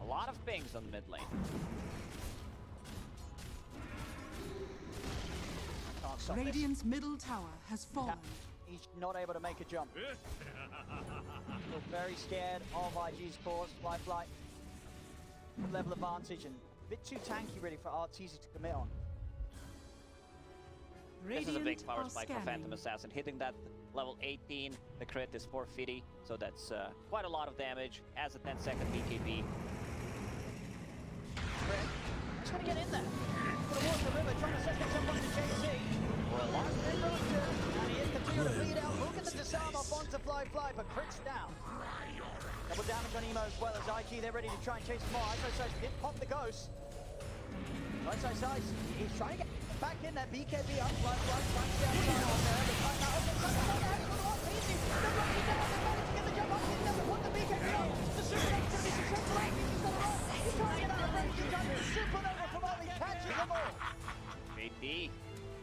A lot of pings on the mid lane. Can't stop Radiant's middle tower has fallen. He's not able to make a jump. Still very scared of IG's cause. Flyfly. Level advantage and a bit too tanky really for Arteezy to commit on. This is a big Radiant power are spike for scanning. Phantom Assassin. Hitting that level 18, the crit is 450, so that's quite a lot of damage. As a 10-second BKB. He's going to get in there. Going to walk the river, trying to set himself up to JC. And he is continuing to bleed out. Look at the disarm off onto Flyfly, but Crit's down. Double damage on Emo as well as IG. They're ready to try and chase more. iceiceice did pop the ghost. iceiceice, he's trying to get back in there. BKB up. Flyfly trying to get outside on there. The time now. Easy. They're running down. They managed to get the jump up. He doesn't put the BKB up. The Supernova is going to be successful. He's got it on. He's trying to get out of range. He's trying to get Supernova from all. He catches them all. JD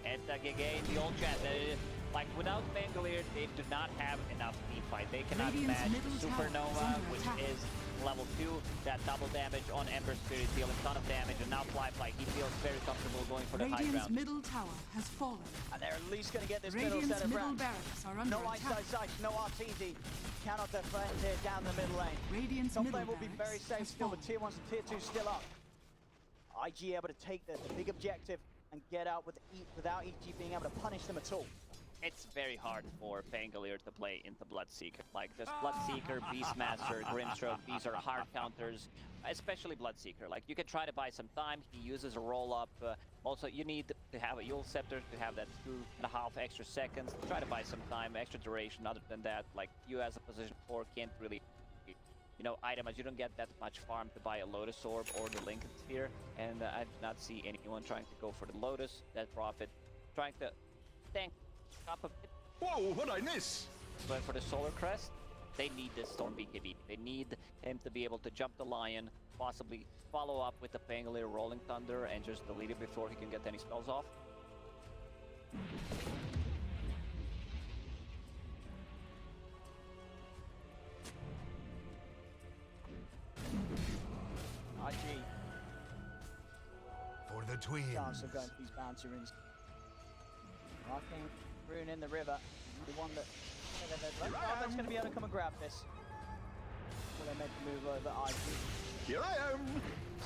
and GG in the old chat. Like without Bangalore, they do not have enough team fight. They cannot Radiant's match middle tower is Supernova, under which attack. is level 2. That double damage on Ember Spirit, dealing a ton of damage, and now Flyfly, he feels very comfortable going for the high Radiant's ground. middle tower has fallen. And they're at least going to get this middle Radiant's set of middle rounds. barracks are under No attack. iceiceice, no Arteezy. Cannot defend here down the middle lane. Radiant's Top middle lane will be very barracks safe has still with fallen. tier 1s and tier 2 still up. IG able to take the big objective and get out without EG being able to punish them at all. It's very hard for Bangalore to play into Bloodseeker. Like, there's Bloodseeker, Beastmaster, Grimstroke, these are hard counters, especially Bloodseeker. Like, you can try to buy some time, he uses a roll-up. Also, you need to have a Yule Scepter to have that 2.5 extra seconds. Try to buy some time, extra duration. Other than that, like, you as a position 4 can't really, you know, itemize. You don't get that much farm to buy a Lotus Orb or the Lincoln Sphere. And I did not see anyone trying to go for the Lotus, that profit, trying to tank up a bit. Whoa, what'd I miss? But for the Solar Crest, they need this Storm BKB. They need him to be able to jump the Lion, possibly follow up with the Pangolier Rolling Thunder and just delete it before he can get any spells off. IG. For the twins. Chance of going for these bouncer runes. Marking rune in the river. The one that that's going to be able to come and grab this. Will they make the move over IG? Here I am.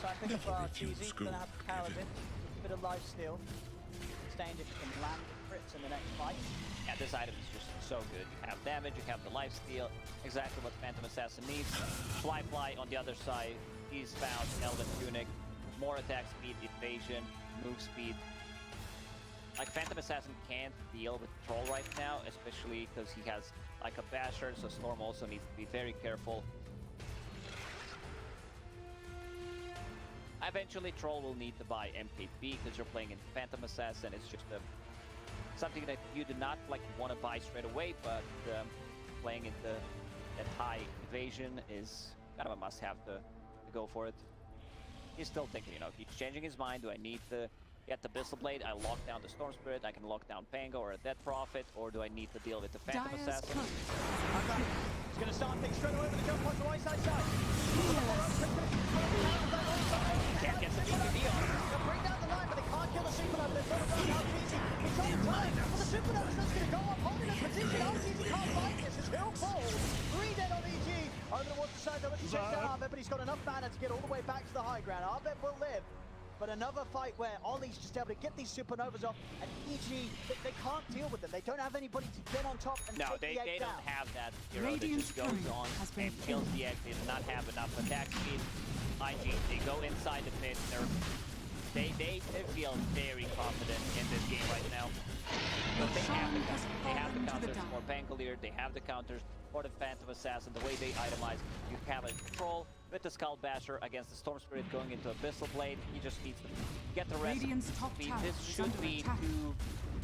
So I think for Arteezy, going to have to cower this. A bit of life steal. Stained if you can land the crits in the next fight. Yeah, this item is just so good. You have damage, you have the life steal, exactly what Phantom Assassin needs. Flyfly on the other side, he's found Elven Tunic, more attack speed, evasion, move speed. Like Phantom Assassin can't deal with Troll right now, especially because he has like a Basher, so Storm also needs to be very careful. Eventually, Troll will need to buy MKB because you're playing in Phantom Assassin. It's just something that you do not like want to buy straight away, but playing into that high evasion is kind of a must-have to go for it. He's still thinking, you know, he's changing his mind. Do I need to get the Bissell Blade? I lock down the Storm Spirit. I can lock down Pango or a Dead Prophet, or do I need to deal with the Phantom Assassin? He's going to start things straight away with the jump onto iceiceice. Can't get the DPD on. They'll bring down the line, but they can't kill the Supernova. They've got to run Arteezy. It's on time. But the Supernova's just going to go up, holding a position. Arteezy can't fight this as he'll fall. 3 dead on EG. Over towards the side, they'll let you check out Abed, but he's got enough mana to get all the way back to the high ground. Abed will live. But another fight where Ollie's just able to get these Supernovas off, and EG, they can't deal with them. They don't have anybody to get on top and take the egg down. No, they don't have that hero that just goes on and kills the egg. They do not have enough attack speed. IG, they go inside the pit. They feel very confident in this game right now. But they have the counters for Pangolier, they have the counters for the Phantom Assassin. The way they itemize, you have a Troll with the Skull Basher against the Storm Spirit going into Abyssal Blade. He just needs to get the rest of the speed. This should be 2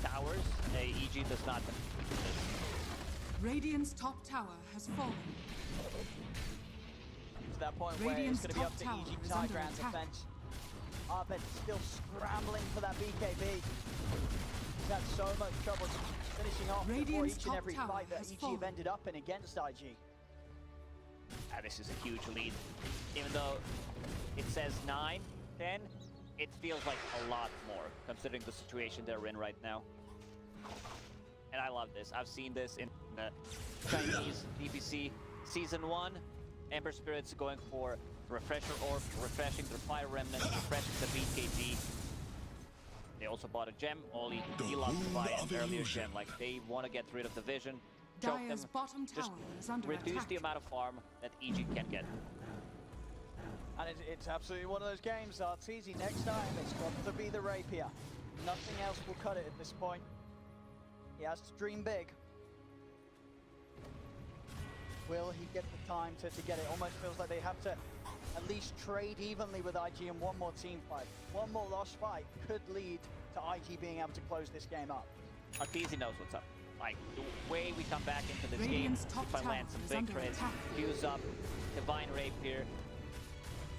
towers. EG does not defeat this. Radiant's top tower has fallen. To that point where it's going to be up to EG's high ground defense. Abed still scrambling for that BKB. He's had so much trouble finishing off before each and every fight that EG have ended up in against IG. This is a huge lead. Even though it says 9, 10, it feels like a lot more considering the situation they're in right now. And I love this. I've seen this in the Chinese DPC Season 1. Ember Spirits going for Refresher Orb, refreshing their Fire Remnant, refreshing the BKB. They also bought a gem. Ollie, he loves to buy an earlier gem. Like, they want to get rid of the vision, choke them, just reduce the amount of farm that EG can get. And it's absolutely one of those games. Arteezy next time, it's got to be the Rapier. Nothing else will cut it at this point. He has to dream big. Will he get the time to get it? Almost feels like they have to at least trade evenly with IG in one more team fight. One more lost fight could lead to IG being able to close this game up. Arteezy knows what's up. Like, the way we come back into this game, if I land some big crits, fuse up, Divine Rapier,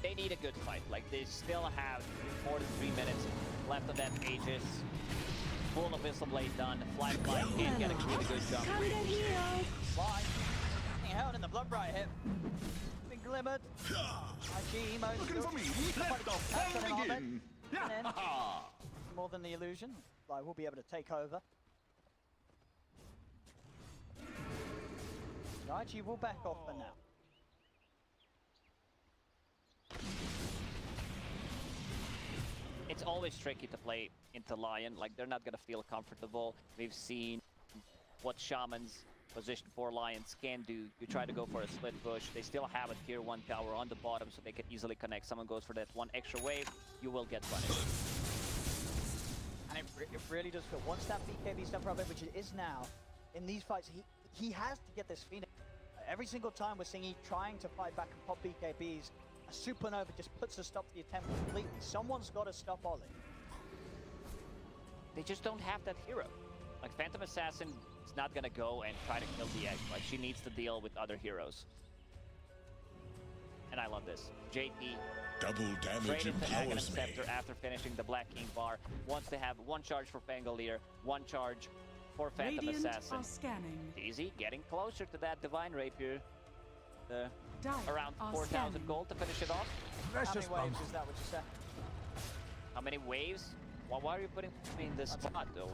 they need a good fight. Like, they still have more than 3 minutes left of that Aegis. Full Abyssal Blade done. Flyfly can't get a really good jump. Fly. Held in the Blood Bright hit. Been glimmered. IG most Looking for me. Let the fun begin. More than the illusion. Fly will be able to take over. IG will back off for now. It's always tricky to play into Lion. Like, they're not gonna feel comfortable. We've seen what Shamans position 4 Lions can do. You try to go for a split push. They still have a tier 1 tower on the bottom, so they can easily connect. Someone goes for that 1 extra wave, you will get punished. And it really does feel, once that BKB stuff for Abed, which it is now, in these fights, he has to get this Phoenix. Every single time we're seeing he trying to fight back and pop BKBs, a Supernova just puts a stop to the attempt completely. Someone's got to stop Ollie. They just don't have that hero. Like, Phantom Assassin is not gonna go and try to kill the egg. Like, she needs to deal with other heroes. And And I love this. JT Double damage straight into Aghanim empowers me. Scepter after finishing the Black King bar. Wants to have one charge for Pangolier, one charge for Phantom Radiant Assassin. are scanning. Easy, getting closer to that Divine Rapier. Around are 4,000 scanning. gold to finish it off. How many waves is that, would you say? How many waves? Well, why are you putting me in this spot, though?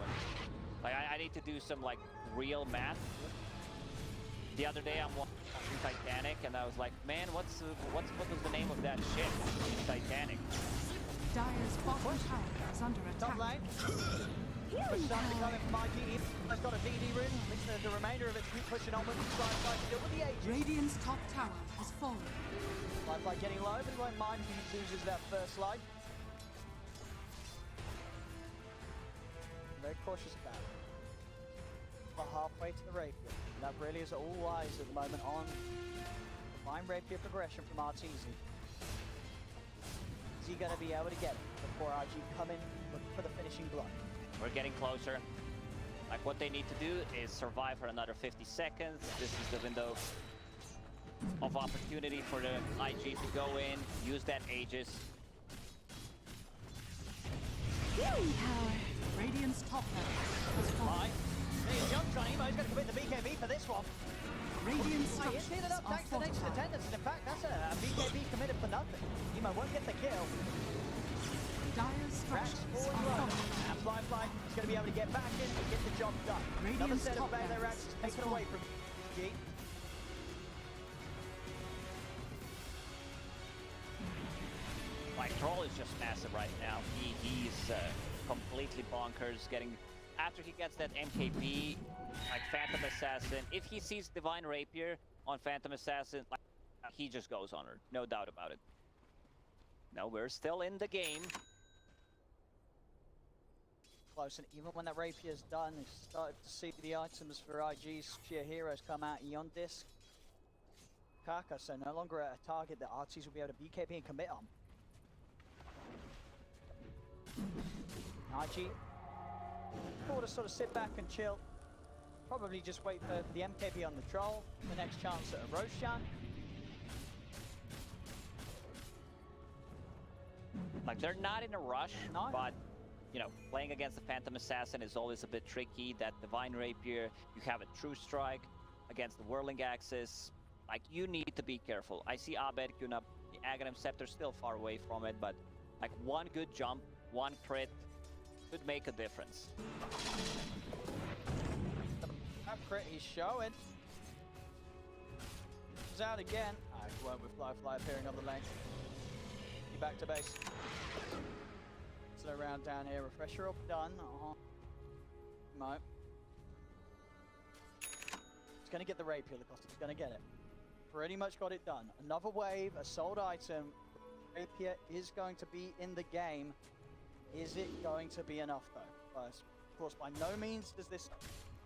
Like, I need to do some, like, real math. The other day, I'm watching Titanic, and I was like, man, what was the name of that ship in Titanic? Dyer's bottom tower is under Top attack. lane. Push starting to come in from IG. He's got a DD rune. At least the remainder of it to keep pushing onwards. Flyfly to deal with the Aegis. Radiant's top tower has fallen. Flyfly getting low, but he won't mind if he loses that first life. Very cautious about it. We're halfway to the Rapier. That really is all eyes at the moment on Divine Rapier progression from Arteezy. Is he going to be able to get it before IG come in for the finishing blow? We're getting closer. Like, what they need to do is survive for another 50 seconds. This is the window of opportunity for the IG to go in, use that Aegis. Radiant's top tower has fallen. He's jumped on Emo. He's going to commit the BKB for this one. Radiant He's structures healing up are thanks to Nature's fortified. attendance. In fact, that's a BKB committed for nothing. Emo won't get the kill. Dyer's Rats structures forward are low. fortified. And Flyfly is going to be able to get back in and get the job done. Another Radiant's set of top melee barracks rats is has taken away fallen. from G. Like, Troll is just massive right now. He's completely bonkers. After he gets that MKB, like Phantom Assassin, if he sees Divine Rapier on Phantom Assassin, like, he just goes on her. No doubt about it. No, we're still in the game. Close, and even when that Rapier's done, you started to see the items for IG's sheer heroes come out. Eon Disc, Kaka, so no longer a target that Arteezy will be able to BKB and commit on. IG, to sort of sit back and chill. Probably just wait for the MKB on the Troll, the next chance at a Roshan. Like, they're not in a rush, No. but, you know, playing against the Phantom Assassin is always a bit tricky. That Divine Rapier, you have a True Strike against the Whirling Axis. Like, you need to be careful. I see Abed queuing up the Aghanim Scepter, still far away from it, but, like, one good jump, one crit could make a difference. That crit he's showing. He's out again. He won't with Flyfly appearing on the lane. He back to base. Slow round down here. Refresher up, done. No. He's going to get the Rapier, Lacoste. He's going to get it. Pretty much got it done. Another wave, a sold item. Rapier is going to be in the game. Is it going to be enough, though? Of course, by no means does this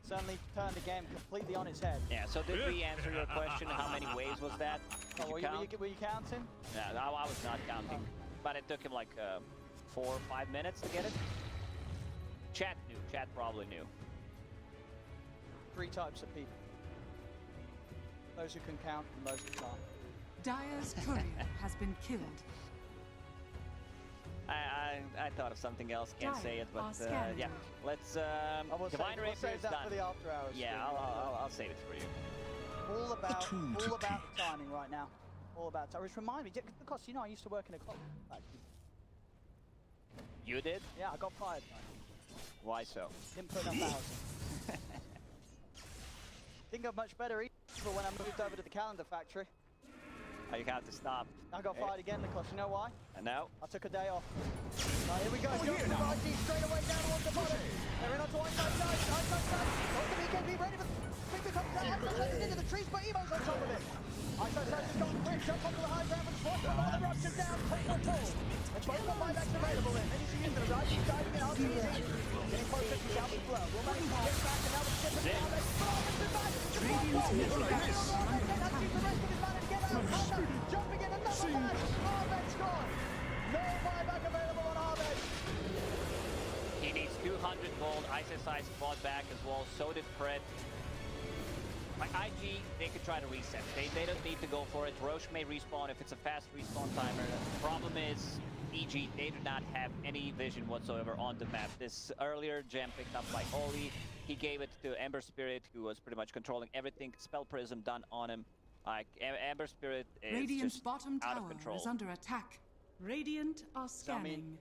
certainly turn the game completely on its head. Yeah, so did we answer your question? How many waves was that? Did Were you counting? Yeah, I was not counting. But it took him like 4 or 5 minutes to get it. Chat knew. Chat probably knew. 3 types of people. Those who can count and those who can't. Dyer's courier has been killed. I thought of something else. Can't say it, but yeah. Let's. Divine Rapier save is that done. for the after hours. Yeah, I'll save it for you. All about the timing right now. All about time. Which remind me, because you know I used to work in a club. You did? Yeah, I got fired. Why so? Didn't put enough hours. Didn't get much better either when I moved over to the calendar factory. Oh, you have to stop. I got fired again because you know why? No. I took a day off. Right, here we go. Straight away down towards the bottom. They're in onto iceiceice. Got the BKB ready for the comes out. iceiceice into the trees, but Emo's on top of it. iceiceice has gone quick. Jump onto the high ground for the swap. All the ruptures down. Take one full. There's both got buybacks available in. Then you see into the right. She's diving in. Arteezy. Getting closer to Galvin Blow. Will manage to get back and now the ship is down. Radiant's middle barracks are under attack. Jumping in another match. Abed's gone. No buyback available on Abed. He needs 200 gold. iceiceice bought back as well. So did Fred. Like IG, they could try to reset. They don't need to go for it. Roche may respawn if it's a fast respawn timer. The problem is, EG, they do not have any vision whatsoever on the map. This earlier gem picked up by Oli. He gave it to Ember Spirit, who was pretty much controlling everything. Spell Prism done on him. Like, Ember Spirit is Radiant's just bottom out tower of control. is under attack. Radiant are scanning.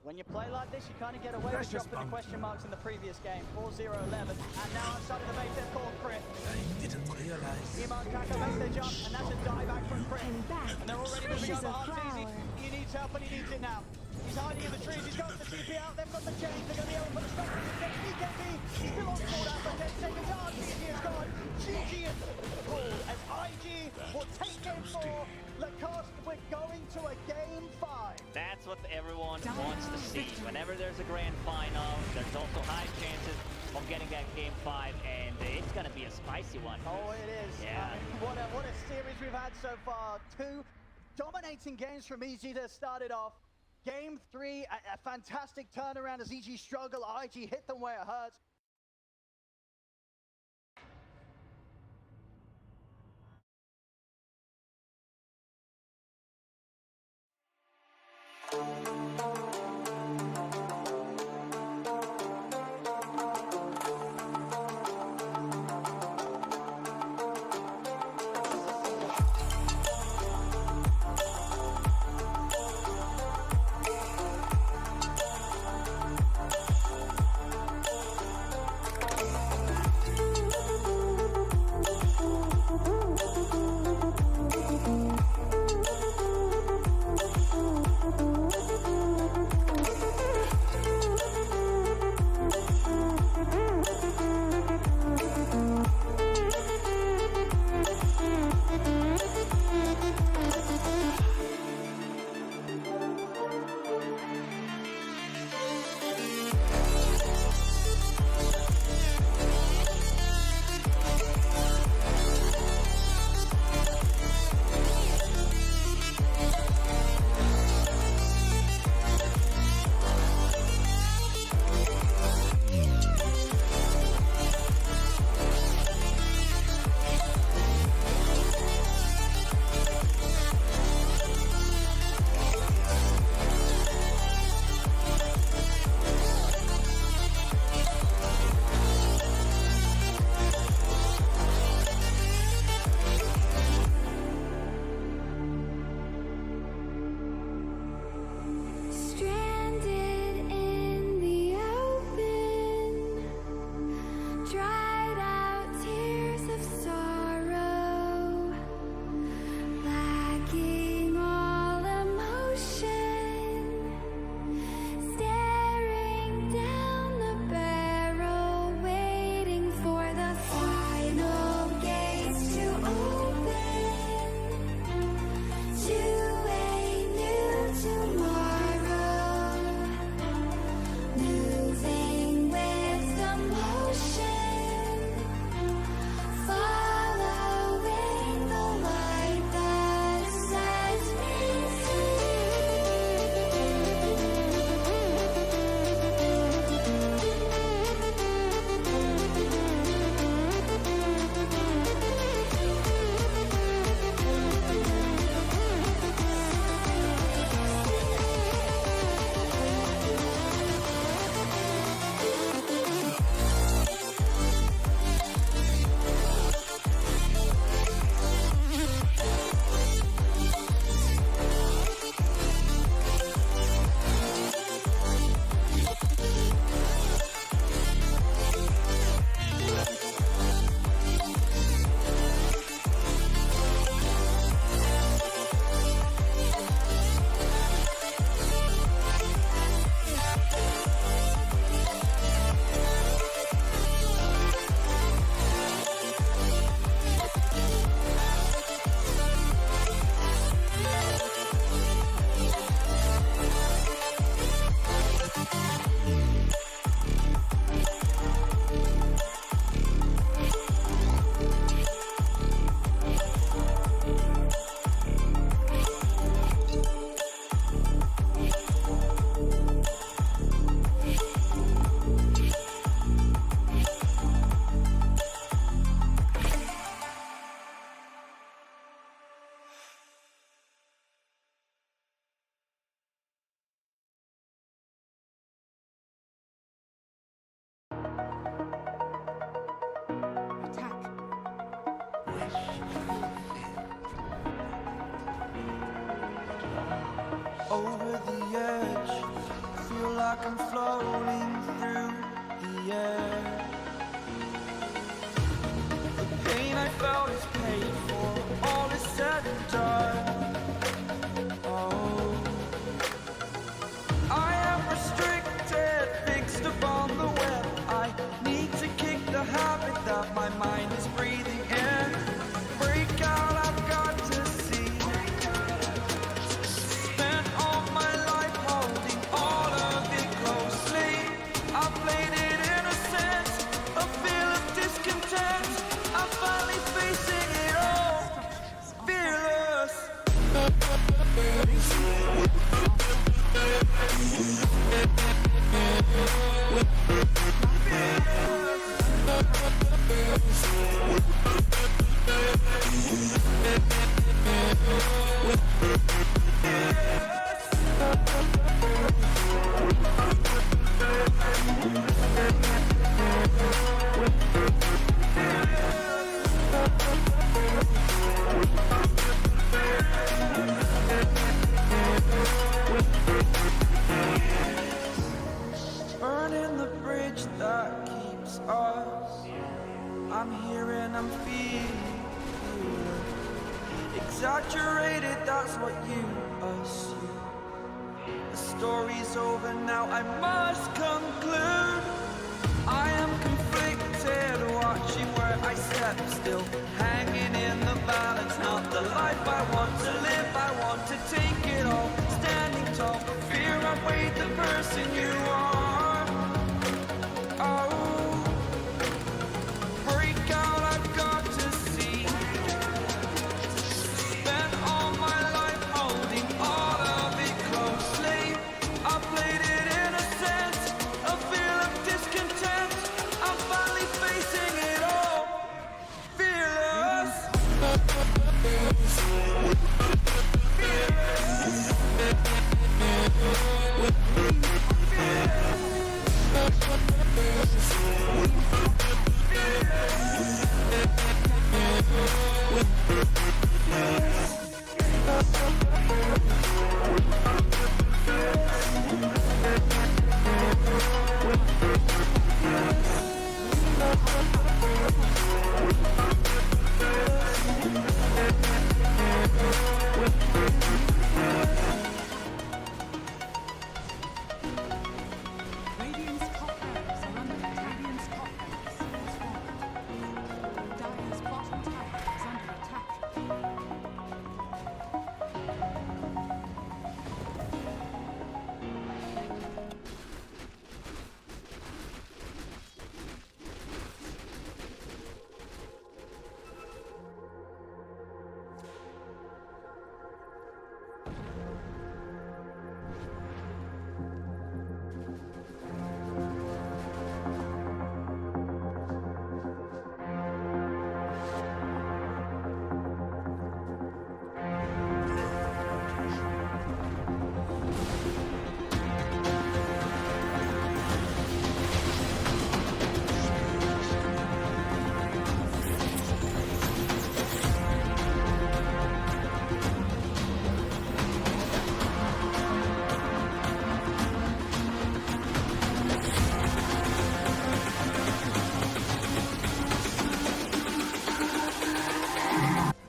When you play like this, you kind of get away with dropping the question marks in the previous game. 4-0-11, and now outside of the base, they're called crit. I didn't realize. Emo and Kaka make their jump, and that's a die back from crit. And they're already moving over Arteezy. He needs help, and he needs it now. He's hiding in the trees, he's got the TP out, they've got the chains, they're going to be able to put a stop to this. BKB still on cooldown for 10 seconds. Arteezy is gone. GG is pulled as IG will take game 4. Lacoste, we're going to a game 5. That's what everyone wants to see. Whenever there's a grand final, there's also high chances of getting that game 5, and it's going to be a spicy one. Oh, it is. Yeah. What a series we've had so far. 2 dominating games from EG to start it off. Game 3, a fantastic turnaround as EG struggle. IG hit them where it hurts. Over the edge, feel like I'm floating through the air. The pain I felt is paid for, all is said and done. Oh, I am restricted, fixed upon the web. I need to kick the habit that my mind is breathing in. Break out, I've got to see. Spent all my life holding all of it closely. I played it innocent, a feel of discontent. I'm finally facing it all, fearless. Burning the bridge that keeps us. I'm here and I'm feeling exaggerated, that's what you assume. The story's over now, I must conclude. I am conflicted, watching where I step, still hanging in the balance. Not the life I want to live, I want to take it all. Standing tall, fear I weighed the person you are. Oh, break out, I've got to see. Spent all my life holding all of it closely. I played it innocent, a feel of discontent. I'm finally facing it all, fearless. Radiant's top barracks are under attack. Radiant's top barracks has fallen. Dire's bottom tower is under attack.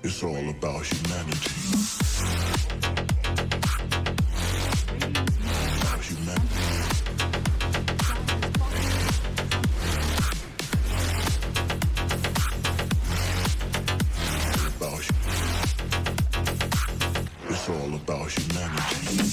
It's all about humanity. It's all about humanity.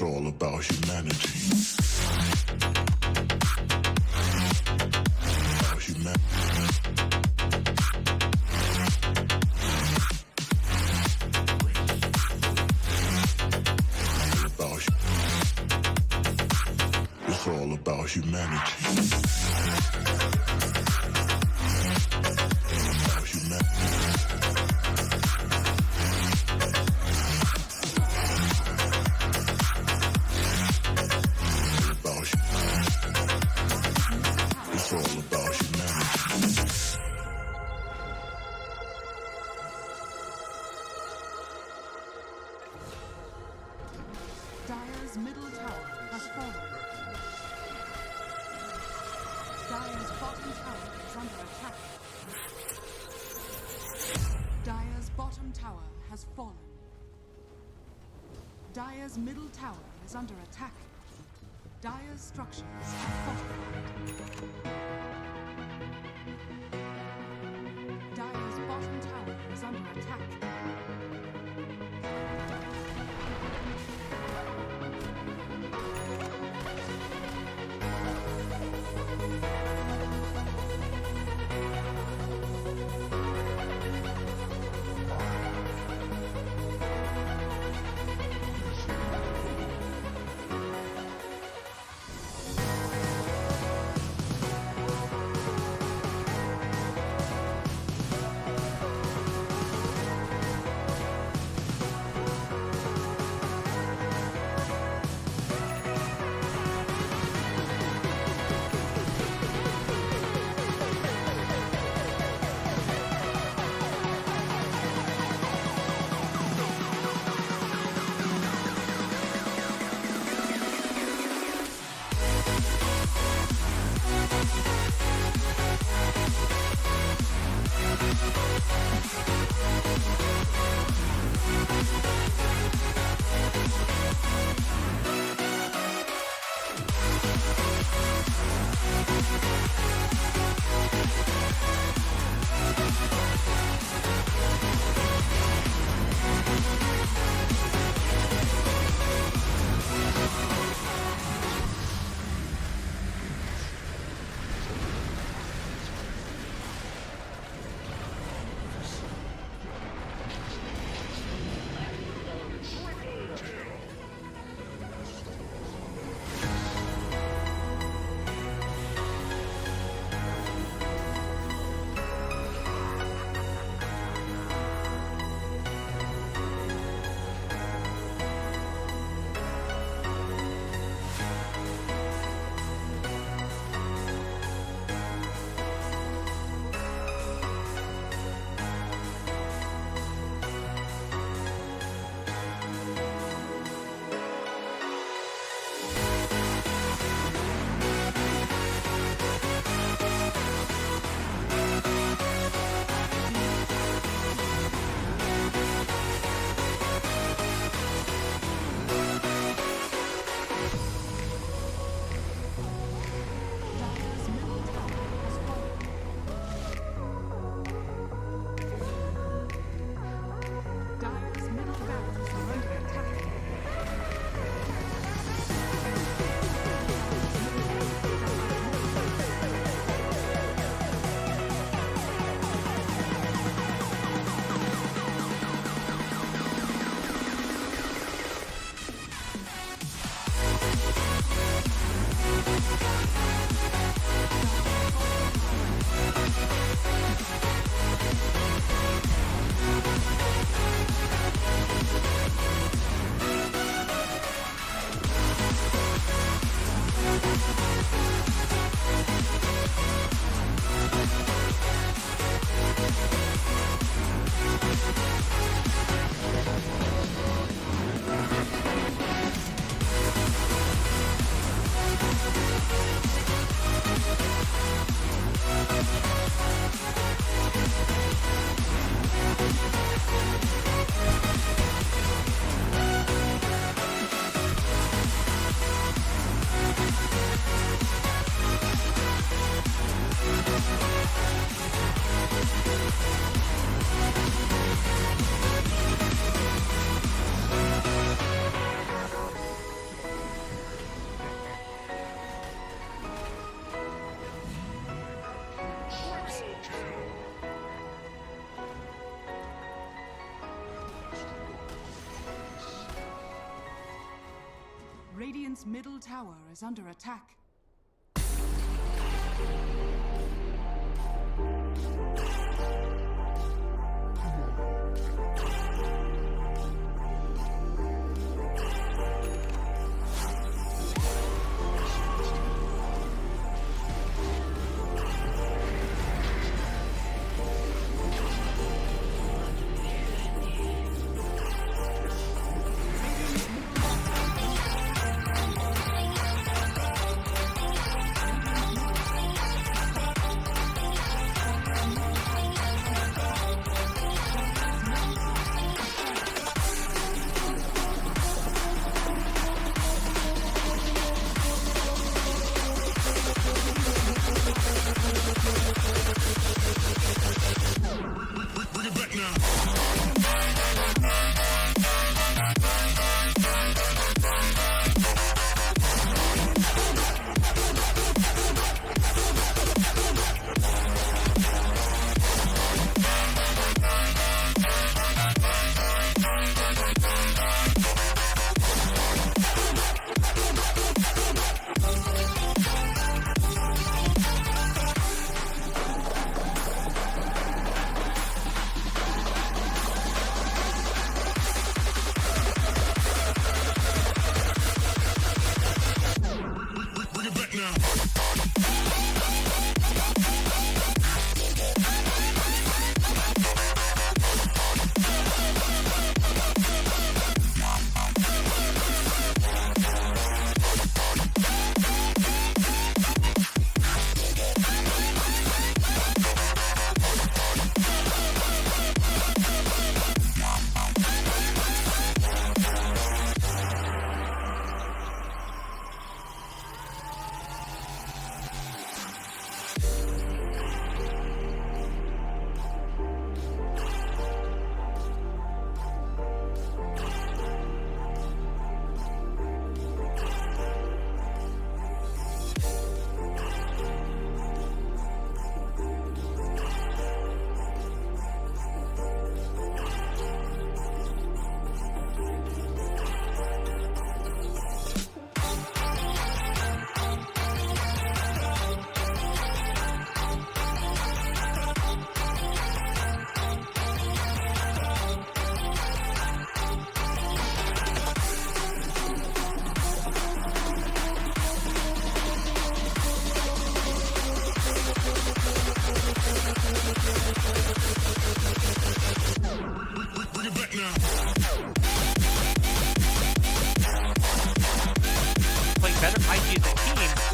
It's all about humanity. About humanity. It's all about humanity. About humanity. It's all about humanity. Dire's middle tower has fallen. Dire's bottom tower is under attack. Dire's bottom tower has fallen. Dire's middle tower is under attack. Dire's structures are fortified. Dire's bottom tower is under attack. Radiant's middle tower is under attack.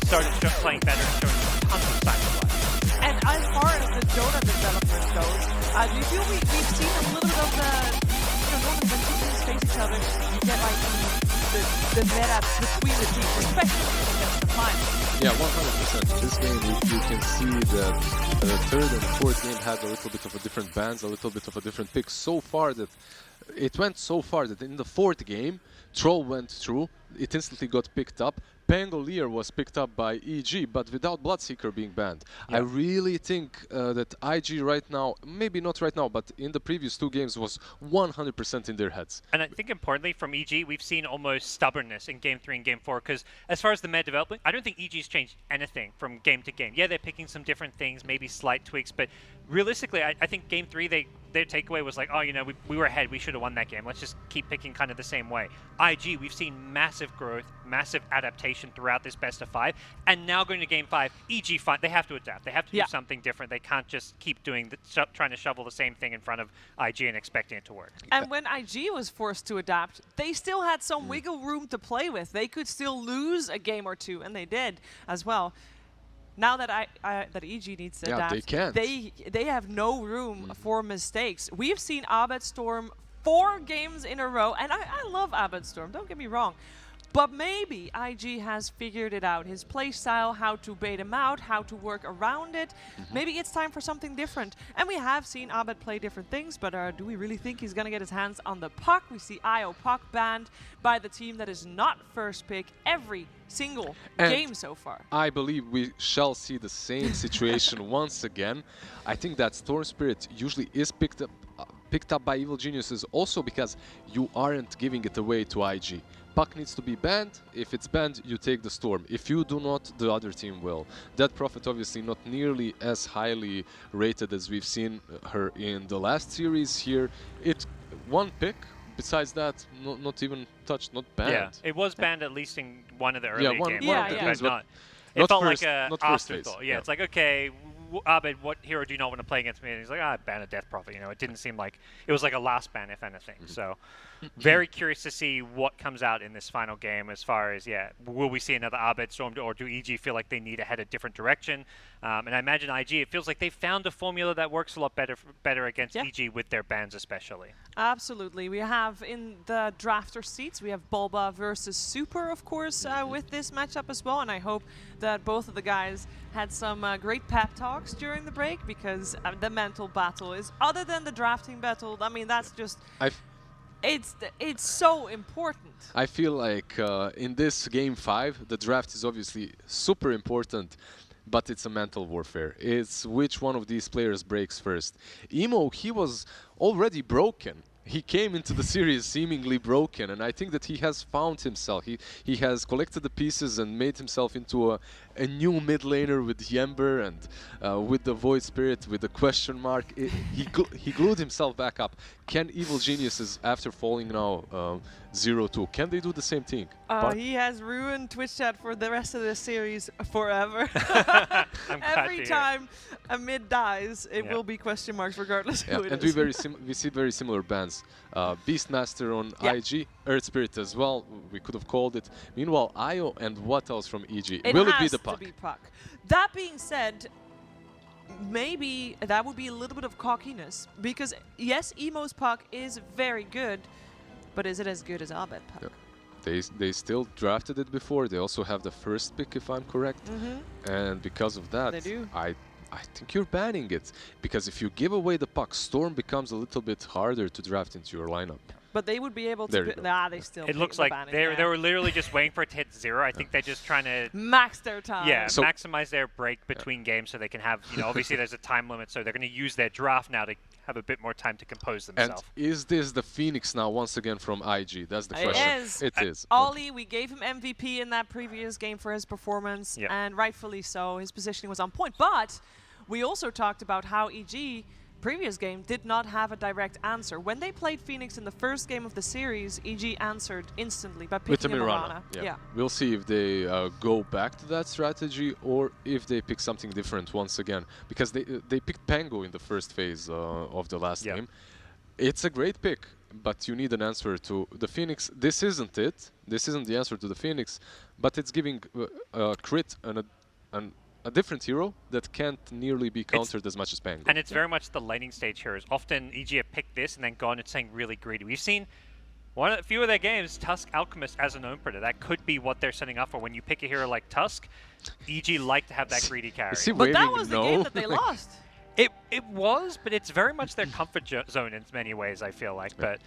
started playing better and showing tons of signs of life. And as far as the DotA development goes, do you feel we've seen a little bit of the, normally when two teams face each other, you get like the meta between the teams, especially when it gets to the final. Yeah, 100%. This game, you can see that the third and fourth game had a little bit of a different bands, a little bit of a different pick. So far that it went so far that in the fourth game, Troll went through, it instantly got picked up. Pangolier was picked up by EG, but without Bloodseeker being banned. Yeah. I really think that IG right now, maybe not right now, but in the previous two games was 100% in their heads. And I think importantly from EG, we've seen almost stubbornness in Game 3 and Game 4, because as far as the meta development, I don't think EG's changed anything from game to game. Yeah, they're picking some different things, maybe slight tweaks, but realistically, I think Game 3, their takeaway was like, oh, we were ahead, we should have won that game. Let's just keep picking kind of the same way. IG, we've seen massive growth, massive adaptation throughout this best of 5, and now going to Game 5, EG, they have to adapt. They have to do something different. They can't just keep doing trying to shovel the same thing in front of IG and expecting it to work. And when IG was forced to adapt, they still had some wiggle room to play with. They could still lose a game or two, and they did as well. Now that that EG needs to adapt, they have no room for mistakes. We've seen Abed storm 4 games in a row, and I love Abed storm, don't get me wrong. But maybe IG has figured it out, his play style, how to bait him out, how to work around it. Maybe it's time for something different. And we have seen Abed play different things, but do we really think he's going to get his hands on the puck? We see IO puck banned by the team that is not first pick every single game so far. I believe we shall see the same situation once again. I think that Storm Spirit usually is picked up by Evil Geniuses also because you aren't giving it away to IG. Puck needs to be banned. If it's banned, you take the Storm. If you do not, the other team will. That Prophet obviously not nearly as highly rated as we've seen her in the last series here. It's one pick. Besides that, not even touched, not banned. Yeah, it was banned at least in one of the earlier games. One of the games, but not it felt first, like a not first afterthought. phase. Yeah, it's like, okay, Abed, what hero do you not want to play against me? And he's like, ban a Death Prophet. You know, it didn't seem like it was like a last ban, if anything. So, very curious to see what comes out in this final game. As far as will we see another Abed Storm, or do EG feel like they need to head a different direction? And I imagine IG, it feels like they found a formula that works a lot better against EG with their bans, especially. Absolutely. We have in the drafter seats, we have Bulba versus Super, of course, with this matchup as well. And I hope that both of the guys had some great pep talks during the break, because the mental battle is, other than the drafting battle, I mean, that's just, it's so important. I feel like in this game 5, the draft is obviously super important, but it's a mental warfare. It's which one of these players breaks first. Emo, he was already broken. He came into the series seemingly broken, and I think that he has found himself. He has collected the pieces and made himself into a new mid laner with Yember and with the Void Spirit, with the question mark. He glued himself back up. Can Evil Geniuses, after falling now 0-2, can they do the same thing? He has ruined Twitch chat for the rest of this series forever. Every time a mid dies, it will be question marks regardless who it and is. we see very similar bans. Beastmaster on IG, Earth Spirit as well, we could have called it. Meanwhile, Io and what else from EG? Will it be the Puck? To be Puck. That being said, maybe that would be a little bit of cockiness, because yes, Emo's Puck is very good, but is it as good as Abed Puck? Yeah. They still drafted it before. They also have the first pick, if I'm correct. And because of that, they do. I think you're banning it, because if you give away the Puck, Storm becomes a little bit harder to draft into your lineup. But they would be able to. They still. It looks like they were literally just waiting for it to hit 0. I think they're just trying to max their time. Yeah, so maximize their break between games so they can have. You know, obviously there's a time limit, so they're going to use their draft now to have a bit more time to compose themselves. And is this the Phoenix now once again from IG? That's the question. It is. Ollie, we gave him MVP in that previous game for his performance, and rightfully so. His positioning was on point. But we also talked about how EG previous game did not have a direct answer. When they played Phoenix in the first game of the series, EG answered instantly by picking a Mirana. We'll see if they go back to that strategy or if they pick something different once again, because they picked Pango in the first phase of the last game. It's a great pick, but you need an answer to the Phoenix. This isn't it. This isn't the answer to the Phoenix, but it's giving crit and a different hero that can't nearly be countered as much as Pango. And it's very much the laning stage heroes. Often EG have picked this and then gone and saying really greedy. We've seen a few of their games, Tusk Alchemist as an own predator. That could be what they're setting up for. When you pick a hero like Tusk, EG like to have that greedy carry. But that was the game that they lost. It was, but it's very much their comfort zone in many ways, I feel like. But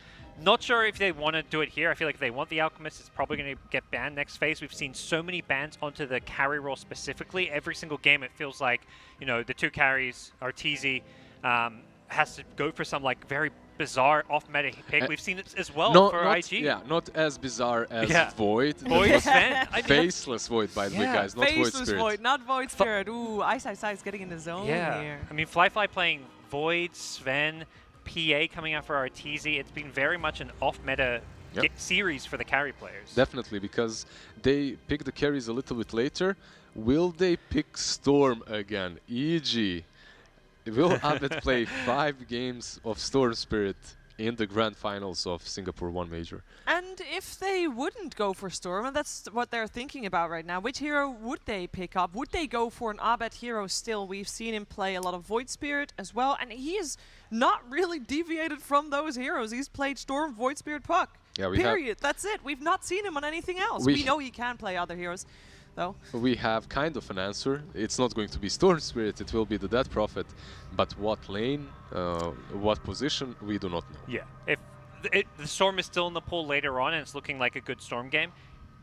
not sure if they want to do it here. I feel like if they want the Alchemist, it's probably going to get banned next phase. We've seen so many bans onto the carry role specifically. Every single game, it feels like, you know, the 2 carries, Arteezy, has to go for some like very bizarre off-meta pick. We've seen it as well for IG. Yeah, not as bizarre as Void. Void Sven. Faceless Void, by the way, guys, not Void Spirit. Faceless Void, not Void Spirit. Ooh, iceiceice getting in the zone here. I mean, flyfly playing Void, Sven, PA coming out for Arteezy. It's been very much an off-meta series for the carry players. Definitely, because they pick the carries a little bit later. Will they pick Storm again? EG. Will Abed play 5 games of Storm Spirit in the grand finals of Singapore 1 Major? And if they wouldn't go for Storm, and that's what they're thinking about right now, which hero would they pick up? Would they go for an Abed hero still? We've seen him play a lot of Void Spirit as well, and he is not really deviated from those heroes. He's played Storm, Void Spirit, Puck. Period. That's it. We've not seen him on anything else. We know he can play other heroes, though. We have kind of an answer. It's not going to be Storm Spirit, it will be the Death Prophet. But what lane, what position, we do not know. Yeah. If the Storm is still in the pool later on and it's looking like a good Storm game,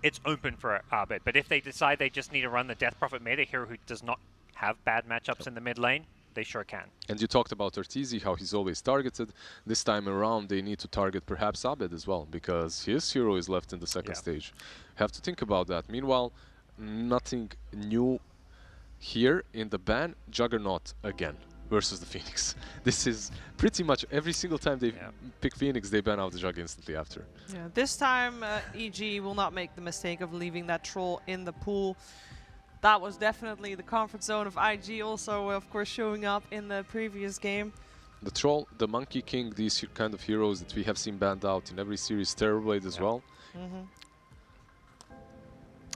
it's open for Abed. But if they decide they just need to run the Death Prophet meta hero who does not have bad matchups in the mid lane, they sure can. And you talked about Arteezy, how he's always targeted. This time around, they need to target perhaps Abed as well, because his hero is left in the second stage. Have to think about that. Meanwhile, nothing new here in the ban. Juggernaut again versus the Phoenix. This is pretty much every single time they pick Phoenix, they ban out the Jug instantly after. Yeah, this time EG will not make the mistake of leaving that troll in the pool. That was definitely the comfort zone of IG, also of course showing up in the previous game. The Troll, the Monkey King, these kind of heroes that we have seen banned out in every series, Terrorblade as well.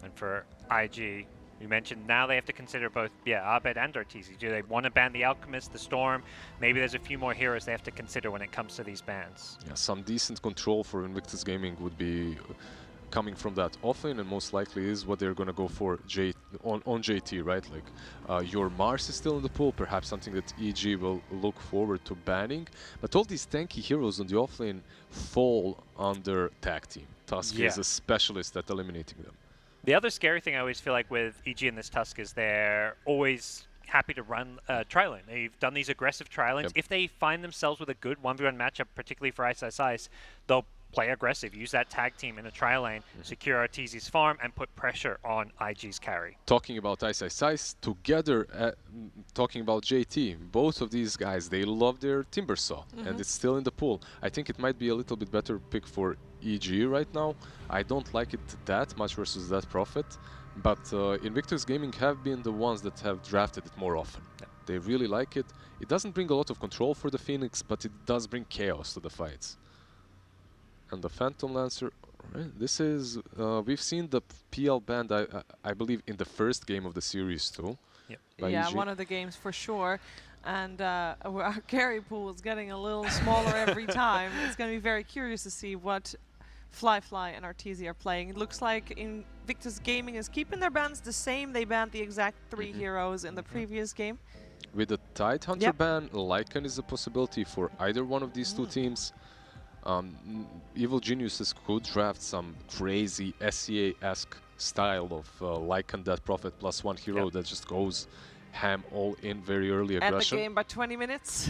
And for IG, you mentioned now they have to consider both, Abed and Arteezy. Do they want to ban the Alchemist, the Storm? Maybe there's a few more heroes they have to consider when it comes to these bans. Yeah, some decent control for Invictus Gaming would be coming from that offlane, and most likely is what they're going to go for on JT, right? Like your Mars is still in the pool, perhaps something that EG will look forward to banning. But all these tanky heroes on the offlane fall under tag team. Tusk is a specialist at eliminating them. The other scary thing I always feel like with EG and this Tusk is they're always happy to run tri-lane. They've done these aggressive tri-lanes. If they find themselves with a good 1v1 matchup, particularly for iceiceice, they'll play aggressive, use that tag team in a tri-lane, secure Arteezy's farm, and put pressure on IG's carry. Talking about iceiceice, together, talking about JT, both of these guys, they love their Timbersaw, and it's still in the pool. I think it might be a little bit better pick for EG right now. I don't like it that much versus that Prophet, but Invictus Gaming have been the ones that have drafted it more often. They really like it. It doesn't bring a lot of control for the Phoenix, but it does bring chaos to the fights. And the Phantom Lancer, right, this is, we've seen the PL band, I believe, in the first game of the series too. Yeah, one of the games for sure. And our carry pool is getting a little smaller every time. It's going to be very curious to see what flyfly and Arteezy are playing. It looks like Invictus Gaming is keeping their bans the same. They banned the exact 3 heroes in the previous game. With the Tidehunter ban, Lycan is a possibility for either one of these two teams. Evil Geniuses could draft some crazy SEA-esque style of Lycan Dead Prophet +1 hero that just goes ham all in very early aggression. End the game by 20 minutes.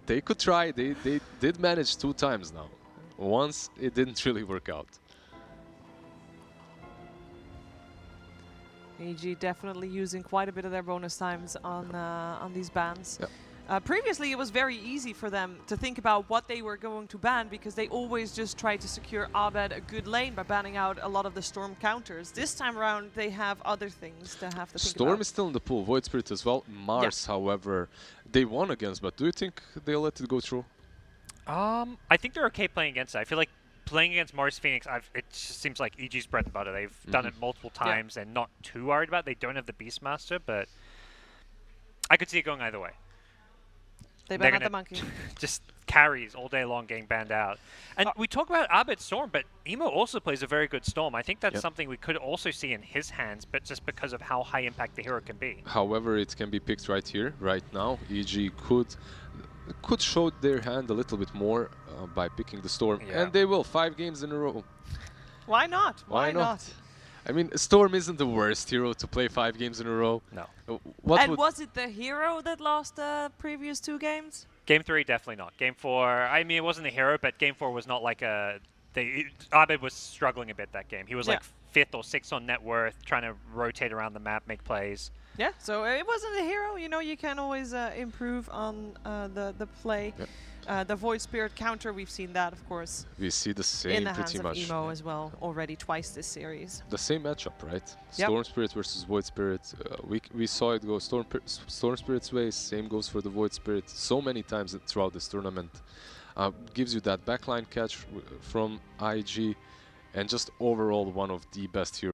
They could try. They did manage 2 times now. Once it didn't really work out. EG definitely using quite a bit of their bonus times on these bans. Previously, it was very easy for them to think about what they were going to ban because they always just tried to secure Abed a good lane by banning out a lot of the Storm counters. This time around, they have other things to have to think about. Storm is still in the pool, Void Spirit as well. Mars, however, they won against, but do you think they'll let it go through? I think they're okay playing against it. I feel like playing against Mars Phoenix, it just seems like EG's bread and butter. They've done it multiple times and not too worried about it. They don't have the Beastmaster, but I could see it going either way. They ban out the monkey. Just carries all day long getting banned out. And we talk about Abed Storm, but Emo also plays a very good Storm. I think that's something we could also see in his hands, but just because of how high impact the hero can be. However, it can be picked right here, right now. EG could show their hand a little bit more by picking the Storm, and they will 5 games in a row. Why not? Why not? I mean, Storm isn't the worst hero to play 5 games in a row. No. And was it the hero that lost the previous 2 games? Game 3, definitely not. Game 4, I mean, it wasn't the hero, but Game 4 was not like a... Abed was struggling a bit that game. He was like 5th or 6th on net worth, trying to rotate around the map, make plays. Yeah, so it wasn't a hero. You know, you can always improve on the play. The Void Spirit counter, we've seen that, of course. We see the same in the hands pretty much. Of Emo as well, already twice this series. The same matchup, right? Storm Spirit versus Void Spirit. We saw it go Storm Spirit's way. Same goes for the Void Spirit. So many times throughout this tournament. Gives you that backline catch from IG, and just overall one of the best heroes.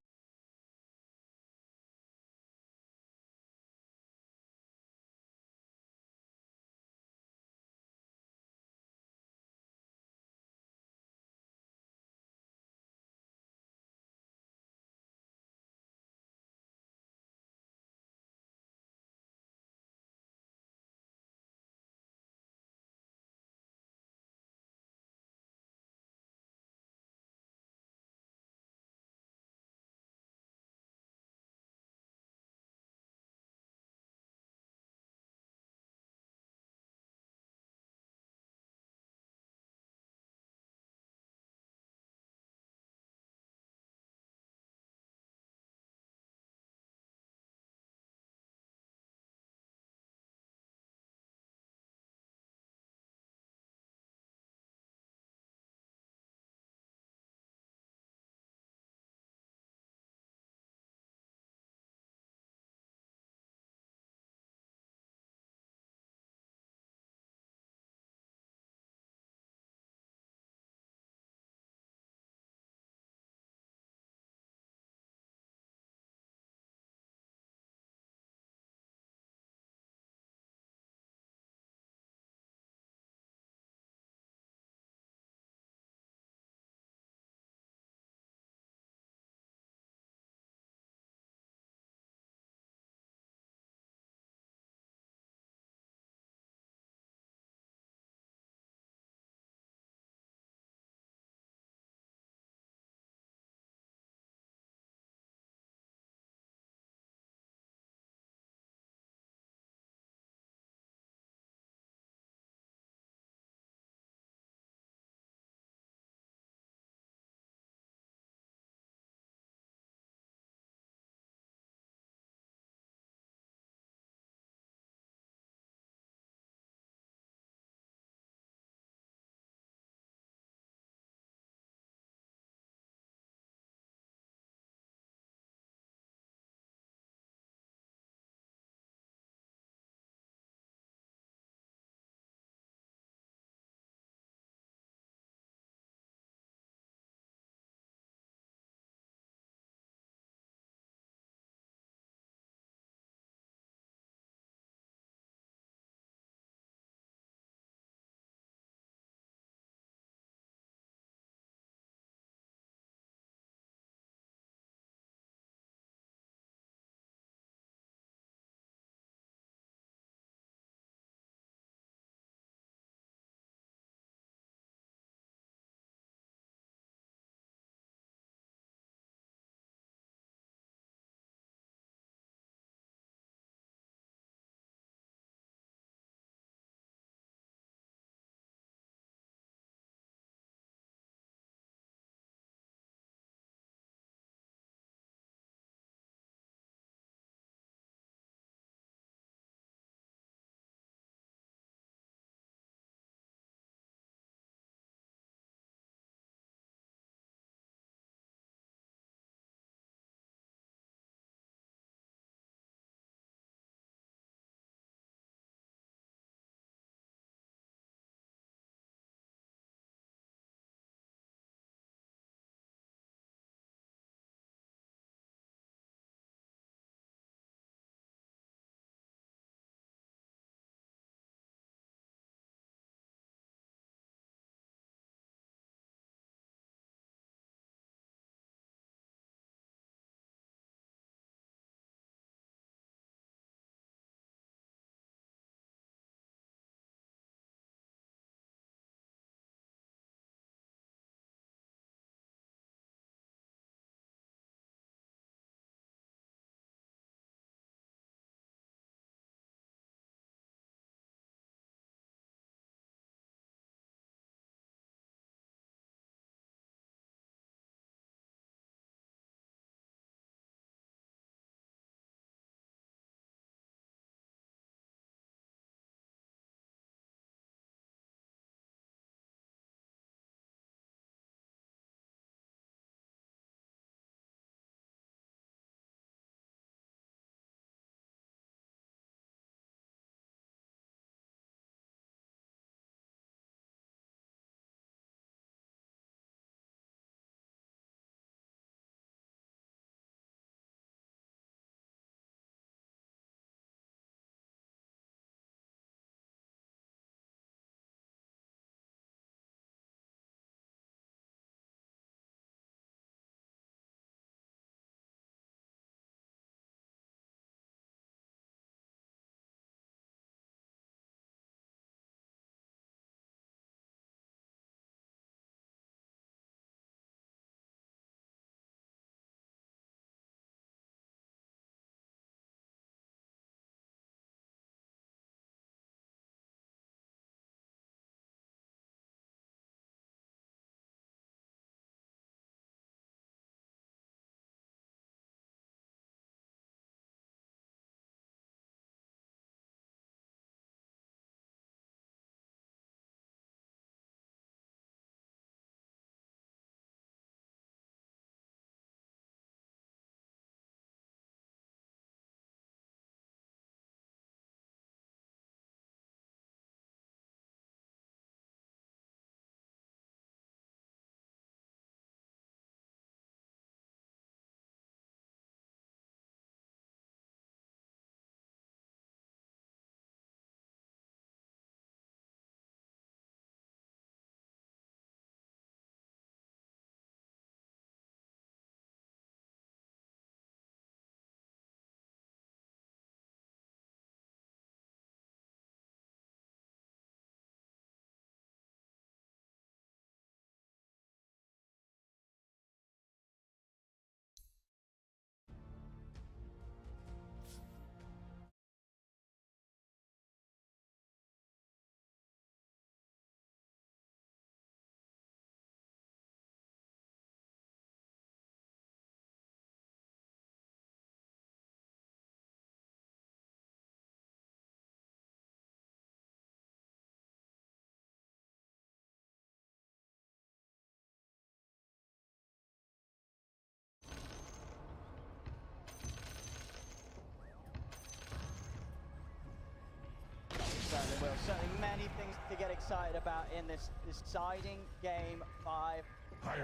many things to get excited about in this deciding game 5.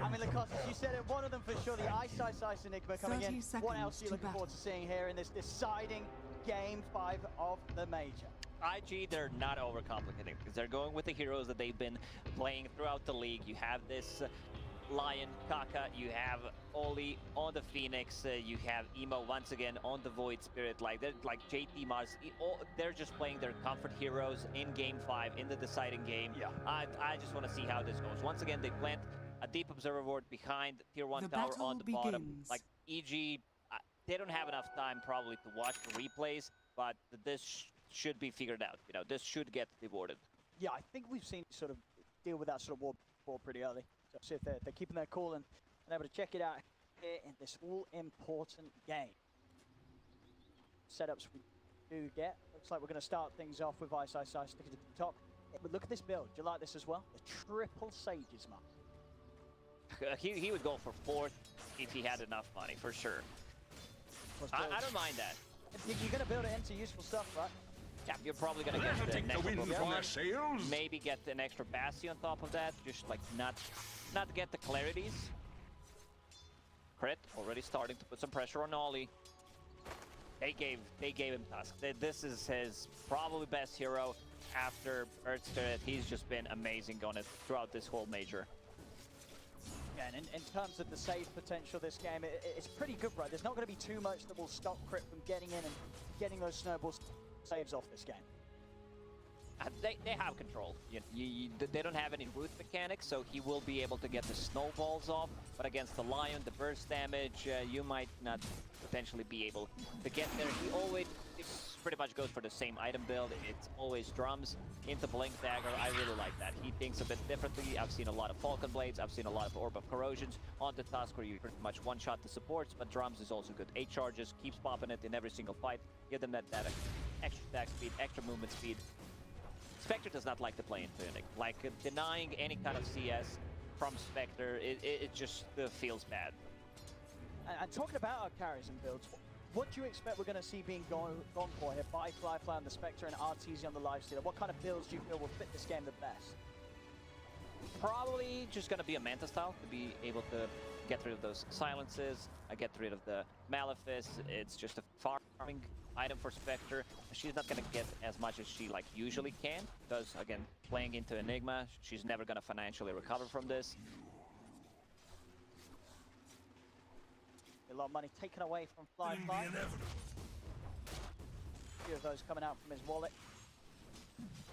I mean, Lacoste, you said it, one of them for sure, the iceiceice Enigma coming in. What else are you looking forward to seeing here in this deciding game 5 of the major? IG, they're not overcomplicating because they're going with the heroes that they've been playing throughout the league. You have this Lion, Kaka, you have Oli on the Phoenix, you have Emo once again on the Void Spirit, like JT Mars, they're just playing their comfort heroes in game 5, in the deciding game. Yeah. I just want to see how this goes. Once again, they plant a deep observer ward behind tier 1 tower on the bottom. Like EG, they don't have enough time probably to watch the replays, but this should be figured out. You know, this should get rewarded. Yeah, I think we've seen sort of deal with that sort of war pretty early. So see if they're keeping their cool and able to check it out here in this all-important game. Setups we do get. Looks like we're going to start things off with iceiceice sticking to the top. But look at this build. Do you like this as well? The triple Sages, man. He would go for 4th if he had enough money, for sure. I don't mind that. You're going to build it into useful stuff, right? Yeah, you're probably going to get the next one. Maybe get an extra Bastion on top of that. Just like not get the clarities. Crit already starting to put some pressure on Ollie. They gave him Tusk. This is his probably best hero after Earth Spirit. He's just been amazing on it throughout this whole major. Yeah, and in terms of the save potential this game, it's pretty good, right? There's not going to be too much that will stop Crit from getting in and getting those snowballs saves off this game. They have control. They don't have any root mechanics, so he will be able to get the snowballs off. But against the Lion, the burst damage, you might not potentially be able to get there. He always pretty much goes for the same item build. It's always drums into Blink Dagger. I really like that. He thinks a bit differently. I've seen a lot of Falcon Blades. I've seen a lot of Orb of Corrosions on the Tusk where you pretty much one-shot the supports, but drums is also good. 8 charges, keeps popping it in every single fight. Give them that extra attack speed, extra movement speed. Spectre does not like to play into Enigma. Like, denying any kind of CS from Spectre, it just feels bad. And talking about our carries and builds, what do you expect we're going to see being gone for here by flyfly on the Spectre and Arteezy on the Lifestealer? What kind of builds do you feel will fit this game the best? Probably just going to be a Manta style to be able to get rid of those silences, get rid of the Malefice. It's just a farming item for Spectre. She's not going to get as much as she usually can, because again, playing into Enigma, she's never going to financially recover from this. A lot of money taken away from flyfly. A few of those coming out from his wallet.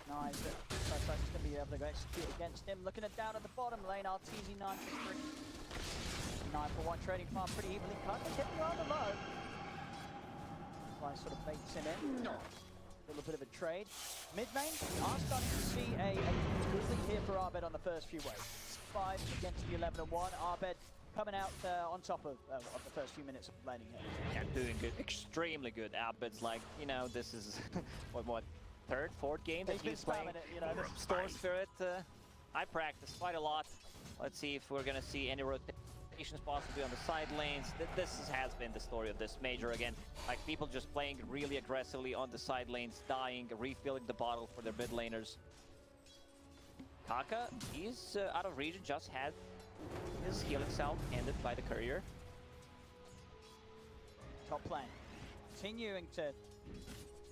Nice. He's going to be able to go execute against him. Looking at down at the bottom lane, Arteezy 9 for 3. 9 for 1 trading farm pretty evenly cut. They're getting on the low. Fly sort of baits him in. A little bit of a trade. Mid lane, we are starting to see a good lead here for Abed on the first few waves. 5 against the 11 and 1. Abed coming out on top of the first few minutes of laning here. Yeah, doing good, extremely good. Abed's like, this is what, 3rd, 4th game that he's playing. It, Storm Spirit. I practice quite a lot. Let's see if we're gonna see any rotations possibly on the side lanes. This has been the story of this major again. Like people just playing really aggressively on the side lanes, dying, refilling the bottle for their mid laners. Kaka, he's out of region, just had his healing cell ended by the courier. Top lane. Continuing to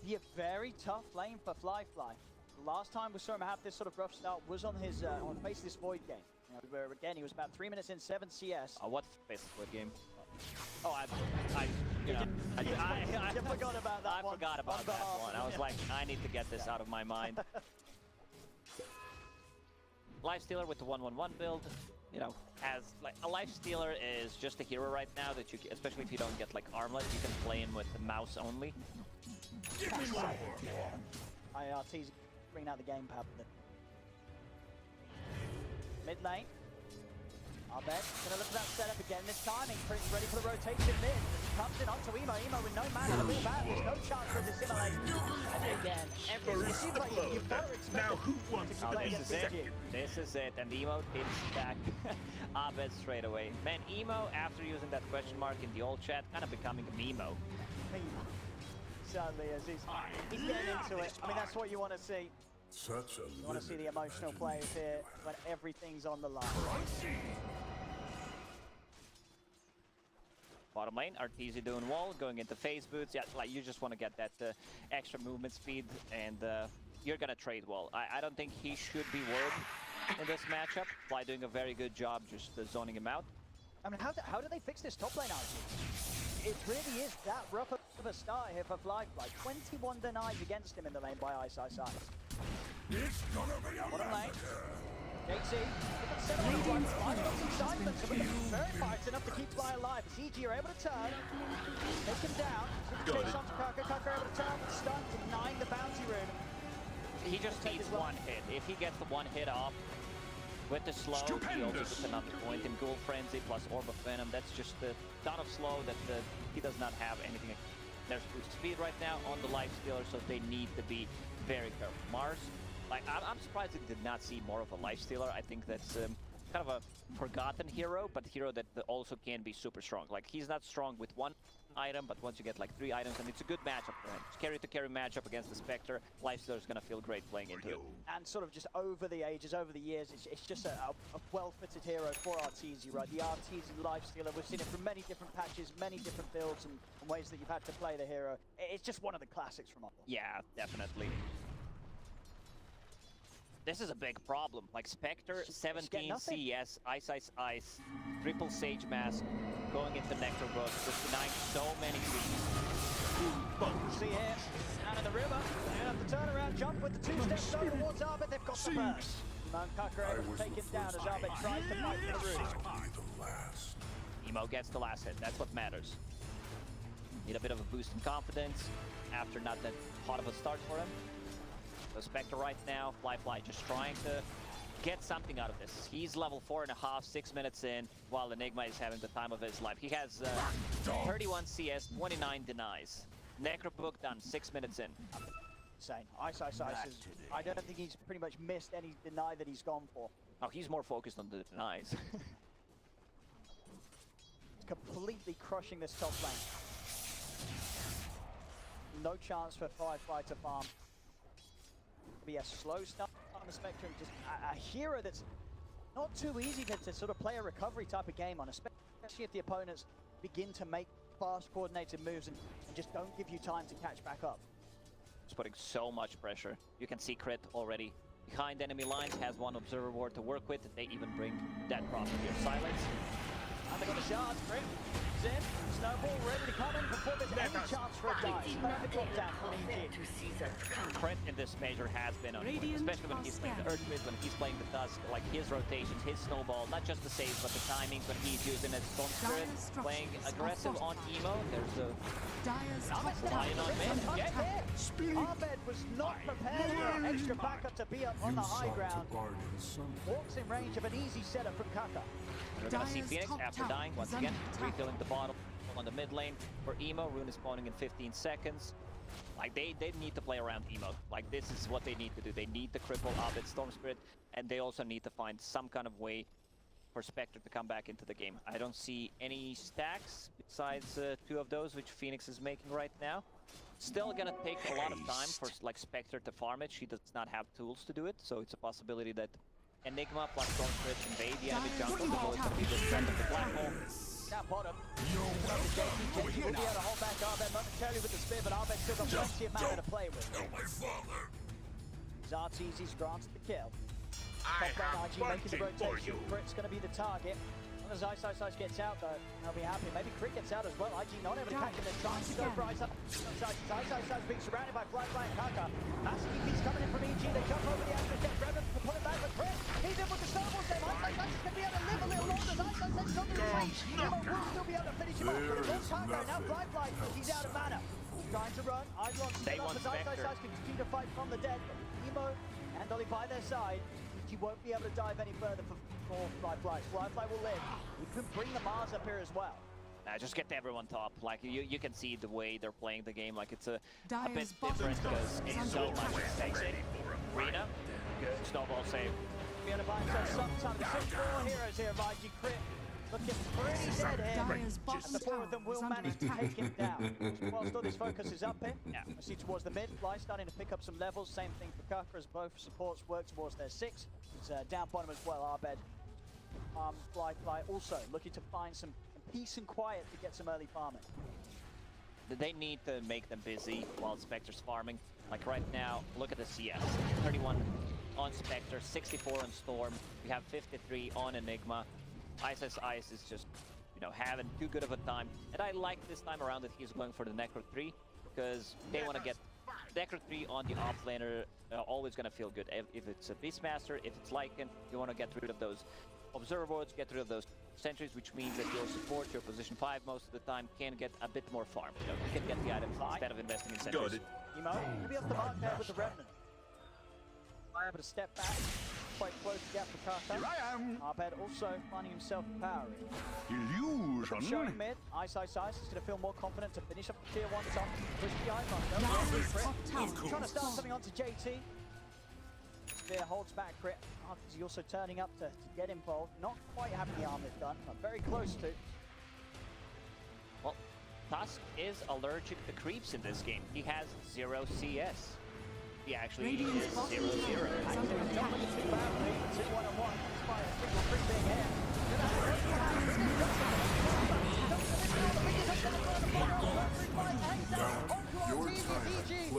be a very tough lane for flyfly. The last time we saw him have this sort of rough start was on his on Faceless Void game. Where again he was about 3 minutes in 7 CS. What Faceless Void game? Oh, I forgot about that one. I forgot about that one. I was like, I need to get this out of my mind. Lifestealer with the 1-1-1 build. As like a Lifestealer is just a hero right now that you, especially if you don't get like armlet, you can play him with the mouse only. Arteezy bringing out the gamepad with it. Mid lane. Abed gonna look for that setup again. This time he's ready for the rotation mid. Comes in onto Emo. Emo with no mana to move out. There's no chance for the simulate. And again, it seems like you've got to expect who wants to play against CG. This is it, and Emo hits back Abed straight away. Man, Emo, after using that question mark in the old chat, kind of becoming a Memo. Certainly is. He's getting into it. I mean, that's what you want to see. Such a You want to see the emotional players here when everything's on the line. Bottom lane, Arteezy doing wall, going into phase boots. Yeah, like you just want to get that extra movement speed, and you're gonna trade wall. I don't think he should be worried in this matchup. Fly doing a very good job just zoning him out. I mean, how do they fix this top lane, RG? It really is that rough of a start here for flyfly. 21 denies against him in the lane by iceiceice. It's gonna be a Bottom lane. JC, Radiant's very far, it's enough to keep Fly alive. As EG are able to turn, take him down. Chase on to Kaka, Kaka able to turn with stun, denying the bounty rune. He just needs one hit. If he gets the one hit off with the slow, he also gets another point in Ghoul Frenzy plus Orb of Venom. That's just the ton of slow that he does not have anything. There's boost speed right now on the Lifestealer, so they need to be very careful. Mars, like I'm surprised they did not see more of a Lifestealer. I think that's kind of a forgotten hero, but hero that also can be super strong. Like he's not strong with one item, but once you get like 3 items, and it's a good matchup for him. Carry to carry matchup against the Spectre. Lifestealer is gonna feel great playing into it. And sort of just over the ages, over the years, it's just a well-fitted hero for Arteezy, right? The Arteezy Lifestealer, we've seen it from many different patches, many different builds and ways that you've had to play the hero. It's just one of the classics from Upper. Yeah, definitely. This is a big problem. Like Spectre, 17 CES, iceiceice, triple Sage Mask, going into Nectar Book, just denying so many creeps. See here, down in the river, they have the turnaround jump with the 2 steps down towards Abed, they've got the burst. Mount Kaka able to take it down as Abed tries to fight for the route. Emo gets the last hit, that's what matters. Need a bit of a boost in confidence after not that hot of a start for him. So Spectre right now, flyfly just trying to get something out of this. He's level 4.5, 6 minutes in, while Enigma is having the time of his life. He has 31 CS, 29 denies. Necrobook done, 6 minutes in. Insane. iceiceice is, I don't think he's pretty much missed any deny that he's gone for. Oh, he's more focused on the denies. Completely crushing this top lane. No chance for flyfly to farm. Be a slow start on the Spectrum, just a hero that's not too easy to sort of play a recovery type of game on, especially if the opponents begin to make fast coordinated moves and just don't give you time to catch back up. It's putting so much pressure. You can see Crit already behind enemy lines, has 1 observer ward to work with. They even bring that prophet here. Silence. And they got a shard, Crit. Zin, Snowball ready to come in before there's any chance for a dive. Perfect lockdown for EG. Crit in this major has been on point, especially when he's playing the Earthquake, when he's playing the Dusk, like his rotations, his snowball, not just the saves, but the timings when he's using his Storm Spirit, playing aggressive on Emo. There's a lion on mid. Get hit! Abed was not prepared for an extra backup to be up on the high ground. Walks in range of an easy setup from Kaka. We're gonna see Phoenix after dying once again, refilling the bottle on the mid lane for Emo. Rune is spawning in 15 seconds. Like they need to play around Emo. Like this is what they need to do. They need to cripple Abed Storm Spirit, and they also need to find some kind of way for Spectre to come back into the game. I don't see any stacks besides 2 of those, which Phoenix is making right now. Still gonna take a lot of time for like Spectre to farm it. She does not have tools to do it, so it's a possibility that Enigma plus Storm Spirit invade the enemy jungle. So it's gonna be the threat of the black hole. Now bottom. JP will be able to hold back Abed momentarily with the spear, but Abed's still got plenty of mana to play with. Arteezy's granted the kill. Top lane IG making the rotation. Crit's going to be the target. As iceiceice gets out though, they'll be happy. Maybe Crit gets out as well. IG not able to catch him. They're trying to go for iceiceice being surrounded by flyfly and Kaka. Massive EP's coming in from EG. They jump over the Astro Jet. Revan to pull it back with Crit. He's in with the snowballs there. iceiceice is going to be able to live a little longer. iceiceice not going to change. Emo will still be able to finish him off. But it's Kaka. Now flyfly. He's out of mana. Trying to run. Eidolon still up as iceiceice can continue to fight from the dead. Emo and Ollie by their side. He won't be able to dive any further for flyfly. Flyfly will live. You can bring the Mars up here as well. Just get everyone top. Like you can see the way they're playing the game. Like it's a bit different because it's so much at stake. Rina, snowball save. Be able to buy himself some time. The 6-4 heroes here of IG Crit. Looking pretty dead here. Dire's bottom The four tower of them is will under manage to attack. take him down. Whilst all this focus is up here, I see towards the mid. Fly starting to pick up some levels. Same thing for Kaka as both supports work towards their 6. He's down bottom as well, Abed. Flyfly also looking to find some peace and quiet to get some early farming. They need to make them busy while Spectre's farming. Like right now, look at the CS. 31 on Spectre, 64 on Storm. We have 53 on Enigma. iceiceice is just, you know, having too good of a time. And I like this time around that he's going for the Necro 3 because they want to get Necro 3 on the offlaner. Always going to feel good. If it's a Beastmaster, if it's Lycan, you want to get rid of those Observer Boards, get rid of those sentries, which means that your support, your position 5 most of the time, can get a bit more farm. You know, you can get the items instead of investing in sentries. Got it. Emo, you'll be off the mark there with the Remnant. I able to step back, quite close to get for Kaka. Here I am. Abed also finding himself powering. Illusion. Showing mid, iceiceice is going to feel more confident to finish up the tier 1 top. Push behind Mondo. Trying to start something onto JT. Spear holds back crit. Arteezy also turning up to get involved. Not quite having the armlet done, but very close to. Well, Tusk is allergic to creeps in this game. He has 0 CS. He actually is 0-0. Your time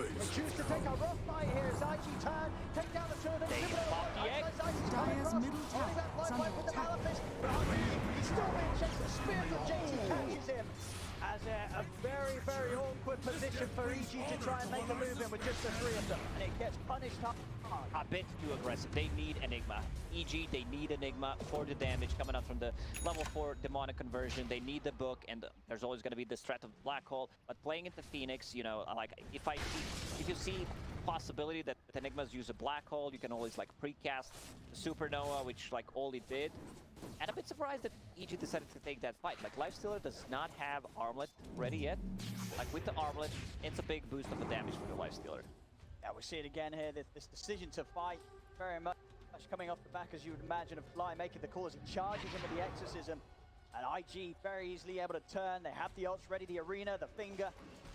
They choose to take a rough fight here as IG turn, take down the two of them. Dire's middle tower is under attack. He's still being chased. The spear from JT catches him. As a very, very awkward position for EG to try and make a move in with just the 3 of them. And it gets punished hard. A bit too aggressive. They need Enigma. EG, they need Enigma for the damage coming out from the level 4 demonic conversion. They need the book, and there's always going to be this threat of black hole. But playing into Phoenix, you know, like if you see possibility that Enigmas use a black hole, you can always like precast Supernova, which like Oli did. And I'm a bit surprised that EG decided to take that fight. Like, Lifestealer does not have Armlet ready yet. Like, with the Armlet, it's a big boost of the damage for the Lifestealer. Yeah, we see it again here, this decision to fight very much coming off the back, as you would imagine, of Fly making the call as he charges into the Exorcism. And IG very easily able to turn. They have the ults ready, the Arena, the Finger.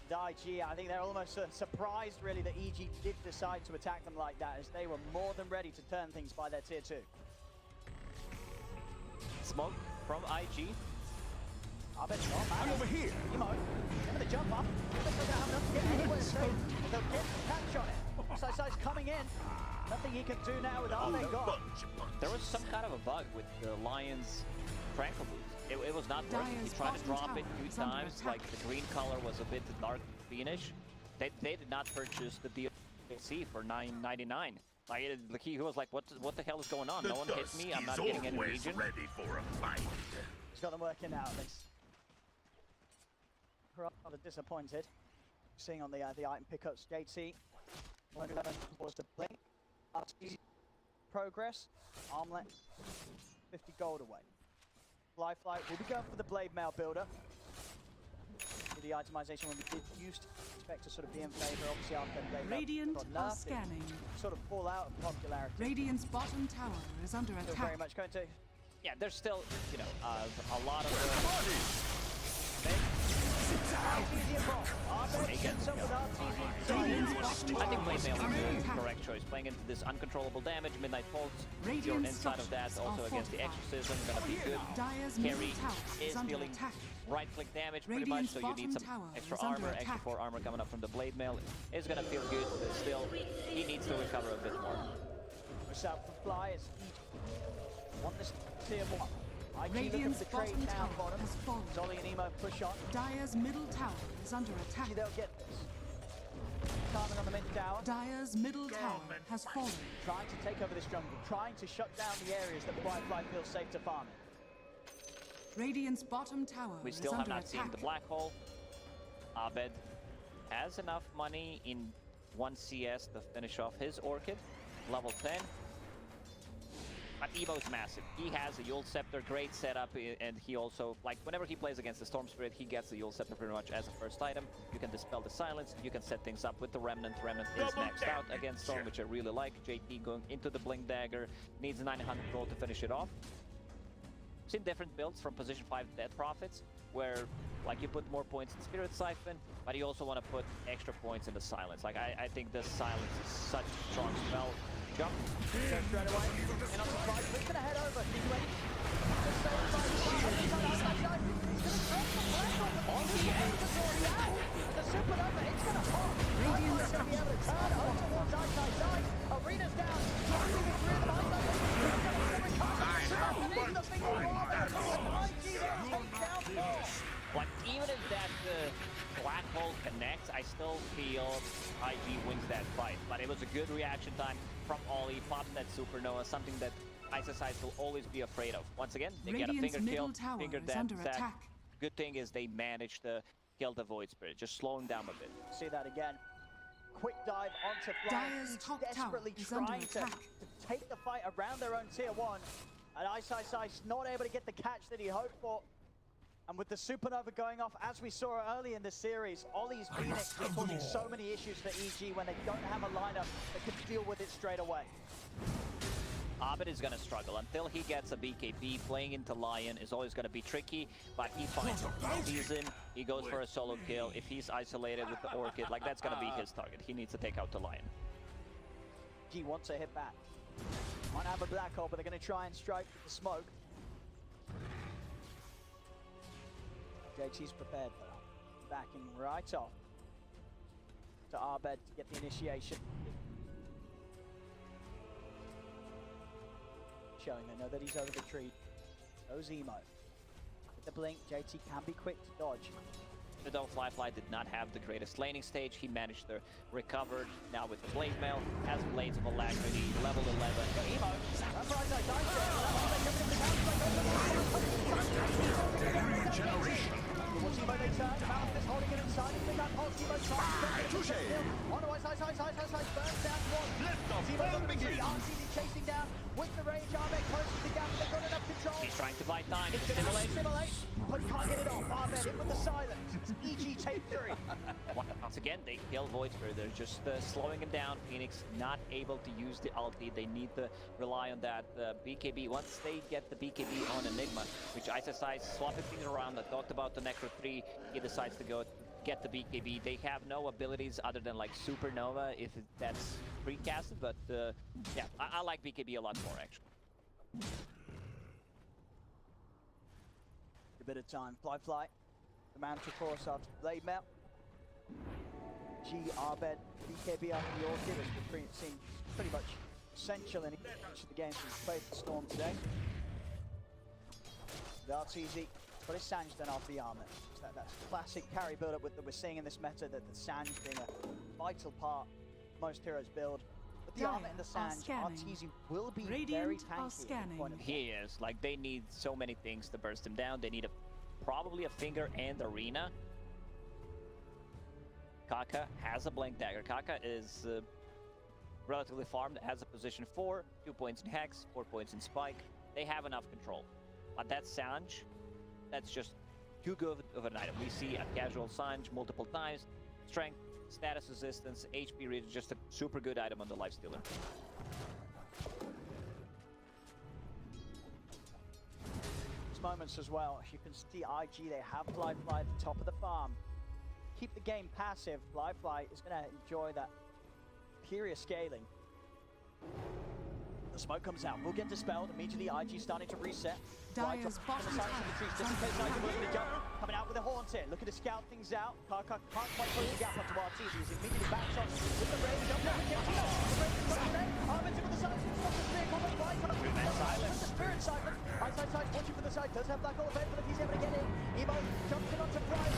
And IG, I think they're almost surprised, really, that EG did decide to attack them like that, as they were more than ready to turn things by their tier 2. Smoke from IG. Abed, I'm over here. Emo, give the jump up. They're going to have enough to get anywhere soon. They'll get the catch on it. iceiceice coming in. Nothing he can do now with all they got. There was some kind of a bug with the Lion's Tranquil boost. It was not working. He tried to drop it 2 times. Like, the green color was a bit dark greenish. They did not purchase the DLC for $9.99. Like, he was like, what the hell is going on? No one hit me. I'm not getting any region. Ready for a fight. He's got them working out. Rather disappointed. Seeing on the item pickups, JT. 11 was to blink. Arteezy progress. Armlet. 50 gold away. Flyfly will be going for the blade mail builder. The itemization when we did used to expect to sort of be in favor, obviously after blade mail Radiant got are nerfed, scanning. it sort of fall out of popularity. Radiant's bottom tower is under Still attack. very much going to. Yeah, there's still, you know, a lot of I think Blade Mail is the correct choice. Playing into this uncontrollable damage, Midnight Pulse, you're inside of that, also against the Exorcism, gonna be good. Carry is dealing right-click damage pretty much, so you need some extra armor, extra 4 armor coming up from the Blade Mail. Is gonna feel good, but still, he needs to recover a bit more. What's up for Fly? Want this tier 1. Radiant's bottom tower has fallen. Zolly and Emo push on. Dire's middle tower is under attack. They'll get this. Carmen on the mid tower. Dire's middle tower has fallen. Trying to take over this jungle, trying to shut down the areas that Flyfly feels safe to farm in. Radiant's bottom tower We still have not seen the black hole. Abed has enough money in 1 CS to finish off his Orchid. Level 10. But Evo's massive. He has a Yule Scepter, great setup, and he also, like, whenever he plays against the Storm Spirit, he gets the Yule Scepter pretty much as a first item. You can dispel the silence, you can set things up with the Remnant. Remnant is maxed out against Storm, which I really like. JT going into the Blink Dagger, needs 900 gold to finish it off. seen different builds from position 5 Dead Prophets, where like you put more points in Spirit Siphon, but you also want to put extra points in the Silence. Like I think the Silence is such a strong spell. Jump. Go straight away. And on surprise, he's going to head over. He's ready. The supernova, it's going to pop. Radiant's going to be able to turn over towards iceiceice. Arena's down. Like, even if that black hole connects, I still feel IG wins that fight. But it was a good reaction time from Ollie, pops that supernova, something that iceiceice will always be afraid of. Once again, they get a finger kill, fingered that sack. Good thing is they managed to kill the Void Spirit, just slow him down a bit. See that again. Quick dive onto Fly, desperately trying to take the fight around their own tier 1. And iceiceice not able to get the catch that he hoped for. And with the supernova going off, as we saw early in the series, Ollie's Phoenix is causing so many issues for EG when they don't have a lineup that can deal with it straight away. Abed is going to struggle until he gets a BKB. Playing into Lion is always going to be tricky, but he finds a season. He goes for a solo kill. If he's isolated with the Orchid, like that's going to be his target. He needs to take out the Lion. He wants to hit back. Might have a black hole, but they're going to try and strike with the smoke. JT's prepared though. Backing right off to Abed to get the initiation. Showing they know that he's over the tree. Goes emo. With the blink, JT can be quick to dodge. Though flyfly did not have the greatest laning stage, he managed to recover. Now with the blade mail, has Blades of Alacrity, level 11. Emo. What's Emo they turn? Mouth is holding it inside. He's got pulse. Emo trying to get on to iceiceice burns down one. Emo on the tree. Arteezy chasing down with the rage. Abed closes the gap. They've got enough control. He's trying to buy time. It's going to stimulate, but he can't get it off. Abed in with the silence. EG take 3. Once again, they kill Void Spirit. They're just slowing him down. Phoenix not able to use the ulti. They need to rely on that BKB. Once they get the BKB on Enigma, which iceiceice swapping things around. I talked about the Necro 3. He decides to go get the BKB. They have no abilities other than like Supernova, if that's precasted. But yeah, I like BKB a lot more actually. A bit of time. Flyfly. The mantra course after Blade Mail. G, Abed, BKB after the Orchid has been seen pretty much essential in each of the games we've played the Storm today. The Arteezy, but it's Sanj then after the armor. That's classic carry build-up that we're seeing in this meta, that the Sanj being a vital part of most heroes build. But the armor and the Sanj, Arteezy will be very tanky at the point of He is. Like, they need so many things to burst him down. They need probably a finger and arena. Kaka has a blank dagger. Kaka is relatively farmed, has a position 4, 2 points in Hex, 4 points in Spike. They have enough control. But that Sanj, that's just too good of an item. We see a casual Sanj multiple times. Strength, status resistance, HP reach, just a super good item on the Lifestealer. Moments as well. You can see IG, they have Flyfly at the top of the farm. Keep the game passive. Flyfly is going to enjoy that superior scaling. The smoke comes out, will get dispelled. Immediately IG starting to reset. Dyer's bottom tower. Just in case IG was going to jump. Coming out with a Haunted. Looking to scout things out. Kaka can't quite close the gap onto Arteezy. He's immediately backs off with the range. Up there with JT. The range is coming there. Abed with the side. Stops the spear combo. Silence. The Spirit Siphon. iceiceice watching for the side. Does have black hole available if he's able to get in. Emo jumps in onto Prime.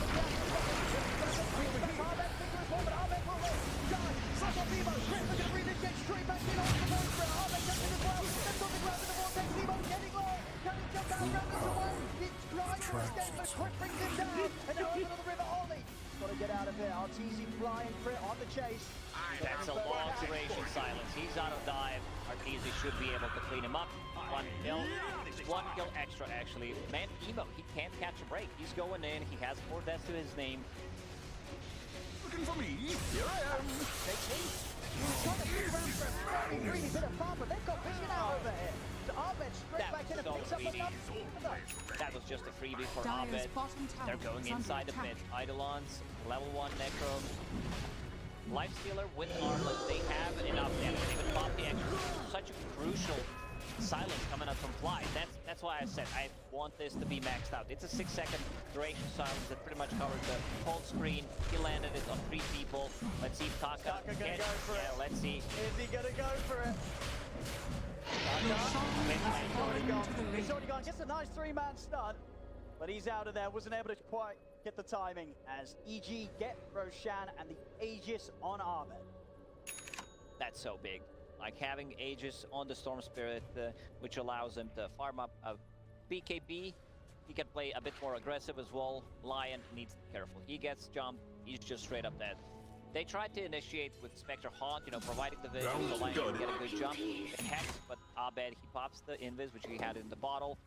Abed fingers one, but Abed will win. Die. Suck off Emo. Look at the reinitiate straight back in onto the Void Spirit. Abed jumping as well. Then on the ground in the vortex. Emo getting low. Can he jump out around this away? He's trying to escape, but Quick brings him down. And now over to the river, Ollie. Got to get out of here. Arteezy flying for it on the chase. That's a long duration silence. He's out of dive. Arteezy should be able to clean him up. 1 kill. 1 kill extra, actually. Man, Emo, he can't catch a break. He's going in. He has 4 deaths to his name. Looking for me? Here I am. He's trying to get around for a really bit of fun, but they've got vision out over here. Abed straight back in and picks up greedy. another. That was just a freebie for Dire's Abed. bottom tower They're going is under inside the attack. pit. Eidolons, level 1 Necro. Lifestealer with Armlet, they have enough damage. Even Lofty actually such a crucial silence coming out from Fly. That's why I said I want this to be maxed out. It's a 6-second duration silence that pretty much covers the whole screen. He landed it on 3 people. Let's see if Kaka Kaka gonna can. go for it. Let's see. Is he gonna go for it? He's already gone. Gets a nice 3-man stun, but he's out of there. Wasn't able to quite get the timing as EG get Roshan and the Aegis on Abed. That's so big. Like having Aegis on the Storm Spirit, which allows him to farm up a BKB. He can play a bit more aggressive as well. Lion needs to be careful. He gets jumped, he's just straight up dead. They tried to initiate with Spectre Haunt, you know, providing the vision, so Lion can get a good jump. The Hex, but Abed, he pops the Invis, which he had in the bottle.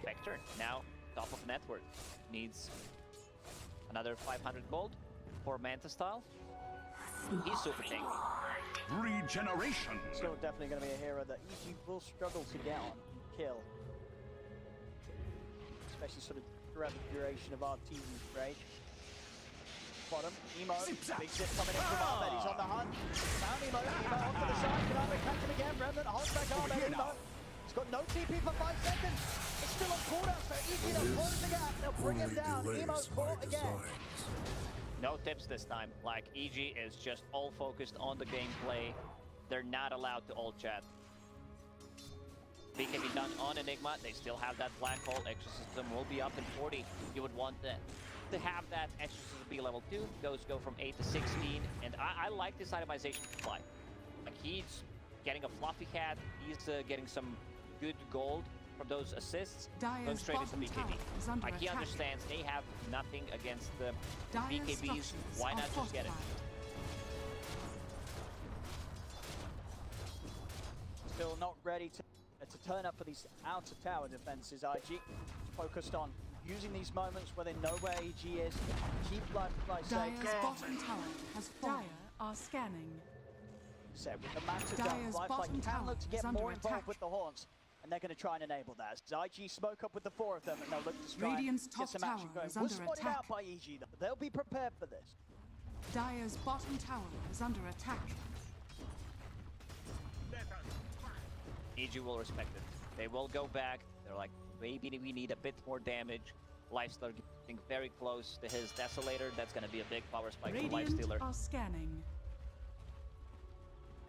Spectre, now top of network. Needs another 500 gold for Manta style. He's super tanky. Regeneration. Still definitely going to be a hero that EG will struggle to get on and kill. Especially sort of throughout the duration of Arteezy's raid. Bottom, Emo, big zip coming in from Abed, he's on the hunt. Found Emo onto the side, can Abed catch him again? Remnant holds back Abed, Emo. He's got no TP for 5 seconds. It's still on cooldown, so easy to close the gap. They'll bring him down. Emo's caught again. No tips this time. Like, EG is just all focused on the gameplay. They're not allowed to ult chat. BKB done on Enigma. They still have that black hole. Exorcism will be up in 40. You would want to have that Exorcism be level 2. Those go from 8 to 16. And I like this itemization Fly. Like, he's getting a fluffy hat. He's getting some good gold from those assists, going straight into BKB. Like, he understands they have nothing against the BKBs. Why not just get it? Still not ready to turn up for these outer tower defenses. IG focused on using these moments where they know where EG is. Keep flyfly safe. Dire's bottom tower has fallen. Dire are scanning. Said with the Manta jump, flyfly can look to get more involved with the haunts. And they're going to try and enable that. IG smoke up with the 4 of them, and they'll look to try and get some action going. Was spotted out by EG, though. They'll be prepared for this. Dire's bottom tower is under attack. EG will respect it. They will go back. They're like, maybe we need a bit more damage. Lifestealer getting very close to his Desolator. That's going to be a big power spike for Lifestealer. Are scanning.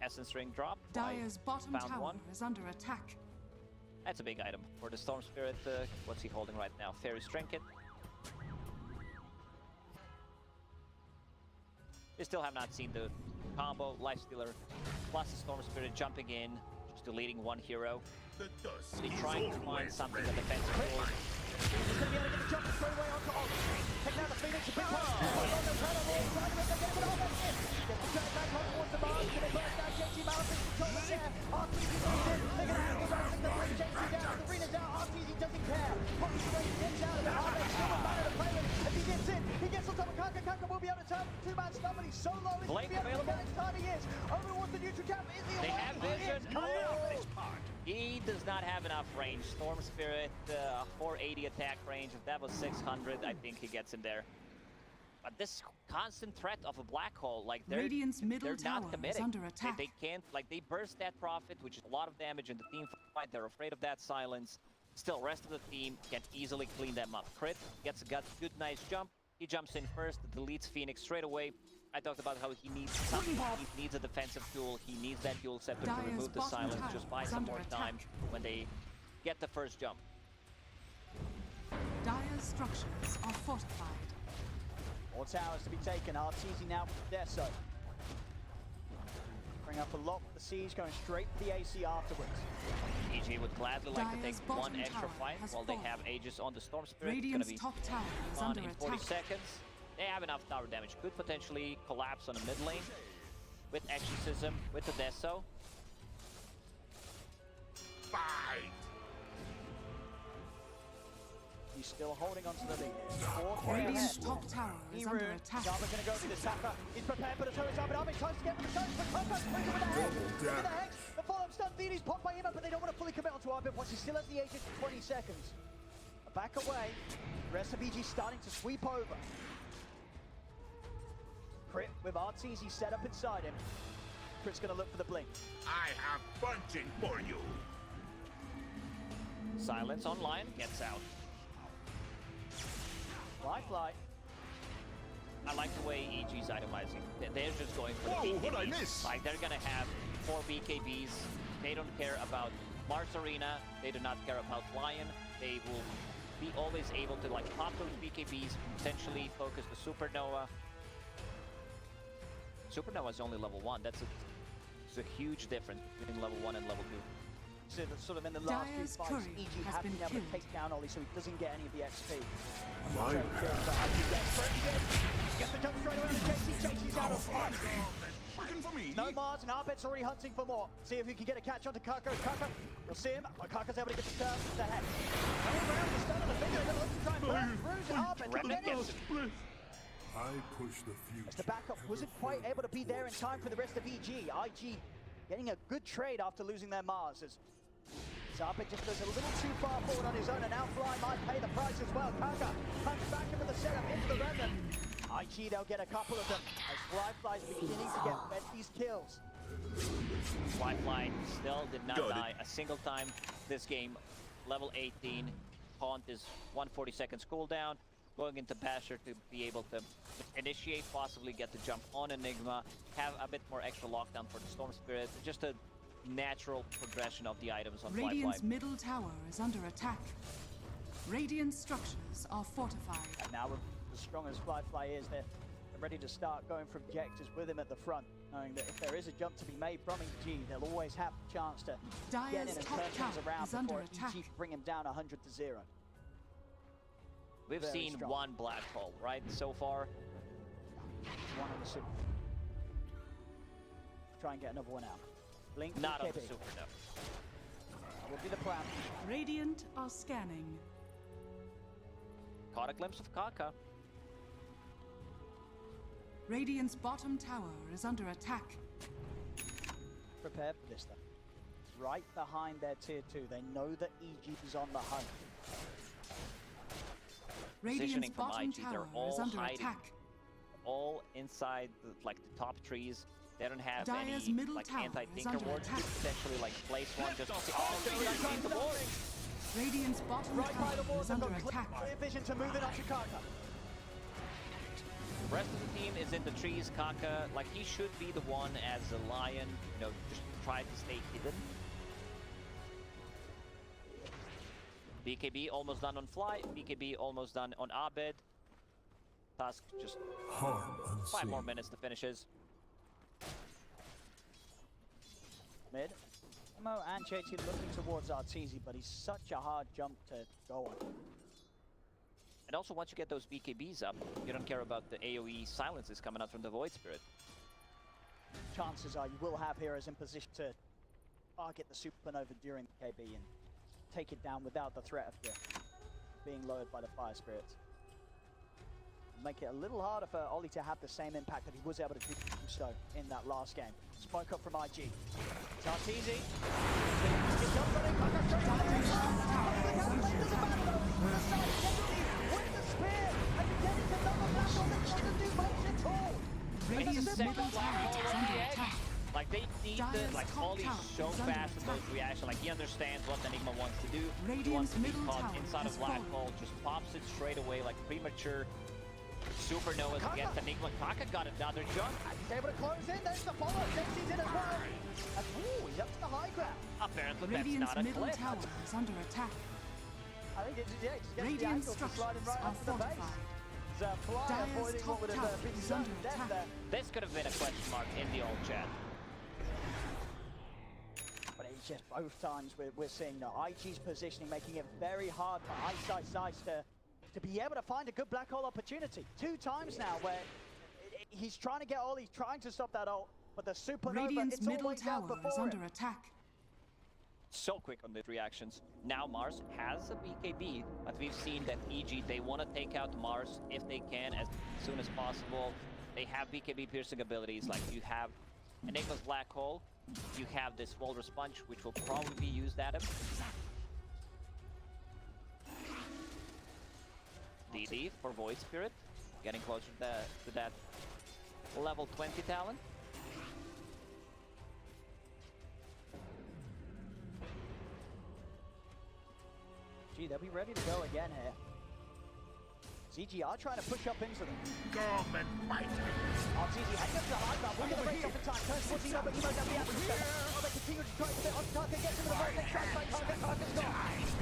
Essence Ring drop. Dire's bottom tower is under attack. That's a big item for the Storm Spirit. What's he holding right now? Fairy's Trinket. They still have not seen the combo. Lifestealer plus the Storm Spirit jumping in, just deleting one hero. They're trying to find something that defensive goal. He's going to be able to get the jump straight away onto Oz. Taking out the Phoenix, a big push. On the pedal, all side of it, they're getting it all back in. Gets the drag back on towards the Mars. Going to burst down JT Mountain. Control the share. Arteezy goes in. They're going to have to wrestling the bring JT down. The arena's down. Arteezy doesn't care. Poppy's away. He gets out of it. Abed still a man to play with. As he gets in, he gets on top of Kaka. Kaka will be able to turn 2-man stun, but he's so low. He's going to be able to manage time he is. Over towards the neutral camp. Is he They away? have vision. Oh! He does not have enough range. Storm Spirit, 480 attack range. If that was 600, I think he gets in there. But this constant threat of a black hole, like they're not committing. Under attack. They can't, like they burst that Prophet, which is a lot of damage in the team fight. They're afraid of that silence. Still, rest of the team can easily clean them up. Crit gets a good, nice jump. He jumps in first, deletes Phoenix straight away. I talked about how he needs something. He needs a defensive tool. He needs that dual scepter to remove the silence. Just buy some more time when they get the first jump. Dire's structures are fortified. More towers to be taken. Arteezy now with Deso. Bring up a lot with the siege, going straight for the AC afterwards. EG would gladly like to take one extra fight while they have Aegis on the Storm Spirit. Radiant's it's top tower is on under in 40 seconds. They have enough tower damage. Could potentially collapse on the mid lane with Exorcism, with the Deso. He's still holding on to the lead. Radiant's top tower is under attack. Zaba's going to go for this Kaka. He's prepared for the turret up, but Abed tries to get for the turret, but Kaka brings him with the hex. Look at the hex. The follow-up stun feed is popped by him, but they don't want to fully commit onto Abed once he still has the agent for 20 seconds. Back away. The rest of EG starting to sweep over. Crit with Arteezy set up inside him. Crit's going to look for the blink. I have punching for you. Silence online, gets out. Flyfly. I like the way EG's itemizing. They're just going for the Whoa, BKBs. what'd I miss? Like, they're gonna have 4 BKBs. They don't care about Mars Arena. They do not care about Lion. They will be always able to, like, pop those BKBs, potentially focus the Supernova. Supernova is only level 1. It's a huge difference between level 1 and level 2. So that sort of in the last few Dyer's fights, courier EG has have been been able to killed. take down Ollie so he doesn't get any of the XP. My Gets the jump straight away on the JC. JC's out of fight. Working for me. No Mars, and Abed's already hunting for more. See if he can get a catch onto Kaka. Kaka, you'll see him, but Kaka's able to get the turn to the head. Running around the stun of the finger, they're going to look to try and burn through Abed. Remnant gets it. I push the future. As the backup wasn't quite able to be there in time for the rest of EG. IG getting a good trade after losing their Mars. As Abed just goes a little too far forward on his own, and now Fly might pay the price as well. Kaka comes back into the setup, into the remnant. IG, they'll get a couple of them as Flyfly's beginning to get fed these kills. Flyfly still did not die a single time this game. Level 18. Haunt is 140 seconds cooldown. Going into Basher to be able to initiate, possibly get the jump on Enigma, have a bit more extra lockdown for the Storm Spirit. Just a natural progression of the items on Radiant's Flyfly. middle tower is under attack. Radiant structures are fortified. And now, as strong as Flyfly is, they're ready to start going for objectives with him at the front, knowing that if there is a jump to be made from EG, they'll always have the chance to get in Dyer's and top turn things tower around is under before attack. EG bring him down 100-0. We've Very seen strong. one black hole, right, so far. One on the super. Try and get another one out. Blink Not on BKB. the Supernova. That will be the plan. Radiant are scanning. Caught a glimpse of Kaka. Radiant's bottom tower is under attack. Prepare for this, though. Right behind their tier 2. They know that EG is on the hunt. Radiant's Positioning from bottom IG, they're tower all is under hiding. attack. All inside the, like the top trees. They don't have Dyer's any middle like tower is anti-tinker under wards to attack. potentially like place one just to see. Oh, the board. Radiant's bottom Right by the tower wall, is they've under got attack. clear vision to move in on Kaka. The rest of the team is in the trees. Kaka, like he should be the one as a lion, you know, just try to stay hidden. BKB almost done on Fly. BKB almost done on Abed. Task just 5 more minutes to finishes. Mid. Mo and JT looking towards Arteezy, but he's such a hard jump to go on. And also, once you get those BKBs up, you don't care about the AoE silences coming out from the Void Spirit. Chances are you will have heroes in position to target the Supernova during the KB and take it down without the threat of being lowered by the Fire Spirits. Make it a little harder for Ollie to have the same impact that he was able to do so in that last game. Spoke up from IG. It's Arteezy. Radiant's middle tower is under attack. Like they need Dyer's the like top Ollie's tower so is under fast with those attack. reactions. Like he understands what Enigma wants to do. He Radiant's wants to be middle caught tower inside has of black fallen. hole, just pops it straight away like premature Supernovas Kaka. against Enigma. Kaka got another jump. He's able to close in. There's the follow. JC's in as well. And, ooh, he's up to the high ground. Apparently Radiant's that's not a middle clip. tower is under attack. I think it's, yeah, just getting the Radiant ankle to slide him structures right are up to the base. fortified. Fly Dyer's avoiding top what would tower have been is sudden under death attack. there. This could have been a question mark in the old chat. But it's just both times we're seeing that IG's positioning making it very hard for iceiceice to be able to find a good black hole opportunity. 2 times now where he's trying to get Ollie, trying to stop that ult, but the Supernova, Radiant's it's middle always out tower is before under him. attack. so quick on the reactions. Now Mars has a BKB, but we've seen that EG, they want to take out Mars if they can as soon as possible. They have BKB piercing abilities, like you have Enigma's Black Hole, you have this Walrus Punch, which will probably be used at him. DD for Void Spirit, getting closer to that level 20 talent. Gee, they'll be ready to go again here. ZG are trying to push up into them. Come and fight me. Arteezy hanging up to the high ground, looking to break up in time. Turns towards Emo, but Emo down the atmosphere. Oh, they continue to try to get on Kaka, gets into the very next shot by Kaka. Kaka's gone.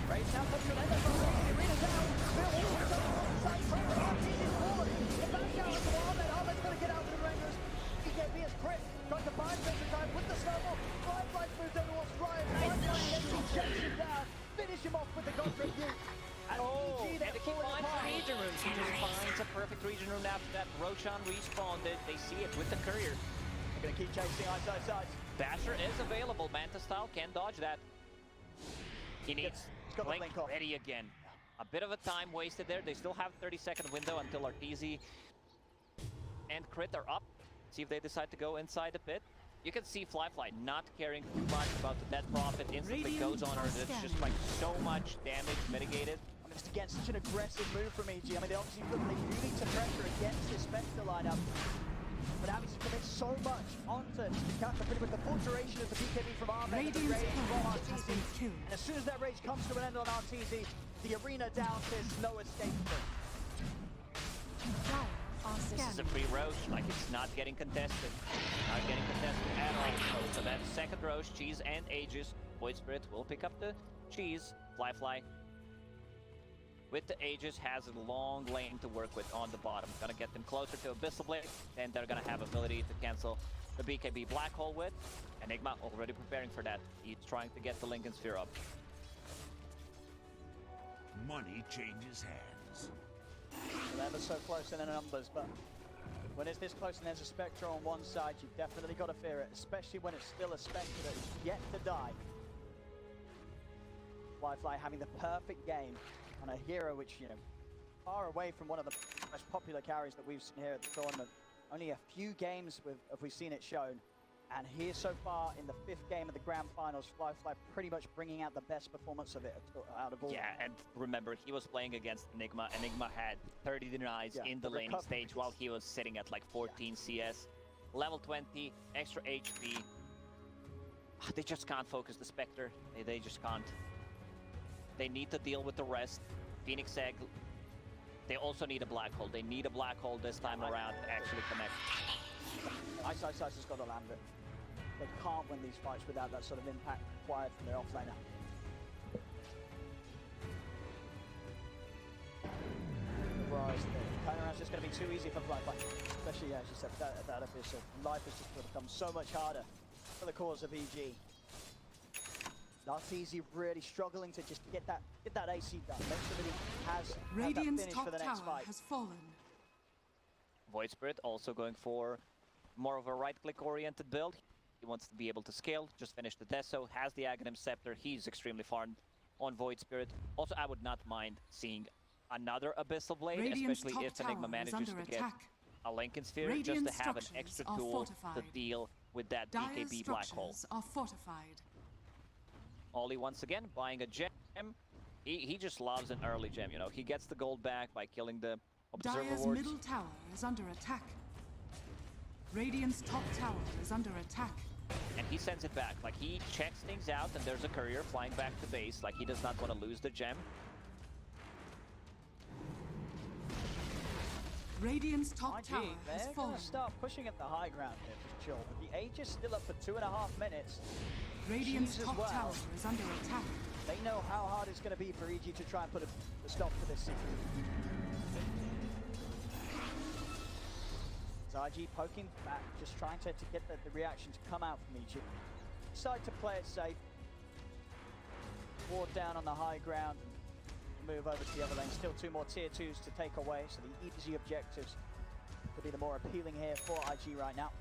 Raise now comes to an end of the arena down. Bill always on the wrong side. Arteezy's forward. The back down into Ahmed. Ahmed's going to get out with the Rangers. BKB is crit. Trying to buy him in time with the snowball. Flyfly's moved over towards Ryan. Flyfly gets him, checks him down. Finish him off with the God Rebuke. And and they keep finding region rooms. He just finds a perfect region room after that. Roshan respawned it. They see it with the courier. They're going to keep chasing iceiceice. Basher is available. Manta style can dodge that. He needs Blink ready again. A bit of a time wasted there. They still have 30-second window until Arteezy and Crit are up. See if they decide to go inside the pit. You can see flyfly not caring too much about the net profit. Instantly goes on her. It's just like so much damage mitigated. I mean, just again, such an aggressive move from EG. I mean, they obviously feel they do need to pressure against this Spectre lineup. But having to commit so much onto Kaka, pretty much the full duration of the BKB from Abed, the rage from Arteezy. And as soon as that rage comes to an end on Arteezy, the arena down, there's no escape for it. This is a free Roche, like it's not getting contested. Not getting contested at all. So that's second Roche, Cheese and Aegis. Void Spirit will pick up the Cheese. Flyfly with the Aegis has a long lane to work with on the bottom. Gonna get them closer to Abyssal Blade, and they're gonna have ability to cancel the BKB Black Hole with. Enigma already preparing for that. He's trying to get the Lincoln Sphere up. Money changes hands. They're ever so close in their numbers, but when it's this close and there's a Spectre on one side, you've definitely got to fear it, especially when it's still a Spectre that's yet to die. Flyfly having the perfect game on a hero which, you know, far away from one of the most popular carries that we've seen here at the tournament. Only a few games have we seen it shown. And here so far in the 5th game of the Grand Finals, Flyfly pretty much bringing out the best performance of it out of all. Yeah, and remember, he was playing against Enigma. Enigma had 30 denies in the laning stage while he was sitting at like 14 CS. Level 20, extra HP. They just can't focus the Spectre. They just can't. They need to deal with the rest. Phoenix Egg. They also need a Black Hole. They need a Black Hole this time around to actually connect. iceiceice has got to land it. They can't win these fights without that sort of impact required from their offlaner. Rise there. Turnaround's just going to be too easy for Flyfly, especially as you said, that Abyssal. Life has just become so much harder for the cause of EG. Arteezy really struggling to just get that AC done. Make sure that he has that finish for the next fight. Has fallen. Void Spirit also going for more of a right-click oriented build. He wants to be able to scale, just finish the Deso, has the Aghanim Scepter. He's extremely far on Void Spirit. Also, I would not mind seeing another Abyssal Blade, Radiant's especially if Enigma manages to get a Lincoln Sphere, just to have an extra tool to deal with that BKB Black Hole. Are fortified. Ollie once again buying a gem. He just loves an early gem, you know. He gets the gold back by killing the Observer Dire's wards. middle tower is under attack. Radiant's top tower is under attack. And he sends it back. Like, he checks things out, and there's a courier flying back to base. Like, he does not want to lose the gem. Radiant's top tower has they're fallen. going to start pushing at the high ground here, just chill. The Aegis still up for 2.5 minutes. Radiant's top tower is under attack. They know how hard it's going to be for EG to try and put a stop to this season. IG poking back, just trying to get the reaction to come out from EG. Decide to play it safe. Ward down on the high ground and move over to the other lane. Still 2 more tier 2s to take away, so the easy objectives will be the more appealing here for IG right now.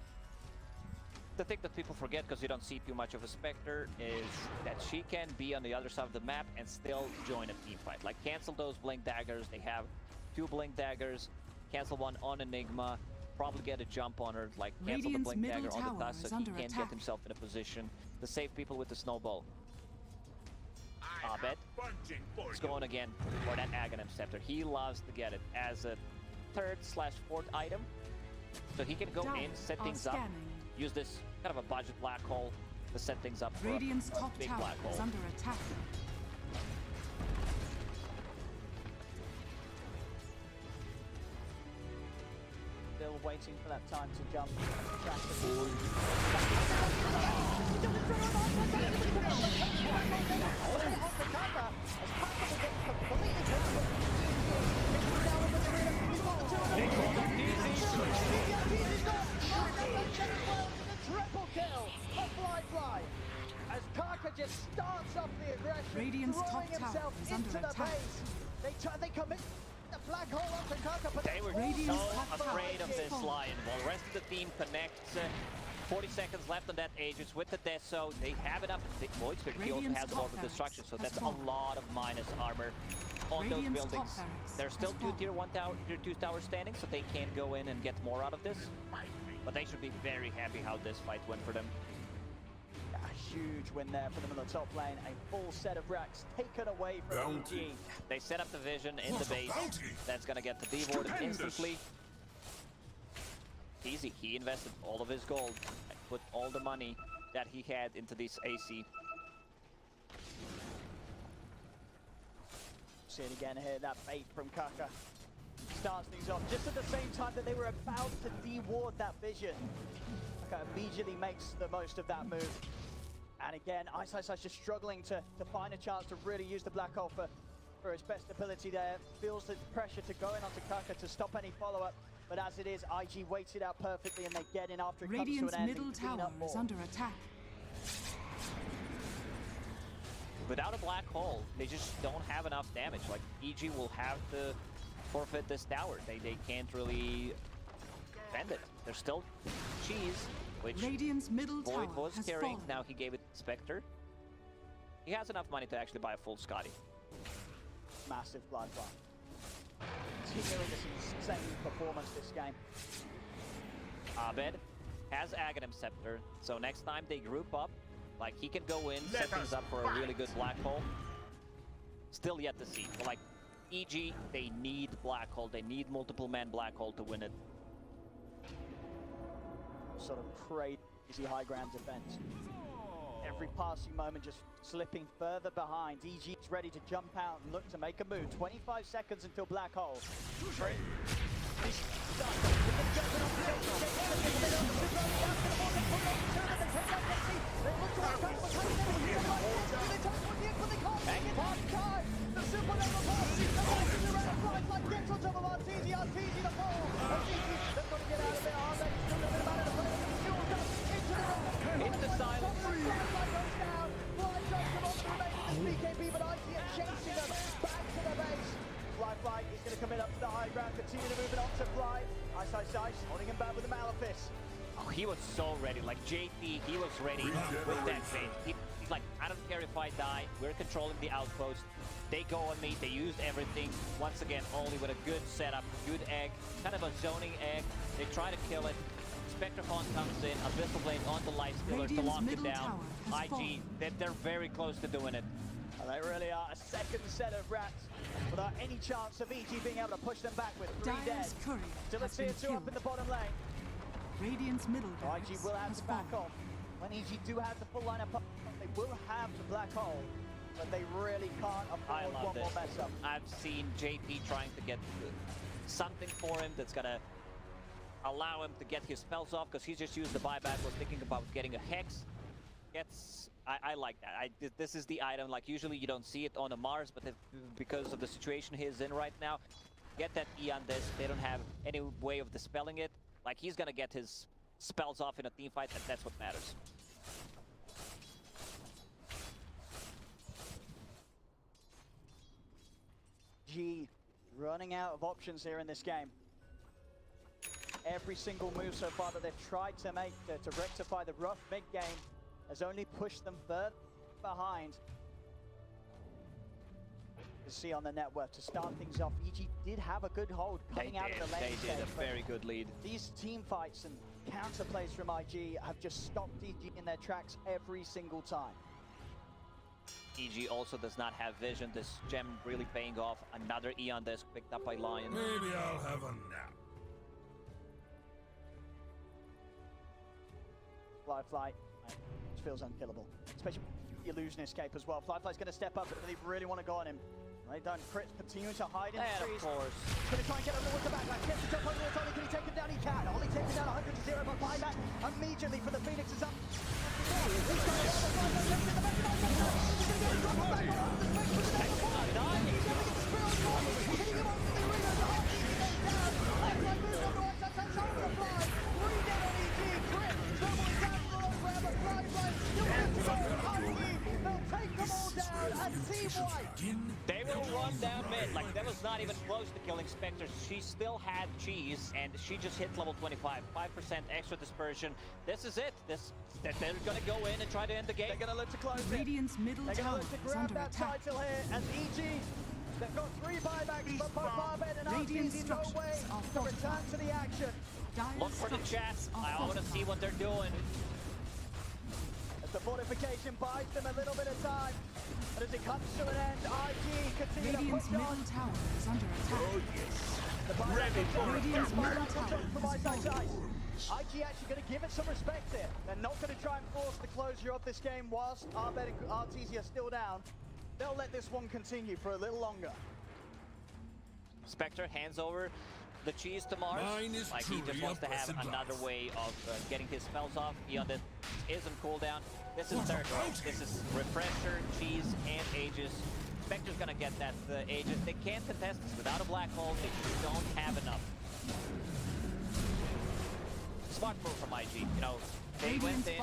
The thing that people forget, because you don't see too much of a Spectre, is that she can be on the other side of the map and still join a team fight. Like, cancel those Blink Daggers. They have 2 Blink Daggers. Cancel one on Enigma. Probably get a jump on her. Like, cancel the Blink Dagger on the dust so he can get himself in a position to save people with the Snowball. Abed is going again for that Aghanim Scepter. He loves to get it as a 3rd/4th item. So he can go in, set things up, use this kind of a budget black hole to set things up for Radiant's a top big tower black hole. is under attack. Still waiting for that time to jump. Triple kill of flyfly as Kaka just starts off the aggression, Radiant's top throwing tower himself is into under the attack. base. They commit the black hole onto Kaka, but They were Radiant's so top tower afraid of is this falling. Lion. While the rest of the team connects, 40 seconds left on that Aegis with the Deso. They have enough. Void Spirit he also Radiant's has a top lot of destruction, so barracks that's has a lot of minus armor on those Radiant's top buildings. barracks There's still has 2 fallen. tier 1 tower, tier 2 towers standing, so they can go in and get more out of this. But they should be very happy how this fight went for them. a huge win there for them in the top lane. A full set of racks taken away from EG. They set up the vision in the base. That's gonna get the devoted instantly. Easy. He invested all of his gold and put all the money that he had into this AC. See it again here, that bait from Kaka. Starts things off just at the same time that they were about to deward that vision. Kaka immediately makes the most of that move. And again, iceiceice just struggling to find a chance to really use the black hole for his best ability there. Feels the pressure to go in onto Kaka to stop any follow-up. But as it is, IG waits it out perfectly and they get in after it Radiant's comes to an end middle and clean tower up more. is under attack. Without a black hole, they just don't have enough damage. Like, EG will have to forfeit this tower. They can't really defend it. There's still cheese, which Radiant's middle Void tower was has carrying. fallen. Now he gave it to Spectre. He has enough money to actually buy a full Scotty. Massive fly. Continuing this insane performance this game. Abed has Aghanim Scepter, so next time they group up, like, he can go in, set things up for a really good black hole. Still yet to see. But like, EG, they need black hole. They need multiple man black hole to win it. Sort of crazy high ground defense. Every passing moment just slipping further behind. EG is ready to jump out and look to make a move. 25 seconds until black hole. The supernova pass is around flies like gets on top of Arteezy the ball. Arteezy, they're going to get out of there, are they? Still a bit of out of the play, but the fuel does into the rock. Into silence. Flyfly goes down. Fly tries to come on to remain in this BKB, but IG are chasing them back to the base. Flyfly is going to commit up to the high ground, continue to move it on to Fly. iceiceice holding him back with the Malefice. Oh, he was so ready. Like, JP, he was ready with that bait. He's like, I don't care if I die. We're controlling the outpost. They go on me. They used everything. Once again, only with a good setup, good egg, kind of a zoning egg. They try to kill it. Spectrafon comes in, Abyssal Blade on the Lifestealer to lock it down. IG, they're very close to doing it. And they really are. A second set of rats without any chance of EG being able to push them back with 3 dead. Dire's courier Still a has been tier 2 up in the bottom lane. Radiant's middle IG barracks will have has to back fallen. off. When EG do have the full lineup up, they will have the black hole, but they really can't I afford love one this. more mess up. I've seen JP trying to get something for him that's gonna allow him to get his spells off, because he's just used the buyback, was thinking about getting a Hex. I like that. This is the item, like, usually you don't see it on a Mars, but because of the situation he's in right now, get that E on this. They don't have any way of dispelling it. Like, he's gonna get his spells off in a team fight, and that's what matters. G running out of options here in this game. Every single move so far that they've tried to make to rectify the rough mid-game has only pushed them further behind. You see on the network to start things off, EG did have a good hold coming out of the lane. They did a very good lead. These team fights and counter plays from IG have just stopped EG in their tracks every single time. EG also does not have vision. This gem really paying off. Another Eon disc picked up by Lion. Maybe I'll have a nap. Flyfly, which feels unkillable, especially the illusion escape as well. Flyfly's going to step up, but they really want to go on him. They don't. Crit continue to hide in the trees. Of course. Going to try and get over the back. Gets the jump on the Tony. Can he take him down? He can. Only takes him down 100 to 0, but buyback immediately for the Phoenix is up. They will run down mid. Like, that was not even close to killing Spectre. She still had cheese, and she just hit level 25. 5% extra dispersion. This is it. They're gonna go in and try to end the game. They're gonna look to close Radiant's middle tower look to is grab under that attack. title here as EG. They've got 3 buybacks, but both Abed and Radiant Arteezy no way structures are to return to the action. Look for the chat. I want to see what they're doing. As the fortification buys them a little bit of time, but as it comes to an end, IG continue to Radiant's push on. middle tower is under attack. Oh yes. The buyback Ready is for on. a Radiant's Buyback middle will tower come from has fallen. iceiceice. IG actually going to give it some respect here. They're not going to try and force the closure of this game whilst Abed and Arteezy are still down. They'll let this one continue for a little longer. Spectre hands over the cheese to Mars. Mine is Like, he just truly wants a to have blessed another life. way of getting his spells off. Eon that is on cooldown. This is third row. This is Refresher, Cheese, and Aegis. Spectre's gonna get that Aegis. They can't contest this without a black hole. They just don't have enough. Smart move from IG. You know, they went in,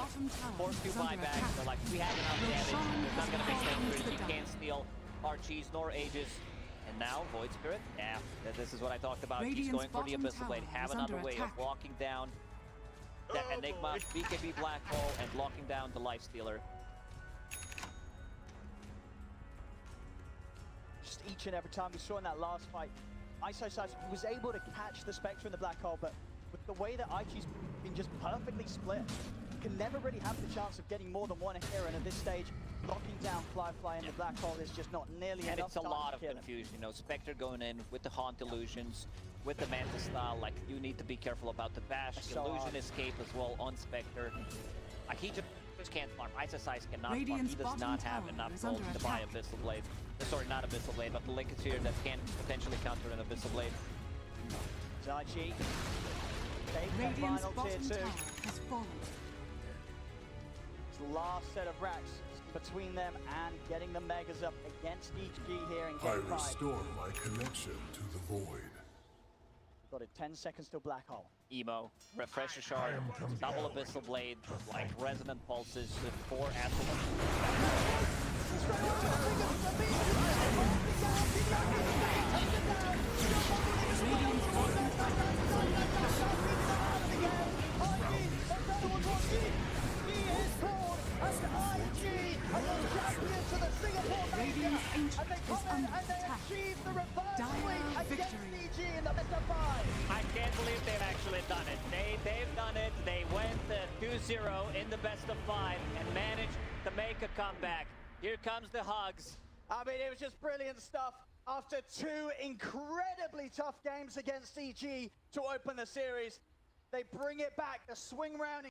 forced 2 buybacks. They're like, we have enough damage. There's not gonna be Spectres. You can't steal our Cheese nor Aegis. And now, Void Spirit, yeah, this is what I talked about. He's going for the Abyssal Blade. Have another way of locking down that Enigma, BKB Black Hole, and locking down the Lifestealer. Just each and every time we saw in that last fight, iceiceice was able to catch the Spectre in the black hole, but with the way that IG's been just perfectly split, you can never really have the chance of getting more than one hero, and at this stage, locking down Flyfly in the black hole is just not nearly enough. And it's a time lot to of kill him. confusion. You know, Spectre going in with the Haunt Illusions, with the Manta style. Like, you need to be careful about the bash, So Illusion Escape as well on Spectre. Like, he just can't farm. iceiceice cannot farm. He Radiant's does bottom not have tower enough is gold under to buy attack. Abyssal Blade. Sorry, not Abyssal Blade, but the Linketeer that can potentially counter an Abyssal Blade. IG, take the Radiant's final tier bottom 2. tower has fallen. It's the last set of racks between them and getting the Megas up against EG here in I game 5. restore my connection to the void. Got it, 10 seconds till black hole. Emo, Refresher Shard, double Abyssal Blade, like Resonant Pulses, 4 Acid. Radiant's ancient is under attack. Dire victory. I can't believe they've actually done it. They've done it. They went 2-0 in the best of 5 and managed to make a comeback. Here comes the hugs. I mean, it was just brilliant stuff. After 2 incredibly tough games against EG to open the series, they bring it back, the swing round.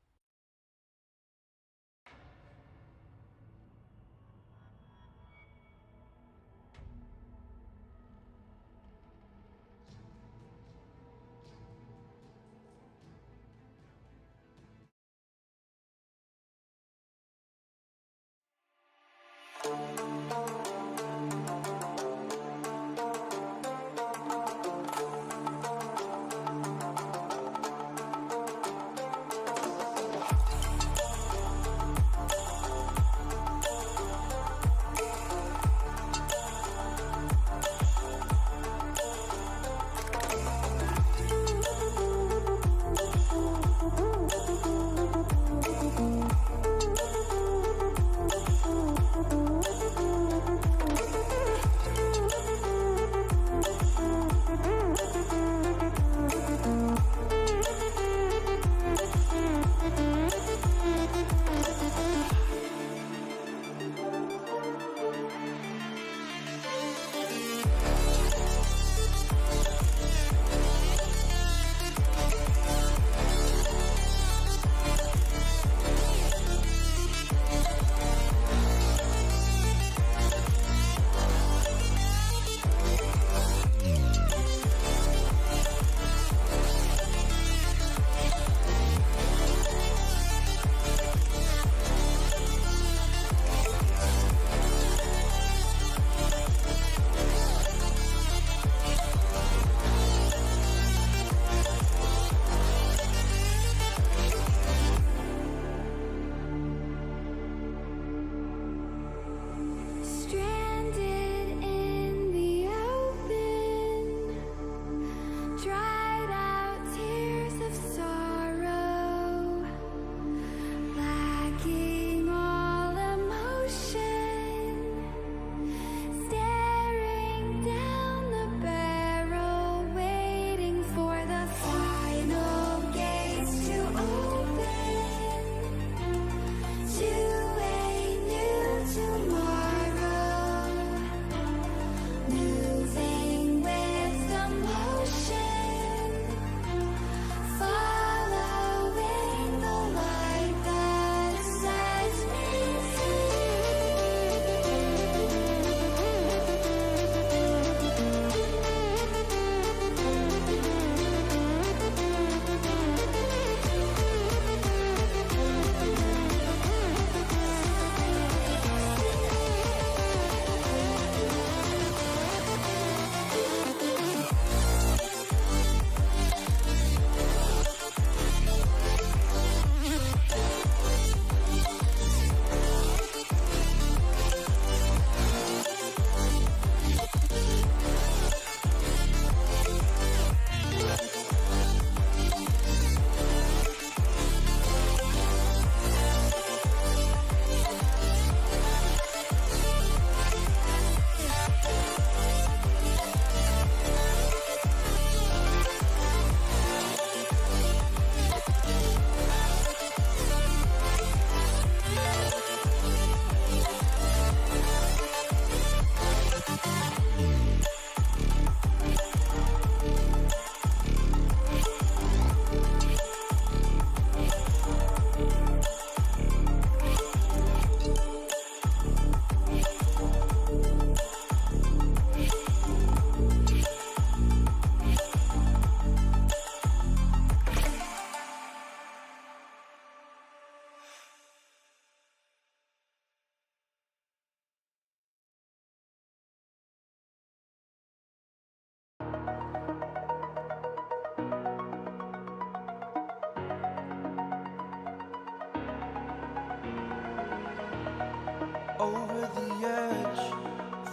over the edge.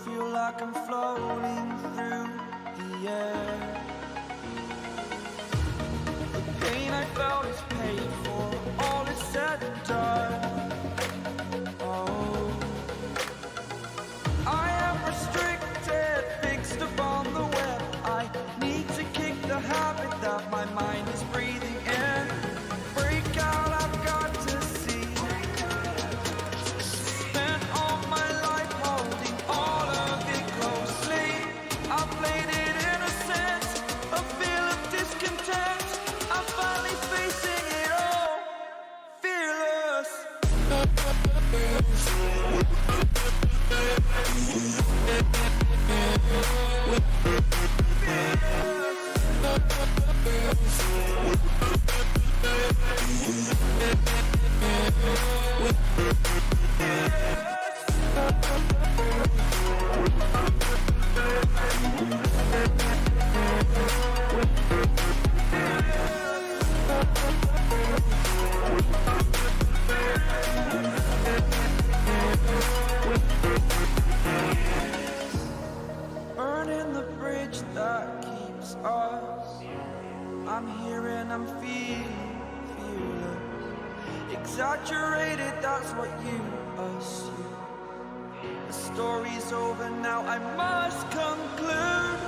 Feel like I'm floating through the air. The pain I felt is paid for, all is said and done. Oh, I am restricted, fixed upon the web. I need to kick the habit that my mind is breathing in. Break out, I've got to see. Spent all my life holding all of it closely. I played it innocent, a feel of discontent. I'm finally facing it all, fearless. Burning the bridge that keeps us. I'm here and I'm feeling fearless. Exaggerated, that's what you assume. The story's over now, I must conclude.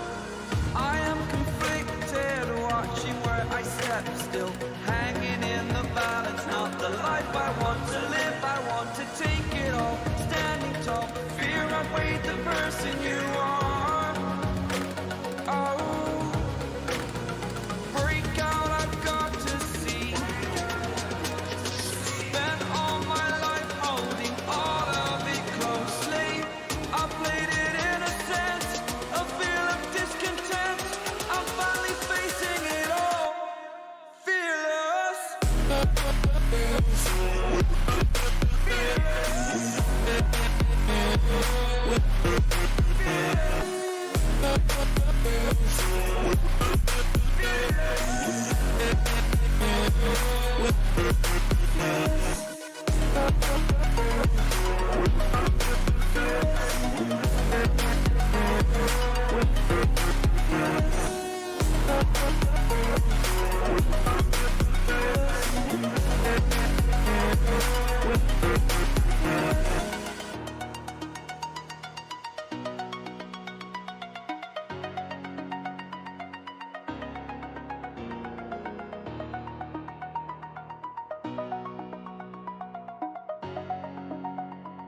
I am conflicted, watching where I step still, hanging in the balance. Not the life I want to live, I want to take it all. Standing tall, fear I've weighed the person you are.